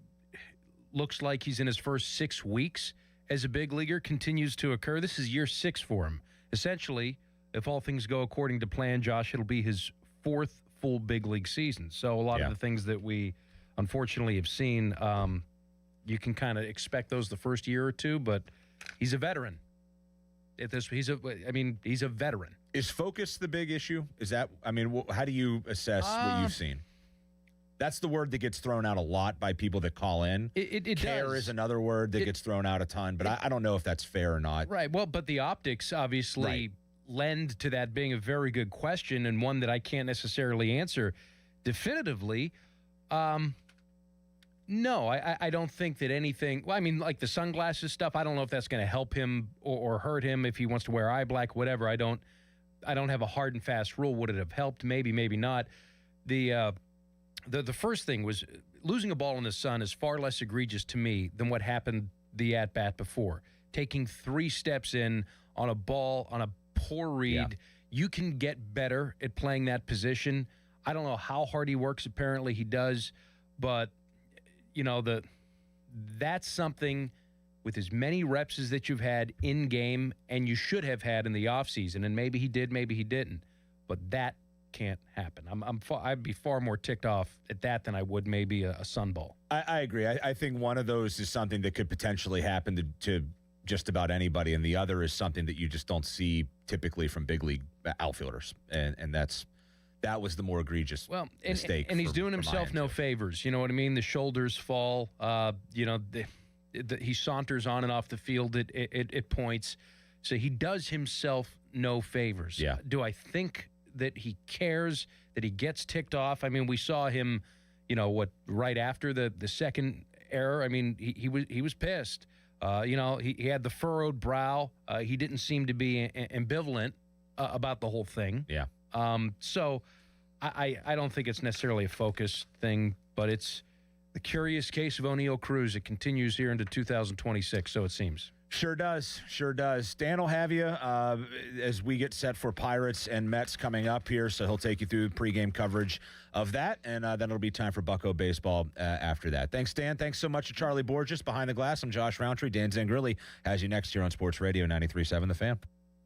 looks like he's in his first 6 weeks as a big leaguer continues to occur. This is year 6 for him. Essentially, if all things go according to plan, Josh, it'll be his 4th full big league season. So a lot of the things that we unfortunately have seen, you can kind of expect those the first year or two, but he's a veteran. He's a veteran. Is focus the big issue? Is that, how do you assess what you've seen? That's the word that gets thrown out a lot by people that call in. It Care does. is another word that gets thrown out a ton, but I don't know if that's fair or not. Right. Well, but the optics obviously lend to that being a very good question, and one that I can't necessarily answer definitively. No, I don't think that anything. Well, like the sunglasses stuff, I don't know if that's going to help him or hurt him if he wants to wear eye black, whatever. I don't have a hard and fast rule. Would it have helped? Maybe, maybe not. The first thing was losing a ball in the sun is far less egregious to me than what happened the at-bat before. Taking 3 steps in on a ball, on a poor read, you can get better at playing that position. I don't know how hard he works. Apparently he does. But, that's something with as many reps as that you've had in-game and you should have had in the offseason. And maybe he did, maybe he didn't. But that can't happen. I'd be far more ticked off at that than I would maybe a sun ball. I agree. I think one of those is something that could potentially happen to just about anybody, and the other is something that you just don't see typically from big league outfielders, and that was the more egregious mistake. And he's doing himself no favors. You know what I mean? The shoulders fall. He saunters on and off the field at points, so he does himself no favors. Yeah. Do I think that he cares, that he gets ticked off? We saw him, right after the second error. He was pissed. He had the furrowed brow. He didn't seem to be ambivalent about the whole thing. Yeah. So I don't think it's necessarily a focus thing, but it's the curious case of O'Neal Cruz. It continues here into 2026, so it seems. Sure does. Dan will have you as we get set for Pirates and Mets coming up here, so he'll take you through pregame coverage of that, and then it'll be time for Bucko baseball after that. Thanks, Dan. Thanks so much to Charlie Borges. Behind the Glass, I'm Josh Roundtree. Dan Zangrilli has you next year on Sports Radio 93.7 The Fan.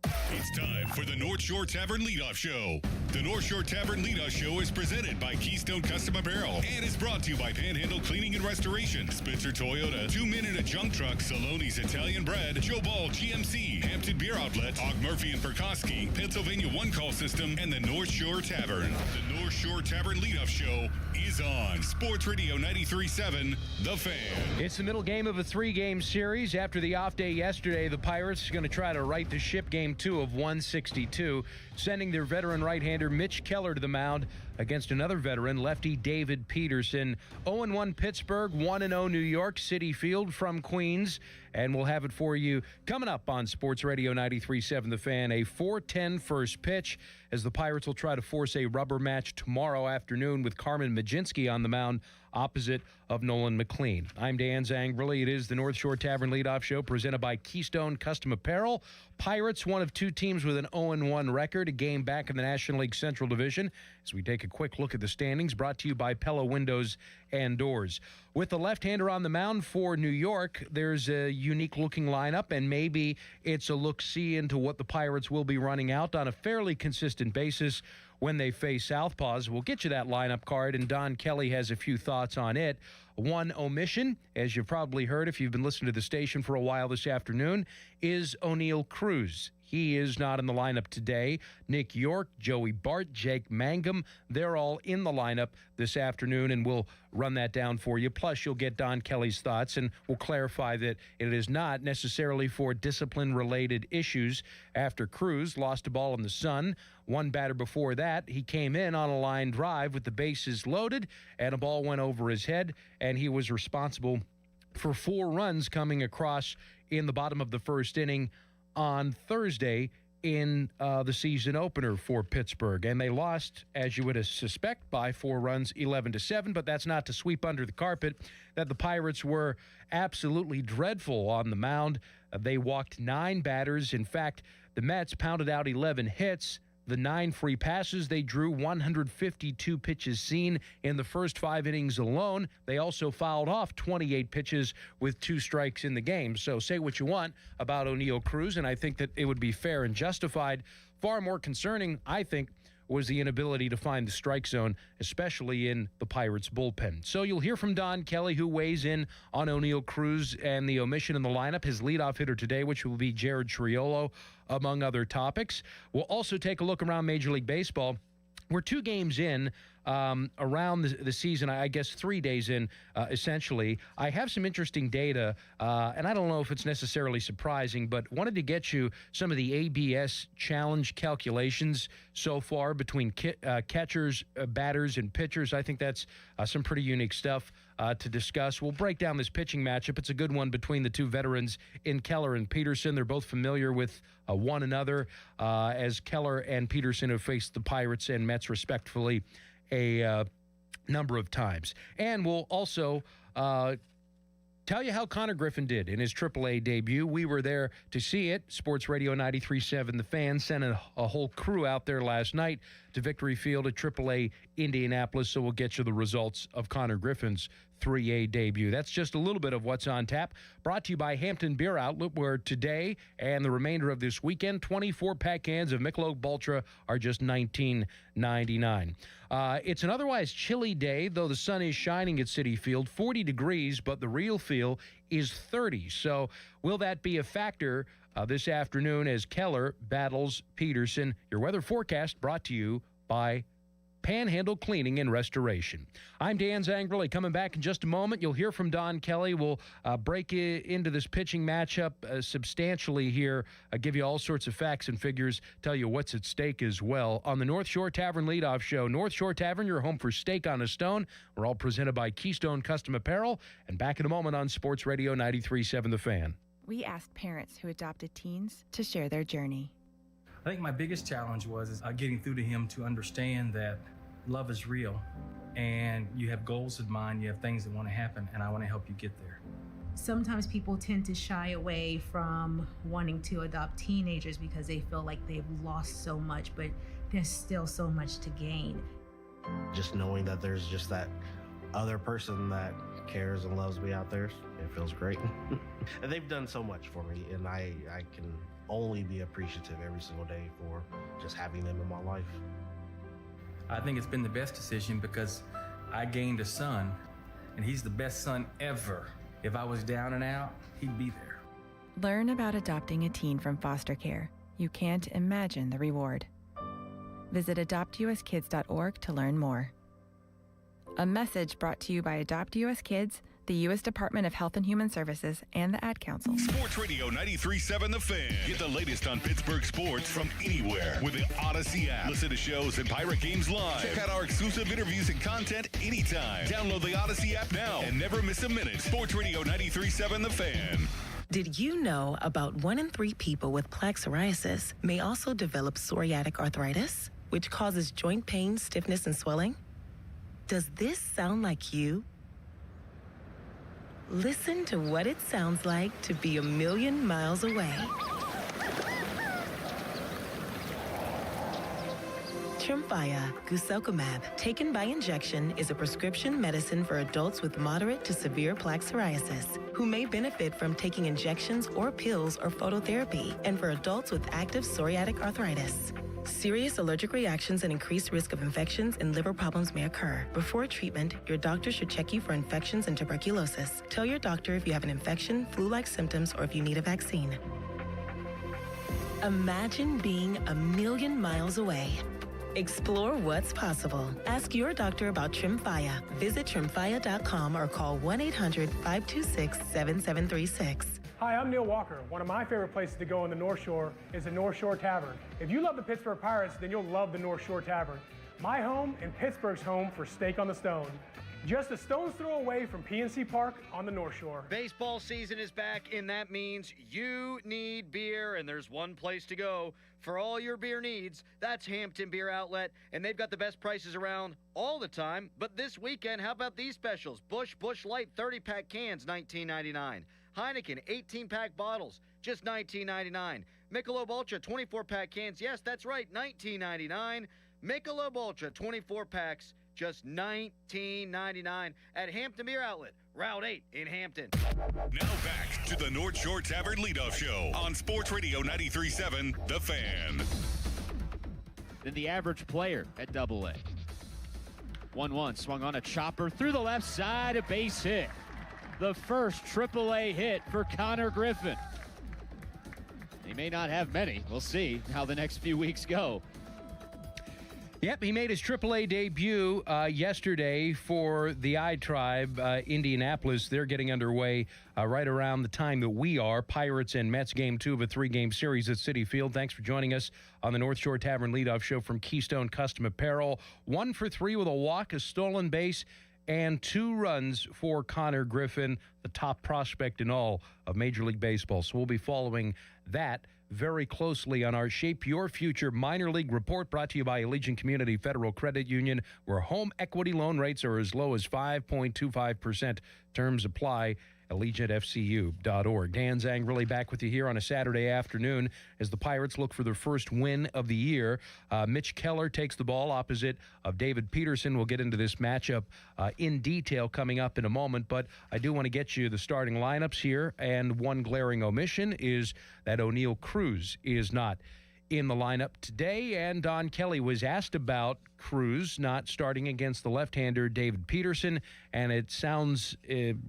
It's time for the North Shore Tavern Leadoff Show. The North Shore Tavern Leadoff Show is presented by Keystone Custom Apparel and is brought to you by Panhandle Cleaning and Restoration, Spitzer Toyota, 2 Minute a Junk Truck, Saloni's Italian Bread, Joe Ball GMC, Hampton Beer Outlet, Og Murphy and Perkoski, Pennsylvania One Call System, and the North Shore Tavern. The North Shore Tavern Leadoff Show is on Sports Radio 93.7, The Fan. It's the middle game of a 3-game series. After the off day yesterday, the Pirates are going to try to right the ship. Game 2 of 162, sending their veteran right-hander Mitch Keller to the mound against another veteran, lefty David Peterson. 0-1 Pittsburgh, 1-0 New York City Field from Queens. And we'll have it for you coming up on Sports Radio 93.7 The Fan. A 4:10 first pitch as the Pirates will try to force a rubber match tomorrow afternoon with Carmen Majinski on the mound opposite of Nolan McLean. I'm Dan Zangrili. It is the North Shore Tavern Leadoff Show presented by Keystone Custom Apparel. Pirates, one of 2 teams with an 0-1 record, a game back in the National League Central Division. As we take a quick look at the standings, brought to you by Pella Windows and Doors. With the left-hander on the mound for New York, there's a unique-looking lineup, and maybe it's a look-see into what the Pirates will be running out on a fairly consistent basis when they face Southpaws. We'll get you that lineup card, and Don Kelly has a few thoughts on it. One omission, as you've probably heard if you've been listening to the station for a while this afternoon, is O'Neal Cruz. He is not in the lineup today. Nick York, Joey Bart, Jake Mangum, they're all in the lineup this afternoon, and we'll run that down for you. Plus, you'll get Don Kelly's thoughts, and we'll clarify that it is not necessarily for discipline-related issues. After Cruz lost a ball in the sun, one batter before that, he came in on a line drive with the bases loaded, and a ball went over his head, and he was responsible for 4 runs coming across in the bottom of the first inning on Thursday in the season opener for Pittsburgh. And they lost, as you would suspect, by 4 runs, 11-7. But that's not to sweep under the carpet that the Pirates were absolutely dreadful on the mound. They walked 9 batters. In fact, the Mets pounded out 11 hits. The 9 free passes, they drew 152 pitches seen in the first 5 innings alone. They also fouled off 28 pitches with 2 strikes in the game. So say what you want about O'Neal Cruz, and I think that it would be fair and justified. Far more concerning, I think, was the inability to find the strike zone, especially in the Pirates' bullpen. So you'll hear from Don Kelly, who weighs in on O'Neal Cruz and the omission in the lineup, his leadoff hitter today, which will be Jared Triolo, among other topics. We'll also take a look around Major League Baseball. We're 2 games in around the season, I guess 3 days in, essentially. I have some interesting data, and I don't know if it's necessarily surprising, but wanted to get you some of the ABS challenge calculations so far between catchers, batters, and pitchers. I think that's some pretty unique stuff to discuss. We'll break down this pitching matchup. It's a good one between the 2 veterans in Keller and Peterson. They're both familiar with one another, as Keller and Peterson have faced the Pirates and Mets respectively a number of times. And we'll also tell you how Connor Griffin did in his AAA debut. We were there to see it. Sports Radio 93.7 The Fan sent a whole crew out there last night to Victory Field at AAA Indianapolis, so we'll get you the results of Connor Griffin's 3A debut. That's just a little bit of what's on tap. Brought to you by Hampton Beer Outlet, where today and the remainder of this weekend, 24-pack cans of Michelob Ultra are just $19.99. It's an otherwise chilly day, though the sun is shining at Citi Field, 40 degrees, but the real feel is 30. So will that be a factor this afternoon as Keller battles Peterson? Your weather forecast brought to you by Panhandle Cleaning and Restoration. I'm Dan Zangrili. Coming back in just a moment, you'll hear from Don Kelly. We'll break into this pitching matchup substantially here, give you all sorts of facts and figures, tell you what's at stake as well on the North Shore Tavern Leadoff Show. North Shore Tavern, your home for steak on a stone. We're all presented by Keystone Custom Apparel. And back in a moment on Sports Radio 93.7 The Fan. We asked parents who adopted teens to share their journey. I think my biggest challenge was getting through to him to understand that love is real and you have goals in mind, you have things that want to happen, and I want to help you get there. Sometimes people tend to shy away from wanting to adopt teenagers because they feel like they've lost so much, but there's still so much to gain. Just knowing that there's just that other person that cares and loves me out there, it feels great. And they've done so much for me, and I can only be appreciative every single day for just having them in my life. I think it's been the best decision because I gained a son, and he's the best son ever. If I was down and out, he'd be there. Learn about adopting a teen from foster care. You can't imagine the reward. Visit adoptuskids.org to learn more. A message brought to you by Adopt US Kids, the U.S. Department of Health and Human Services, and the Ad Council. Sports Radio 93.7 The Fan. Get the latest on Pittsburgh sports from anywhere with the Odyssey app. Listen to shows and Pirate games live. Check out our exclusive interviews and content anytime. Download the Odyssey app now and never miss a minute. Sports Radio 93.7 The Fan. Did you know about 1 in 3 people with plaque psoriasis may also develop psoriatic arthritis, which causes joint pain, stiffness, and swelling? Does this sound like you? Listen to what it sounds like to be a million miles away. Tremfya guselkumab, taken by injection, is a prescription medicine for adults with moderate to severe plaque psoriasis who may benefit from taking injections or pills or phototherapy, and for adults with active psoriatic arthritis. Serious allergic reactions and increased risk of infections and liver problems may occur. Before treatment, your doctor should check you for infections and tuberculosis. Tell your doctor if you have an infection, flu-like symptoms, or if you need a vaccine. Imagine being a million miles away. Explore what's possible. Ask your doctor about Tremfya. Visit Tremfya.com or call 1-800-526-7736. Hi, I'm Neil Walker. One of my favorite places to go on the North Shore is the North Shore Tavern. If you love the Pittsburgh Pirates, then you'll love the North Shore Tavern. My home and Pittsburgh's home for Steak on the Stone. Just a stone's throw away from PNC Park on the North Shore. Baseball season is back, and that means you need beer, and there's one place to go for all your beer needs. That's Hampton Beer Outlet, and they've got the best prices around all the time. But this weekend, how about these specials? Busch Light 30-pack cans, $19.99. Heineken 18-pack bottles, just $19.99. Michelob Ultra 24-pack cans, yes, that's right, $19.99. Michelob Ultra 24 packs, just $19.99 at Hampton Beer Outlet, Route 8 in Hampton. Now back to the North Shore Tavern Leadoff Show on Sports Radio 93.7 The Fan. Than the average player at Double-A. 1-1, swung on a chopper through the left side, a base hit. The first AAA hit for Connor Griffin. He may not have many. We'll see how the next few weeks go. Yep, he made his AAA debut yesterday for the I-Tribe, Indianapolis. They're getting underway right around the time that we are. Pirates and Mets game 2 of a 3-game series at Citi Field. Thanks for joining us on the North Shore Tavern Leadoff Show from Keystone Custom Apparel. 1 for 3 with a walk, a stolen base, and 2 runs for Connor Griffin, the top prospect in all of Major League Baseball. So we'll be following that very closely on our Shape Your Future Minor League Report, brought to you by Allegiant Community Federal Credit Union, where home equity loan rates are as low as 5.25%. Terms apply. AllegiantFCU.org. Dan Zang really back with you here on a Saturday afternoon as the Pirates look for their first win of the year. Mitch Keller takes the ball opposite of David Peterson. We'll get into this matchup in detail coming up in a moment, but I do want to get you the starting lineups here, and one glaring omission is that O'Neal Cruz is not in the lineup today, and Don Kelly was asked about Cruz not starting against the left-hander David Peterson, and it sounds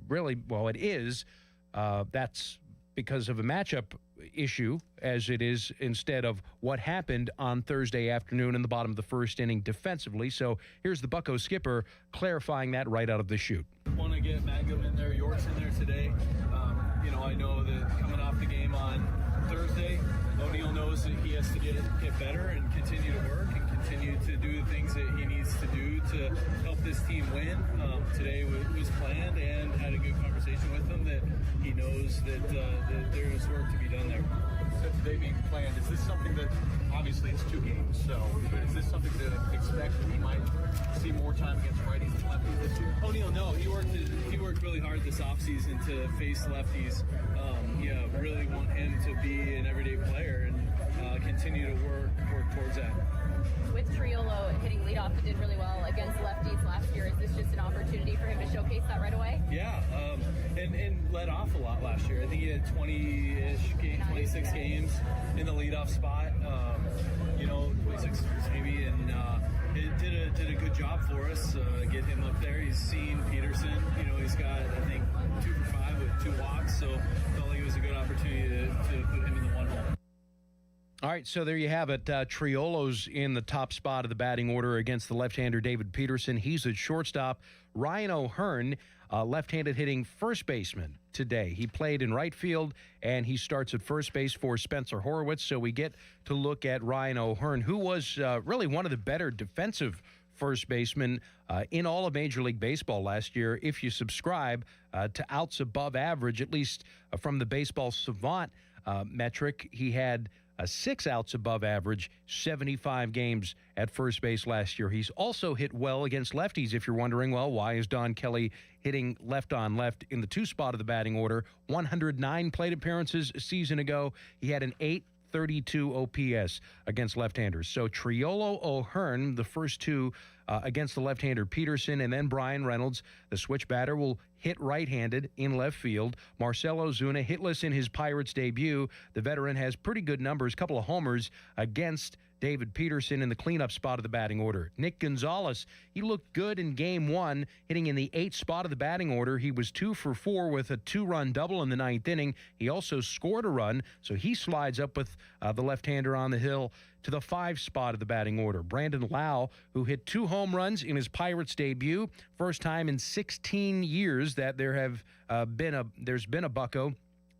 really, well, it is. That's because of a matchup issue, as it is instead of what happened on Thursday afternoon in the bottom of the first inning defensively. So here's the Bucco skipper clarifying that right out of the chute. Want to get Mangum in there, York's in there today. I know that coming off the game on Thursday, O'Neal knows that he has to get better and continue to work and continue to do the things that he needs to do to help this team win. Today was planned, and had a good conversation with him that he knows that there is work to be done there. So today being planned, is this something that, obviously it's 2 games, but is this something to expect that he might see more time against righties and lefties this year? O'Neal, no, he worked really hard this offseason to face lefties. Really want him to be an everyday player and continue to work towards that. with Triolo hitting leadoff, it did really well against lefties last year. Is this just an opportunity for him to showcase that right away? Yeah, and led off a lot last year. I think he had 20-ish, 26 games in the leadoff spot. 26 maybe, and it did a good job for us. Get him up there. He's seen Peterson. He's got, I think, 2 for 5 with 2 walks. So felt like it was a good opportunity to put him in the 1 hole. All right, so there you have it. Triolo's in the top spot of the batting order against the left-hander David Peterson. He's at shortstop. Ryan O'Hearn, left-handed hitting first baseman today. He played in right field, and he starts at first base for Spencer Horwitz. So we get to look at Ryan O'Hearn, who was really one of the better defensive first basemen in all of Major League Baseball last year. If you subscribe to outs above average, at least from the Baseball Savant metric, he had 6 outs above average, 75 games at first base last year. He's also hit well against lefties. If you're wondering, well, why is Don Kelly hitting left on left in the 2 spot of the batting order? 109 plate appearances a season ago. He had an 832 OPS against left-handers. So Triolo, O'Hearn, the first 2 against the left-hander Peterson, and then Brian Reynolds. The switch batter will hit right-handed in left field. Marcell Ozuna hitless in his Pirates debut. The veteran has pretty good numbers, couple of homers against David Peterson in the cleanup spot of the batting order. Nick Gonzalez, he looked good in Game 1, hitting in the 8th spot of the batting order. He was 2 for 4 with a 2-run double in the 9th inning. He also scored a run, so he slides up with the left-hander on the hill to the 5 spot of the batting order. Brandon Lau, who hit 2 home runs in his Pirates debut, first time in 16 years that there's been a Bucco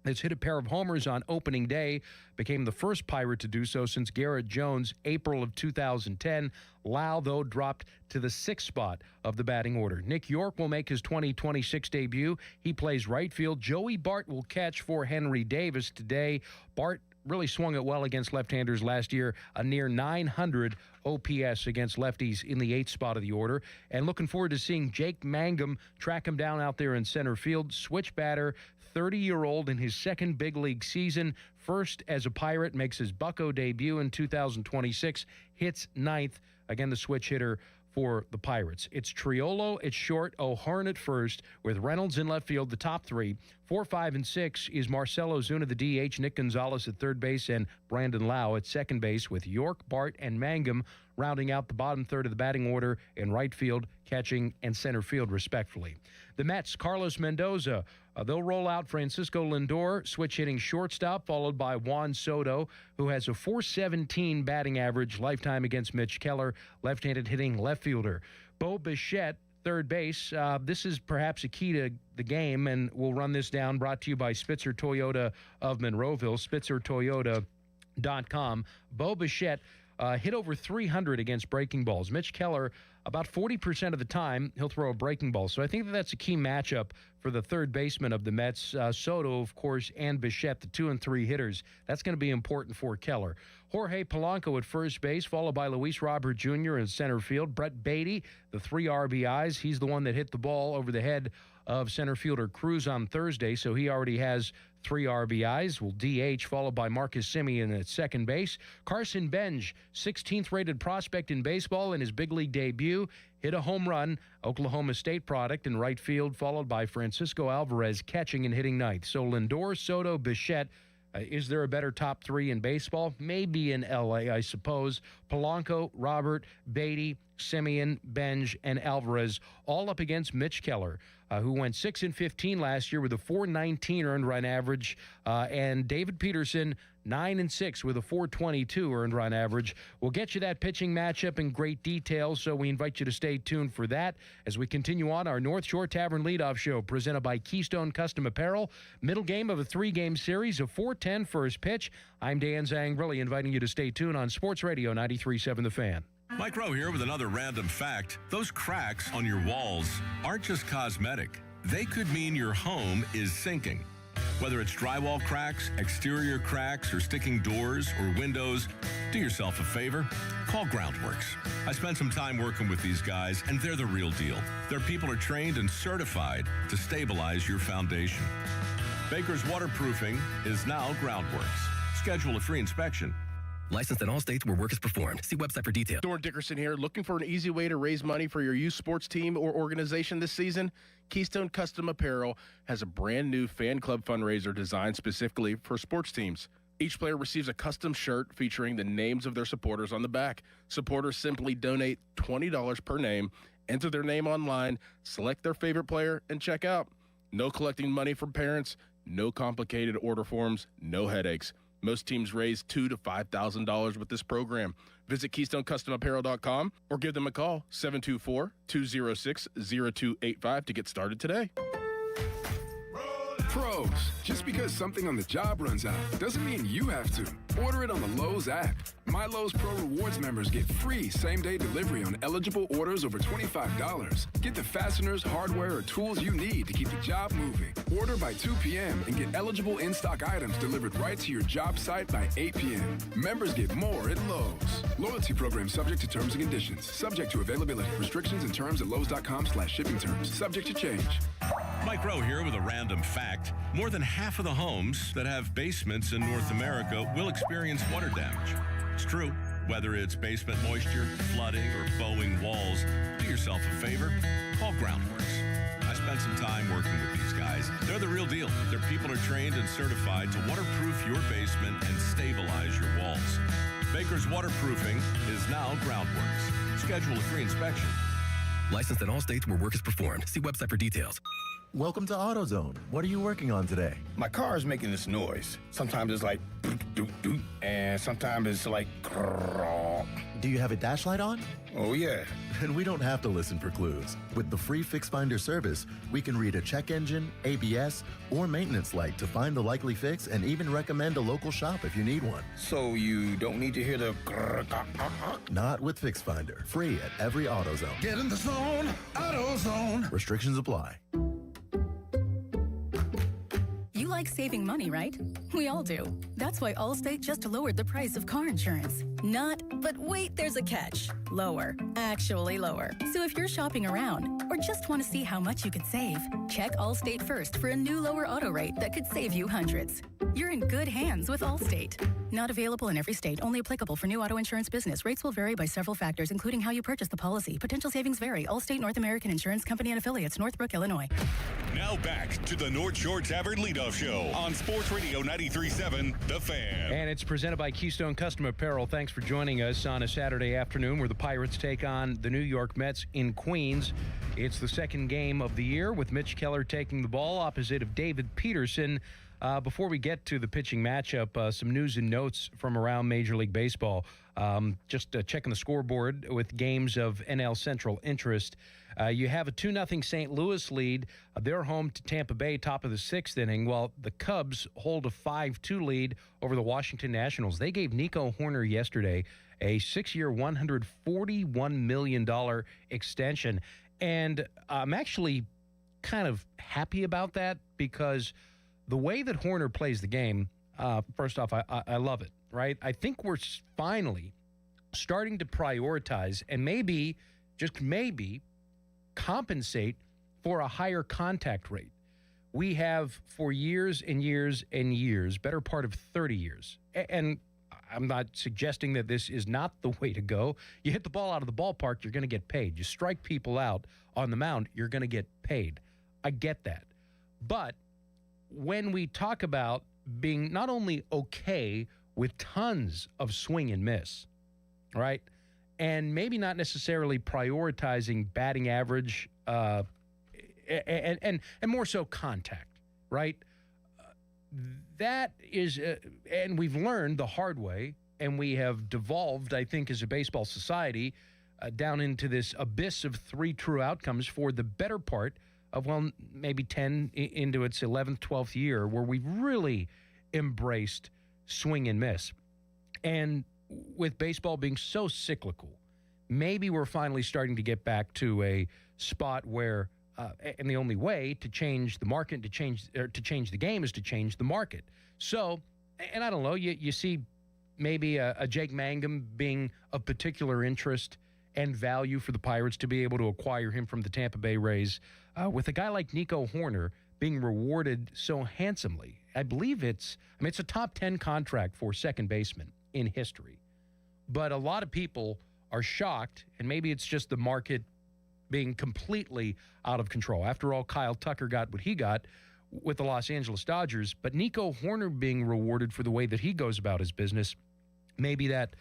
that's hit a pair of homers on opening day, became the first Pirate to do so since Garrett Jones, April of 2010. Lau, though, dropped to the 6th spot of the batting order. Nick York will make his 2026 debut. He plays right field. Joey Bart will catch for Henry Davis today. Bart really swung it well against left-handers last year, a near 900 OPS against lefties in the 8th spot of the order. And looking forward to seeing Jake Mangum track him down out there in center field. Switch batter, 30-year-old in his 2nd big league season. First as a Pirate, makes his Bucco debut in 2026, hits 9th. Again, the switch hitter for the Pirates. It's Triolo at short, O'Hearn at first, with Reynolds in left field, the top 3. 4, 5, and 6 is Marcell Ozuna, the DH, Nick Gonzalez at third base, and Brandon Lau at second base, with York, Bart, and Mangum rounding out the bottom third of the batting order in right field, catching, and center field, respectfully. The Mets, Carlos Mendoza, they'll roll out Francisco Lindor, switch hitting shortstop, followed by Juan Soto, who has a .417 batting average lifetime against Mitch Keller, left-handed hitting left fielder. Bo Bichette, third base. This is perhaps a key to the game, and we'll run this down, brought to you by Spitzer Toyota of Monroeville, SpitzerToyota.com. Bo Bichette hit over 300 against breaking balls. Mitch Keller, about 40% of the time, he'll throw a breaking ball. So I think that's a key matchup for the third baseman of the Mets. Soto, of course, and Bichette, the 2 and 3 hitters. That's going to be important for Keller. Jorge Polanco at first base, followed by Luis Robert Jr. in center field. Brett Beatty, the 3 RBIs. He's the one that hit the ball over the head of center fielder Cruz on Thursday, so he already has 3 RBIs. Will DH, followed by Marcus Semien at second base. Carson Benj, 16th rated prospect in baseball in his big league debut, hit a home run, Oklahoma State product, in right field, followed by Francisco Alvarez catching and hitting ninth. So Lindor, Soto, Bichette. Is there a better top 3 in baseball? Maybe in L.A., I suppose. Polanco, Robert, Beatty, Semien, Benj, and Alvarez, all up against Mitch Keller, who went 6-15 last year with a .419 earned run average, and David Peterson, 9-6 with a .422 earned run average. We'll get you that pitching matchup in great detail, so we invite you to stay tuned for that as we continue on our North Shore Tavern Leadoff Show, presented by Keystone Custom Apparel. Middle game of a 3-game series of 4:10 first pitch. I'm Dan Zangrilli, inviting you to stay tuned on Sports Radio 93.7 The Fan. Mike Rowe here with another random fact. Those cracks on your walls aren't just cosmetic. They could mean your home is sinking. Whether it's drywall cracks, exterior cracks, or sticking doors or windows, do yourself a favor. Call Groundworks. I spent some time working with these guys, and they're the real deal. Their people are trained and certified to stabilize your foundation. Baker's Waterproofing is now Groundworks. Schedule a free inspection. Licensed in all states where work is performed. See website for details. Dorn Dickerson here. Looking for an easy way to raise money for your youth sports team or organization this season? Keystone Custom Apparel has a brand new fan club fundraiser designed specifically for sports teams. Each player receives a custom shirt featuring the names of their supporters on the back. Supporters simply donate $20 per name, enter their name online, select their favorite player, and check out. No collecting money from parents, no complicated order forms, no headaches. Most teams raise $2,000 to $5,000 with this program. Visit KeystoneCustomApparel.com or give them a call, 724-206-0285 to get started today. Pros, just because something on the job runs out doesn't mean you have to. Order it on the Lowe's app. My Lowe's Pro Rewards members get free same-day delivery on eligible orders over $25. Get the fasteners, hardware, or tools you need to keep the job moving. Order by 2 p.m. and get eligible in-stock items delivered right to your job site by 8 p.m. Members get more at Lowe's. Loyalty program subject to terms and conditions. Subject to availability. Restrictions and terms at Lowes.com/shipping terms. Subject to change. Mike Rowe here with a random fact. More than half of the homes that have basements in North America will experience water damage. It's true. Whether it's basement moisture, flooding, or bowing walls, do yourself a favor. Call Groundworks. I spent some time working with these guys. They're the real deal. Their people are trained and certified to waterproof your basement and stabilize your walls. Baker's Waterproofing is now Groundworks. Schedule a free inspection. Licensed in all states where work is performed. See website for details. Welcome to AutoZone. What are you working on today? My car is making this noise. Sometimes it's like doot, doot, doot, and sometimes it's like grrr. Do you have a dash light on? Oh, yeah. And we don't have to listen for clues. With the free Fix Finder service, we can read a check engine, ABS, or maintenance light to find the likely fix and even recommend a local shop if you need one. So you don't need to hear the grrr, Not with Fix Finder. Free at every AutoZone. Get in the zone, AutoZone. Restrictions apply. You like saving money, right? We all do. That's why Allstate just lowered the price of car insurance. Not, but wait, there's a catch. Lower. Actually lower. So if you're shopping around or just want to see how much you could save, check Allstate first for a new lower auto rate that could save you hundreds. You're in good hands with Allstate. Not available in every state. Only applicable for new auto insurance business. Rates will vary by several factors, including how you purchase the policy. Potential savings vary. Allstate North American Insurance Company and Affiliates, Northbrook, Illinois. Now back to the North Shore Tavern Leadoff Show on Sports Radio 93.7 The Fan. And it's presented by Keystone Custom Apparel. Thanks for joining us on a Saturday afternoon where the Pirates take on the New York Mets in Queens. It's the second game of the year with Mitch Keller taking the ball opposite of David Peterson. Before we get to the pitching matchup, some news and notes from around Major League Baseball. Just checking the scoreboard with games of NL Central interest. You have a 2-0 St. Louis lead. They're home to Tampa Bay, top of the sixth inning, while the Cubs hold a 5-2 lead over the Washington Nationals. They gave Nico Horner yesterday a 6-year, $141 million extension. And I'm actually kind of happy about that because the way that Horner plays the game, first off, I love it, right? I think we're finally starting to prioritize and maybe, just maybe, compensate for a higher contact rate. We have for years and years and years, better part of 30 years, and I'm not suggesting that this is not the way to go. You hit the ball out of the ballpark, you're going to get paid. You strike people out on the mound, you're going to get paid. I get that. But when we talk about being not only okay with tons of swing and miss, right, and maybe not necessarily prioritizing batting average and more so contact, right? That is, and we've learned the hard way, and we have devolved, I think, as a baseball society down into this abyss of 3 true outcomes for the better part of, well, maybe 10 into its 11th, 12th year, where we've really embraced swing and miss. And with baseball being so cyclical, maybe we're finally starting to get back to a spot where, and the only way to change the market, to change the game, is to change the market. So, and I don't know, you see maybe a Jake Mangum being of particular interest and value for the Pirates to be able to acquire him from the Tampa Bay Rays, with a guy like Nico Horner being rewarded so handsomely. I believe it's a top 10 contract for second baseman in history. But a lot of people are shocked, and maybe it's just the market being completely out of control. After all, Kyle Tucker got what he got with the Los Angeles Dodgers, but Nico Horner being rewarded for the way that he goes about his business, maybe that's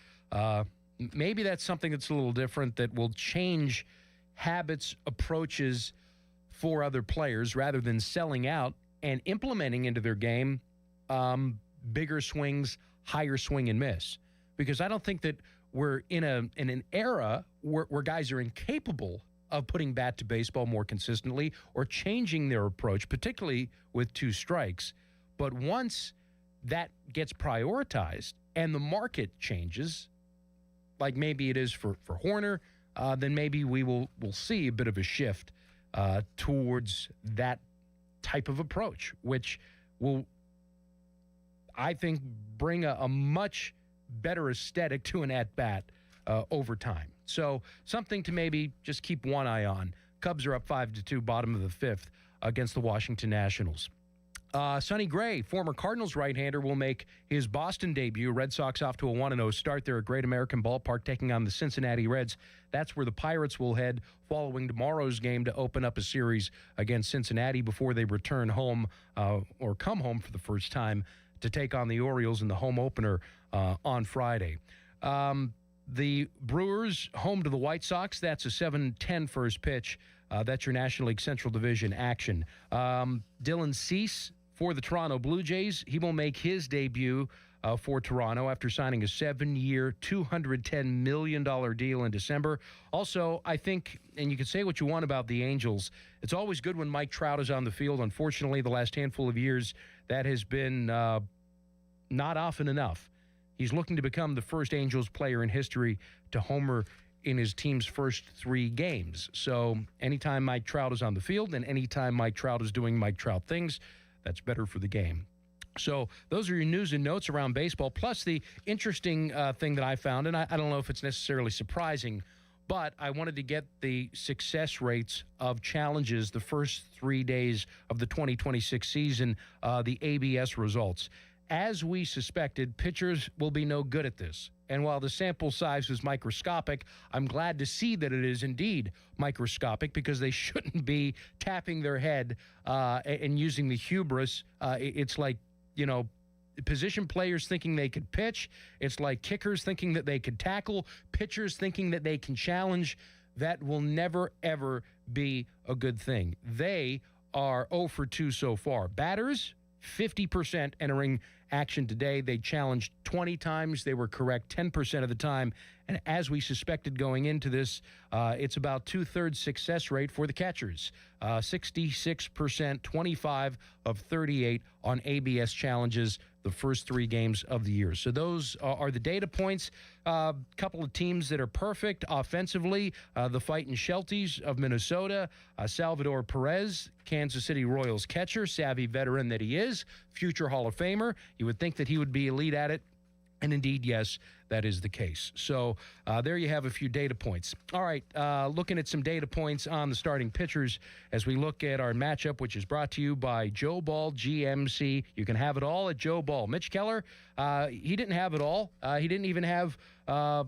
something that's a little different that will change habits, approaches for other players rather than selling out and implementing into their game bigger swings, higher swing and miss. Because I don't think that we're in an era where guys are incapable of putting bat to baseball more consistently or changing their approach, particularly with 2 strikes. But once that gets prioritized and the market changes, like maybe it is for Horner, then maybe we'll see a bit of a shift towards that type of approach, which will, I think, bring a much better aesthetic to an at-bat over time. So something to maybe just keep one eye on. Cubs are up 5-2, bottom of the 5th, against the Washington Nationals. Sonny Gray, former Cardinals right-hander, will make his Boston debut. Red Sox off to a 1-0 start there at Great American Ballpark, taking on the Cincinnati Reds. That's where the Pirates will head following tomorrow's game to open up a series against Cincinnati before they return home or come home for the first time to take on the Orioles in the home opener on Friday. The Brewers home to the White Sox. That's a 7:10 first pitch. That's your National League Central Division action. Dylan Cease for the Toronto Blue Jays. He will make his debut for Toronto after signing a 7-year, $210 million deal in December. Also, I think, and you can say what you want about the Angels, it's always good when Mike Trout is on the field. Unfortunately, the last handful of years, that has been not often enough. He's looking to become the first Angels player in history to homer in his team's first 3 games. So anytime Mike Trout is on the field and anytime Mike Trout is doing Mike Trout things, that's better for the game. So those are your news and notes around baseball, plus the interesting thing that I found, and I don't know if it's necessarily surprising, but I wanted to get the success rates of challenges the first 3 days of the 2026 season, the ABS results. As we suspected, pitchers will be no good at this. And while the sample size is microscopic, I'm glad to see that it is indeed microscopic, because they shouldn't be tapping their head and using the hubris. It's like, position players thinking they could pitch. It's like kickers thinking that they could tackle, pitchers thinking that they can challenge. That will never, ever be a good thing. They are 0 for 2 so far. Batters, 50% entering action today. They challenged 20 times. They were correct 10% of the time. And as we suspected going into this, it's about 2/3 success rate for the catchers. 66%, 25 of 38 on ABS challenges the first 3 games of the year. So those are the data points. Couple of teams that are perfect offensively. The Fightin' Shelties of Minnesota. Salvador Perez, Kansas City Royals catcher, savvy veteran that he is, future Hall of Famer. You would think that he would be elite at it. And indeed, yes, that is the case. So there you have a few data points. All right, looking at some data points on the starting pitchers as we look at our matchup, which is brought to you by Joe Ball GMC. You can have it all at Joe Ball. Mitch Keller, he didn't have it all. He didn't even have a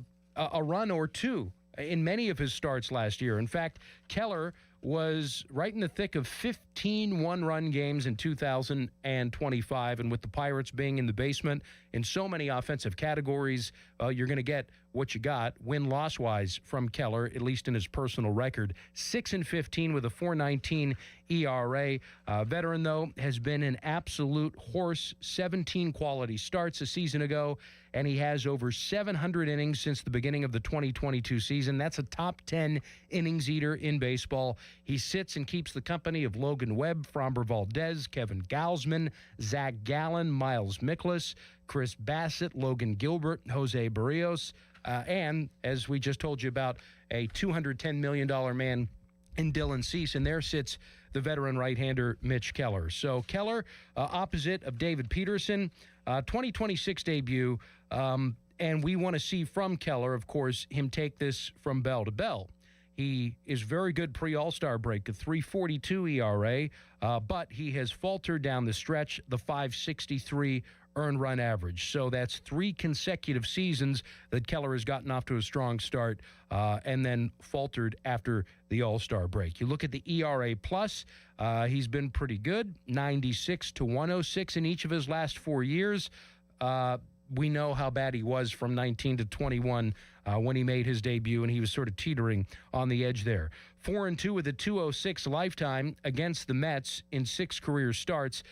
run or 2 in many of his starts last year. In fact, Keller was right in the thick of 15 one-run games in 2025, and with the Pirates being in the basement in so many offensive categories, you're going to get what you got win-loss-wise from Keller, at least in his personal record. 6-15 with a 4.19 ERA. Veteran, though, has been an absolute horse. 17 quality starts a season ago, and he has over 700 innings since the beginning of the 2022 season. That's a top 10 innings eater in baseball. He sits and keeps the company of Logan Webb, Framber Valdez, Kevin Gausman, Zach Gallen, Miles Mikolas, Chris Bassett, Logan Gilbert, Jose Barrios, and, as we just told you about, a $210 million man in Dylan Cease, and there sits the veteran right-hander Mitch Keller. So Keller, opposite of David Peterson, 2026 debut, and we want to see from Keller, of course, him take this from bell to bell. He is very good pre-All-Star break, a 3.42 ERA, but he has faltered down the stretch, the 5.63 earned run average. So that's 3 consecutive seasons that Keller has gotten off to a strong start and then faltered after the All-Star break. You look at the ERA plus, he's been pretty good, 96 to 106 in each of his last 4 years. We know how bad he was from 19 to 21 when he made his debut, and he was sort of teetering on the edge there. 4-2 with a 206 lifetime against the Mets in 6 career starts.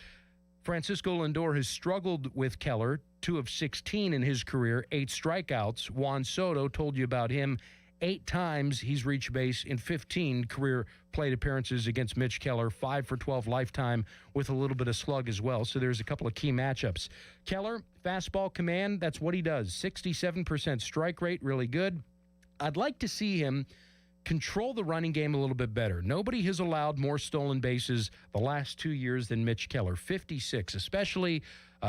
Francisco Lindor has struggled with Keller, 2 of 16 in his career, 8 strikeouts. Juan Soto, told you about him, 8 times he's reached base in 15 career plate appearances against Mitch Keller, 5 for 12 lifetime with a little bit of slug as well. So there's a couple of key matchups. Keller, fastball command, that's what he does. 67% strike rate, really good. I'd like to see him control the running game a little bit better. Nobody has allowed more stolen bases the last 2 years than Mitch Keller, 56, especially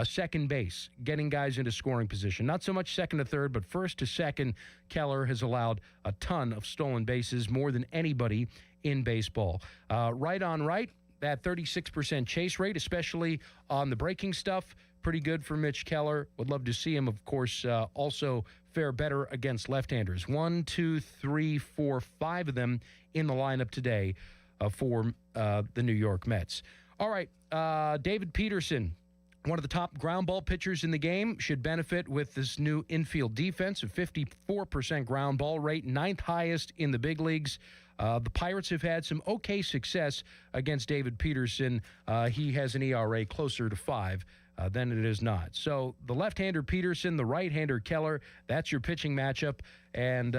second base, getting guys into scoring position. Not so much second to third, but first to second, Keller has allowed a ton of stolen bases, more than anybody in baseball. Right on right, that 36% chase rate, especially on the breaking stuff, pretty good for Mitch Keller. Would love to see him, of course, also fare better against left-handers. 1, 2, 3, 4, 5 of them in the lineup today for the New York Mets. All right, David Peterson, one of the top ground ball pitchers in the game, should benefit with this new infield defense, a 54% ground ball rate, 9th highest in the big leagues. The Pirates have had some okay success against David Peterson. He has an ERA closer to 5 than it is not. So the left-hander Peterson, the right-hander Keller, that's your pitching matchup. And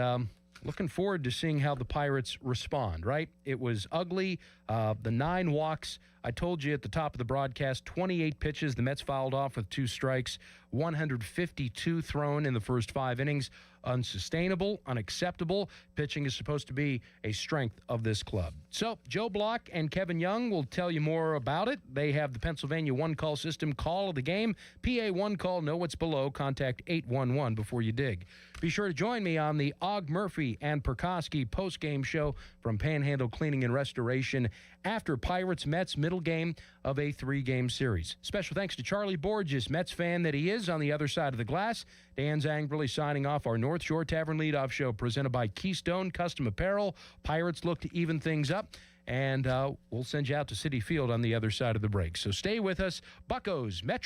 looking forward to seeing how the Pirates respond, right? It was ugly. The 9 walks, I told you at the top of the broadcast, 28 pitches. The Mets fouled off with 2 strikes, 152 thrown in the first 5 innings. Unsustainable, unacceptable. Pitching is supposed to be a strength of this club. So Joe Block and Kevin Young will tell you more about it. They have the Pennsylvania one-call system, call of the game. PA one-call, know what's below. Contact 811 before you dig. Be sure to join me on the Og Murphy and Perkowski post-game show from Panhandle Cleaning and Restoration after Pirates-Mets middle game of a 3-game series. Special thanks to Charlie Borges, Mets fan that he is, on the other side of the glass. Dan Zangrili signing off our North Shore Tavern Leadoff Show presented by Keystone Custom Apparel. Pirates look to even things up, and we'll send you out to Citi Field on the other side of the break. So stay with us. Buccos, Metro.